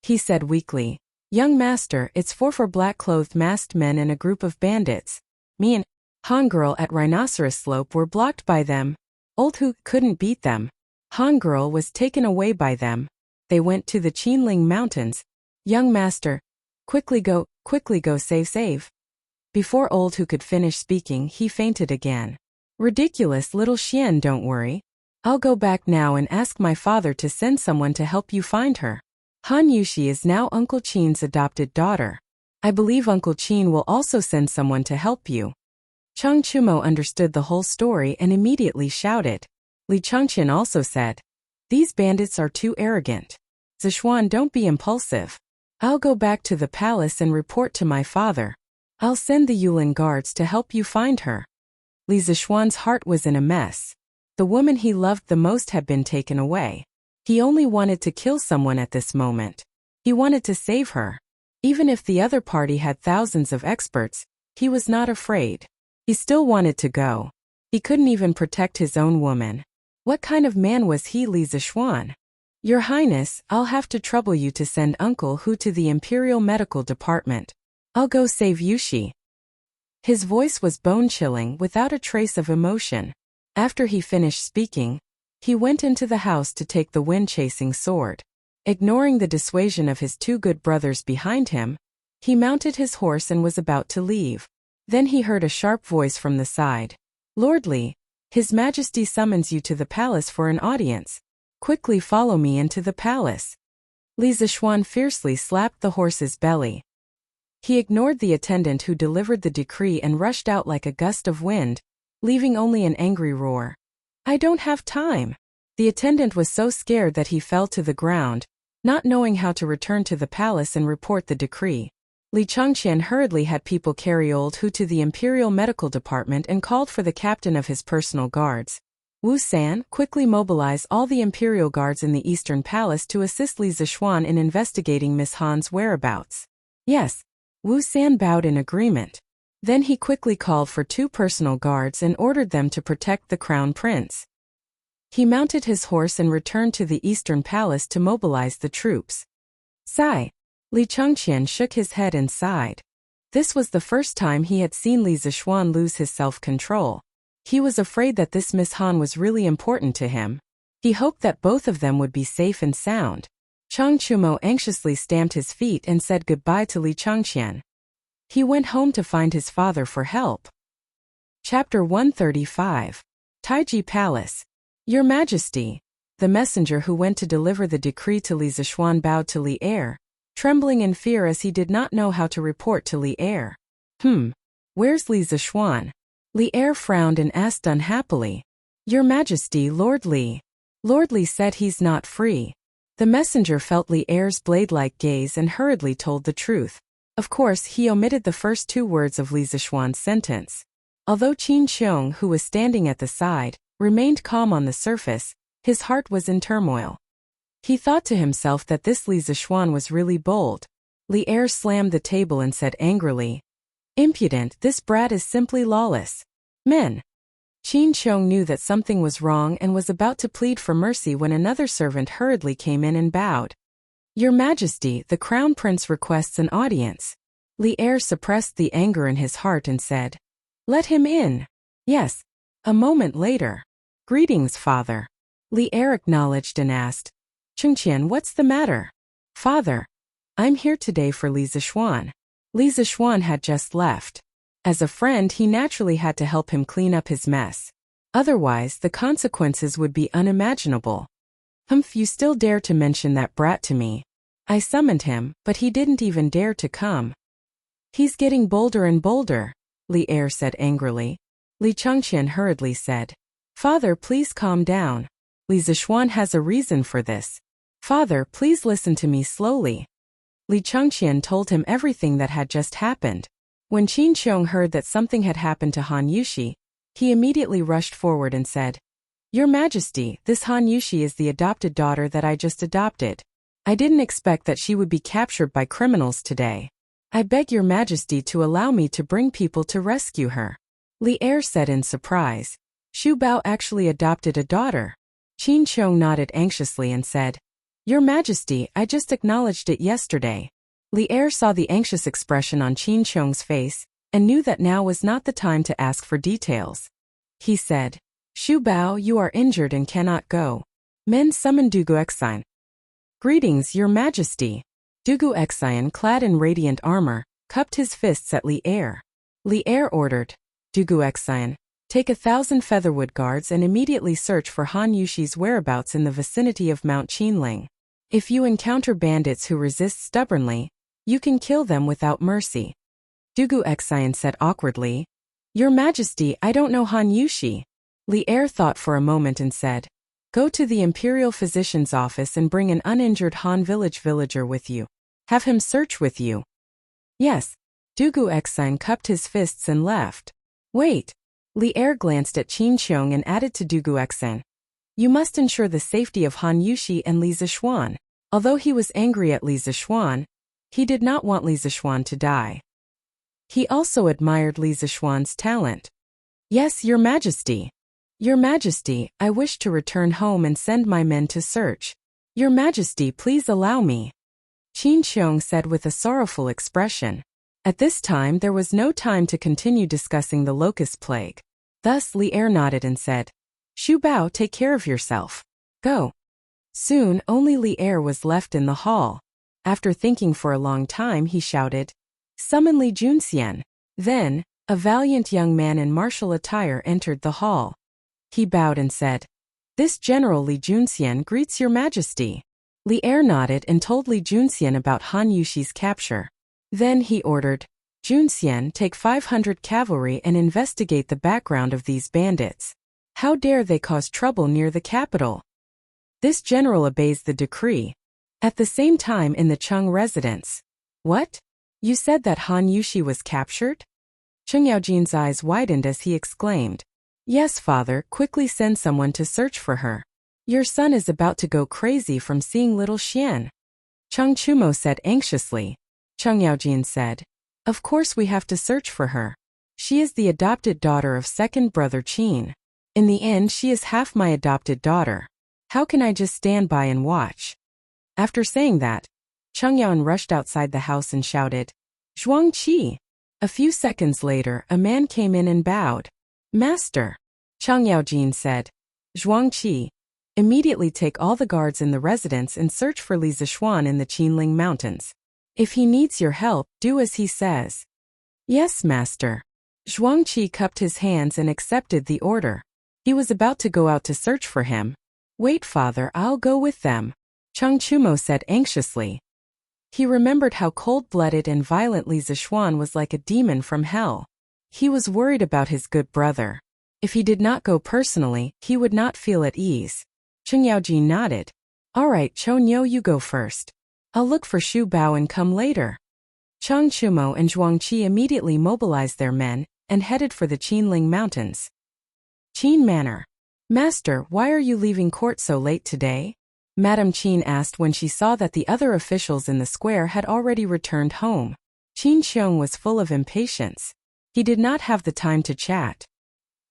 Speaker 1: He said weakly, "Young master, it's four black-clothed masked men and a group of bandits. Me and Han Girl at Rhinoceros Slope were blocked by them. Old Hu couldn't beat them. Han Girl was taken away by them. They went to the Qinling Mountains. Young master, quickly go, save." Before Old Hu could finish speaking, he fainted again. "Ridiculous, little Xian, don't worry. I'll go back now and ask my father to send someone to help you find her. Han Yushi is now Uncle Qin's adopted daughter. I believe Uncle Qin will also send someone to help you." Chang Chumo understood the whole story and immediately shouted. Li Changqian also said, "These bandits are too arrogant. Zishuan, don't be impulsive. I'll go back to the palace and report to my father. I'll send the Yulin guards to help you find her." Li Zishuan's heart was in a mess. The woman he loved the most had been taken away. He only wanted to kill someone at this moment. He wanted to save her. Even if the other party had thousands of experts, he was not afraid. He still wanted to go. He couldn't even protect his own woman. What kind of man was he, Li Zishuan? "Your Highness, I'll have to trouble you to send Uncle Hu to the Imperial Medical Department. I'll go save Yushi." His voice was bone-chilling without a trace of emotion. After he finished speaking, he went into the house to take the wind-chasing sword. Ignoring the dissuasion of his two good brothers behind him, he mounted his horse and was about to leave. Then he heard a sharp voice from the side. "Lord Li, His Majesty summons you to the palace for an audience. Quickly follow me into the palace." Li Zishuan fiercely slapped the horse's belly. He ignored the attendant who delivered the decree and rushed out like a gust of wind, leaving only an angry roar. "I don't have time." The attendant was so scared that he fell to the ground, not knowing how to return to the palace and report the decree. Li Changqian hurriedly had people carry Old Hu to the Imperial Medical Department and called for the captain of his personal guards. Wu San, quickly mobilize all the Imperial guards in the Eastern Palace to assist Li Zishuan in investigating Miss Han's whereabouts. "Yes." Wu San bowed in agreement. Then he quickly called for 2 personal guards and ordered them to protect the Crown Prince. He mounted his horse and returned to the Eastern Palace to mobilize the troops. Sigh. Li Changqian shook his head and sighed. This was the first time he had seen Li Zishuan lose his self-control. He was afraid that this Miss Han was really important to him. He hoped that both of them would be safe and sound. Chang Chumo anxiously stamped his feet and said goodbye to Li Changqian. He went home to find his father for help. Chapter 135. Taiji Palace. Your Majesty. The messenger who went to deliver the decree to Li Zishuan bowed to Li Er, trembling in fear as he did not know how to report to Li Er. Where's Li Zishuan? Li Er frowned and asked unhappily. Your Majesty, Lord Li. Lord Li said he's not free. The messenger felt Li Er's blade-like gaze and hurriedly told the truth. Of course, he omitted the first 2 words of Li Zishuan's sentence. Although Qin Xiong, who was standing at the side, remained calm on the surface, his heart was in turmoil. He thought to himself that this Li Zixuan was really bold. Li Er slammed the table and said angrily, "Impudent, this brat is simply lawless. Men." Qin Chong knew that something was wrong and was about to plead for mercy when another servant hurriedly came in and bowed. "Your Majesty, the Crown Prince requests an audience." Li Er suppressed the anger in his heart and said, "Let him in." "Yes." A moment later, "Greetings, father." Li Er acknowledged and asked, "Chengqian, what's the matter?" "Father, I'm here today for Li Zixuan." Li Zixuan had just left. As a friend, he naturally had to help him clean up his mess. Otherwise, the consequences would be unimaginable. "Humph, you still dare to mention that brat to me." I summoned him, but he didn't even dare to come. "He's getting bolder and bolder," Li Er said angrily. Li Chengqian hurriedly said, "Father, please calm down. Li Zixuan has a reason for this. Father, please listen to me slowly." Li Chengqian told him everything that had just happened. When Qin Xiong heard that something had happened to Han Yushi, he immediately rushed forward and said, "Your Majesty, this Han Yushi is the adopted daughter that I just adopted. I didn't expect that she would be captured by criminals today. I beg your Majesty to allow me to bring people to rescue her." Li Er said in surprise, "Xu Bao actually adopted a daughter?" Qin Xiong nodded anxiously and said, "Your Majesty, I just acknowledged it yesterday." Li Er saw the anxious expression on Qin Xiong's face and knew that now was not the time to ask for details. He said, "Xu Bao, you are injured and cannot go. Men summon Dugu Exine." "Greetings, Your Majesty." Dugu Exine, clad in radiant armor, cupped his fists at Li Er. Li Er ordered, "Dugu Exine, take 1,000 featherwood guards and immediately search for Han Yushi's whereabouts in the vicinity of Mount Qinling. If you encounter bandits who resist stubbornly, you can kill them without mercy." Dugu Exine said awkwardly, "Your Majesty, I don't know Han Yushi." Li Er thought for a moment and said, "Go to the Imperial Physician's office and bring an uninjured Han village villager with you. Have him search with you." "Yes." Dugu Exine cupped his fists and left. "Wait." Li Er glanced at Qin Xiong and added to Dugu Exine, "You must ensure the safety of Han Yushi and Li Zixuan." Although he was angry at Li Zixuan, he did not want Li Zixuan to die. He also admired Li Zixuan's talent. "Yes, Your Majesty." "Your Majesty, I wish to return home and send my men to search." "Your Majesty, please allow me," Qin Xiong said with a sorrowful expression. At this time there was no time to continue discussing the locust plague. Thus Li Er nodded and said, "Xu Bao, take care of yourself. Go." Soon only Li Er was left in the hall. After thinking for a long time he shouted, "Summon Li Junxian." Then, a valiant young man in martial attire entered the hall. He bowed and said, "This General Li Junxian greets Your Majesty." Li Er nodded and told Li Junxian about Han Yushi's capture. Then he ordered, "Junxian, take 500 cavalry and investigate the background of these bandits. How dare they cause trouble near the capital?" This general obeys the decree. At the same time in the Cheng residence. "What? You said that Han Yushi was captured?" Cheng Yaojin's eyes widened as he exclaimed, "Yes, father, quickly send someone to search for her. Your son is about to go crazy from seeing little Xian." Cheng Chumo said anxiously. Cheng Yaojin said, "Of course we have to search for her. She is the adopted daughter of second brother Qin. In the end she is half my adopted daughter. How can I just stand by and watch?" After saying that, Cheng Yaon rushed outside the house and shouted, "Zhuang Qi!" A few seconds later a man came in and bowed. "Master," Cheng Yaojin said, "Zhuang Qi, immediately take all the guards in the residence and search for Li Zixuan in the Qinling Mountains. If he needs your help, do as he says." "Yes, master." Zhuang Qi cupped his hands and accepted the order. He was about to go out to search for him. "Wait, father, I'll go with them," Cheng Chumo said anxiously. He remembered how cold-blooded and violent Li Zixuan was, like a demon from hell. He was worried about his good brother. If he did not go personally, he would not feel at ease. Cheng Yaoji nodded. "All right, Chou Niu, you go first. I'll look for Xu Bao and come later." Cheng Chumo and Zhuang Qi immediately mobilized their men and headed for the Qinling Mountains. Qin Manor. Master, why are you leaving court so late today? Madame Qin asked when she saw that the other officials in the square had already returned home. Qin Xiong was full of impatience. He did not have the time to chat.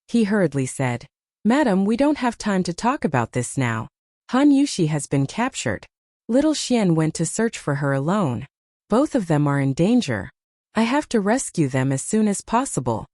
Speaker 1: He hurriedly said, Madam, we don't have time to talk about this now. Han Yushi has been captured. Little Xian went to search for her alone. Both of them are in danger. I have to rescue them as soon as possible.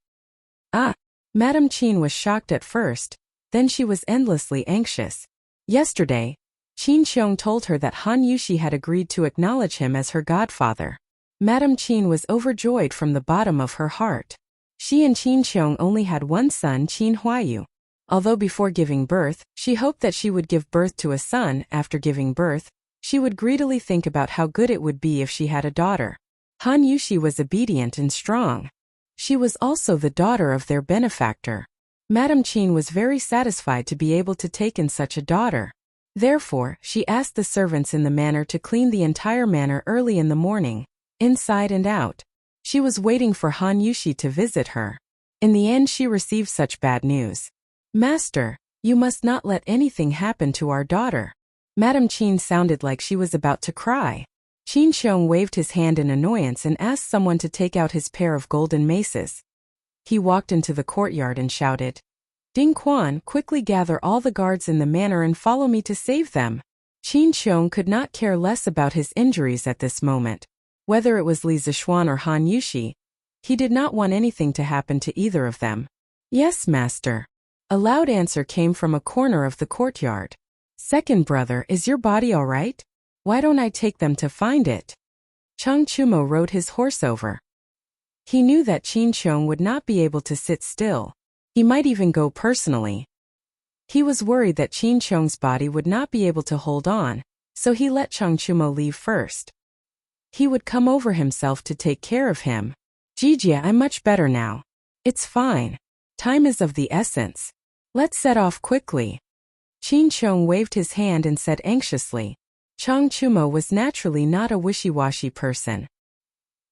Speaker 1: Ah! Madame Qin was shocked at first, then she was endlessly anxious. Yesterday, Qin Xiong told her that Han Yushi had agreed to acknowledge him as her godfather. Madame Qin was overjoyed from the bottom of her heart. She and Qin Xiong only had one son, Qin Huayu. Although before giving birth, she hoped that she would give birth to a son. After giving birth, she would greedily think about how good it would be if she had a daughter. Han Yushi was obedient and strong. She was also the daughter of their benefactor. Madame Qin was very satisfied to be able to take in such a daughter. Therefore, she asked the servants in the manor to clean the entire manor early in the morning, inside and out. She was waiting for Han Yushi to visit her. In the end, she received such bad news. Master, you must not let anything happen to our daughter. Madame Qin sounded like she was about to cry. Qin Xiong waved his hand in annoyance and asked someone to take out his pair of golden maces. He walked into the courtyard and shouted, Ding Quan, quickly gather all the guards in the manor and follow me to save them. Qin Xiong could not care less about his injuries at this moment. Whether it was Li Zixuan or Han Yushi, he did not want anything to happen to either of them. Yes, master. A loud answer came from a corner of the courtyard. Second brother, is your body all right? Why don't I take them to find it? Chang Chumo rode his horse over. He knew that Qin Xiong would not be able to sit still. He might even go personally. He was worried that Qin Xiong's body would not be able to hold on, so he let Chang Chumo leave first. He would come over himself to take care of him. Jijia, I'm much better now. It's fine. Time is of the essence. Let's set off quickly. Qin Xiong waved his hand and said anxiously. Chang Chumo was naturally not a wishy-washy person.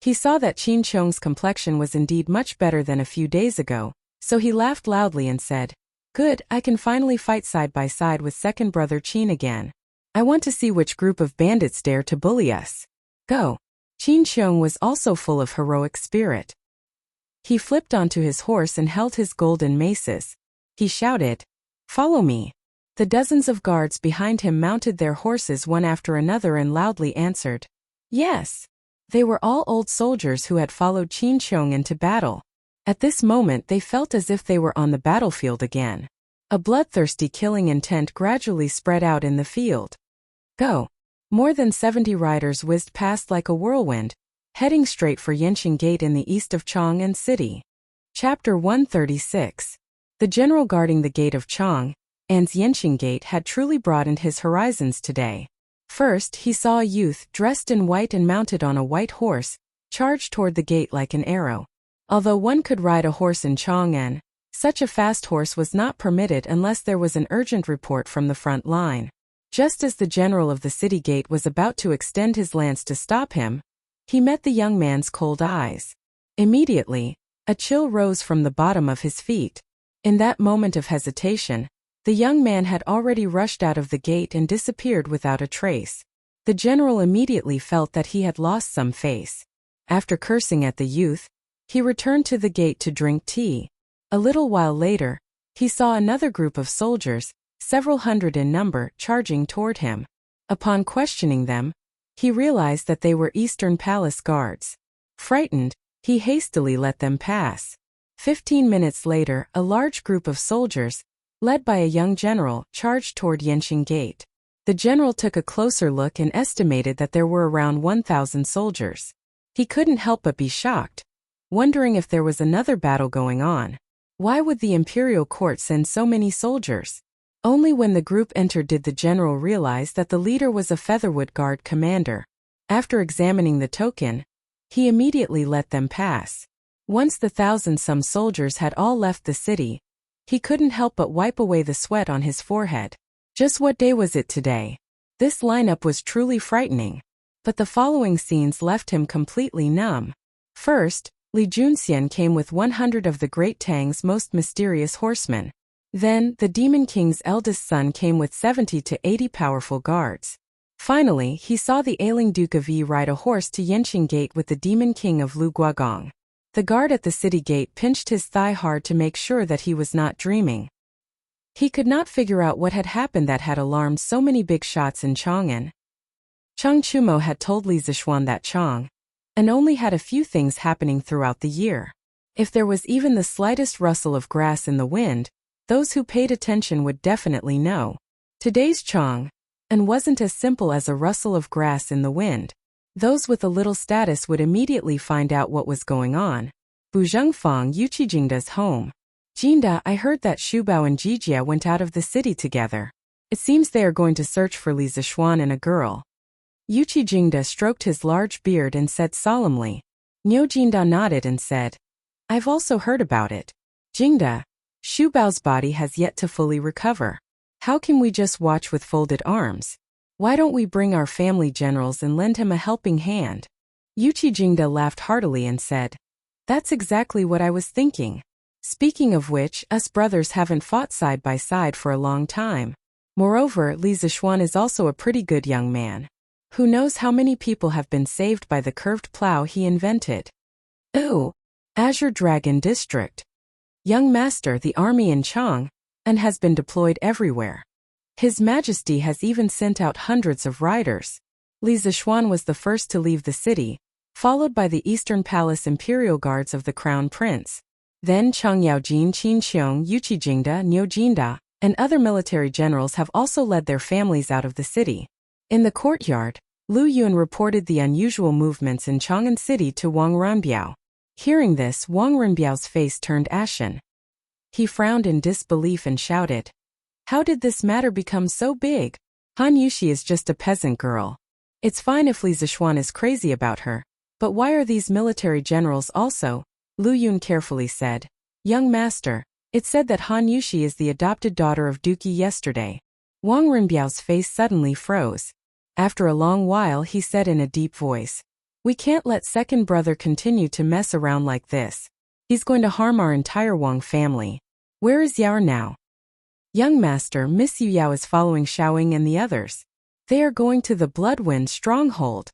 Speaker 1: He saw that Qin Xiong's complexion was indeed much better than a few days ago, so he laughed loudly and said, Good, I can finally fight side by side with second brother Qin again. I want to see which group of bandits dare to bully us. Go. Qin Xiong was also full of heroic spirit. He flipped onto his horse and held his golden maces. He shouted, Follow me. The dozens of guards behind him mounted their horses one after another and loudly answered, Yes. They were all old soldiers who had followed Qin Xiong into battle. At this moment they felt as if they were on the battlefield again. A bloodthirsty killing intent gradually spread out in the field. Go. More than 70 riders whizzed past like a whirlwind, heading straight for Yenqing Gate in the east of Chang'an City. Chapter 136. The general guarding the gate of Chang'an's Yenqing Gate had truly broadened his horizons today. First, he saw a youth dressed in white and mounted on a white horse, charge toward the gate like an arrow. Although one could ride a horse in Chang'an, such a fast horse was not permitted unless there was an urgent report from the front line. Just as the general of the city gate was about to extend his lance to stop him, he met the young man's cold eyes. Immediately, a chill rose from the bottom of his feet. In that moment of hesitation, the young man had already rushed out of the gate and disappeared without a trace. The general immediately felt that he had lost some face. After cursing at the youth, he returned to the gate to drink tea. A little while later, he saw another group of soldiers, several hundred in number, charging toward him. Upon questioning them, he realized that they were Eastern Palace guards. Frightened, he hastily let them pass. 15 minutes later, a large group of soldiers, led by a young general, charged toward Yenqing Gate. The general took a closer look and estimated that there were around 1,000 soldiers. He couldn't help but be shocked, wondering if there was another battle going on. Why would the imperial court send so many soldiers? Only when the group entered did the general realize that the leader was a Featherwood Guard commander. After examining the token, he immediately let them pass. Once the 1,000-some soldiers had all left the city, he couldn't help but wipe away the sweat on his forehead. Just what day was it today? This lineup was truly frightening. But the following scenes left him completely numb. First, Li Junxian came with 100 of the Great Tang's most mysterious horsemen. Then, the Demon King's eldest son came with 70 to 80 powerful guards. Finally, he saw the ailing Duke of Yi ride a horse to Yanqing Gate with the Demon King of Lu Guagong. The guard at the city gate pinched his thigh hard to make sure that he was not dreaming. He could not figure out what had happened that had alarmed so many big shots in Chang'an. Chang Chumo had told Li Zixuan that Chang'an only had a few things happening throughout the year. If there was even the slightest rustle of grass in the wind, those who paid attention would definitely know. Today's Chang'an wasn't as simple as a rustle of grass in the wind. Those with a little status would immediately find out what was going on. Buzhengfang, Yuqijingda's home. Jinda, I heard that Shubao and Jijia went out of the city together. It seems they are going to search for Li Zixuan and a girl. Yuqijingda stroked his large beard and said solemnly. Niu Jinda nodded and said, I've also heard about it. Jingda, Shubao's body has yet to fully recover. How can we just watch with folded arms? Why don't we bring our family generals and lend him a helping hand? Yuqijingda laughed heartily and said, That's exactly what I was thinking. Speaking of which, us brothers haven't fought side by side for a long time. Moreover, Li Zixuan is also a pretty good young man. Who knows how many people have been saved by the curved plow he invented? Ooh, Azure Dragon District. Young Master, the army in Chang'an has been deployed everywhere. His Majesty has even sent out hundreds of riders. Li Zixuan was the first to leave the city, followed by the Eastern Palace Imperial Guards of the Crown Prince. Then Chang Yaojin, Qin Qiong, Yuqijingda, Niu Jinda, and other military generals have also led their families out of the city. In the courtyard, Lu Yun reported the unusual movements in Chang'an City to Wang Renbiao. Hearing this, Wang Renbiao's face turned ashen. He frowned in disbelief and shouted, How did this matter become so big? Han Yuxi is just a peasant girl. It's fine if Li Zixuan is crazy about her, but why are these military generals also? Lu Yun carefully said, Young Master, it said that Han Yuxi is the adopted daughter of Duke Yi yesterday. Wang Renbiao's face suddenly froze. After a long while he said in a deep voice, We can't let second brother continue to mess around like this. He's going to harm our entire Wang family. Where is Yao now? Young Master, Miss Yu Yao is following Xiaoying and the others. They are going to the Bloodwind stronghold.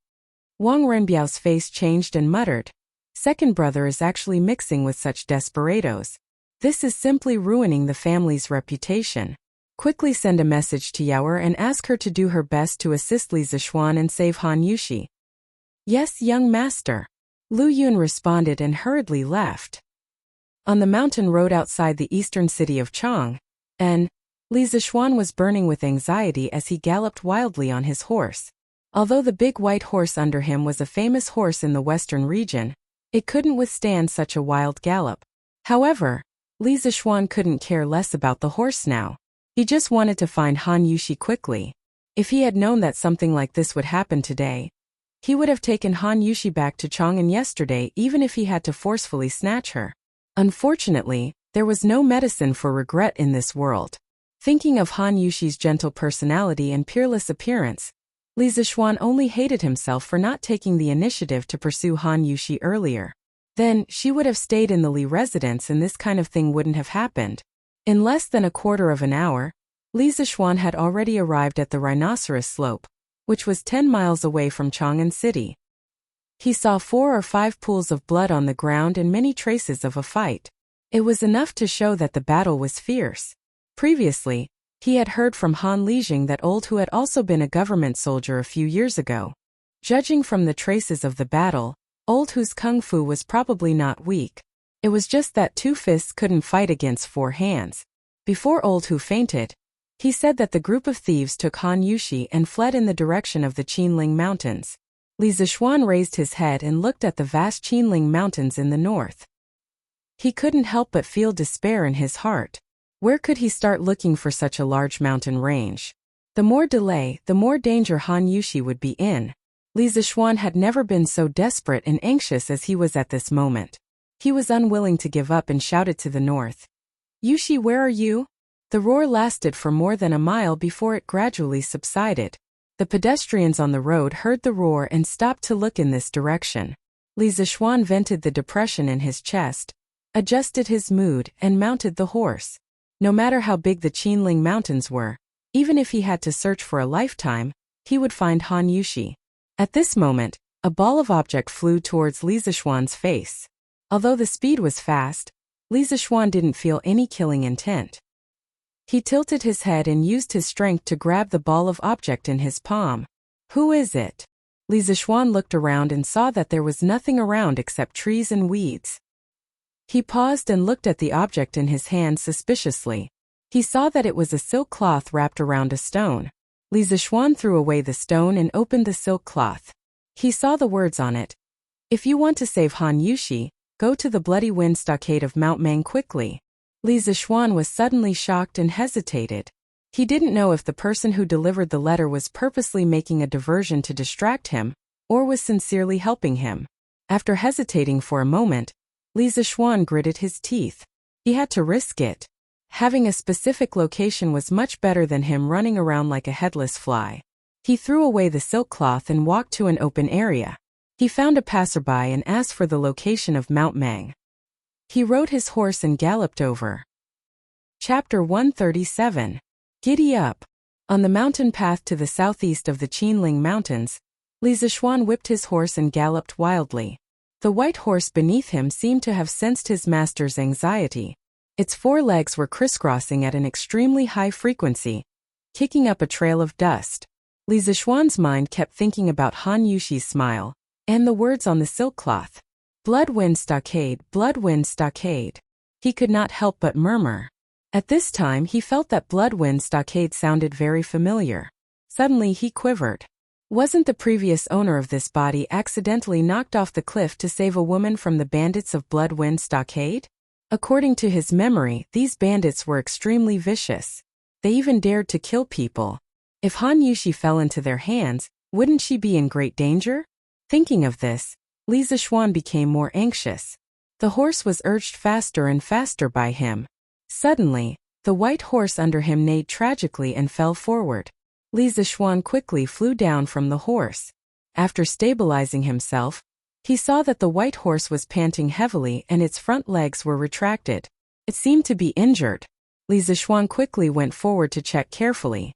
Speaker 1: Wang Renbiao's face changed and muttered, Second brother is actually mixing with such desperados. This is simply ruining the family's reputation. Quickly send a message to Yaoer and ask her to do her best to assist Li Zixuan and save Han Yuxi. Yes, young master. Lu Yun responded and hurriedly left. On the mountain road outside the eastern city of Chang'an, Li Zixuan was burning with anxiety as he galloped wildly on his horse. Although the big white horse under him was a famous horse in the western region, it couldn't withstand such a wild gallop. However, Li Zixuan couldn't care less about the horse now. He just wanted to find Han Yuxi quickly. If he had known that something like this would happen today, he would have taken Han Yuxi back to Chang'an yesterday even if he had to forcefully snatch her. Unfortunately, there was no medicine for regret in this world. Thinking of Han Yuxi's gentle personality and peerless appearance, Li Zixuan only hated himself for not taking the initiative to pursue Han Yuxi earlier. Then, she would have stayed in the Li residence and this kind of thing wouldn't have happened. In less than a quarter of an hour, Li Zixuan had already arrived at the Rhinoceros Slope, which was 10 miles away from Chang'an City. He saw 4 or 5 pools of blood on the ground and many traces of a fight. It was enough to show that the battle was fierce. Previously, he had heard from Han Lijing that Old Hu had also been a government soldier a few years ago. Judging from the traces of the battle, Old Hu's kung fu was probably not weak. It was just that 2 fists couldn't fight against 4 hands. Before Old Hu fainted, he said that the group of thieves took Han Yuxi and fled in the direction of the Qinling Mountains. Li Zixuan raised his head and looked at the vast Qinling Mountains in the north. He couldn't help but feel despair in his heart. Where could he start looking for such a large mountain range? The more delay, the more danger Han Yuxi would be in. Li Zixuan had never been so desperate and anxious as he was at this moment. He was unwilling to give up and shouted to the north. Yuxi, where are you? The roar lasted for more than a mile before it gradually subsided. The pedestrians on the road heard the roar and stopped to look in this direction. Li Zixuan vented the depression in his chest, adjusted his mood, and mounted the horse. No matter how big the Qinling Mountains were, even if he had to search for a lifetime, he would find Han Yushi. At this moment, a ball of object flew towards Li Zishuan's face. Although the speed was fast, Li Zishuan didn't feel any killing intent. He tilted his head and used his strength to grab the ball of object in his palm. Who is it? Li Zishuan looked around and saw that there was nothing around except trees and weeds. He paused and looked at the object in his hand suspiciously. He saw that it was a silk cloth wrapped around a stone. Li Zishuan threw away the stone and opened the silk cloth. He saw the words on it. If you want to save Han Yushi, go to the Bloody Wind Stockade of Mount Mang quickly. Li Zishuan was suddenly shocked and hesitated. He didn't know if the person who delivered the letter was purposely making a diversion to distract him, or was sincerely helping him. After hesitating for a moment, Li Zishuan gritted his teeth. He had to risk it. Having a specific location was much better than him running around like a headless fly. He threw away the silk cloth and walked to an open area. He found a passerby and asked for the location of Mount Mang. He rode his horse and galloped over. Chapter 137. Giddy up. On the mountain path to the southeast of the Qinling Mountains, Li Zishuan whipped his horse and galloped wildly. The white horse beneath him seemed to have sensed his master's anxiety. Its four legs were crisscrossing at an extremely high frequency, kicking up a trail of dust. Li Zishuan's mind kept thinking about Han Yushi's smile, and the words on the silk cloth. Bloodwind Stockade, Bloodwind Stockade. He could not help but murmur. At this time he felt that Bloodwind Stockade sounded very familiar. Suddenly he quivered. Wasn't the previous owner of this body accidentally knocked off the cliff to save a woman from the bandits of Bloodwind Stockade? According to his memory, these bandits were extremely vicious. They even dared to kill people. If Han Yushi fell into their hands, wouldn't she be in great danger? Thinking of this, Li Zishuan became more anxious. The horse was urged faster and faster by him. Suddenly, the white horse under him neighed tragically and fell forward. Li Zishuan quickly flew down from the horse. After stabilizing himself, he saw that the white horse was panting heavily and its front legs were retracted. It seemed to be injured. Li Zishuan quickly went forward to check carefully.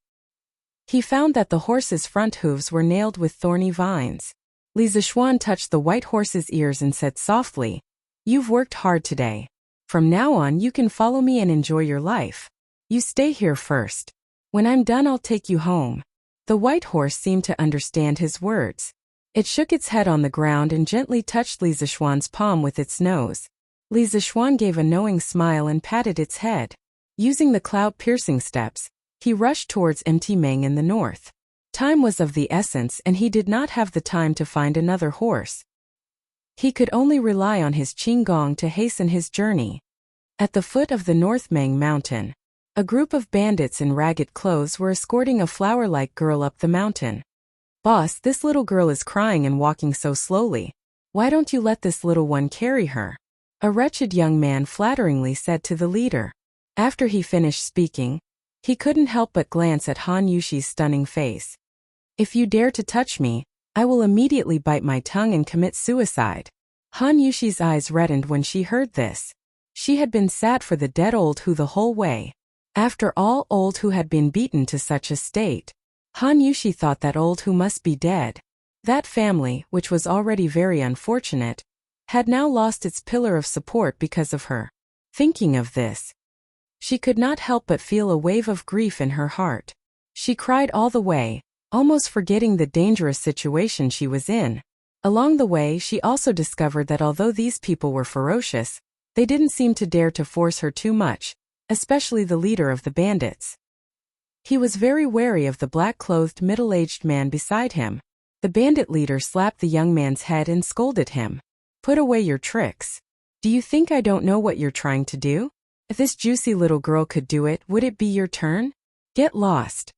Speaker 1: He found that the horse's front hooves were nailed with thorny vines. Li Zishuan touched the white horse's ears and said softly, "You've worked hard today. From now on you can follow me and enjoy your life. You stay here first. When I'm done I'll take you home." The white horse seemed to understand his words. It shook its head on the ground and gently touched Li Zishuan's palm with its nose. Li Zishuan gave a knowing smile and patted its head. Using the cloud-piercing steps, he rushed towards Mt Mang in the north. Time was of the essence and he did not have the time to find another horse. He could only rely on his qinggong to hasten his journey. At the foot of the North Mang Mountain, a group of bandits in ragged clothes were escorting a flower-like girl up the mountain. "Boss, this little girl is crying and walking so slowly. Why don't you let this little one carry her?" A wretched young man flatteringly said to the leader. After he finished speaking, he couldn't help but glance at Han Yushi's stunning face. "If you dare to touch me, I will immediately bite my tongue and commit suicide." Han Yushi's eyes reddened when she heard this. She had been sad for the dead old Hu the whole way. After all, old Hu had been beaten to such a state. Han Yushi thought that old Hu must be dead. That family, which was already very unfortunate, had now lost its pillar of support because of her. Thinking of this, she could not help but feel a wave of grief in her heart. She cried all the way, almost forgetting the dangerous situation she was in. Along the way she also discovered that although these people were ferocious, they didn't seem to dare to force her too much, especially the leader of the bandits. He was very wary of the black-clothed middle-aged man beside him. The bandit leader slapped the young man's head and scolded him. "Put away your tricks. Do you think I don't know what you're trying to do? If this juicy little girl could do it, would it be your turn? Get lost."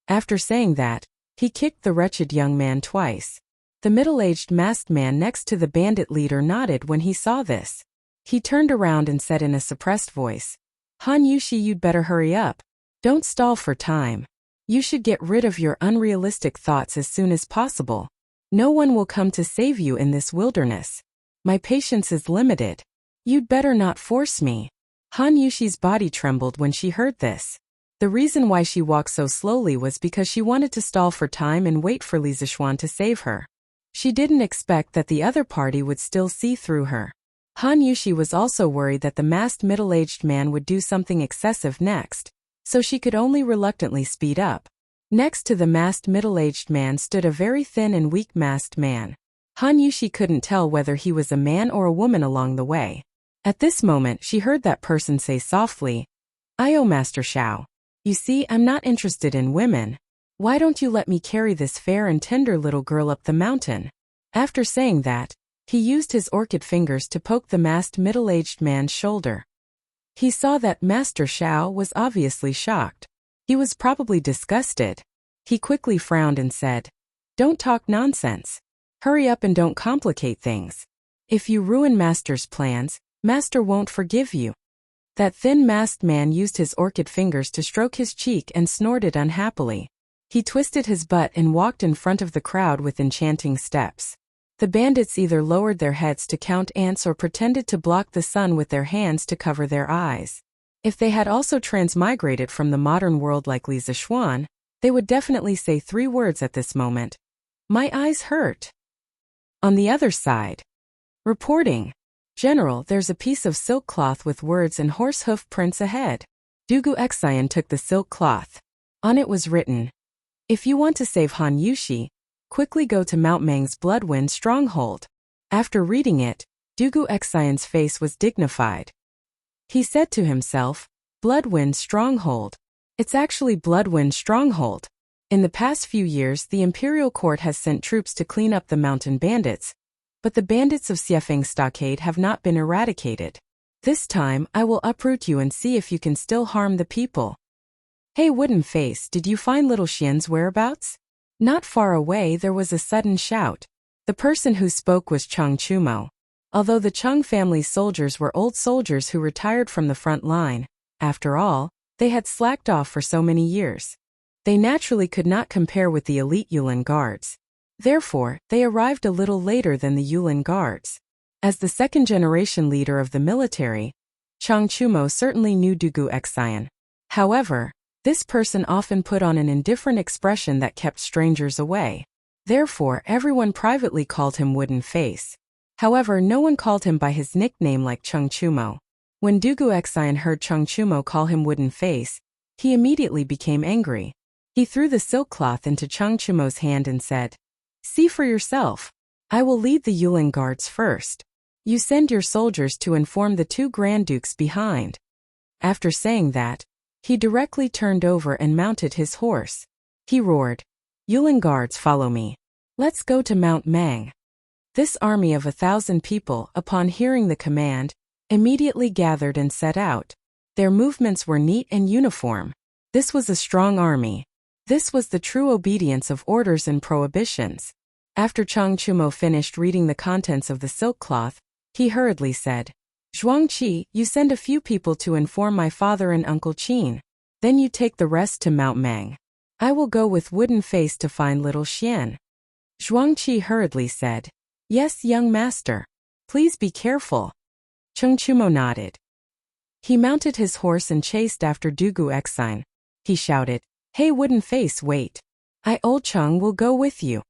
Speaker 1: After saying that, he kicked the wretched young man twice. The middle-aged masked man next to the bandit leader nodded when he saw this. He turned around and said in a suppressed voice, "Han Yushi, you'd better hurry up. Don't stall for time. You should get rid of your unrealistic thoughts as soon as possible. No one will come to save you in this wilderness. My patience is limited. You'd better not force me." Han Yushi's body trembled when she heard this. The reason why she walked so slowly was because she wanted to stall for time and wait for Li Zixuan to save her. She didn't expect that the other party would still see through her. Han Yushi was also worried that the masked middle-aged man would do something excessive next, so she could only reluctantly speed up. Next to the masked middle-aged man stood a very thin and weak masked man. Han Yushi couldn't tell whether he was a man or a woman along the way. At this moment she heard that person say softly, "Io, Master Xiao. You see, I'm not interested in women. Why don't you let me carry this fair and tender little girl up the mountain?" After saying that, he used his orchid fingers to poke the masked middle-aged man's shoulder. He saw that Master Xiao was obviously shocked. He was probably disgusted. He quickly frowned and said, "Don't talk nonsense. Hurry up and don't complicate things. If you ruin Master's plans, Master won't forgive you." That thin masked man used his orchid fingers to stroke his cheek and snorted unhappily. He twisted his butt and walked in front of the crowd with enchanting steps. The bandits either lowered their heads to count ants or pretended to block the sun with their hands to cover their eyes. If they had also transmigrated from the modern world like Li Zixuan, they would definitely say 3 words at this moment. "My eyes hurt." On the other side. Reporting. "General, there's a piece of silk cloth with words and horse hoof prints ahead." Dugu Xian took the silk cloth. On it was written, "If you want to save Han Yushi, quickly go to Mount Mang's Bloodwind stronghold." After reading it, Dugu Xian's face was dignified. He said to himself, "Bloodwind stronghold. It's actually Bloodwind stronghold." In the past few years, the imperial court has sent troops to clean up the mountain bandits, but the bandits of Xiefeng Stockade have not been eradicated. This time, I will uproot you and see if you can still harm the people. "Hey, Wooden Face, did you find little Xian's whereabouts?" Not far away there was a sudden shout. The person who spoke was Cheng Chumo. Although the Cheng family's soldiers were old soldiers who retired from the front line, after all, they had slacked off for so many years. They naturally could not compare with the elite Yulin guards. Therefore, they arrived a little later than the Yulin guards. As the second-generation leader of the military, Cheng Chumo certainly knew Dugu Xian. However, this person often put on an indifferent expression that kept strangers away. Therefore, everyone privately called him Wooden Face. However, no one called him by his nickname like Cheng Chumo. When Dugu Xian heard Cheng Chumo call him Wooden Face, he immediately became angry. He threw the silk cloth into Cheng Chumo's hand and said, "See for yourself. I will lead the Yulin guards first. You send your soldiers to inform the 2 Grand Dukes behind." After saying that, he directly turned over and mounted his horse. He roared, "Yulin guards, follow me. Let's go to Mount Mang." This army of 1,000 people, upon hearing the command, immediately gathered and set out. Their movements were neat and uniform. This was a strong army. This was the true obedience of orders and prohibitions. After Cheng Chumo finished reading the contents of the silk cloth, he hurriedly said, "Zhuangqi, you send a few people to inform my father and Uncle Qin. Then you take the rest to Mount Mang. I will go with Wooden Face to find little Xian." Zhuangqi hurriedly said, "Yes, young master. Please be careful." Cheng Chumo nodded. He mounted his horse and chased after Dugu Xian. He shouted, "Hey, Wooden Face, wait. Old Cheng will go with you."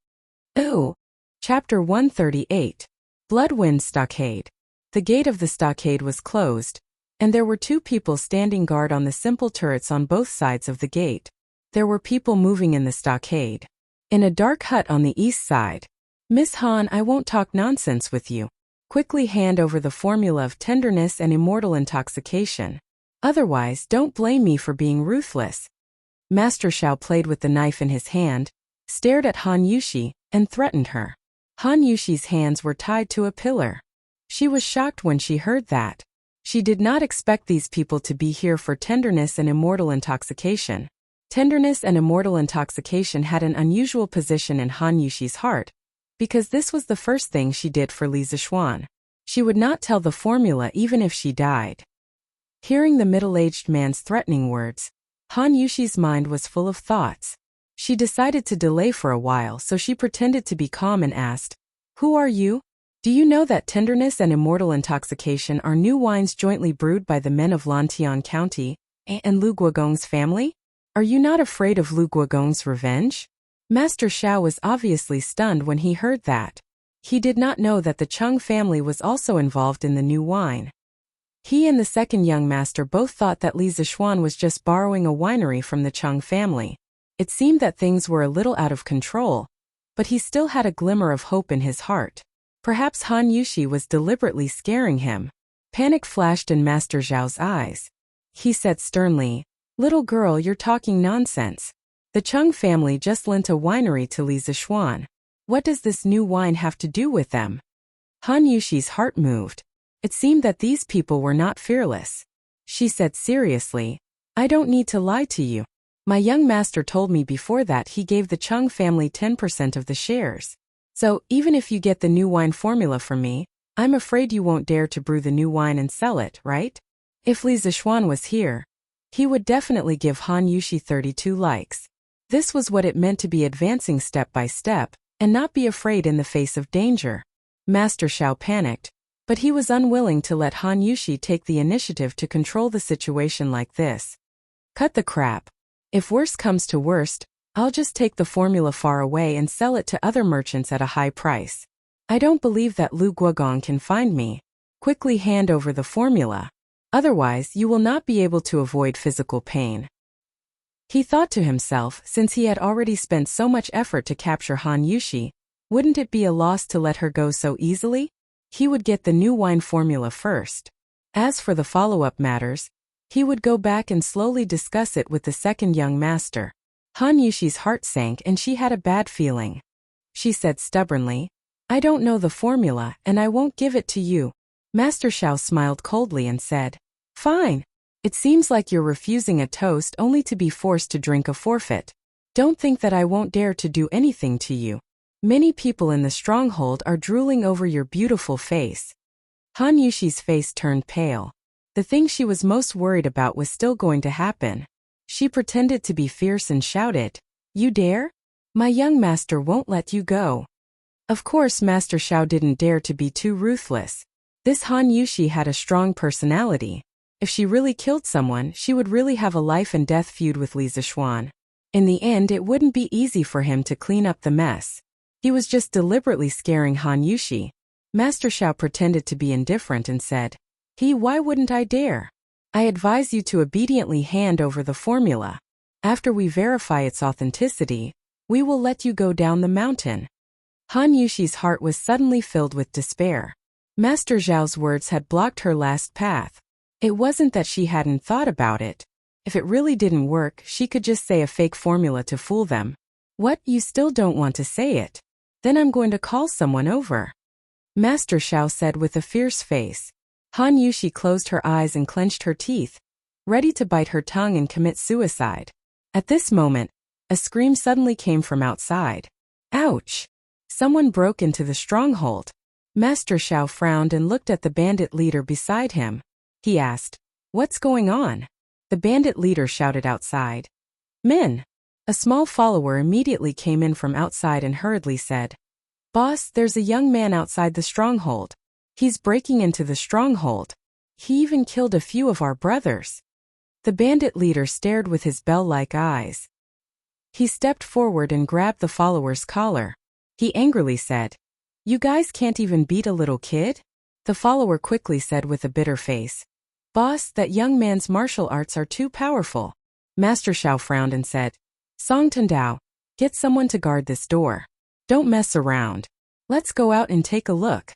Speaker 1: Ooh. Chapter 138. Bloodwind Stockade. The gate of the stockade was closed, and there were 2 people standing guard on the simple turrets on both sides of the gate. There were people moving in the stockade. In a dark hut on the east side. "Miss Han, I won't talk nonsense with you. Quickly hand over the formula of tenderness and immortal intoxication. Otherwise, don't blame me for being ruthless." Master Xiao played with the knife in his hand, stared at Han Yushi, and threatened her. Han Yushi's hands were tied to a pillar. She was shocked when she heard that. She did not expect these people to be here for tenderness and immortal intoxication. Tenderness and immortal intoxication had an unusual position in Han Yushi's heart, because this was the first thing she did for Li Zixuan. She would not tell the formula even if she died. Hearing the middle-aged man's threatening words, Han Yushi's mind was full of thoughts. She decided to delay for a while, so she pretended to be calm and asked, "Who are you?" Do you know that tenderness and immortal intoxication are new wines jointly brewed by the men of Lantian County and Lu Guogong's family? Are you not afraid of Lu Guogong's revenge? Master Xiao was obviously stunned when he heard that. He did not know that the Chung family was also involved in the new wine. He and the second young master both thought that Li Zixuan was just borrowing a winery from the Chung family. It seemed that things were a little out of control, but he still had a glimmer of hope in his heart. Perhaps Han Yushi was deliberately scaring him. Panic flashed in Master Zhao's eyes. He said sternly, "Little girl, you're talking nonsense. The Chung family just lent a winery to Li Zixuan. What does this new wine have to do with them?" Han Yushi's heart moved. It seemed that these people were not fearless. She said seriously, "I don't need to lie to you. My young master told me before that he gave the Chung family 10% of the shares. So, even if you get the new wine formula from me, I'm afraid you won't dare to brew the new wine and sell it, right?" If Li Zixuan was here, he would definitely give Han Yushi 32 likes. This was what it meant to be advancing step by step, and not be afraid in the face of danger. Master Xiao panicked, but he was unwilling to let Han Yushi take the initiative to control the situation like this. "Cut the crap. If worst comes to worst, I'll just take the formula far away and sell it to other merchants at a high price. I don't believe that Lu Guogong can find me. Quickly hand over the formula. Otherwise, you will not be able to avoid physical pain." He thought to himself, since he had already spent so much effort to capture Han Yushi, wouldn't it be a loss to let her go so easily? He would get the new wine formula first. As for the follow-up matters, he would go back and slowly discuss it with the second young master. Han Yushi's heart sank and she had a bad feeling. She said stubbornly, "I don't know the formula and I won't give it to you." Master Xiao smiled coldly and said, "Fine. It seems like you're refusing a toast only to be forced to drink a forfeit. Don't think that I won't dare to do anything to you. Many people in the stronghold are drooling over your beautiful face." Han Yushi's face turned pale. The thing she was most worried about was still going to happen. She pretended to be fierce and shouted, "You dare? My young master won't let you go." Of course, Master Xiao didn't dare to be too ruthless. This Han Yushi had a strong personality. If she really killed someone, she would really have a life and death feud with Li Zixuan. In the end, it wouldn't be easy for him to clean up the mess. He was just deliberately scaring Han Yushi. Master Xiao pretended to be indifferent and said, Why wouldn't I dare? I advise you to obediently hand over the formula. After we verify its authenticity, we will let you go down the mountain." Han Yushi's heart was suddenly filled with despair. Master Zhao's words had blocked her last path. It wasn't that she hadn't thought about it. If it really didn't work, she could just say a fake formula to fool them. "What, you still don't want to say it? Then I'm going to call someone over," Master Xiao said with a fierce face. Han Yushi closed her eyes and clenched her teeth, ready to bite her tongue and commit suicide. At this moment, a scream suddenly came from outside. Ouch! Someone broke into the stronghold. Master Xiao frowned and looked at the bandit leader beside him. He asked, "What's going on?" The bandit leader shouted outside. "Men!" A small follower immediately came in from outside and hurriedly said, "Boss, there's a young man outside the stronghold. He's breaking into the stronghold. He even killed a few of our brothers." The bandit leader stared with his bell-like eyes. He stepped forward and grabbed the follower's collar. He angrily said, "You guys can't even beat a little kid?" The follower quickly said with a bitter face, "Boss, that young man's martial arts are too powerful." Master Xiao frowned and said, "Song Tandao, get someone to guard this door. Don't mess around. Let's go out and take a look."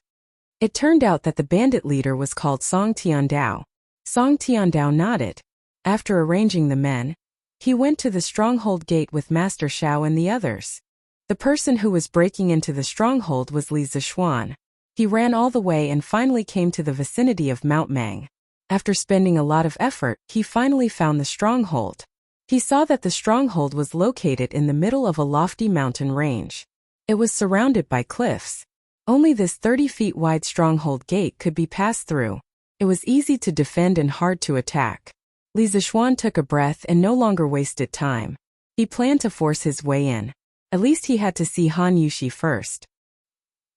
Speaker 1: It turned out that the bandit leader was called Song Tiandao. Song Tiandao nodded. After arranging the men, he went to the stronghold gate with Master Xiao and the others. The person who was breaking into the stronghold was Li Zixuan. He ran all the way and finally came to the vicinity of Mount Mang. After spending a lot of effort, he finally found the stronghold. He saw that the stronghold was located in the middle of a lofty mountain range. It was surrounded by cliffs. Only this 30 feet wide stronghold gate could be passed through. It was easy to defend and hard to attack. Li Zixuan took a breath and no longer wasted time. He planned to force his way in. At least he had to see Han Yushi first.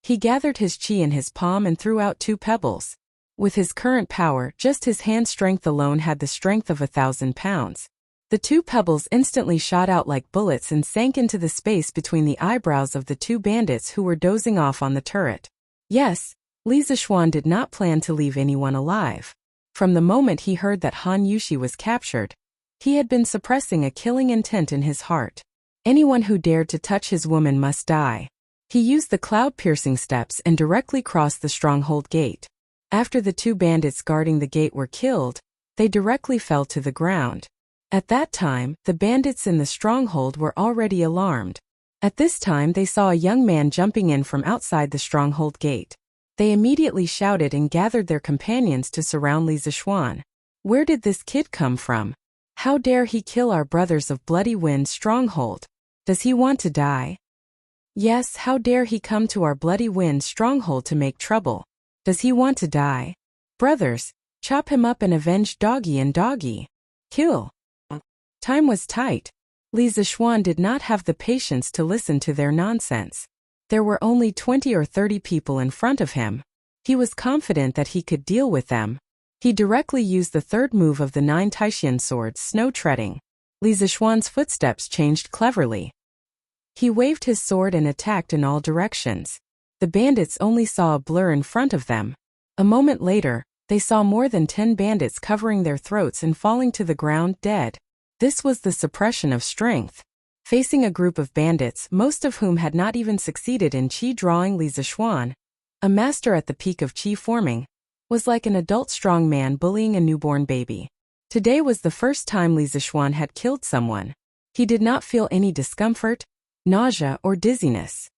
Speaker 1: He gathered his chi in his palm and threw out 2 pebbles. With his current power, just his hand strength alone had the strength of 1,000 pounds. The 2 pebbles instantly shot out like bullets and sank into the space between the eyebrows of the 2 bandits who were dozing off on the turret. Yes, Li Zishuan did not plan to leave anyone alive. From the moment he heard that Han Yushi was captured, he had been suppressing a killing intent in his heart. Anyone who dared to touch his woman must die. He used the cloud-piercing steps and directly crossed the stronghold gate. After the 2 bandits guarding the gate were killed, they directly fell to the ground. At that time, the bandits in the stronghold were already alarmed. At this time they saw a young man jumping in from outside the stronghold gate. They immediately shouted and gathered their companions to surround Li Zishuan. Where did this kid come from? How dare he kill our brothers of Bloody Wind stronghold? Does he want to die? Yes, how dare he come to our Bloody Wind stronghold to make trouble? Does he want to die? Brothers, chop him up and avenge Doggy and Doggy. Kill. Time was tight. Li Zishuan did not have the patience to listen to their nonsense. There were only 20 or 30 people in front of him. He was confident that he could deal with them. He directly used the 3rd move of the 9 Taishan swords, snow treading. Li Zishuan's footsteps changed cleverly. He waved his sword and attacked in all directions. The bandits only saw a blur in front of them. A moment later, they saw more than 10 bandits covering their throats and falling to the ground dead. This was the suppression of strength. Facing a group of bandits, most of whom had not even succeeded in chi drawing, Li Zishuan, a master at the peak of chi forming, was like an adult strong man bullying a newborn baby. Today was the first time Li Zishuan had killed someone. He did not feel any discomfort, nausea, or dizziness.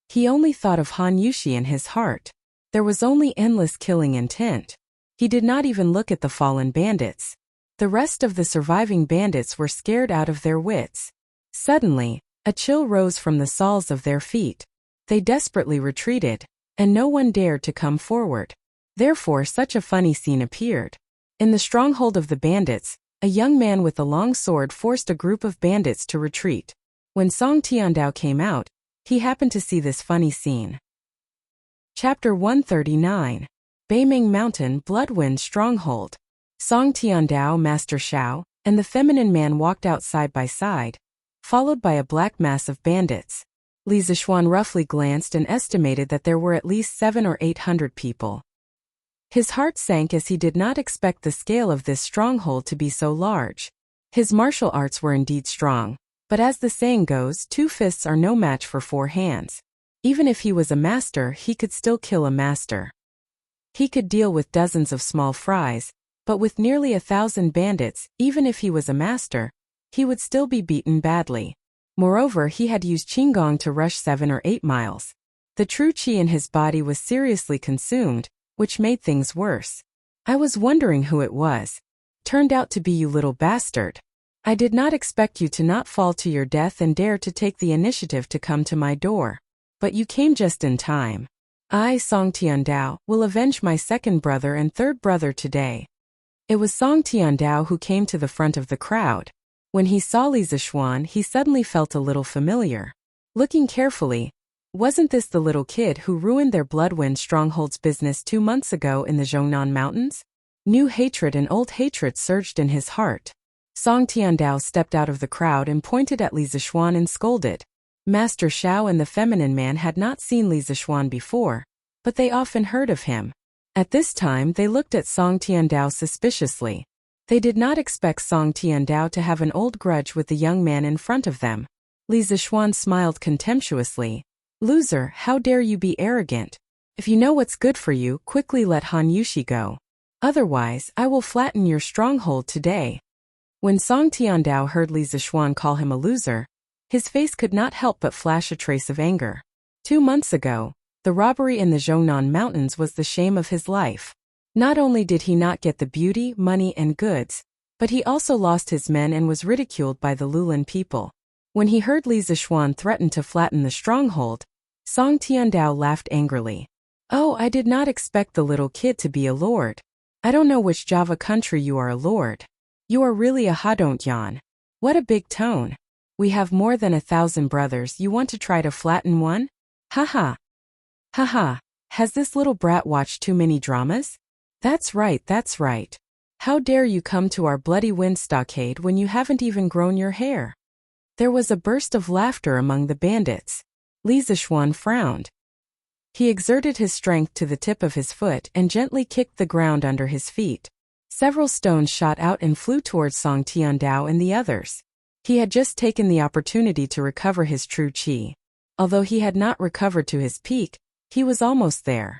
Speaker 1: He only thought of Han Yushi in his heart. There was only endless killing intent. He did not even look at the fallen bandits. The rest of the surviving bandits were scared out of their wits. Suddenly, a chill rose from the soles of their feet. They desperately retreated, and no one dared to come forward. Therefore such a funny scene appeared. In the stronghold of the bandits, a young man with a long sword forced a group of bandits to retreat. When Song Tiandao came out, he happened to see this funny scene. Chapter 139. Beiming Mountain Bloodwind Stronghold. Song Tiandao, Master Shao, and the feminine man walked out side by side, followed by a black mass of bandits. Li Zishuan roughly glanced and estimated that there were at least 700 or 800 people. His heart sank as he did not expect the scale of this stronghold to be so large. His martial arts were indeed strong, but as the saying goes, 2 fists are no match for 4 hands. Even if he was a master, he could still kill a master. He could deal with dozens of small fries, but with nearly 1,000 bandits, even if he was a master, he would still be beaten badly. Moreover, he had used Qinggong to rush 7 or 8 miles. The true qi in his body was seriously consumed, which made things worse. I was wondering who it was. Turned out to be you, little bastard. I did not expect you to not fall to your death and dare to take the initiative to come to my door. But you came just in time. I, Song Tiandao, will avenge my 2nd brother and 3rd brother today. It was Song Tiandao who came to the front of the crowd. When he saw Li Zishuan, he suddenly felt a little familiar. Looking carefully, wasn't this the little kid who ruined their Bloodwind stronghold's business 2 months ago in the Zhongnan Mountains? New hatred and old hatred surged in his heart. Song Tiandao stepped out of the crowd and pointed at Li Zishuan and scolded. Master Shao and the feminine man had not seen Li Zishuan before, but they often heard of him. At this time they looked at Song Tiandao suspiciously. They did not expect Song Tiandao to have an old grudge with the young man in front of them. Li Zishuan smiled contemptuously. Loser, how dare you be arrogant? If you know what's good for you, quickly let Han Yushi go. Otherwise, I will flatten your stronghold today. When Song Tiandao heard Li Zishuan call him a loser, his face could not help but flash a trace of anger. 2 months ago, the robbery in the Zhongnan Mountains was the shame of his life. Not only did he not get the beauty, money, and goods, but he also lost his men and was ridiculed by the Lulin people. When he heard Li Zishuan threaten to flatten the stronghold, Song Tiandao laughed angrily. Oh, I did not expect the little kid to be a lord. I don't know which Java country you are a lord. You are really a Hadontian. What a big tone. We have more than 1,000 brothers, you want to try to flatten one? Haha. Haha, has this little brat watched too many dramas? That's right, that's right. How dare you come to our bloody wind stockade when you haven't even grown your hair? There was a burst of laughter among the bandits. Li Zishuan frowned. He exerted his strength to the tip of his foot and gently kicked the ground under his feet. Several stones shot out and flew towards Song Tiandao and the others. He had just taken the opportunity to recover his true qi. Although he had not recovered to his peak, he was almost there.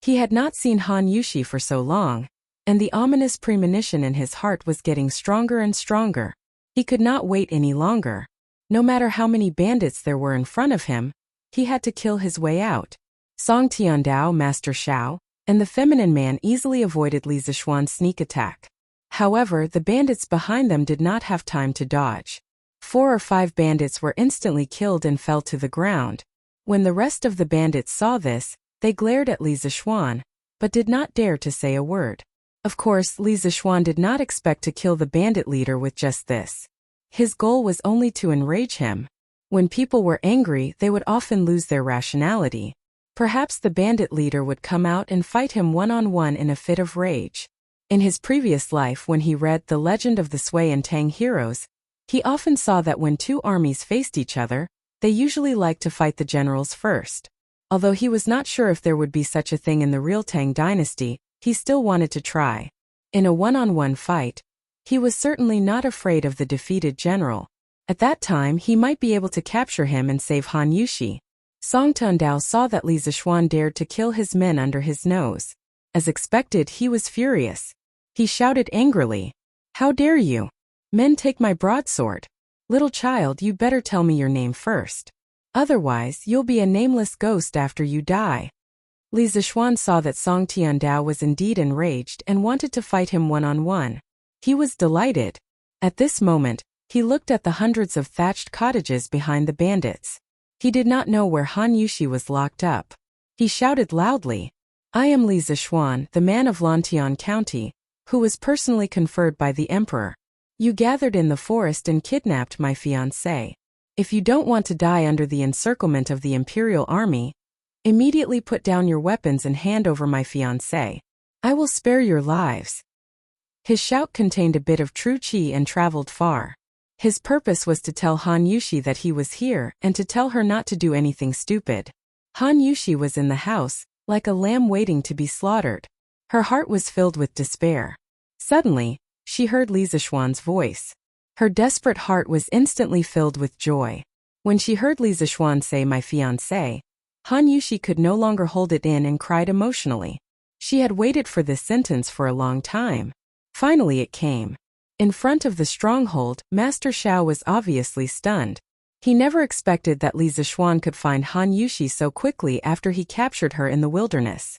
Speaker 1: He had not seen Han Yushi for so long, and the ominous premonition in his heart was getting stronger and stronger. He could not wait any longer. No matter how many bandits there were in front of him, he had to kill his way out. Song Tiandao, Master Xiao, and the feminine man easily avoided Li Zishuan's sneak attack. However, the bandits behind them did not have time to dodge. 4 or 5 bandits were instantly killed and fell to the ground. When the rest of the bandits saw this, they glared at Li Zishuan, but did not dare to say a word. Of course, Li Zishuan did not expect to kill the bandit leader with just this. His goal was only to enrage him. When people were angry, they would often lose their rationality. Perhaps the bandit leader would come out and fight him one-on-one in a fit of rage. In his previous life, when he read The Legend of the Sui and Tang Heroes, he often saw that when 2 armies faced each other, they usually liked to fight the generals first. Although he was not sure if there would be such a thing in the real Tang dynasty, he still wanted to try. In a one-on-one fight, he was certainly not afraid of the defeated general. At that time, he might be able to capture him and save Han Yushi. Song Tiandao saw that Li Zishuan dared to kill his men under his nose. As expected, he was furious. He shouted angrily, "How dare you? Men, take my broadsword. Little child, you better tell me your name first. Otherwise, you'll be a nameless ghost after you die." Li Zishuan saw that Song Tiandao was indeed enraged and wanted to fight him one-on-one. He was delighted. At this moment, he looked at the hundreds of thatched cottages behind the bandits. He did not know where Han Yushi was locked up. He shouted loudly, "I am Li Zishuan, the man of Lantian County, who was personally conferred by the emperor. You gathered in the forest and kidnapped my fiancé. If you don't want to die under the encirclement of the imperial army, immediately put down your weapons and hand over my fiancé. I will spare your lives." His shout contained a bit of true qi and traveled far. His purpose was to tell Han Yushi that he was here and to tell her not to do anything stupid. Han Yushi was in the house, like a lamb waiting to be slaughtered. Her heart was filled with despair. Suddenly, she heard Li Zishuan's voice. Her desperate heart was instantly filled with joy. When she heard Li Zishuan say "my fiancé," Han Yushi could no longer hold it in and cried emotionally. She had waited for this sentence for a long time. Finally it came. In front of the stronghold, Master Xiao was obviously stunned. He never expected that Li Zishuan could find Han Yushi so quickly after he captured her in the wilderness.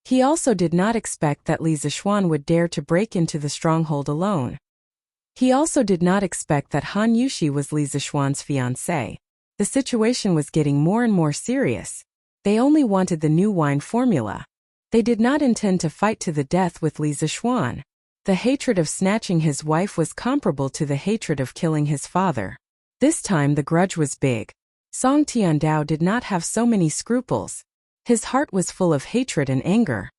Speaker 1: He also did not expect that Li Zishuan would dare to break into the stronghold alone. He also did not expect that Han Yushi was Li Zishuan's fiancé. The situation was getting more and more serious. They only wanted the new wine formula. They did not intend to fight to the death with Li Zishuan. The hatred of snatching his wife was comparable to the hatred of killing his father. This time the grudge was big. Song Tiandao did not have so many scruples. His heart was full of hatred and anger.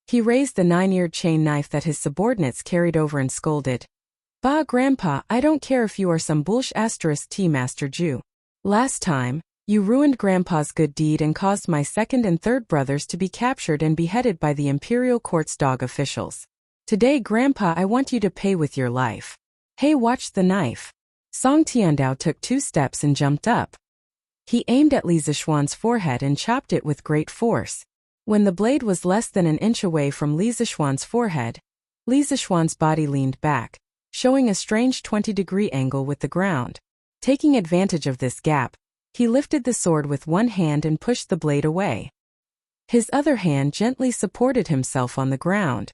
Speaker 1: He raised the 9-eared chain knife that his subordinates carried over and scolded, "Bah, Grandpa, I don't care if you are some bullsh *T Master Jew. Last time, you ruined Grandpa's good deed and caused my second and third brothers to be captured and beheaded by the imperial court's dog officials. Today, Grandpa, I want you to pay with your life. Hey, watch the knife." Song Tiandao took 2 steps and jumped up. He aimed at Li Zishuan's forehead and chopped it with great force. When the blade was less than an inch away from Li Zishuan's forehead, Li Zishuan's body leaned back, showing a strange 20-degree angle with the ground. Taking advantage of this gap, he lifted the sword with one hand and pushed the blade away. His other hand gently supported himself on the ground.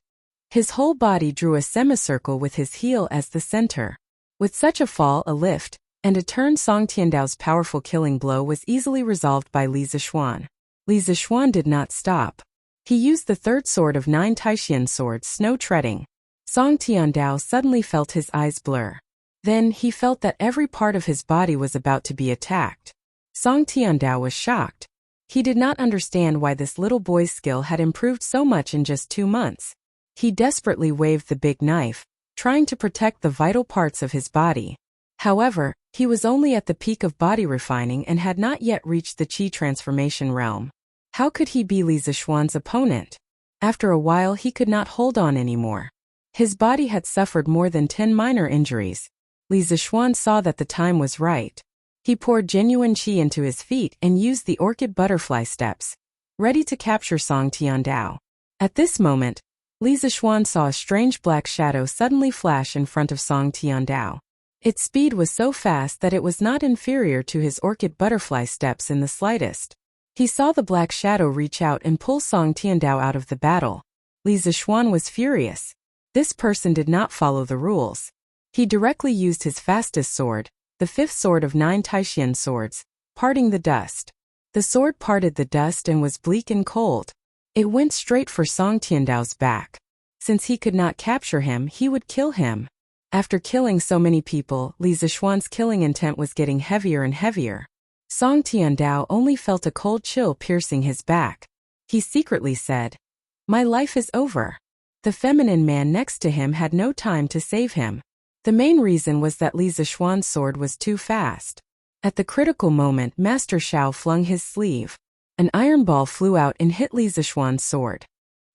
Speaker 1: His whole body drew a semicircle with his heel as the center. With such a fall, a lift, and a turn, Song Tiandao's powerful killing blow was easily resolved by Li Zishuan. Li Zishuan did not stop. He used the third sword of 9 Taishian swords, snow treading. Song Tiandao suddenly felt his eyes blur. Then he felt that every part of his body was about to be attacked. Song Tiandao was shocked. He did not understand why this little boy's skill had improved so much in just 2 months. He desperately waved the big knife, trying to protect the vital parts of his body. However, he was only at the peak of body refining and had not yet reached the Qi transformation realm. How could he be Li Zishuan's opponent? After a while he could not hold on anymore. His body had suffered more than 10 minor injuries. Li Zishuan saw that the time was right. He poured genuine qi into his feet and used the orchid butterfly steps, ready to capture Song Tiandao. At this moment, Li Zishuan saw a strange black shadow suddenly flash in front of Song Tiandao. Its speed was so fast that it was not inferior to his orchid butterfly steps in the slightest. He saw the black shadow reach out and pull Song Tiandao out of the battle. Li Zishuan was furious. This person did not follow the rules. He directly used his fastest sword, the 5th sword of 9 Taishan swords, parting the dust. The sword parted the dust and was bleak and cold. It went straight for Song Tiandao's back. Since he could not capture him, he would kill him. After killing so many people, Li Zishuan's killing intent was getting heavier and heavier. Song Tiandao only felt a cold chill piercing his back. He secretly said, "My life is over." The feminine man next to him had no time to save him. The main reason was that Li Zishuan's sword was too fast. At the critical moment, Master Shao flung his sleeve. An iron ball flew out and hit Li Zishuan's sword.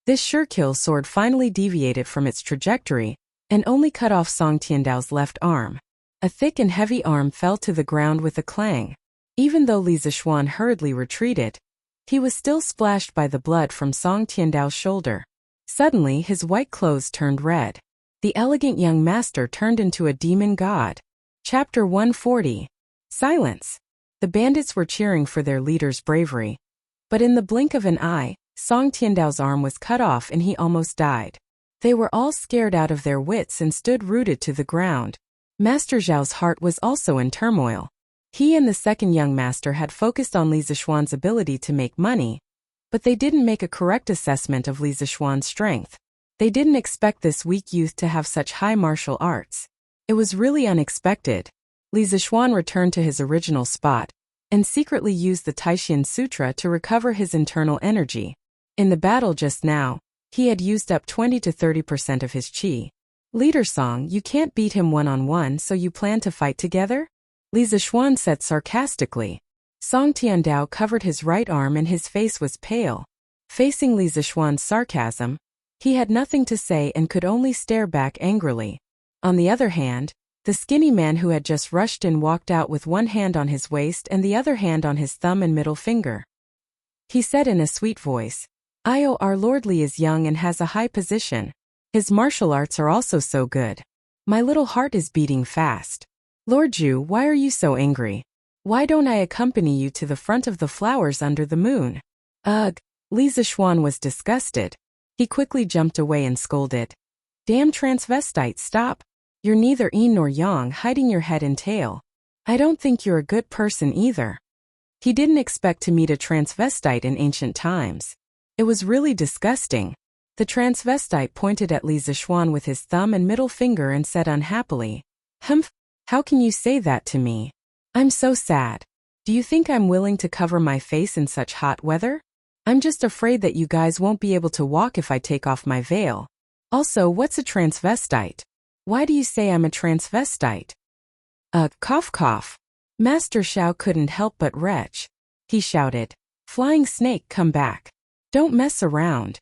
Speaker 1: This sure-kill sword finally deviated from its trajectory and only cut off Song Tiandao's left arm. A thick and heavy arm fell to the ground with a clang. Even though Li Zishuan hurriedly retreated, he was still splashed by the blood from Song Tiandao's shoulder. Suddenly, his white clothes turned red. The elegant young master turned into a demon god. Chapter 140. Silence. The bandits were cheering for their leader's bravery. But in the blink of an eye, Song Tiandao's arm was cut off and he almost died. They were all scared out of their wits and stood rooted to the ground. Master Zhao's heart was also in turmoil. He and the second young master had focused on Li Zishuan's ability to make money, but they didn't make a correct assessment of Li Zishuan's strength. They didn't expect this weak youth to have such high martial arts. It was really unexpected. Li Zishuan returned to his original spot and secretly used the Taishan Sutra to recover his internal energy. In the battle just now, he had used up 20 to 30% of his qi. "Leader Song, you can't beat him one-on-one, so you plan to fight together?" Li Zishuan said sarcastically. Song Tiandao covered his right arm and his face was pale. Facing Li Zishuan's sarcasm, he had nothing to say and could only stare back angrily. On the other hand, the skinny man who had just rushed in walked out with one hand on his waist and the other hand on his thumb and middle finger. He said in a sweet voice, Our Lord Li is young and has a high position. His martial arts are also so good. My little heart is beating fast. Lord Zhu, why are you so angry? Why don't I accompany you to the front of the flowers under the moon?" Ugh! Li Zishuan was disgusted. He quickly jumped away and scolded. "Damn transvestite, stop! You're neither yin nor yang, hiding your head and tail. I don't think you're a good person either." He didn't expect to meet a transvestite in ancient times. It was really disgusting. The transvestite pointed at Li Zishuan with his thumb and middle finger and said unhappily, "Humph, how can you say that to me? I'm so sad. Do you think I'm willing to cover my face in such hot weather? I'm just afraid that you guys won't be able to walk if I take off my veil. Also, what's a transvestite? Why do you say I'm a transvestite?" Cough cough. Master Shao couldn't help but retch. He shouted, "Flying snake, come back. Don't mess around."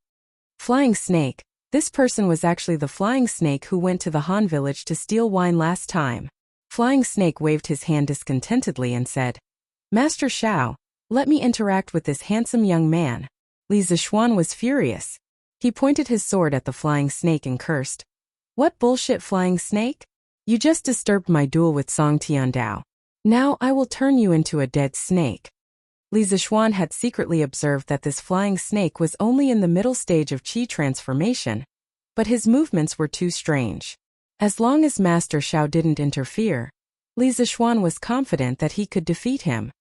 Speaker 1: Flying snake. This person was actually the flying snake who went to the Han village to steal wine last time. Flying snake waved his hand discontentedly and said, "Master Shao, let me interact with this handsome young man." Li Zishuan was furious. He pointed his sword at the flying snake and cursed. "What bullshit, flying snake? You just disturbed my duel with Song Tiandao. Now I will turn you into a dead snake." Li Zishuan had secretly observed that this flying snake was only in the middle stage of qi transformation, but his movements were too strange. As long as Master Shao didn't interfere, Li Zishuan was confident that he could defeat him.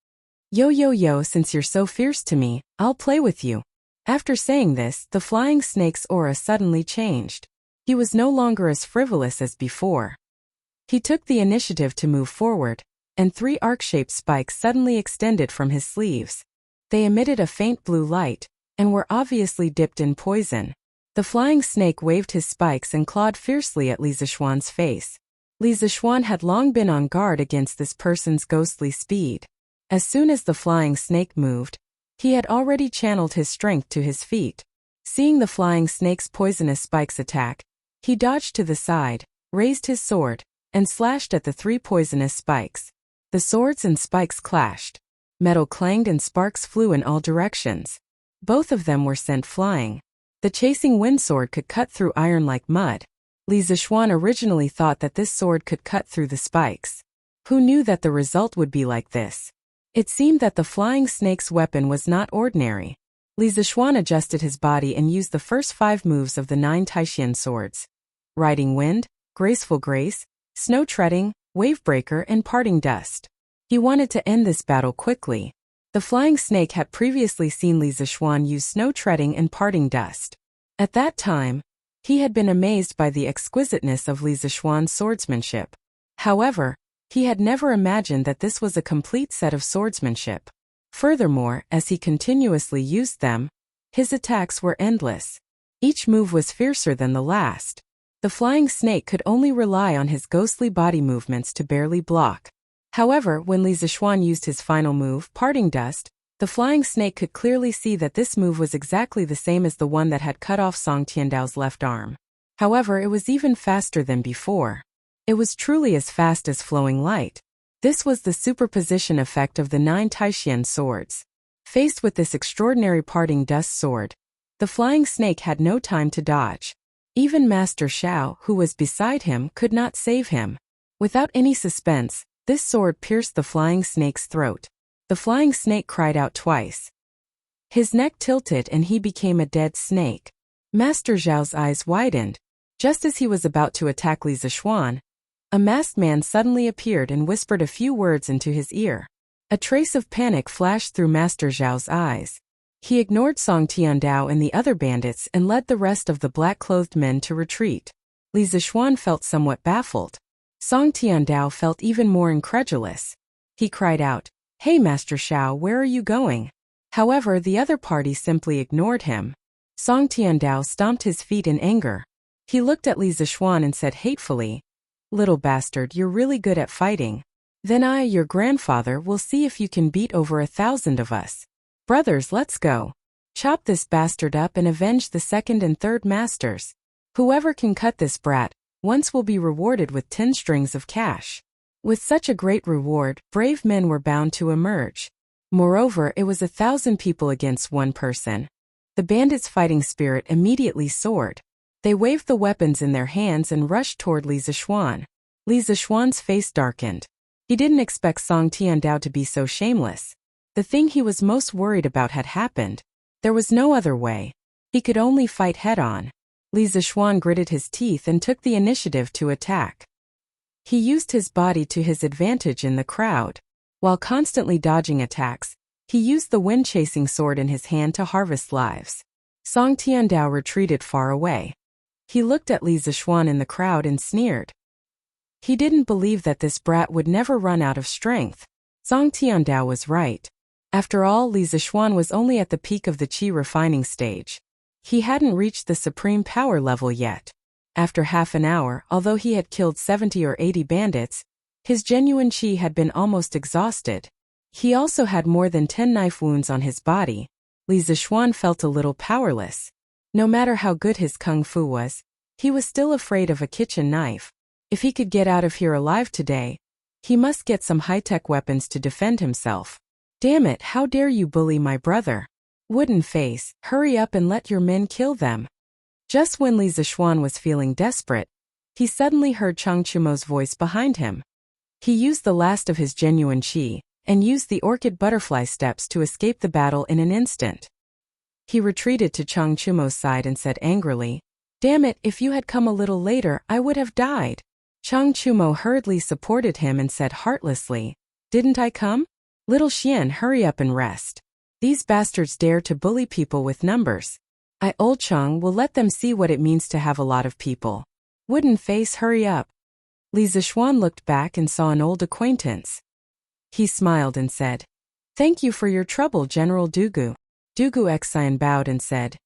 Speaker 1: Yo, since you're so fierce to me, I'll play with you." After saying this, the flying snake's aura suddenly changed. He was no longer as frivolous as before. He took the initiative to move forward, and 3 arc-shaped spikes suddenly extended from his sleeves. They emitted a faint blue light, and were obviously dipped in poison. The flying snake waved his spikes and clawed fiercely at Li Zishuan's face. Li Zishuan had long been on guard against this person's ghostly speed. As soon as the flying snake moved, he had already channeled his strength to his feet. Seeing the flying snake's poisonous spikes attack, he dodged to the side, raised his sword, and slashed at the 3 poisonous spikes. The swords and spikes clashed. Metal clanged and sparks flew in all directions. Both of them were sent flying. The chasing wind sword could cut through iron like mud. Li Zishuan originally thought that this sword could cut through the spikes. Who knew that the result would be like this? It seemed that the flying snake's weapon was not ordinary. Li Zishuan adjusted his body and used the first 5 moves of the 9 Taishan swords: Riding Wind, Graceful Grace, Snow Treading, Wavebreaker, and Parting Dust. He wanted to end this battle quickly. The flying snake had previously seen Li Zishuan use Snow Treading and Parting Dust. At that time, he had been amazed by the exquisiteness of Li Zishuan's swordsmanship. However, he had never imagined that this was a complete set of swordsmanship. Furthermore, as he continuously used them, his attacks were endless. Each move was fiercer than the last. The flying snake could only rely on his ghostly body movements to barely block. However, when Li Zishuan used his final move, Parting Dust, the flying snake could clearly see that this move was exactly the same as the one that had cut off Song Tiandao's left arm. However, it was even faster than before. It was truly as fast as flowing light. This was the superposition effect of the 9 Taishan swords. Faced with this extraordinary Parting Dust sword, the flying snake had no time to dodge. Even Master Xiao, who was beside him, could not save him. Without any suspense, this sword pierced the flying snake's throat. The flying snake cried out twice. His neck tilted and he became a dead snake. Master Xiao's eyes widened. Just as he was about to attack Li Zishuan, a masked man suddenly appeared and whispered a few words into his ear. A trace of panic flashed through Master Zhao's eyes. He ignored Song Tiandao and the other bandits and led the rest of the black-clothed men to retreat. Li Zishuan felt somewhat baffled. Song Tiandao felt even more incredulous. He cried out, "Hey Master Xiao, where are you going?" However, the other party simply ignored him. Song Tiandao stomped his feet in anger. He looked at Li Zishuan and said hatefully, "Little bastard, you're really good at fighting. Then I, your grandfather, will see if you can beat over 1,000 of us. Brothers, let's go. Chop this bastard up and avenge the 2nd and 3rd masters. Whoever can cut this brat once will be rewarded with 10 strings of cash." With such a great reward, brave men were bound to emerge. Moreover, it was 1,000 people against 1 person. The bandits' fighting spirit immediately soared. They waved the weapons in their hands and rushed toward Li Zishuan. Li Zishuan's face darkened. He didn't expect Song Tiandao to be so shameless. The thing he was most worried about had happened. There was no other way. He could only fight head-on. Li Zishuan gritted his teeth and took the initiative to attack. He used his body to his advantage in the crowd. While constantly dodging attacks, he used the wind-chasing sword in his hand to harvest lives. Song Tiandao retreated far away. He looked at Li Zishuan in the crowd and sneered. He didn't believe that this brat would never run out of strength. Song Tiandao was right. After all, Li Zishuan was only at the peak of the qi refining stage. He hadn't reached the supreme power level yet. After half an hour, although he had killed 70 or 80 bandits, his genuine qi had been almost exhausted. He also had more than 10 knife wounds on his body. Li Zishuan felt a little powerless. No matter how good his kung fu was, he was still afraid of a kitchen knife. If he could get out of here alive today, he must get some high-tech weapons to defend himself. Damn it, how dare you bully my brother? Wooden face, hurry up and let your men kill them. Just when Li Zishuan was feeling desperate, he suddenly heard Chang Chumo's voice behind him. He used the last of his genuine qi, and used the orchid butterfly steps to escape the battle in an instant. He retreated to Chang Chumo's side and said angrily, "Damn it, if you had come a little later, I would have died." Chang Chumo hurriedly supported him and said heartlessly, "Didn't I come? Little Xian, hurry up and rest. These bastards dare to bully people with numbers. Old Chang will let them see what it means to have a lot of people. Wooden face, hurry up." Li Zishuan looked back and saw an old acquaintance. He smiled and said, Thank you for your trouble, General Dugu. Dugu Xian bowed and said,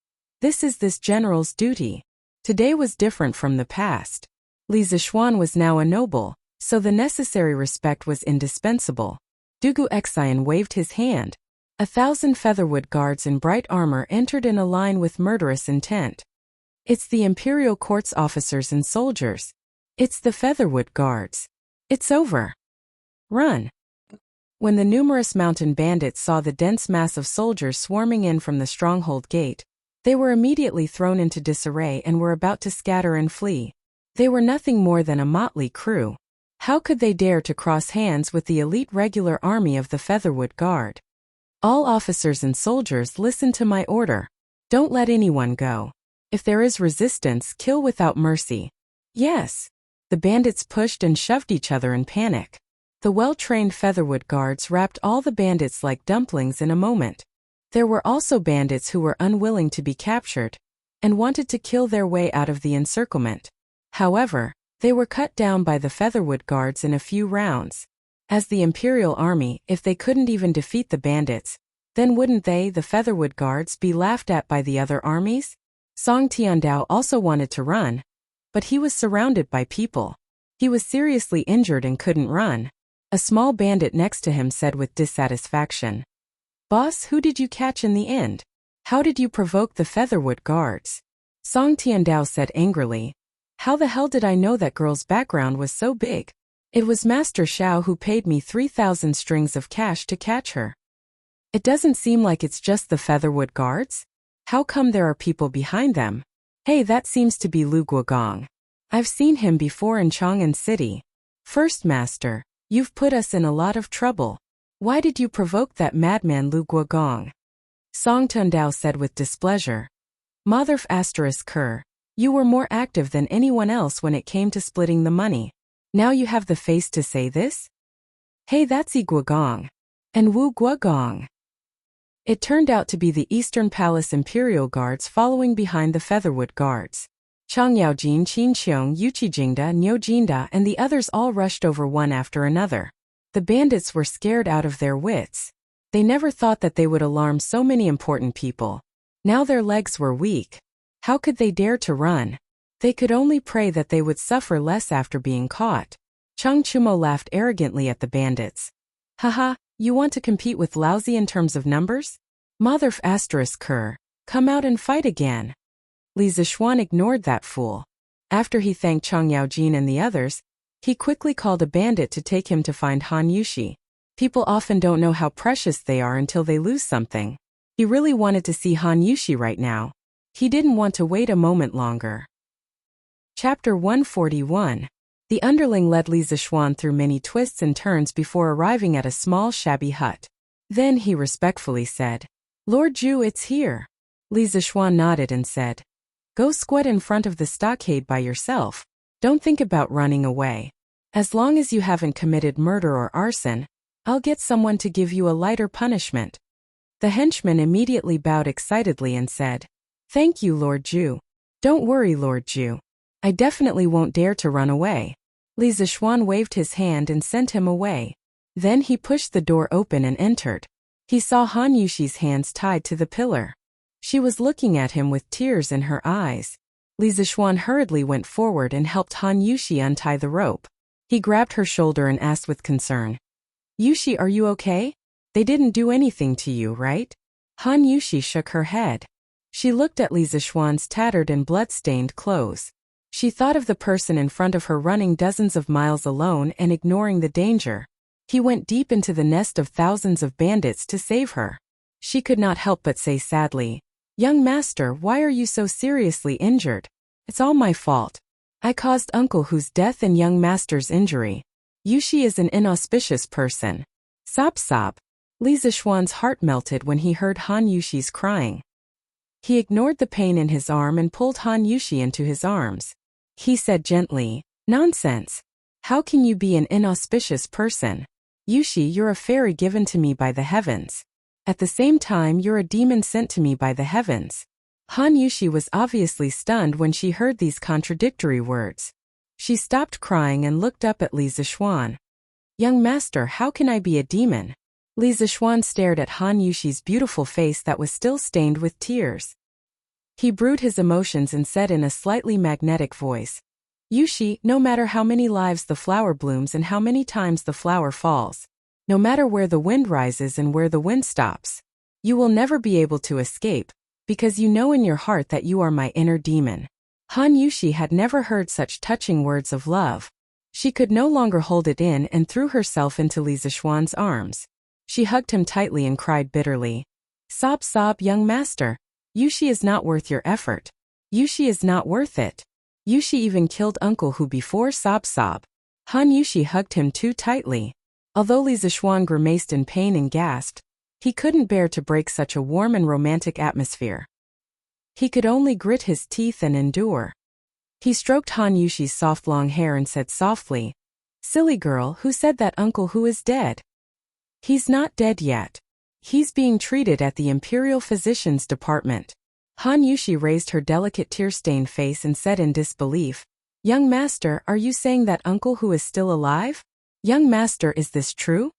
Speaker 1: This is this general's duty. Today was different from the past. Li Zishuan was now a noble, so the necessary respect was indispensable. Dugu Xian waved his hand. 1,000 featherwood guards in bright armor entered in a line with murderous intent. It's the imperial court's officers and soldiers. It's the featherwood guards. It's over. Run. When the numerous mountain bandits saw the dense mass of soldiers swarming in from the stronghold gate, they were immediately thrown into disarray and were about to scatter and flee. They were nothing more than a motley crew. How could they dare to cross hands with the elite regular army of the Featherwood Guard? All officers and soldiers, listen to my order. Don't let anyone go. If there is resistance, kill without mercy. Yes. The bandits pushed and shoved each other in panic. The well-trained Featherwood Guards wrapped all the bandits like dumplings in a moment. There were also bandits who were unwilling to be captured and wanted to kill their way out of the encirclement. However, they were cut down by the Featherwood Guards in a few rounds. As the Imperial Army, if they couldn't even defeat the bandits, then wouldn't they, the Featherwood Guards, be laughed at by the other armies? Song Tiandao also wanted to run, but he was surrounded by people. He was seriously injured and couldn't run. A small bandit next to him said with dissatisfaction, Boss, who did you catch in the end? How did you provoke the Featherwood Guards? Song Tiandao said angrily, How the hell did I know that girl's background was so big? It was Master Xiao who paid me 3,000 strings of cash to catch her. It doesn't seem like it's just the Featherwood Guards? How come there are people behind them? Hey, that seems to be Lu Guogong. I've seen him before in Chang'an City. First Master, you've put us in a lot of trouble. Why did you provoke that madman Lu Guogong? Song Tundao said with displeasure. Motherf *Ker, you were more active than anyone else when it came to splitting the money. Now you have the face to say this? Hey, that's Yi Guogong. And Wu Guogong. It turned out to be the Eastern Palace Imperial Guards following behind the Featherwood Guards. Chang Yaojin, Qin Qiong, Yuqijingda, Niu Jinda, and the others all rushed over one after another. The bandits were scared out of their wits. They never thought that they would alarm so many important people. Now their legs were weak. How could they dare to run? They could only pray that they would suffer less after being caught. Cheng Chumo laughed arrogantly at the bandits. Haha, you want to compete with Lousy in terms of numbers? Motherf *Ker, come out and fight again. Li Zishuan ignored that fool. After he thanked Chang Yaojin and the others, he quickly called a bandit to take him to find Han Yushi. People often don't know how precious they are until they lose something. He really wanted to see Han Yushi right now. He didn't want to wait a moment longer. Chapter 141. The underling led Li Zishuan through many twists and turns before arriving at a small shabby hut. Then he respectfully said, Lord Zhu, it's here. Li Zishuan nodded and said, Go squat in front of the stockade by yourself. Don't think about running away. As long as you haven't committed murder or arson, I'll get someone to give you a lighter punishment. The henchman immediately bowed excitedly and said, Thank you, Lord Zhu. Don't worry, Lord Zhu. I definitely won't dare to run away. Li Zishuan waved his hand and sent him away. Then he pushed the door open and entered. He saw Han Yushi's hands tied to the pillar. She was looking at him with tears in her eyes. Li Zishuan hurriedly went forward and helped Han Yushi untie the rope. He grabbed her shoulder and asked with concern, Yushi, are you okay? They didn't do anything to you, right? Han Yushi shook her head. She looked at Li Zishuan's tattered and blood-stained clothes. She thought of the person in front of her running dozens of miles alone and ignoring the danger. He went deep into the nest of thousands of bandits to save her. She could not help but say sadly, Young master, why are you so seriously injured? It's all my fault. I caused Uncle Hu's death and young master's injury. Yushi is an inauspicious person. Sob sob. Li Zishuan's heart melted when he heard Han Yushi's crying. He ignored the pain in his arm and pulled Han Yushi into his arms. He said gently, Nonsense. How can you be an inauspicious person? Yushi, you're a fairy given to me by the heavens. At the same time, you're a demon sent to me by the heavens. Han Yushi was obviously stunned when she heard these contradictory words. She stopped crying and looked up at Li Zishuan. Young master, how can I be a demon? Li Zixuan stared at Han Yushi's beautiful face that was still stained with tears. He brewed his emotions and said in a slightly magnetic voice, Yushi, no matter how many lives the flower blooms and how many times the flower falls, no matter where the wind rises and where the wind stops, you will never be able to escape, because you know in your heart that you are my inner demon. Han Yushi had never heard such touching words of love. She could no longer hold it in and threw herself into Li Zixuan's arms. She hugged him tightly and cried bitterly. Sob, sob, young master. Yushi is not worth your effort. Yushi is not worth it. Yushi even killed Uncle Hu before sob sob. Han Yushi hugged him too tightly. Although Li Zixuan grimaced in pain and gasped, he couldn't bear to break such a warm and romantic atmosphere. He could only grit his teeth and endure. He stroked Han Yushi's soft long hair and said softly, Silly girl, who said that Uncle Hu is dead? He's not dead yet. He's being treated at the Imperial Physician's Department. Han Yushi raised her delicate tear-stained face and said in disbelief, Young master, are you saying that Uncle Hu is still alive? Young master, is this true?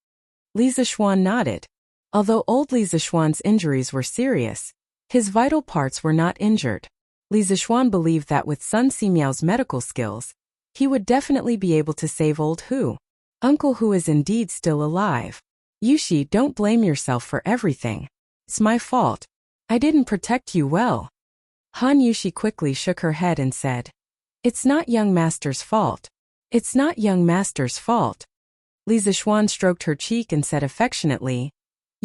Speaker 1: Li Zixuan nodded. Although old Li Zixuan's injuries were serious, his vital parts were not injured. Li Zixuan believed that with Sun Simiao's medical skills, he would definitely be able to save old Hu. Uncle Hu is indeed still alive. Yushi, don't blame yourself for everything. It's my fault. I didn't protect you well. Han Yushi quickly shook her head and said, It's not young master's fault. It's not young master's fault. Li Zixuan stroked her cheek and said affectionately,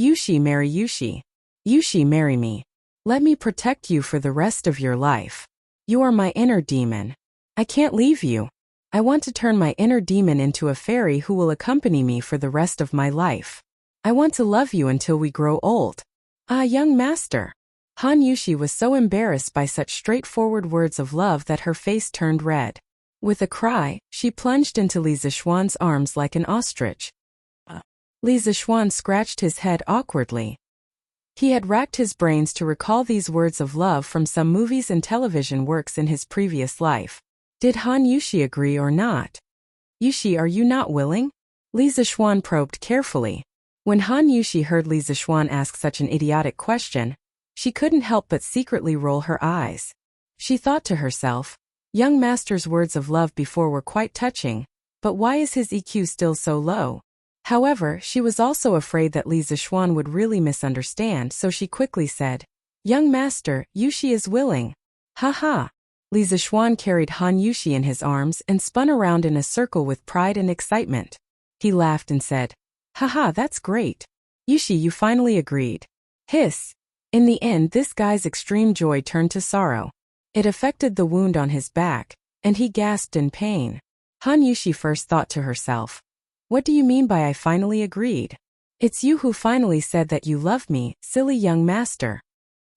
Speaker 1: Yushi, marry Yushi. Yushi, marry me. Let me protect you for the rest of your life. You are my inner demon. I can't leave you. I want to turn my inner demon into a fairy who will accompany me for the rest of my life. I want to love you until we grow old. Ah, young master. Han Yushi was so embarrassed by such straightforward words of love that her face turned red. With a cry, she plunged into Li Zixuan's arms like an ostrich. Li Zixuan scratched his head awkwardly. He had racked his brains to recall these words of love from some movies and television works in his previous life. Did Han Yushi agree or not? Yushi, are you not willing? Li Zixuan probed carefully. When Han Yushi heard Li Zixuan ask such an idiotic question, she couldn't help but secretly roll her eyes. She thought to herself, young master's words of love before were quite touching, but why is his EQ still so low? However, she was also afraid that Li Zixuan would really misunderstand, so she quickly said, Young master, Yushi is willing. Ha ha. Li Zixuan carried Han Yushi in his arms and spun around in a circle with pride and excitement. He laughed and said, Haha, that's great. Yushi, you finally agreed. Hiss. In the end, this guy's extreme joy turned to sorrow. It affected the wound on his back, and he gasped in pain. Han Yushi first thought to herself, What do you mean by I finally agreed? It's you who finally said that you love me, silly young master.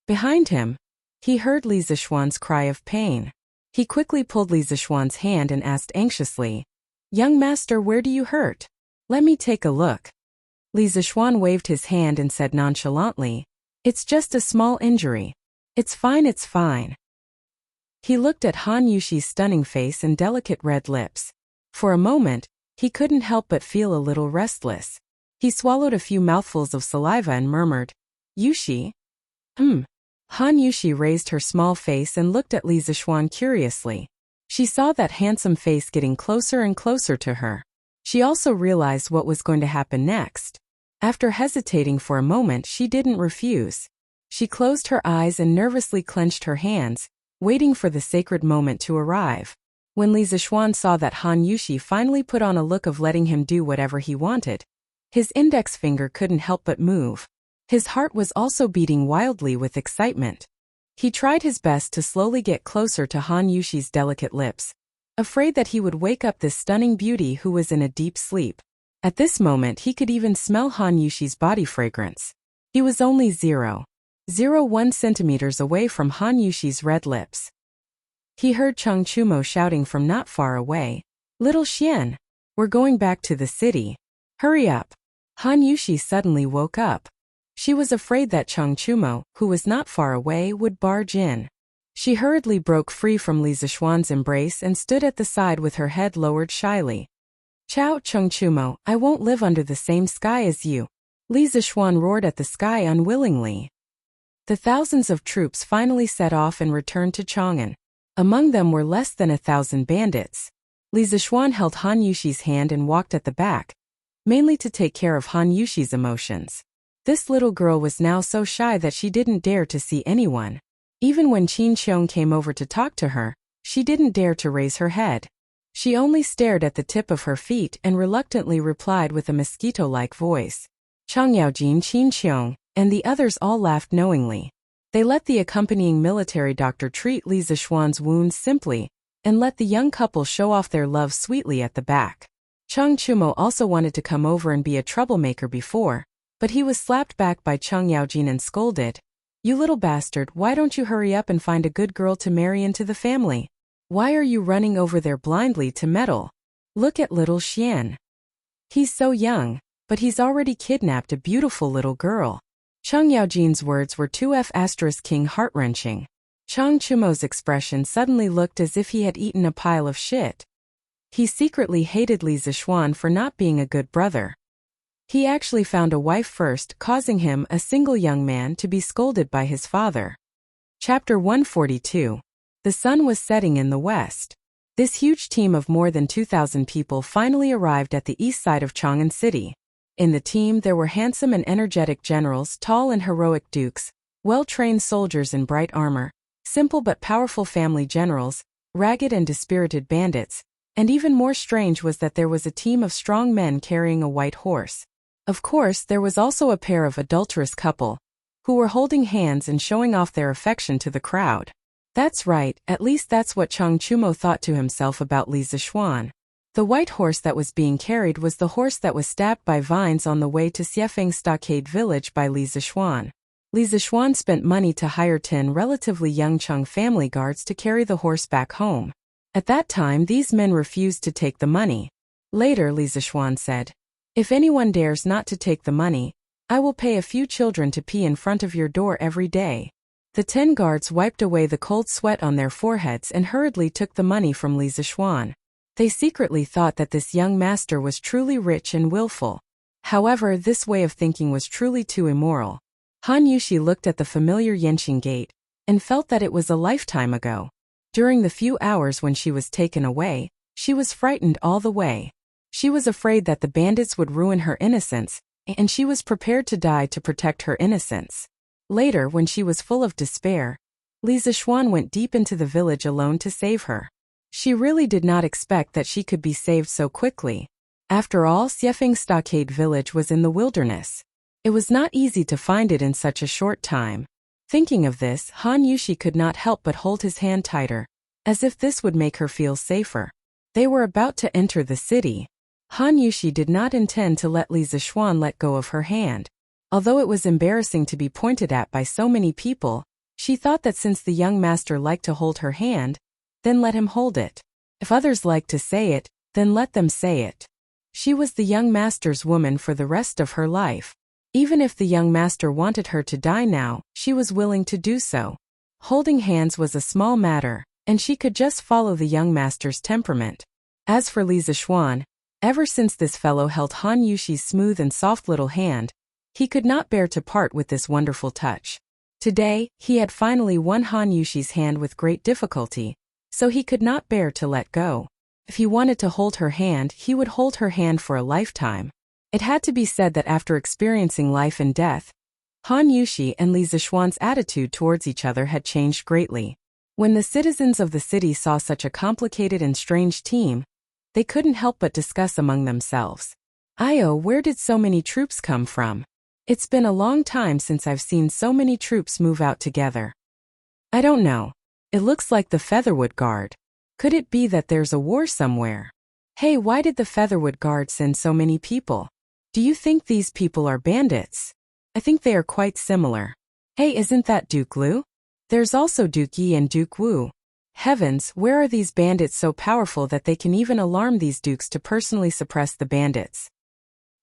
Speaker 1: Behind him, he heard Li Zixuan's cry of pain. He quickly pulled Li Zixuan's hand and asked anxiously, Young master, where do you hurt? Let me take a look. Li Zixuan waved his hand and said nonchalantly, It's just a small injury. It's fine, it's fine. He looked at Han Yushi's stunning face and delicate red lips. For a moment, he couldn't help but feel a little restless. He swallowed a few mouthfuls of saliva and murmured, Yushi? Han Yushi raised her small face and looked at Li Zixuan curiously. She saw that handsome face getting closer and closer to her. She also realized what was going to happen next. After hesitating for a moment, she didn't refuse. She closed her eyes and nervously clenched her hands, waiting for the sacred moment to arrive. When Li Zixuan saw that Han Yushi finally put on a look of letting him do whatever he wanted, his index finger couldn't help but move. His heart was also beating wildly with excitement. He tried his best to slowly get closer to Han Yushi's delicate lips, afraid that he would wake up this stunning beauty who was in a deep sleep. At this moment he could even smell Han Yushi's body fragrance. He was only 0.01 centimeters away from Han Yushi's red lips. He heard Cheng Chumo shouting from not far away, Little Xian, we're going back to the city. Hurry up. Han Yushi suddenly woke up. She was afraid that Cheng Chumo, who was not far away, would barge in. She hurriedly broke free from Li Zixuan's embrace and stood at the side with her head lowered shyly. Ciao, Cheng Chumo, I won't live under the same sky as you. Li Zixuan roared at the sky unwillingly. The thousands of troops finally set off and returned to Chang'an. Among them were less than 1,000 bandits. Li Zixuan held Han Yushi's hand and walked at the back, mainly to take care of Han Yushi's emotions. This little girl was now so shy that she didn't dare to see anyone. Even when Qin Qiong came over to talk to her, she didn't dare to raise her head. She only stared at the tip of her feet and reluctantly replied with a mosquito-like voice. Chang Yaojin, Qin Qiong, and the others all laughed knowingly. They let the accompanying military doctor treat Li Zixuan's wounds simply, and let the young couple show off their love sweetly at the back. Chang Chumo also wanted to come over and be a troublemaker before, but he was slapped back by Chang Yaojin and scolded. "You little bastard, why don't you hurry up and find a good girl to marry into the family? Why are you running over there blindly to meddle? Look at little Xian. He's so young, but he's already kidnapped a beautiful little girl." Chang Yaojin's words were too *king heart-wrenching. Chang Chumo's expression suddenly looked as if he had eaten a pile of shit. He secretly hated Li Zixuan for not being a good brother. He actually found a wife first, causing him, a single young man, to be scolded by his father. Chapter 142. The sun was setting in the west. This huge team of more than 2,000 people finally arrived at the east side of Chang'an City. In the team there were handsome and energetic generals, tall and heroic dukes, well-trained soldiers in bright armor, simple but powerful family generals, ragged and dispirited bandits, and even more strange was that there was a team of strong men carrying a white horse. Of course, there was also a pair of adulterous couple, who were holding hands and showing off their affection to the crowd. That's right, at least that's what Chang Chumo thought to himself about Li Zixuan. The white horse that was being carried was the horse that was stabbed by vines on the way to Xiefeng Stockade Village by Li Zixuan. Li Zixuan spent money to hire 10 relatively young Chang family guards to carry the horse back home. At that time, these men refused to take the money. Later, Li Zixuan said, "If anyone dares not to take the money, I will pay a few children to pee in front of your door every day." The 10 guards wiped away the cold sweat on their foreheads and hurriedly took the money from Li Zixuan. They secretly thought that this young master was truly rich and willful. However, this way of thinking was truly too immoral. Han Yushi looked at the familiar Yanqing gate and felt that it was a lifetime ago. During the few hours when she was taken away, she was frightened all the way. She was afraid that the bandits would ruin her innocence, and she was prepared to die to protect her innocence. Later, when she was full of despair, Li Zixuan went deep into the village alone to save her. She really did not expect that she could be saved so quickly. After all, Xiefeng Stockade Village was in the wilderness. It was not easy to find it in such a short time. Thinking of this, Han Yushi could not help but hold his hand tighter, as if this would make her feel safer. They were about to enter the city. Han Yushi did not intend to let Li Zixuan let go of her hand. Although it was embarrassing to be pointed at by so many people, she thought that since the young master liked to hold her hand, then let him hold it. If others liked to say it, then let them say it. She was the young master's woman for the rest of her life. Even if the young master wanted her to die now, she was willing to do so. Holding hands was a small matter, and she could just follow the young master's temperament. As for Li Zixuan, ever since this fellow held Han Yushi's smooth and soft little hand, he could not bear to part with this wonderful touch. Today, he had finally won Han Yushi's hand with great difficulty, so he could not bear to let go. If he wanted to hold her hand, he would hold her hand for a lifetime. It had to be said that after experiencing life and death, Han Yushi and Li Zixuan's attitude towards each other had changed greatly. When the citizens of the city saw such a complicated and strange team, they couldn't help but discuss among themselves. "Io, where did so many troops come from? It's been a long time since I've seen so many troops move out together. I don't know. It looks like the Featherwood Guard. Could it be that there's a war somewhere? Hey, why did the Featherwood Guard send so many people? Do you think these people are bandits? I think they are quite similar. Hey, isn't that Duke Lu? There's also Duke Yi and Duke Wu. Heavens, where are these bandits so powerful that they can even alarm these dukes to personally suppress the bandits?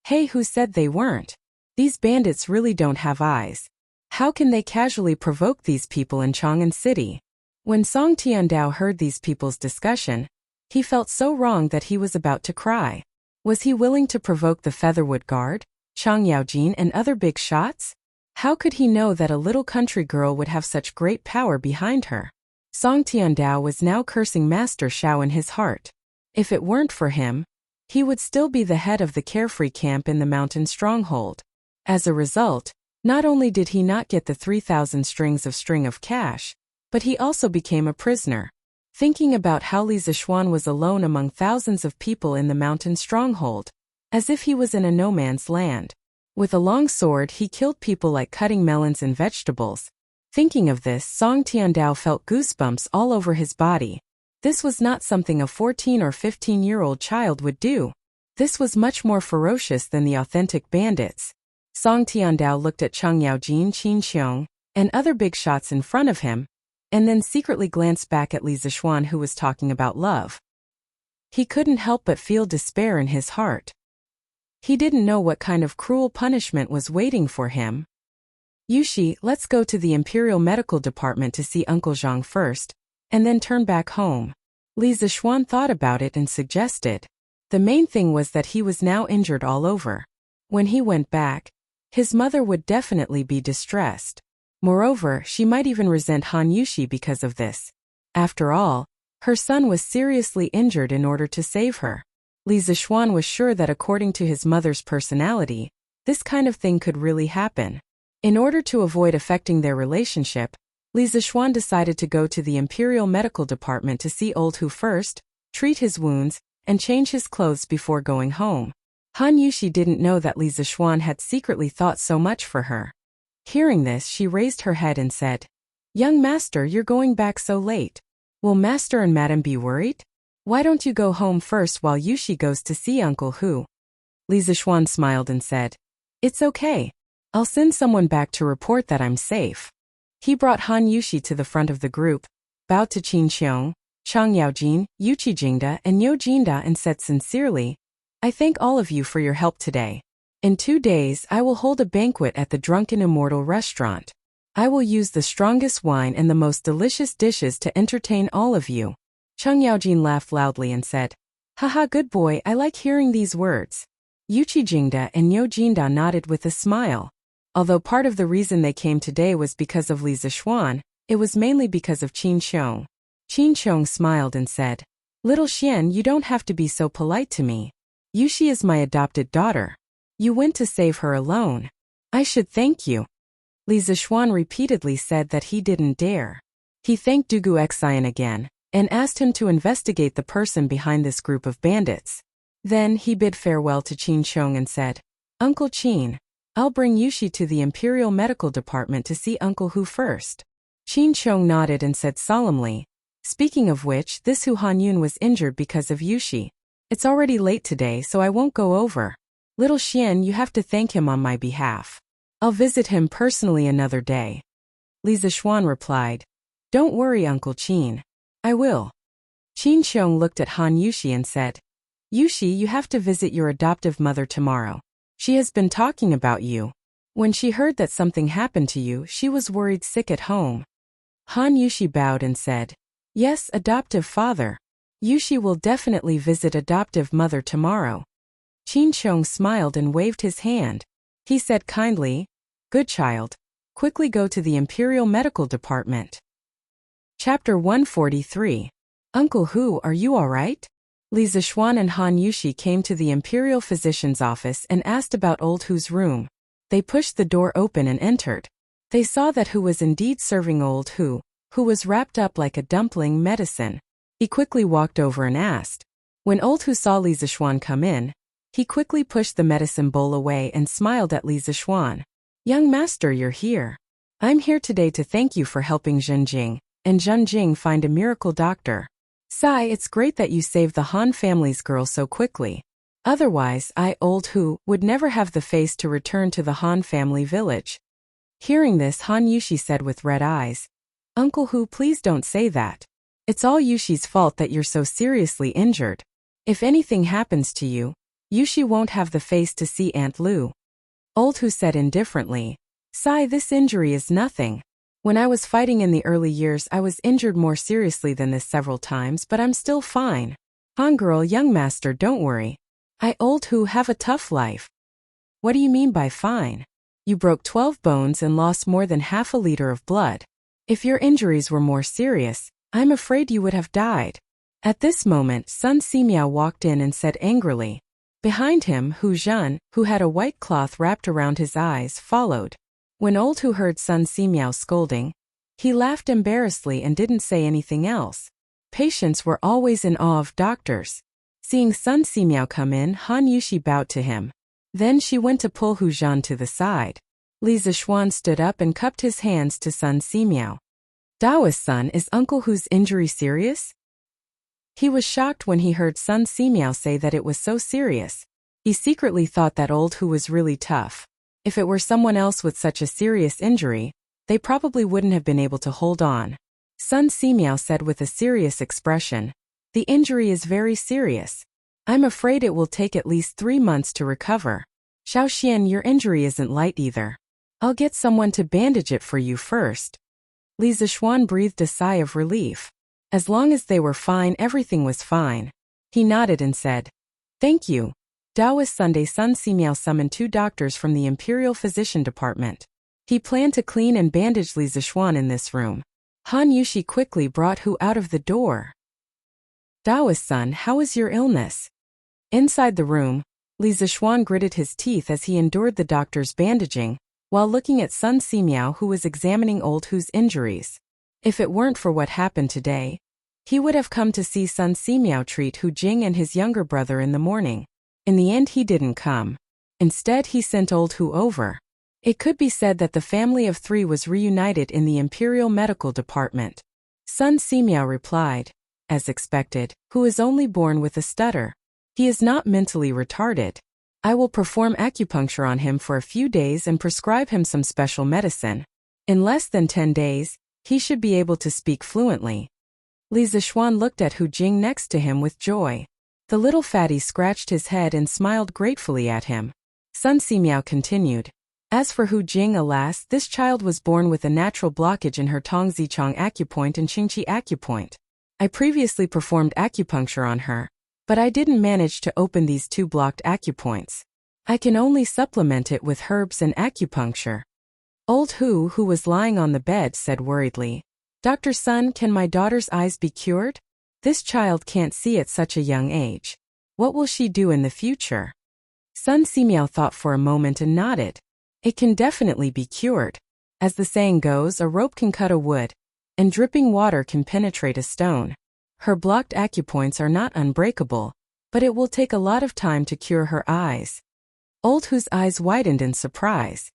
Speaker 1: Hey, who said they weren't? These bandits really don't have eyes. How can they casually provoke these people in Chang'an City?" When Song Tiandao heard these people's discussion, he felt so wrong that he was about to cry. Was he willing to provoke the Featherwood Guard? Chang Yaojin and other big shots? How could he know that a little country girl would have such great power behind her? Song Tiandao was now cursing Master Xiao in his heart. If it weren't for him, he would still be the head of the carefree camp in the mountain stronghold. As a result, not only did he not get the 3,000 string of cash, but he also became a prisoner. Thinking about how Li Zixuan was alone among thousands of people in the mountain stronghold, as if he was in a no-man's land. With a long sword he killed people like cutting melons and vegetables. Thinking of this, Song Tiandao felt goosebumps all over his body. This was not something a 14 or 15-year-old child would do. This was much more ferocious than the authentic bandits. Song Tiandao looked at Chang Yaojin, Qin Xiong, and other big shots in front of him, and then secretly glanced back at Li Zixuan, who was talking about love. He couldn't help but feel despair in his heart. He didn't know what kind of cruel punishment was waiting for him. Yushi, let's go to the Imperial Medical Department to see Uncle Zhang first, and then turn back home. Li Zixuan thought about it and suggested. The main thing was that he was now injured all over. When he went back, his mother would definitely be distressed. Moreover, she might even resent Han Yushi because of this. After all, her son was seriously injured in order to save her. Li Zixuan was sure that according to his mother's personality, this kind of thing could really happen. In order to avoid affecting their relationship, Li Zixuan decided to go to the Imperial Medical Department to see Old Hu first, treat his wounds, and change his clothes before going home. Han Yushi didn't know that Li Zixuan had secretly thought so much for her. Hearing this, she raised her head and said, "Young master, you're going back so late. Will master and madam be worried? Why don't you go home first while Yushi goes to see Uncle Hu?" Li Zixuan smiled and said, "It's okay. I'll send someone back to report that I'm safe." He brought Han Yushi to the front of the group, bowed to Qin Xiong, Chang Yaojin, Yuchi Jingda, and Yo Jinda and said sincerely, "I thank all of you for your help today. In 2 days I will hold a banquet at the Drunken Immortal restaurant. I will use the strongest wine and the most delicious dishes to entertain all of you." Chang Yaojin laughed loudly and said, "Haha, good boy, I like hearing these words." Yuchi Jingda and Yo Jinda nodded with a smile. Although part of the reason they came today was because of Li Zixuan, it was mainly because of Qin Xiong. Qin Xiong smiled and said, "Little Xian, you don't have to be so polite to me. Yushi is my adopted daughter. You went to save her alone. I should thank you." Li Zixuan repeatedly said that he didn't dare. He thanked Dugu Xian again, and asked him to investigate the person behind this group of bandits. Then he bid farewell to Qin Xiong and said, "Uncle Qin, I'll bring Yushi to the Imperial Medical Department to see Uncle Hu first." Qin Xiong nodded and said solemnly, "Speaking of which, this Hu Hanyun was injured because of Yushi. It's already late today, so I won't go over. Little Xian, you have to thank him on my behalf. I'll visit him personally another day." Li Zixuan replied, "Don't worry, Uncle Qin. I will." Qin Xiong looked at Han Yushi and said, "Yushi, you have to visit your adoptive mother tomorrow. She has been talking about you. When she heard that something happened to you, she was worried sick at home." Han Yushi bowed and said, "Yes, adoptive father. Yushi will definitely visit adoptive mother tomorrow." Qin Xiong smiled and waved his hand. He said kindly, "Good child. Quickly go to the Imperial Medical Department." Chapter 143. Uncle Hu, are you all right? Li Zixuan and Han Yushi came to the Imperial Physician's office and asked about Old Hu's room. They pushed the door open and entered. They saw that Hu was indeed serving Old Hu, who was wrapped up like a dumpling, medicine. He quickly walked over and asked. When Old Hu saw Li Zixuan come in, he quickly pushed the medicine bowl away and smiled at Li Zixuan. "Young master, you're here. I'm here today to thank you for helping Zhenjing and Zhenjing find a miracle doctor. Sai, it's great that you saved the Han family's girl so quickly. Otherwise, Old Hu, would never have the face to return to the Han family village." Hearing this, Han Yushi said with red eyes, "Uncle Hu, please don't say that. It's all Yushi's fault that you're so seriously injured. If anything happens to you, Yushi won't have the face to see Aunt Lu." Old Hu said indifferently, "Sai, this injury is nothing. When I was fighting in the early years, I was injured more seriously than this several times, but I'm still fine. Han girl, young master, don't worry. Old Hu, have a tough life." What do you mean by fine? You broke 12 bones and lost more than half a liter of blood. If your injuries were more serious, I'm afraid you would have died. At this moment, Sun Simiao walked in and said angrily. Behind him, Hu Zhen, who had a white cloth wrapped around his eyes, followed. When old Hu heard Sun Simiao scolding, he laughed embarrassedly and didn't say anything else. Patients were always in awe of doctors. Seeing Sun Simiao come in, Han Yushi bowed to him. Then she went to pull Hu Zhen to the side. Li Zixuan stood up and cupped his hands to Sun Simiao. Daoist son, is Uncle Hu's injury serious? He was shocked when he heard Sun Simiao say that it was so serious. He secretly thought that old Hu was really tough. If it were someone else with such a serious injury, they probably wouldn't have been able to hold on. Sun Simiao said with a serious expression, "The injury is very serious. I'm afraid it will take at least 3 months to recover. Xiaoxian, your injury isn't light either. I'll get someone to bandage it for you first." Li Zixuan breathed a sigh of relief. As long as they were fine, everything was fine. He nodded and said, "Thank you." Daoist Sunday. Sun Simiao summoned 2 doctors from the Imperial Physician Department. He planned to clean and bandage Li Zixuan in this room. Han Yushi quickly brought Hu out of the door. "Daoist son, how is your illness?" Inside the room, Li Zixuan gritted his teeth as he endured the doctor's bandaging, while looking at Sun Simiao, who was examining old Hu's injuries. If it weren't for what happened today, he would have come to see Sun Simiao treat Hu Jing and his younger brother in the morning. In the end, he didn't come. Instead, he sent old Hu over. It could be said that the family of 3 was reunited in the Imperial Medical Department. Sun Simiao replied, "As expected, Hu is only born with a stutter. He is not mentally retarded. I will perform acupuncture on him for a few days and prescribe him some special medicine. In less than 10 days, he should be able to speak fluently." Li Zixuan looked at Hu Jing next to him with joy. The little fatty scratched his head and smiled gratefully at him. Sun Simiao continued, "As for Hu Jing, alas, this child was born with a natural blockage in her Tongzichong acupoint and Qingqi acupoint. I previously performed acupuncture on her, but I didn't manage to open these 2 blocked acupoints. I can only supplement it with herbs and acupuncture." Old Hu, who was lying on the bed, said worriedly, "Dr. Sun, can my daughter's eyes be cured? This child can't see at such a young age. What will she do in the future?" Sun Simiao thought for a moment and nodded. "It can definitely be cured. As the saying goes, a rope can cut a wood, and dripping water can penetrate a stone. Her blocked acupoints are not unbreakable, but it will take a lot of time to cure her eyes." Old Hu's eyes widened in surprise.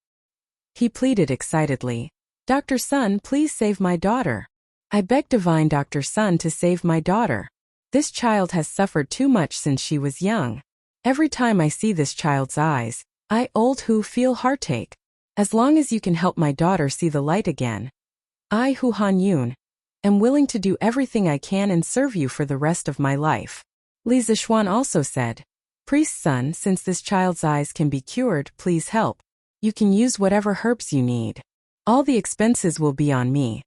Speaker 1: He pleaded excitedly, "Dr. Sun, please save my daughter. I beg divine Dr. Sun to save my daughter. This child has suffered too much since she was young. Every time I see this child's eyes, I, Old Hu, feel heartache. As long as you can help my daughter see the light again, I, Hu Han Yun, am willing to do everything I can and serve you for the rest of my life." Li Zixuan also said, "Priest's son, since this child's eyes can be cured, please help. You can use whatever herbs you need. All the expenses will be on me."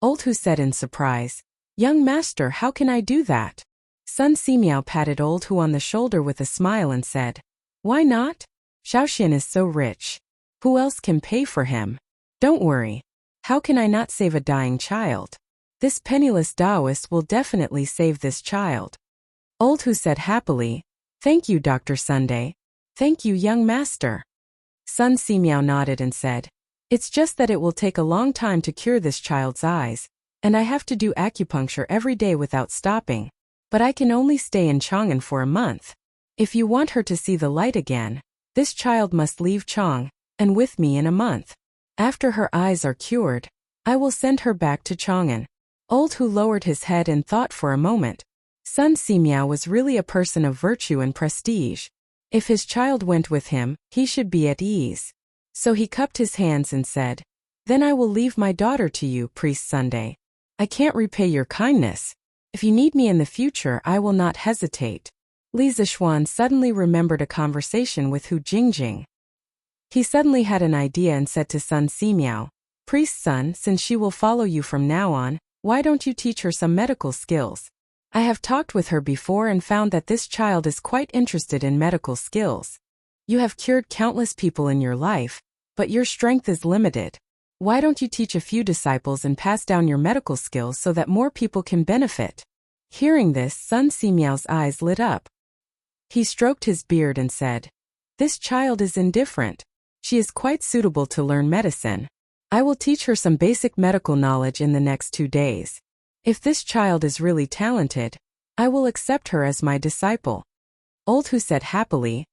Speaker 1: Old Hu said in surprise, "Young master, how can I do that?" Sun Simiao patted Old Hu on the shoulder with a smile and said, "Why not? Xiaoxian is so rich. Who else can pay for him? Don't worry. How can I not save a dying child? This penniless Taoist will definitely save this child." Old Hu said happily, "Thank you, Dr. Sunday. Thank you, young master." Sun Simiao nodded and said, "It's just that it will take a long time to cure this child's eyes, and I have to do acupuncture every day without stopping. But I can only stay in Chang'an for a month. If you want her to see the light again, this child must leave Chang, and with me in a month. After her eyes are cured, I will send her back to Chang'an." Old Hu lowered his head and thought for a moment. Sun Simiao was really a person of virtue and prestige. If his child went with him, he should be at ease. So he cupped his hands and said, "Then I will leave my daughter to you, Priest Sunday. I can't repay your kindness. If you need me in the future, I will not hesitate." Li Zixuan suddenly remembered a conversation with Hu Jingjing. He suddenly had an idea and said to Sun Simiao, "Priest's son, since she will follow you from now on, why don't you teach her some medical skills? I have talked with her before and found that this child is quite interested in medical skills." You have cured countless people in your life, but your strength is limited. Why don't you teach a few disciples and pass down your medical skills so that more people can benefit? Hearing this, Sun Simiao's eyes lit up. He stroked his beard and said, "This child is indifferent. She is quite suitable to learn medicine. I will teach her some basic medical knowledge in the next 2 days. If this child is really talented, I will accept her as my disciple." Old Hu said happily,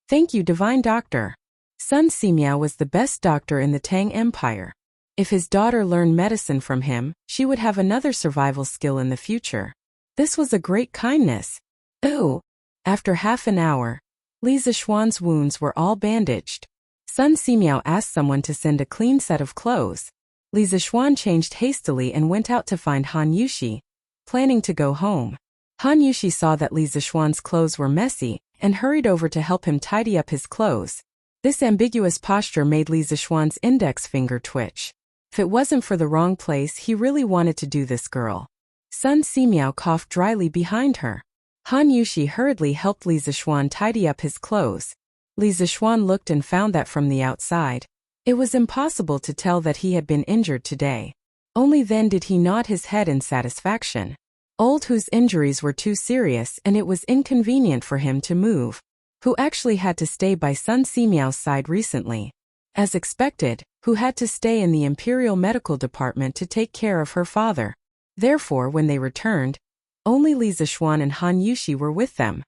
Speaker 1: "Thank you, divine doctor." Sun Simiao was the best doctor in the Tang Empire. If his daughter learned medicine from him, she would have another survival skill in the future. This was a great kindness. Oh! After half an hour, Li Zishuan's wounds were all bandaged. Sun Simiao asked someone to send a clean set of clothes. Li Zishuan changed hastily and went out to find Han Yushi, planning to go home. Han Yushi saw that Li Zishuan's clothes were messy and hurried over to help him tidy up his clothes. This ambiguous posture made Li Zishuan's index finger twitch. If it wasn't for the wrong place, he really wanted to do this girl. Sun Simiao coughed dryly behind her. Han Yushi hurriedly helped Li Zishuan tidy up his clothes. Li Zishuan looked and found that from the outside, it was impossible to tell that he had been injured today. Only then did he nod his head in satisfaction. Old Hu's injuries were too serious and it was inconvenient for him to move. Hu actually had to stay by Sun Simiao's side recently. As expected, Hu had to stay in the Imperial Medical Department to take care of her father. Therefore, when they returned, only Li Zishuan and Han Yushi were with them.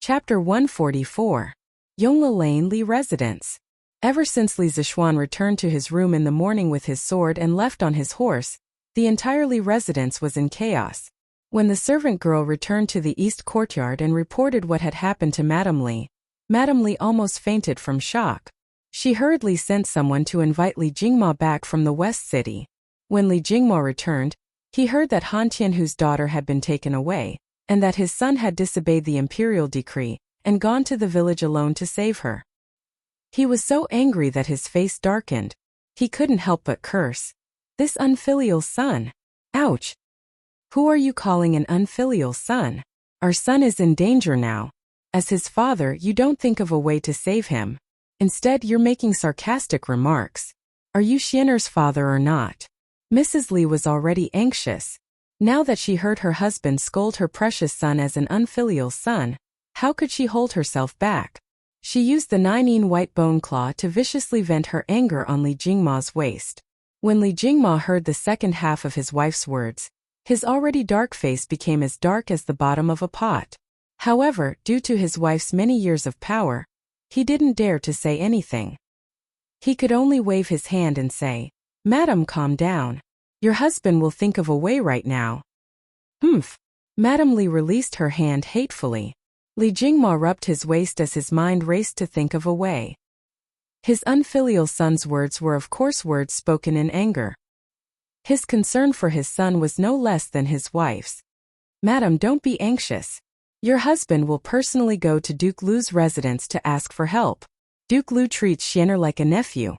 Speaker 1: Chapter 144. Yongla Lane Li Residence. Ever since Li Zishuan returned to his room in the morning with his sword and left on his horse, the entire Li residence was in chaos. When the servant girl returned to the east courtyard and reported what had happened to Madame Li almost fainted from shock. She hurriedly sent someone to invite Li Jingma back from the west city. When Li Jingma returned, he heard that Han Tianhu's daughter had been taken away, and that his son had disobeyed the imperial decree and gone to the village alone to save her. He was so angry that his face darkened. He couldn't help but curse. This unfilial son! Ouch! Who are you calling an unfilial son? Our son is in danger now. As his father, you don't think of a way to save him. Instead, you're making sarcastic remarks. Are you Xianer's father or not? Mrs. Li was already anxious. Now that she heard her husband scold her precious son as an unfilial son, how could she hold herself back? She used the 9-in white bone claw to viciously vent her anger on Li Jingma's waist. When Li Jingma heard the second half of his wife's words, his already dark face became as dark as the bottom of a pot. However, due to his wife's many years of power, he didn't dare to say anything. He could only wave his hand and say, "Madam, calm down. Your husband will think of a way right now." Humph. Madame Li released her hand hatefully. Li Jingma rubbed his waist as his mind raced to think of a way. His unfilial son's words were of course words spoken in anger. His concern for his son was no less than his wife's. "Madam, don't be anxious. Your husband will personally go to Duke Lu's residence to ask for help. Duke Lu treats Xianer like a nephew.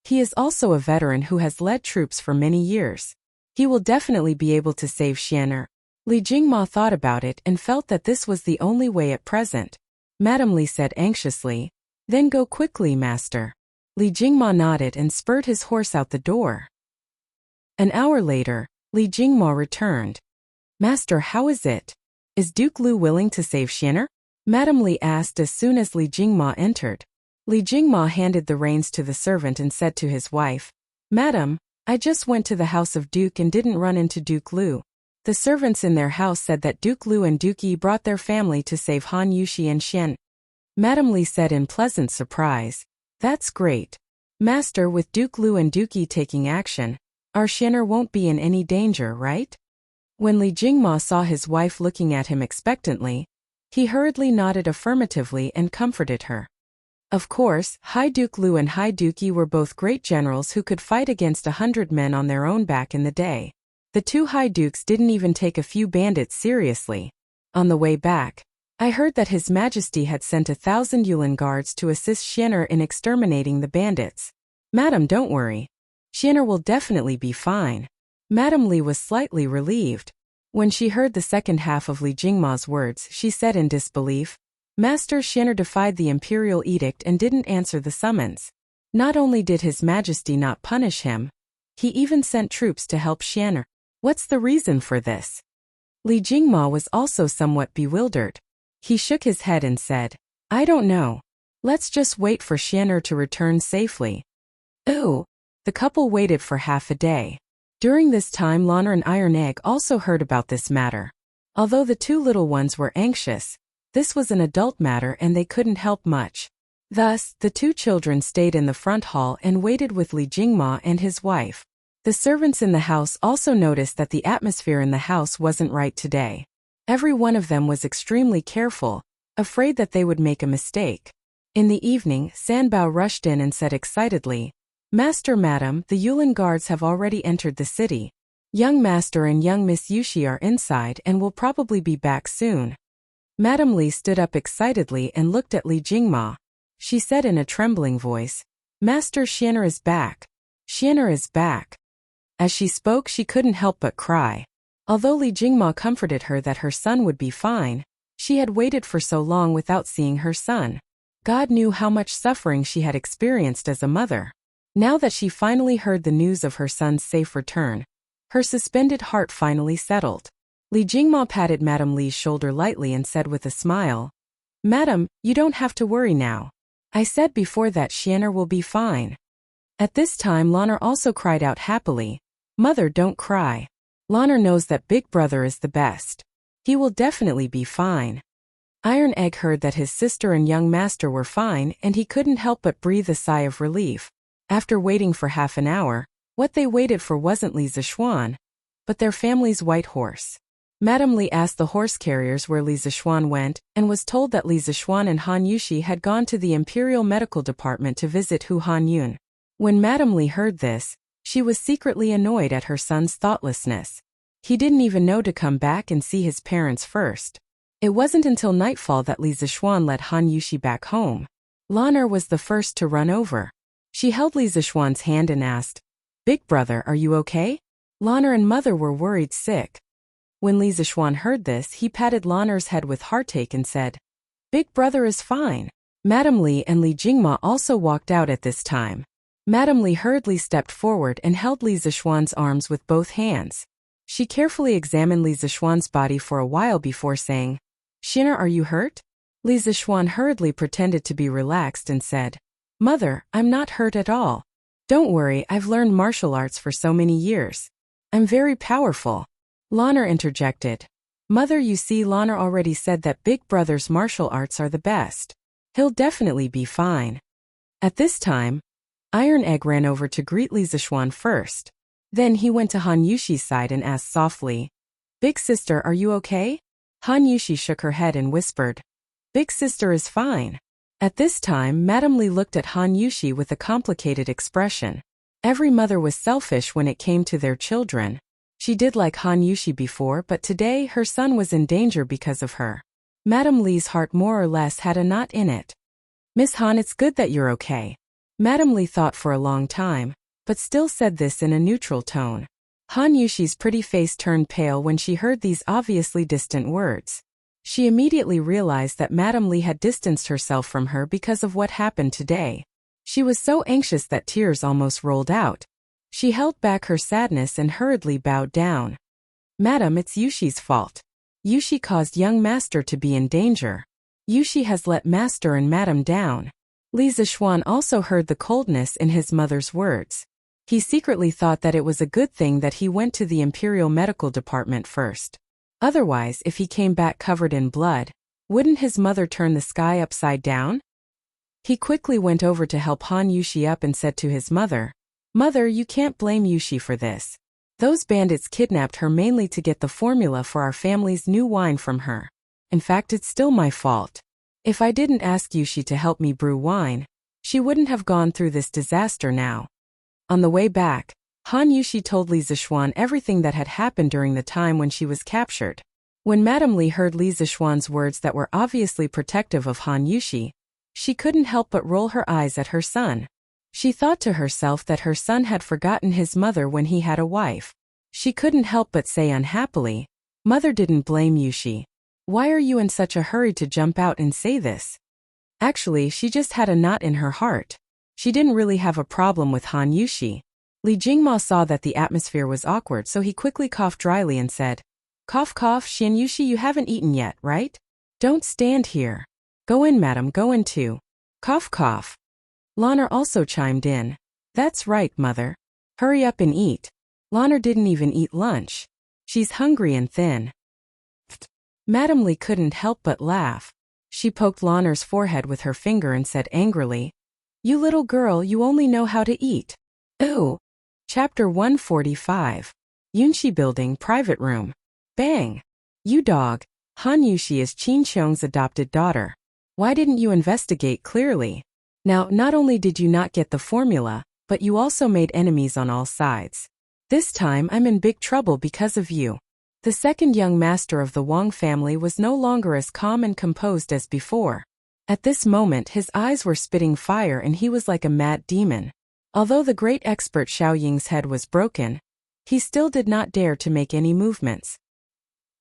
Speaker 1: He is also a veteran who has led troops for many years. He will definitely be able to save Xianer." Li Jingma thought about it and felt that this was the only way at present. Madame Li said anxiously, "Then go quickly, master." Li Jingma nodded and spurred his horse out the door. An hour later, Li Jingma returned. "Master, how is it? Is Duke Lu willing to save Xianer?" Madame Li asked as soon as Li Jingma entered. Li Jingma handed the reins to the servant and said to his wife, "Madam, I just went to the house of Duke and didn't run into Duke Lu. The servants in their house said that Duke Lu and Duke Yi brought their family to save Han Yushi and Xian." Madame Li said in pleasant surprise, "That's great. Master, with Duke Lu and Duke Yi taking action, our Xianer won't be in any danger, right?" When Li Jingma saw his wife looking at him expectantly, he hurriedly nodded affirmatively and comforted her. Of course, High Duke Lu and High Duke Yi were both great generals who could fight against 100 men on their own back in the day. The two High Dukes didn't even take a few bandits seriously. On the way back, I heard that His Majesty had sent 1,000 Yulin guards to assist Xianer in exterminating the bandits. "Madam, don't worry. Xianer will definitely be fine." Madame Li was slightly relieved. When she heard the second half of Li Jingma's words, she said in disbelief, Master Shinner defied the imperial edict and didn't answer the summons. Not only did His Majesty not punish him, he even sent troops to help Shinner. What's the reason for this? Li Jingma was also somewhat bewildered. He shook his head and said, I don't know. Let's just wait for Shinner to return safely. Ooh. The couple waited for half a day. During this time Lana and Iron Egg also heard about this matter. Although the two little ones were anxious, this was an adult matter and they couldn't help much. Thus, the two children stayed in the front hall and waited with Li Jingma and his wife. The servants in the house also noticed that the atmosphere in the house wasn't right today. Every one of them was extremely careful, afraid that they would make a mistake. In the evening, Sanbao rushed in and said excitedly, Master Madam, the Yulin guards have already entered the city. Young Master and young Miss Yushi are inside and will probably be back soon. Madam Li stood up excitedly and looked at Li Jingma. She said in a trembling voice, Master Shinner is back. Shinner is back. As she spoke she couldn't help but cry. Although Li Jingma comforted her that her son would be fine, she had waited for so long without seeing her son. God knew how much suffering she had experienced as a mother. Now that she finally heard the news of her son's safe return, her suspended heart finally settled. Li Jingma patted Madam Li's shoulder lightly and said with a smile, Madam, you don't have to worry now. I said before that Shinner will be fine. At this time Lana also cried out happily, Mother, don't cry. Lana knows that Big Brother is the best. He will definitely be fine. Iron Egg heard that his sister and young master were fine and he couldn't help but breathe a sigh of relief. After waiting for half an hour, what they waited for wasn't Li Zishuan, but their family's white horse. Madam Li asked the horse carriers where Li Zishuan went and was told that Li Zishuan and Han Yushi had gone to the Imperial Medical Department to visit Hu Han Yun. When Madam Li heard this, she was secretly annoyed at her son's thoughtlessness. He didn't even know to come back and see his parents first. It wasn't until nightfall that Li Zishuan led Han Yushi back home. Lana was the first to run over. She held Li Zishuan's hand and asked, Big Brother, are you okay? Lana and Mother were worried sick. When Li Zishuan heard this, he patted Lana's head with heartache and said, Big Brother is fine. Madam Li and Li Jingma also walked out at this time. Madam Li hurriedly stepped forward and held Li Zishuan's arms with both hands. She carefully examined Li Zishuan's body for a while before saying, Shinner, are you hurt? Li Zishuan hurriedly pretended to be relaxed and said, Mother, I'm not hurt at all. Don't worry, I've learned martial arts for so many years. I'm very powerful. Lana interjected. Mother, you see, Lana already said that Big Brother's martial arts are the best. He'll definitely be fine. At this time, Iron Egg ran over to greet Li Zishuan first. Then he went to Han Yushi's side and asked softly, Big Sister, are you okay? Han Yushi shook her head and whispered, Big Sister is fine. At this time, Madam Li looked at Han Yushi with a complicated expression. Every mother was selfish when it came to their children. She did like Han Yushi before, but today her son was in danger because of her. Madam Li's heart more or less had a knot in it. Miss Han, it's good that you're okay. Madam Li thought for a long time, but still said this in a neutral tone. Han Yushi's pretty face turned pale when she heard these obviously distant words. She immediately realized that Madam Li had distanced herself from her because of what happened today. She was so anxious that tears almost rolled out. She held back her sadness and hurriedly bowed down. Madam, it's Yushi's fault. Yushi caused young Master to be in danger. Yushi has let Master and Madam down. Li Zishuan also heard the coldness in his mother's words. He secretly thought that it was a good thing that he went to the Imperial Medical Department first. Otherwise, if he came back covered in blood, wouldn't his mother turn the sky upside down? He quickly went over to help Han Yushi up and said to his mother, Mother, you can't blame Yushi for this. Those bandits kidnapped her mainly to get the formula for our family's new wine from her. In fact, it's still my fault. If I didn't ask Yushi to help me brew wine, she wouldn't have gone through this disaster now. On the way back, Han Yushi told Li Zishuan everything that had happened during the time when she was captured. When Madam Li heard Li Zishuan's words that were obviously protective of Han Yushi, she couldn't help but roll her eyes at her son. She thought to herself that her son had forgotten his mother when he had a wife. She couldn't help but say unhappily, Mother didn't blame Yushi. Why are you in such a hurry to jump out and say this? Actually, she just had a knot in her heart. She didn't really have a problem with Han Yushi. Li Jingma saw that the atmosphere was awkward, so he quickly coughed dryly and said, "Cough cough, Xian Yushi, you haven't eaten yet, right? Don't stand here. Go in, madam, go in too. Cough cough." Lanner also chimed in. "That's right, mother. Hurry up and eat." Lanner didn't even eat lunch. She's hungry and thin. Madam Li couldn't help but laugh. She poked Lanner's forehead with her finger and said angrily, "You little girl, you only know how to eat." Ooh. Chapter 145. Yunshi Building Private Room. Bang! You dog. Han Yushi is Qin Qiong's adopted daughter. Why didn't you investigate clearly? Now, not only did you not get the formula, but you also made enemies on all sides. This time I'm in big trouble because of you. The second young master of the Wang family was no longer as calm and composed as before. At this moment his eyes were spitting fire and he was like a mad demon. Although the great expert Xiao Ying's head was broken, he still did not dare to make any movements.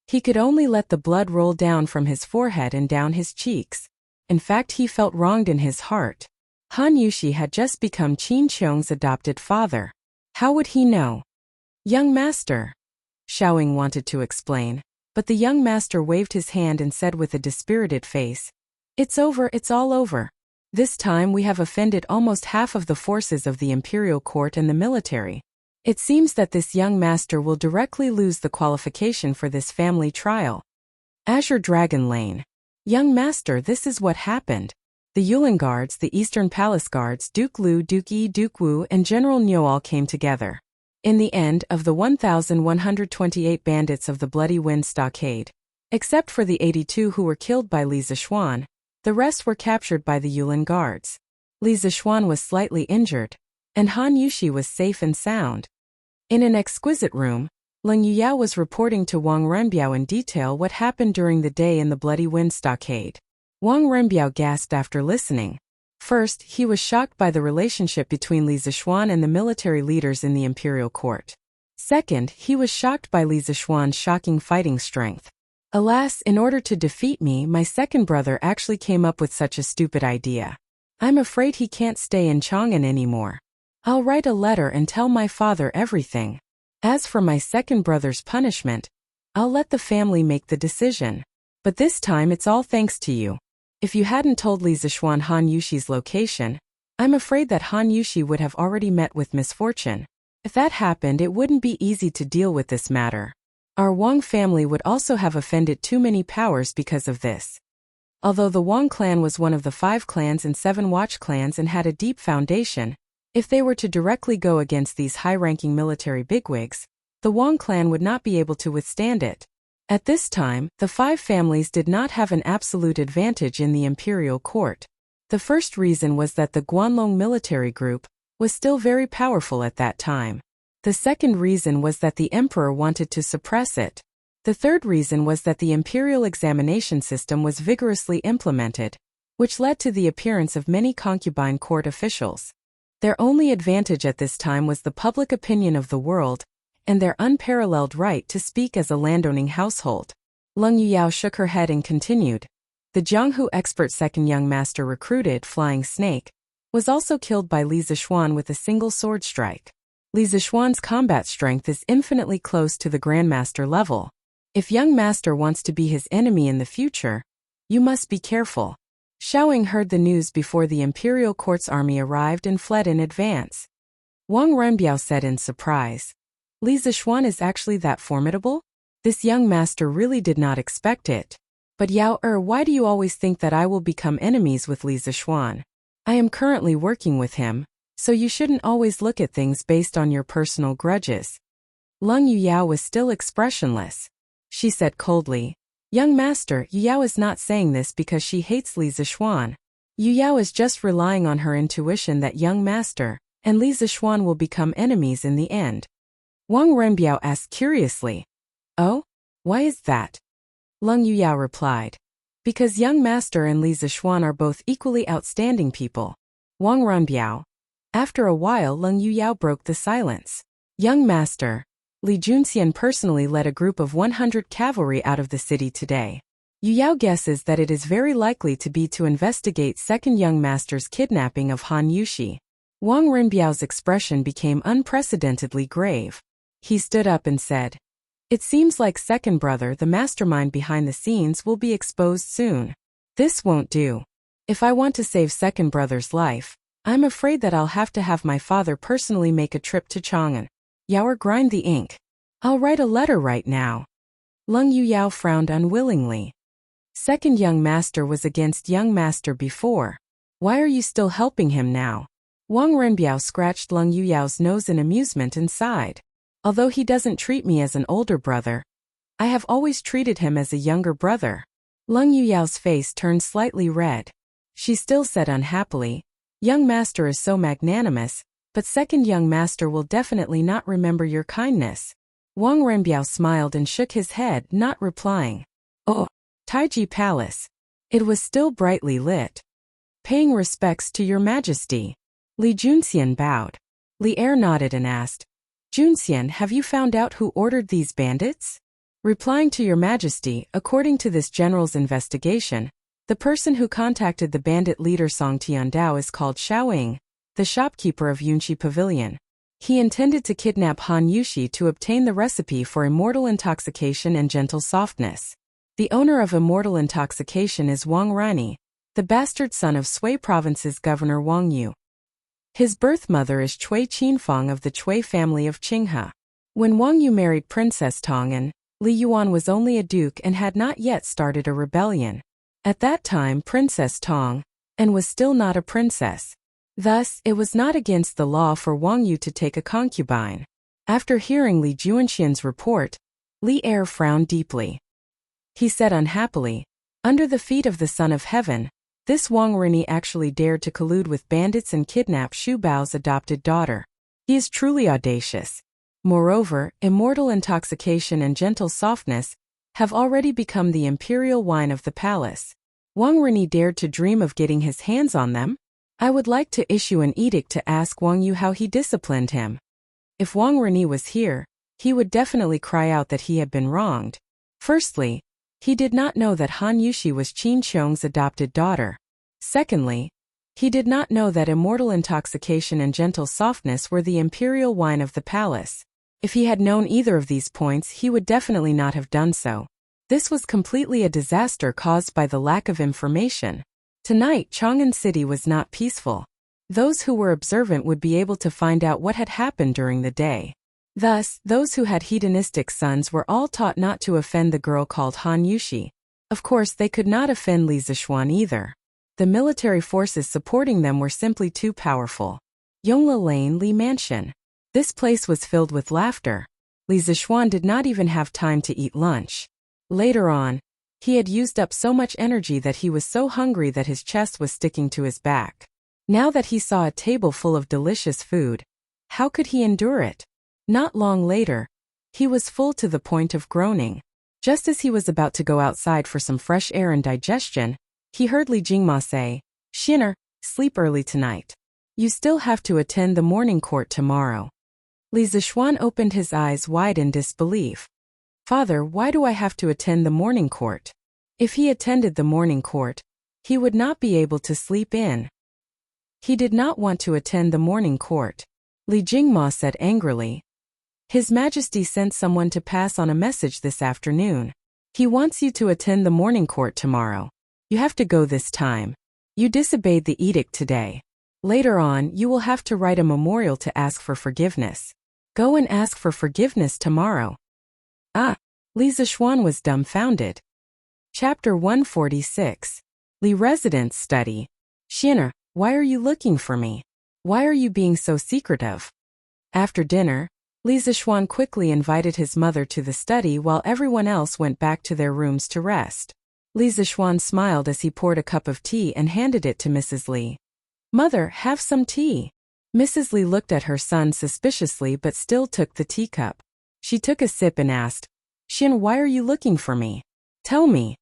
Speaker 1: He could only let the blood roll down from his forehead and down his cheeks. In fact, he felt wronged in his heart. Han Yushi had just become Qin Qiong's adopted father. How would he know? "Young master," Xiao Ying wanted to explain, but the young master waved his hand and said with a dispirited face, "It's over, it's all over. This time we have offended almost half of the forces of the imperial court and the military. It seems that this young master will directly lose the qualification for this family trial." Azure Dragon Lane. "Young master, this is what happened. The Yulin Guards, the Eastern Palace Guards, Duke Lu, Duke Yi, Duke Wu, and General Niu all came together. In the end, of the 1,128 bandits of the Bloody Wind Stockade, except for the 82 who were killed by Li Zishuan, the rest were captured by the Yulin Guards. Li Zishuan was slightly injured, and Han Yushi was safe and sound. In an exquisite room, Leng Yuyao was reporting to Wang Renbiao in detail what happened during the day in the Bloody Wind Stockade. Wang Renbiao gasped after listening. First, he was shocked by the relationship between Li Zishuan and the military leaders in the imperial court. Second, he was shocked by Li Zishuan's shocking fighting strength. Alas, in order to defeat me, my second brother actually came up with such a stupid idea. I'm afraid he can't stay in Chang'an anymore. I'll write a letter and tell my father everything. As for my second brother's punishment, I'll let the family make the decision. But this time it's all thanks to you. If you hadn't told Li Zishuan Han Yushi's location, I'm afraid that Han Yushi would have already met with misfortune. If that happened, it wouldn't be easy to deal with this matter. Our Wang family would also have offended too many powers because of this. Although the Wang clan was one of the 5 clans and 7 watch clans and had a deep foundation, if they were to directly go against these high-ranking military bigwigs, the Wang clan would not be able to withstand it. At this time, the 5 families did not have an absolute advantage in the imperial court. The first reason was that the Guanlong military group was still very powerful at that time. The second reason was that the emperor wanted to suppress it. The third reason was that the imperial examination system was vigorously implemented, which led to the appearance of many concubine court officials. Their only advantage at this time was the public opinion of the world, and their unparalleled right to speak as a landowning household. Leng Yuyao shook her head and continued. The Jianghu expert second young master recruited, Flying Snake, was also killed by Li Zishuan with a single sword strike. Li Zishuan's combat strength is infinitely close to the grandmaster level. If young master wants to be his enemy in the future, you must be careful. Xiao Ying heard the news before the imperial court's army arrived and fled in advance. Wang Renbiao said in surprise. Li Zishuan is actually that formidable? This young master really did not expect it. But Yao why do you always think that I will become enemies with Li Zishuan? I am currently working with him, so you shouldn't always look at things based on your personal grudges. Leng Yuyao was still expressionless. She said coldly, Young master, Yuyao is not saying this because she hates Li Zishuan. Yuyao is just relying on her intuition that young master and Li Zishuan will become enemies in the end. Wang Renbiao asked curiously, Oh? Why is that? Leng Yuyao replied, Because young master and Li Zishuan are both equally outstanding people. Wang Renbiao. After a while Leng Yuyao broke the silence. Young master, Li Junxian personally led a group of 100 cavalry out of the city today. Yu Yao guesses that it is very likely to be to investigate second young master's kidnapping of Han Yushi. Wang Renbiao's expression became unprecedentedly grave. He stood up and said, "It seems like second brother, the mastermind behind the scenes, will be exposed soon. This won't do. If I want to save second brother's life, I'm afraid that I'll have to have my father personally make a trip to Chang'an. Yaoer, grind the ink. I'll write a letter right now." Leng Yu Yao frowned unwillingly. Second young master was against young master before. Why are you still helping him now? Wang Renbiao scratched Leng Yu Yao's nose in amusement and sighed. Although he doesn't treat me as an older brother, I have always treated him as a younger brother. Leng Yu Yao's face turned slightly red. She still said unhappily, "Young master is so magnanimous, but second young master will definitely not remember your kindness." Wang Renbiao smiled and shook his head, not replying. "Oh, Taiji Palace." It was still brightly lit. "Paying respects to your majesty." Li Junxian bowed. Li Er nodded and asked, "Junxian, have you found out who ordered these bandits?" Replying to your majesty, according to this general's investigation, the person who contacted the bandit leader Song Tiandao is called Xiaoying, the shopkeeper of Yunxi Pavilion. He intended to kidnap Han Yushi to obtain the recipe for immortal intoxication and gentle softness. The owner of immortal intoxication is Wang Rani, the bastard son of Sui Province's governor Wang Yu. His birth mother is Cui Qinfang of the Cui family of Qinghe. When Wang Yu married Princess Tong'an, Li Yuan was only a duke and had not yet started a rebellion. At that time Princess Tong'an was still not a princess. Thus, it was not against the law for Wang Yu to take a concubine. After hearing Li Junxian's report, Li Er frowned deeply. He said unhappily, "Under the feet of the Son of Heaven, this Wang Rini actually dared to collude with bandits and kidnap Xu Bao's adopted daughter. He is truly audacious. Moreover, immortal intoxication and gentle softness have already become the imperial wine of the palace. Wang Rini dared to dream of getting his hands on them? I would like to issue an edict to ask Wang Yu how he disciplined him. If Wang Rini was here, he would definitely cry out that he had been wronged. Firstly, he did not know that Han Yushi was Qin Qiong's adopted daughter. Secondly, he did not know that immortal intoxication and gentle softness were the imperial wine of the palace. If he had known either of these points, he would definitely not have done so. This was completely a disaster caused by the lack of information. Tonight, Chang'an City was not peaceful. Those who were observant would be able to find out what had happened during the day. Thus, those who had hedonistic sons were all taught not to offend the girl called Han Yushi. Of course, they could not offend Li Zishuan either. The military forces supporting them were simply too powerful. Yongla Lane Li Mansion. This place was filled with laughter. Li Zishuan did not even have time to eat lunch. Later on, he had used up so much energy that he was so hungry that his chest was sticking to his back. Now that he saw a table full of delicious food, how could he endure it? Not long later, he was full to the point of groaning. Just as he was about to go outside for some fresh air and digestion, he heard Li Jingma say, "Xiner, sleep early tonight. You still have to attend the morning court tomorrow." Li Zishuan opened his eyes wide in disbelief. "Father, why do I have to attend the morning court?" If he attended the morning court, he would not be able to sleep in. He did not want to attend the morning court. Li Jingma said angrily, "His Majesty sent someone to pass on a message this afternoon. He wants you to attend the morning court tomorrow. You have to go this time. You disobeyed the edict today. Later on, you will have to write a memorial to ask for forgiveness. Go and ask for forgiveness tomorrow." Ah! Li Zishuan was dumbfounded. Chapter 146. Li Residence Study. "Xiner, why are you looking for me? Why are you being so secretive?" After dinner, Li Zishuan quickly invited his mother to the study while everyone else went back to their rooms to rest. Li Zishuan smiled as he poured a cup of tea and handed it to Mrs. Li. "Mother, have some tea." Mrs. Li looked at her son suspiciously but still took the teacup. She took a sip and asked, "Xin, why are you looking for me? Tell me."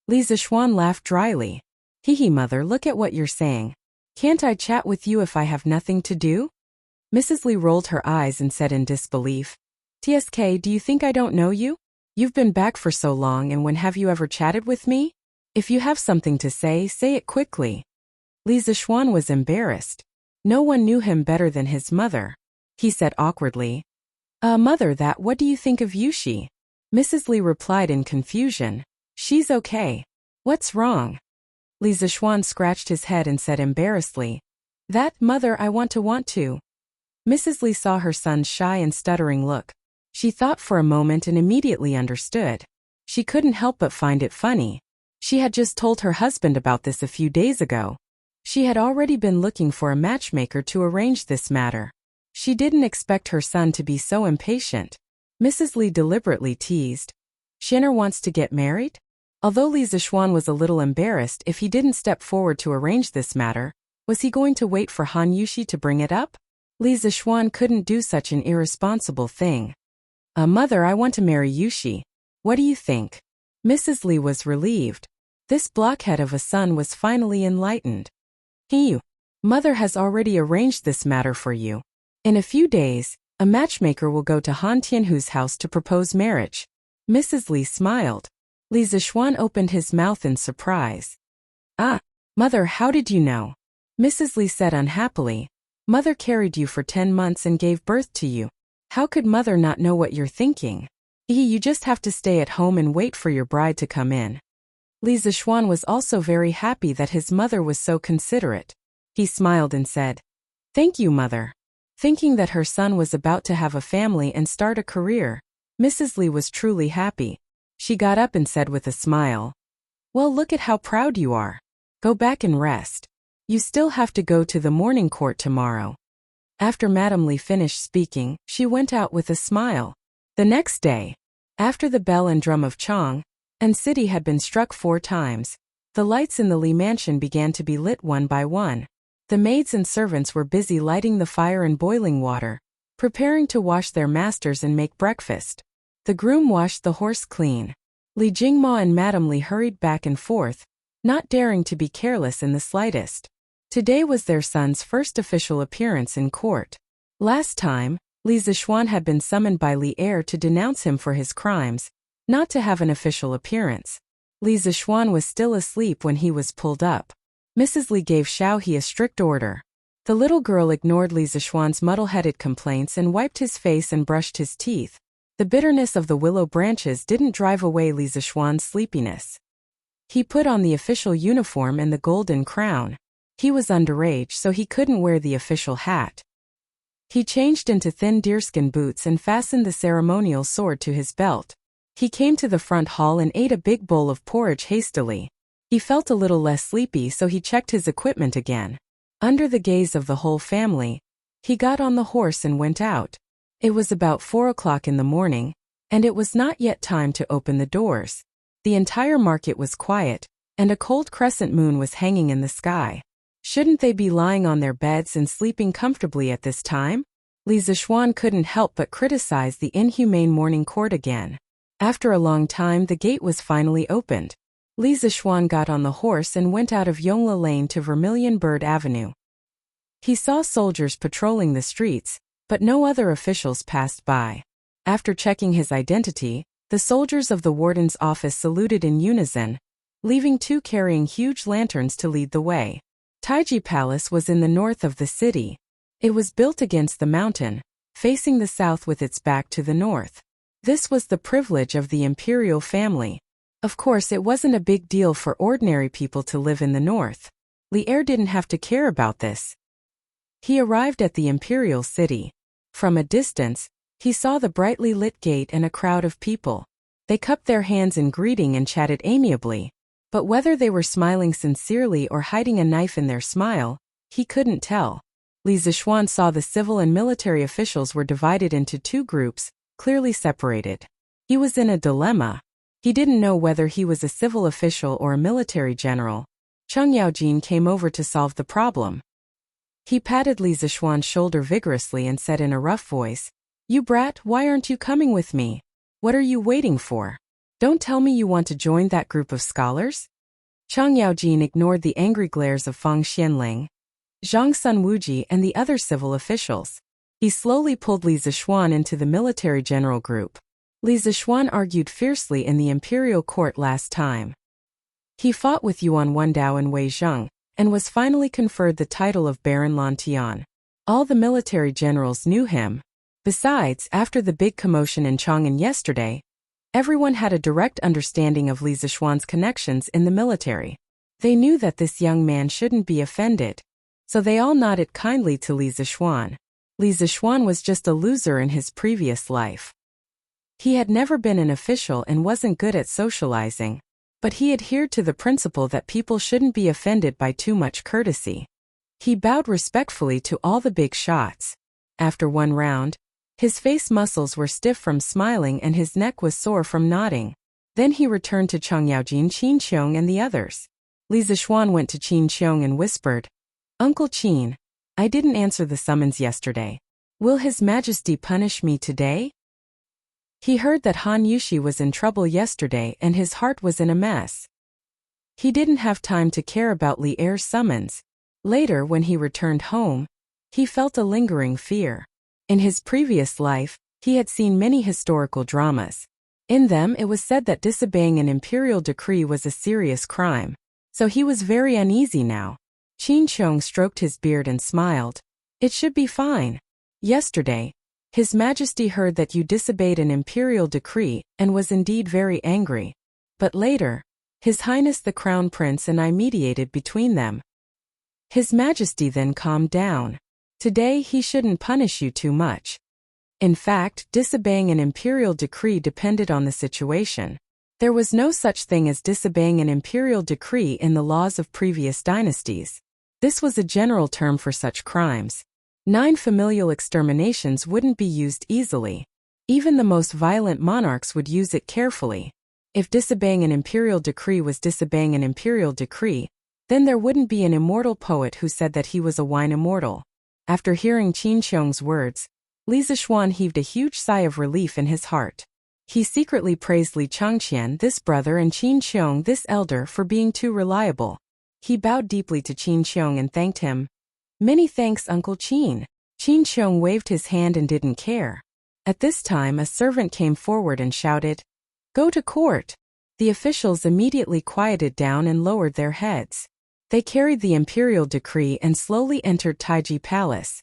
Speaker 1: Li Zishuan laughed dryly. "Hee, mother, look at what you're saying. Can't I chat with you if I have nothing to do?" Mrs. Li rolled her eyes and said in disbelief, "TSK, do you think I don't know you? You've been back for so long, and when have you ever chatted with me? If you have something to say it quickly. Li Zishuan was embarrassed. No one knew him better than his mother. He said awkwardly, Mother, what do you think of Yushi? Mrs. Li replied in confusion, She's okay. What's wrong? Li Zishuan scratched his head and said embarrassedly, Mother, I want to. Mrs. Li saw her son's shy and stuttering look. She thought for a moment and immediately understood. She couldn't help but find it funny. She had just told her husband about this a few days ago. She had already been looking for a matchmaker to arrange this matter. She didn't expect her son to be so impatient. Mrs. Li deliberately teased, Shinner wants to get married? Although Li Zishuan was a little embarrassed if he didn't step forward to arrange this matter, was he going to wait for Han Yushi to bring it up? Li Zishuan couldn't do such an irresponsible thing. Mother, I want to marry Yushi. What do you think? Mrs. Li was relieved. This blockhead of a son was finally enlightened. Mother has already arranged this matter for you. In a few days, a matchmaker will go to Han Tianhu's house to propose marriage. Mrs. Li smiled. Li Zishuan opened his mouth in surprise. Mother, how did you know? Mrs. Li said unhappily, Mother carried you for 10 months and gave birth to you. How could Mother not know what you're thinking? You just have to stay at home and wait for your bride to come in. Li Zishuan was also very happy that his mother was so considerate. He smiled and said, Thank you, Mother. Thinking that her son was about to have a family and start a career, Mrs. Li was truly happy. She got up and said with a smile, Well, look at how proud you are. Go back and rest. You still have to go to the morning court tomorrow. After Madame Li finished speaking, she went out with a smile. The next day, after the bell and drum of Chang and City had been struck 4 times, the lights in the Li mansion began to be lit one by one. The maids and servants were busy lighting the fire and boiling water, preparing to wash their masters and make breakfast. The groom washed the horse clean. Li Jingma and Madame Li hurried back and forth, not daring to be careless in the slightest. Today was their son's first official appearance in court. Last time, Li Zishuan had been summoned by Li Er to denounce him for his crimes, not to have an official appearance. Li Zishuan was still asleep when he was pulled up. Mrs. Li gave Xiaohe a strict order. The little girl ignored Li Zishuan's muddle-headed complaints and wiped his face and brushed his teeth. The bitterness of the willow branches didn't drive away Li Zishuan's sleepiness. He put on the official uniform and the golden crown. He was underage, so he couldn't wear the official hat. He changed into thin deerskin boots and fastened the ceremonial sword to his belt. He came to the front hall and ate a big bowl of porridge hastily. He felt a little less sleepy, so he checked his equipment again. Under the gaze of the whole family, he got on the horse and went out. It was about 4 o'clock in the morning, and it was not yet time to open the doors. The entire market was quiet, and a cold crescent moon was hanging in the sky. Shouldn't they be lying on their beds and sleeping comfortably at this time? Li Zishuan couldn't help but criticize the inhumane morning court again. After a long time, the gate was finally opened. Li Zishuan got on the horse and went out of Yongla Lane to Vermilion Bird Avenue. He saw soldiers patrolling the streets, but no other officials passed by. After checking his identity, the soldiers of the warden's office saluted in unison, leaving 2 carrying huge lanterns to lead the way. Taiji Palace was in the north of the city. It was built against the mountain, facing the south with its back to the north. This was the privilege of the imperial family. Of course, it wasn't a big deal for ordinary people to live in the north. Li Er didn't have to care about this. He arrived at the imperial city. From a distance, he saw the brightly lit gate and a crowd of people. They cupped their hands in greeting and chatted amiably. But whether they were smiling sincerely or hiding a knife in their smile, he couldn't tell. Li Zishuan saw the civil and military officials were divided into 2 groups, clearly separated. He was in a dilemma. He didn't know whether he was a civil official or a military general. Cheng Yaojin came over to solve the problem. He patted Li Zishuan's shoulder vigorously and said in a rough voice, "You brat, why aren't you coming with me? What are you waiting for? Don't tell me you want to join that group of scholars?" Cheng Yaojin ignored the angry glares of Fang Xianling, Zhang Sunwuji and the other civil officials. He slowly pulled Li Zishuan into the military general group. Li Zixuan argued fiercely in the imperial court last time. He fought with Yuan Wendao and Wei Zheng, and was finally conferred the title of Baron Lantian. All the military generals knew him. Besides, after the big commotion in Chang'an yesterday, everyone had a direct understanding of Li Zixuan's connections in the military. They knew that this young man shouldn't be offended, so they all nodded kindly to Li Zixuan. Li Zixuan was just a loser in his previous life. He had never been an official and wasn't good at socializing, but he adhered to the principle that people shouldn't be offended by too much courtesy. He bowed respectfully to all the big shots. After one round, his face muscles were stiff from smiling and his neck was sore from nodding. Then he returned to Chang Yaojin, Qin Qiong and the others. Li Zixuan went to Qin Qiong and whispered, "Uncle Qin, I didn't answer the summons yesterday. Will His Majesty punish me today?" He heard that Han Yushi was in trouble yesterday and his heart was in a mess. He didn't have time to care about Li Er's summons. Later, when he returned home, he felt a lingering fear. In his previous life, he had seen many historical dramas. In them it was said that disobeying an imperial decree was a serious crime. So he was very uneasy now. Qin Qiong stroked his beard and smiled. "It should be fine. Yesterday, His Majesty heard that you disobeyed an imperial decree and was indeed very angry. But later, His Highness the Crown Prince and I mediated between them. His Majesty then calmed down. Today he shouldn't punish you too much. In fact, disobeying an imperial decree depended on the situation. There was no such thing as disobeying an imperial decree in the laws of previous dynasties. This was a general term for such crimes. 9 familial exterminations wouldn't be used easily. Even the most violent monarchs would use it carefully. If disobeying an imperial decree was disobeying an imperial decree, then there wouldn't be an immortal poet who said that he was a wine immortal. After hearing Qin Qiong's words, Li Zixuan heaved a huge sigh of relief in his heart. He secretly praised Li Changqian, this brother, and Qin Qiong, this elder, for being too reliable. He bowed deeply to Qin Qiong and thanked him. "Many thanks, Uncle Qin." Qin Qiong waved his hand and didn't care. At this time a servant came forward and shouted, "Go to court." The officials immediately quieted down and lowered their heads. They carried the imperial decree and slowly entered Taiji Palace.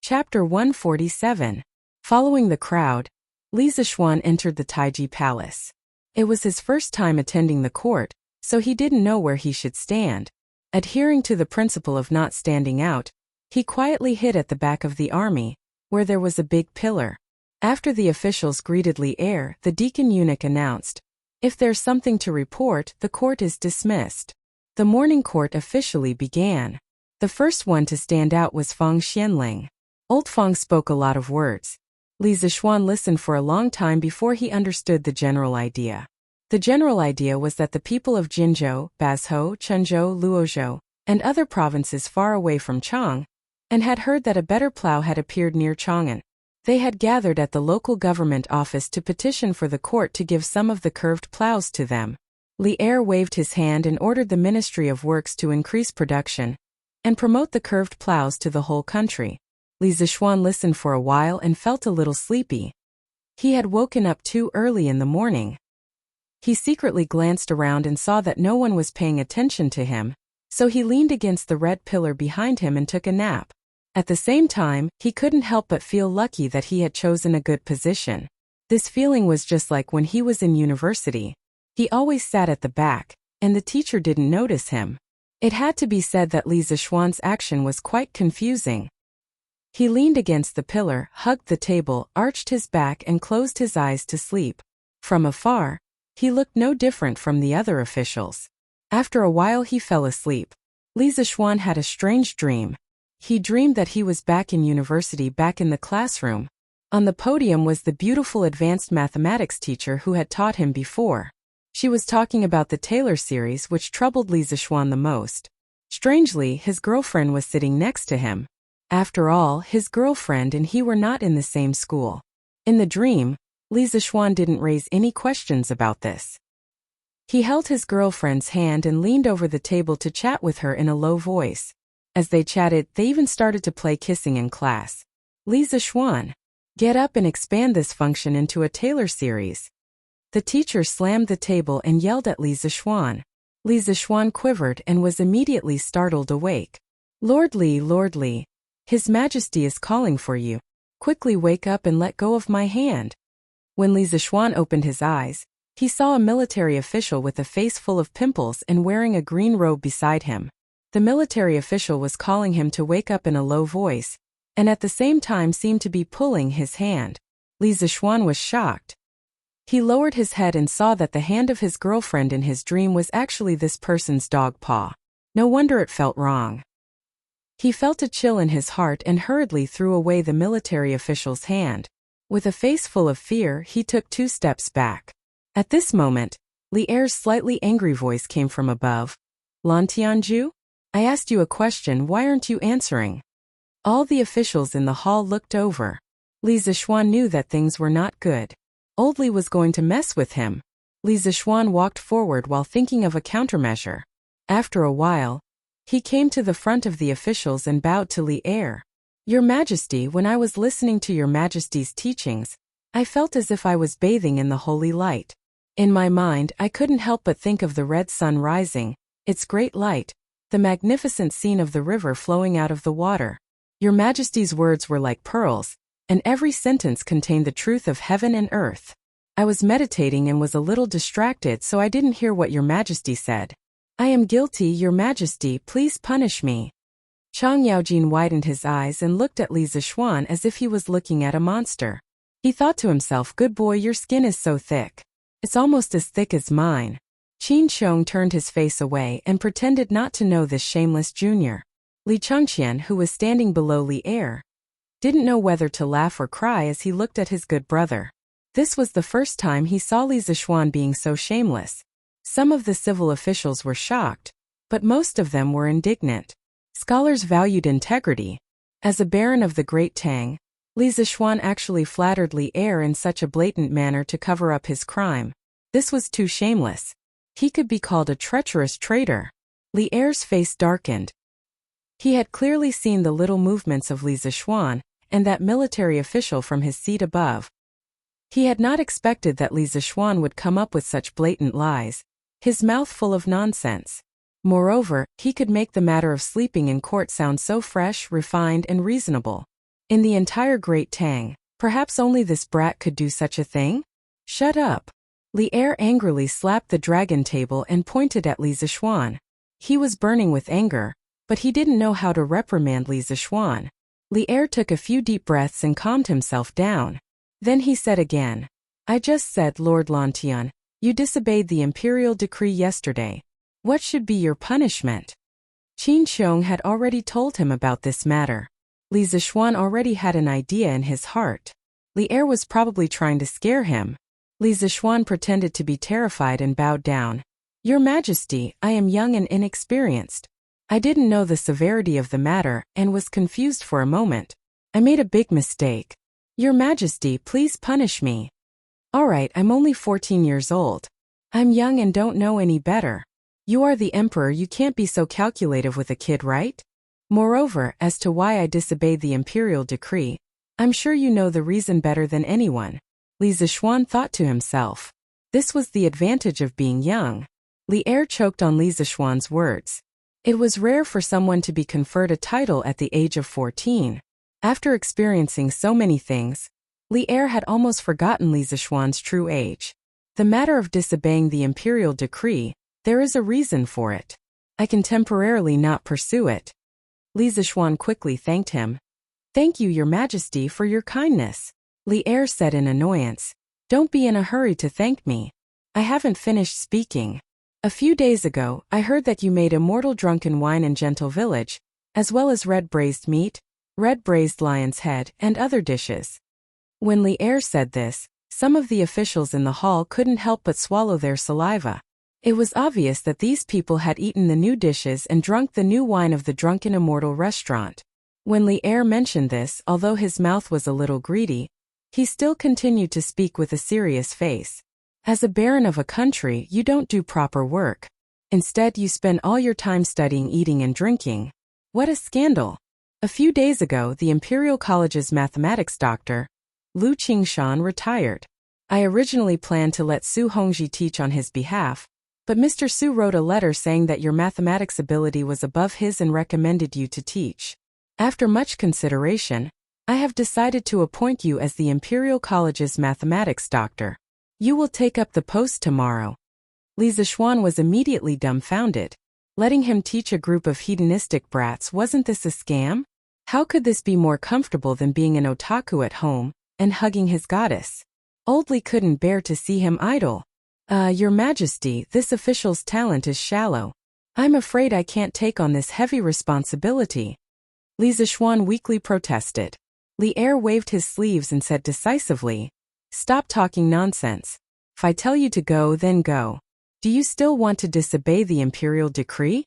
Speaker 1: Chapter 147. Following the crowd, Li Zixuan entered the Taiji Palace. It was his first time attending the court, so he didn't know where he should stand. Adhering to the principle of not standing out, he quietly hid at the back of the army, where there was a big pillar. After the officials greeted Li Er, the deacon eunuch announced, "If there's something to report, the court is dismissed." The morning court officially began. The first one to stand out was Fang Xianling. Old Fang spoke a lot of words. Li Zixuan listened for a long time before he understood the general idea. The general idea was that the people of Jinzhou, Bazhou, Chenzhou, Luozhou, and other provinces far away from Chang, and had heard that a better plow had appeared near Chang'an. They had gathered at the local government office to petition for the court to give some of the curved plows to them. Li Er waved his hand and ordered the Ministry of Works to increase production and promote the curved plows to the whole country. Li Zixuan listened for a while and felt a little sleepy. He had woken up too early in the morning. He secretly glanced around and saw that no one was paying attention to him, so he leaned against the red pillar behind him and took a nap. At the same time, he couldn't help but feel lucky that he had chosen a good position. This feeling was just like when he was in university. He always sat at the back, and the teacher didn't notice him. It had to be said that Li Zixuan's action was quite confusing. He leaned against the pillar, hugged the table, arched his back and closed his eyes to sleep. From afar, he looked no different from the other officials. After a while he fell asleep. Li Zixuan had a strange dream. He dreamed that he was back in university, back in the classroom. On the podium was the beautiful advanced mathematics teacher who had taught him before. She was talking about the Taylor series, which troubled Li Zixuan the most. Strangely, his girlfriend was sitting next to him. After all, his girlfriend and he were not in the same school. In the dream, Li Zixuan didn't raise any questions about this. He held his girlfriend's hand and leaned over the table to chat with her in a low voice. As they chatted, they even started to play kissing in class. Li Zixuan, Get up and expand this function into a Taylor series. The teacher slammed the table and yelled at Li Zixuan. Li Zixuan quivered and was immediately startled awake. Lord Li, His Majesty is calling for you. Quickly wake up and let go of my hand. When Li Zixuan opened his eyes, he saw a military official with a face full of pimples and wearing a green robe beside him. The military official was calling him to wake up in a low voice, and at the same time seemed to be pulling his hand. Li Zixuan was shocked. He lowered his head and saw that the hand of his girlfriend in his dream was actually this person's dog paw. No wonder it felt wrong. He felt a chill in his heart and hurriedly threw away the military official's hand. With a face full of fear, he took 2 steps back. At this moment, Li Er's slightly angry voice came from above. Lan Tianju? I asked you a question, why aren't you answering? All the officials in the hall looked over. Li Zixuan knew that things were not good. Old Li was going to mess with him. Li Zixuan walked forward while thinking of a countermeasure. After a while, he came to the front of the officials and bowed to Li Er. Your Majesty, when I was listening to Your Majesty's teachings, I felt as if I was bathing in the holy light. In my mind, I couldn't help but think of the red sun rising, its great light, the magnificent scene of the river flowing out of the water. Your Majesty's words were like pearls, and every sentence contained the truth of heaven and earth. I was meditating and was a little distracted, so I didn't hear what Your Majesty said. I am guilty, Your Majesty, please punish me. Chang Yaojin widened his eyes and looked at Li Zixuan as if he was looking at a monster. He thought to himself, good boy, your skin is so thick. It's almost as thick as mine. Qin Xiong turned his face away and pretended not to know this shameless junior. Li Chengqian, who was standing below Li Er, didn't know whether to laugh or cry as he looked at his good brother. This was the first time he saw Li Zixuan being so shameless. Some of the civil officials were shocked, but most of them were indignant. Scholars valued integrity. As a baron of the Great Tang, Li Zixuan actually flattered Li Er in such a blatant manner to cover up his crime. This was too shameless. He could be called a treacherous traitor. Li Er's face darkened. He had clearly seen the little movements of Li Zixuan and that military official from his seat above. He had not expected that Li Zixuan would come up with such blatant lies, his mouth full of nonsense. Moreover, he could make the matter of sleeping in court sound so fresh, refined, and reasonable. In the entire Great Tang, perhaps only this brat could do such a thing? Shut up. Li Er angrily slapped the dragon table and pointed at Li Zixuan. He was burning with anger, but he didn't know how to reprimand Li Zixuan. Li Er took a few deep breaths and calmed himself down. Then he said again, I just said, Lord Lantian, you disobeyed the imperial decree yesterday. What should be your punishment? Qin Xiong had already told him about this matter. Li Zixuan already had an idea in his heart. Li Er was probably trying to scare him. Li Zixuan pretended to be terrified and bowed down. Your Majesty, I am young and inexperienced. I didn't know the severity of the matter and was confused for a moment. I made a big mistake. Your Majesty, please punish me. All right, I'm only 14 years old. I'm young and don't know any better. You are the emperor, you can't be so calculative with a kid, right? Moreover, as to why I disobeyed the imperial decree, I'm sure you know the reason better than anyone. Li Zixuan thought to himself. This was the advantage of being young. Li Er choked on Li Zixuan's words. It was rare for someone to be conferred a title at the age of 14. After experiencing so many things, Li Er had almost forgotten Li Zixuan's true age. The matter of disobeying the imperial decree, there is a reason for it. I can temporarily not pursue it. Li Zixuan quickly thanked him. Thank you, Your Majesty, for your kindness. Li Er said in annoyance. Don't be in a hurry to thank me. I haven't finished speaking. A few days ago, I heard that you made immortal drunken wine in Gentle Village, as well as red braised meat, red braised lion's head, and other dishes. When Li Er said this, some of the officials in the hall couldn't help but swallow their saliva. It was obvious that these people had eaten the new dishes and drunk the new wine of the Drunken Immortal restaurant. When Li Er mentioned this, although his mouth was a little greedy, he still continued to speak with a serious face. As a baron of a country, you don't do proper work. Instead, you spend all your time studying, eating, and drinking. What a scandal! A few days ago, the Imperial College's mathematics doctor, Lu Qingshan retired. I originally planned to let Su Hongji teach on his behalf, but Mr. Su wrote a letter saying that your mathematics ability was above his and recommended you to teach. After much consideration, I have decided to appoint you as the Imperial College's mathematics doctor. You will take up the post tomorrow. Li Zixuan was immediately dumbfounded. Letting him teach a group of hedonistic brats, wasn't this a scam? How could this be more comfortable than being an otaku at home and hugging his goddess? Old Li couldn't bear to see him idle. Your Majesty, this official's talent is shallow. I'm afraid I can't take on this heavy responsibility. Li Zixuan weakly protested. Li Er waved his sleeves and said decisively, "Stop talking nonsense. If I tell you to go, then go. Do you still want to disobey the imperial decree?"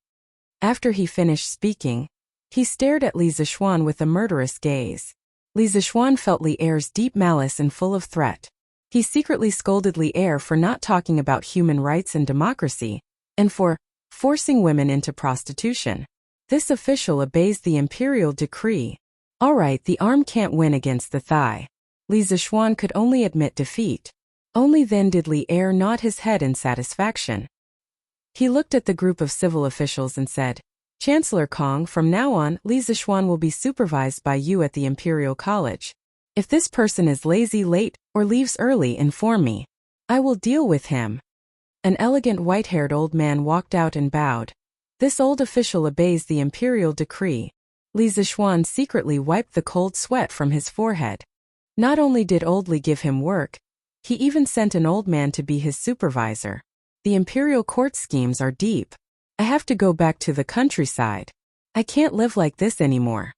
Speaker 1: After he finished speaking, he stared at Li Zixuan with a murderous gaze. Li Zixuan felt Li Er's deep malice and full of threat. He secretly scolded Li Er for not talking about human rights and democracy, and for forcing women into prostitution. This official obeys the imperial decree. All right, the arm can't win against the thigh. Li Zixuan could only admit defeat. Only then did Li Er nod his head in satisfaction. He looked at the group of civil officials and said, "Chancellor Kong, from now on, Li Zixuan will be supervised by you at the Imperial College. If this person is lazy, late, or leaves early, inform me. I will deal with him." An elegant white-haired old man walked out and bowed. This old official obeys the imperial decree. Li Zixuan secretly wiped the cold sweat from his forehead. Not only did old Li give him work, he even sent an old man to be his supervisor. The imperial court schemes are deep. I have to go back to the countryside. I can't live like this anymore.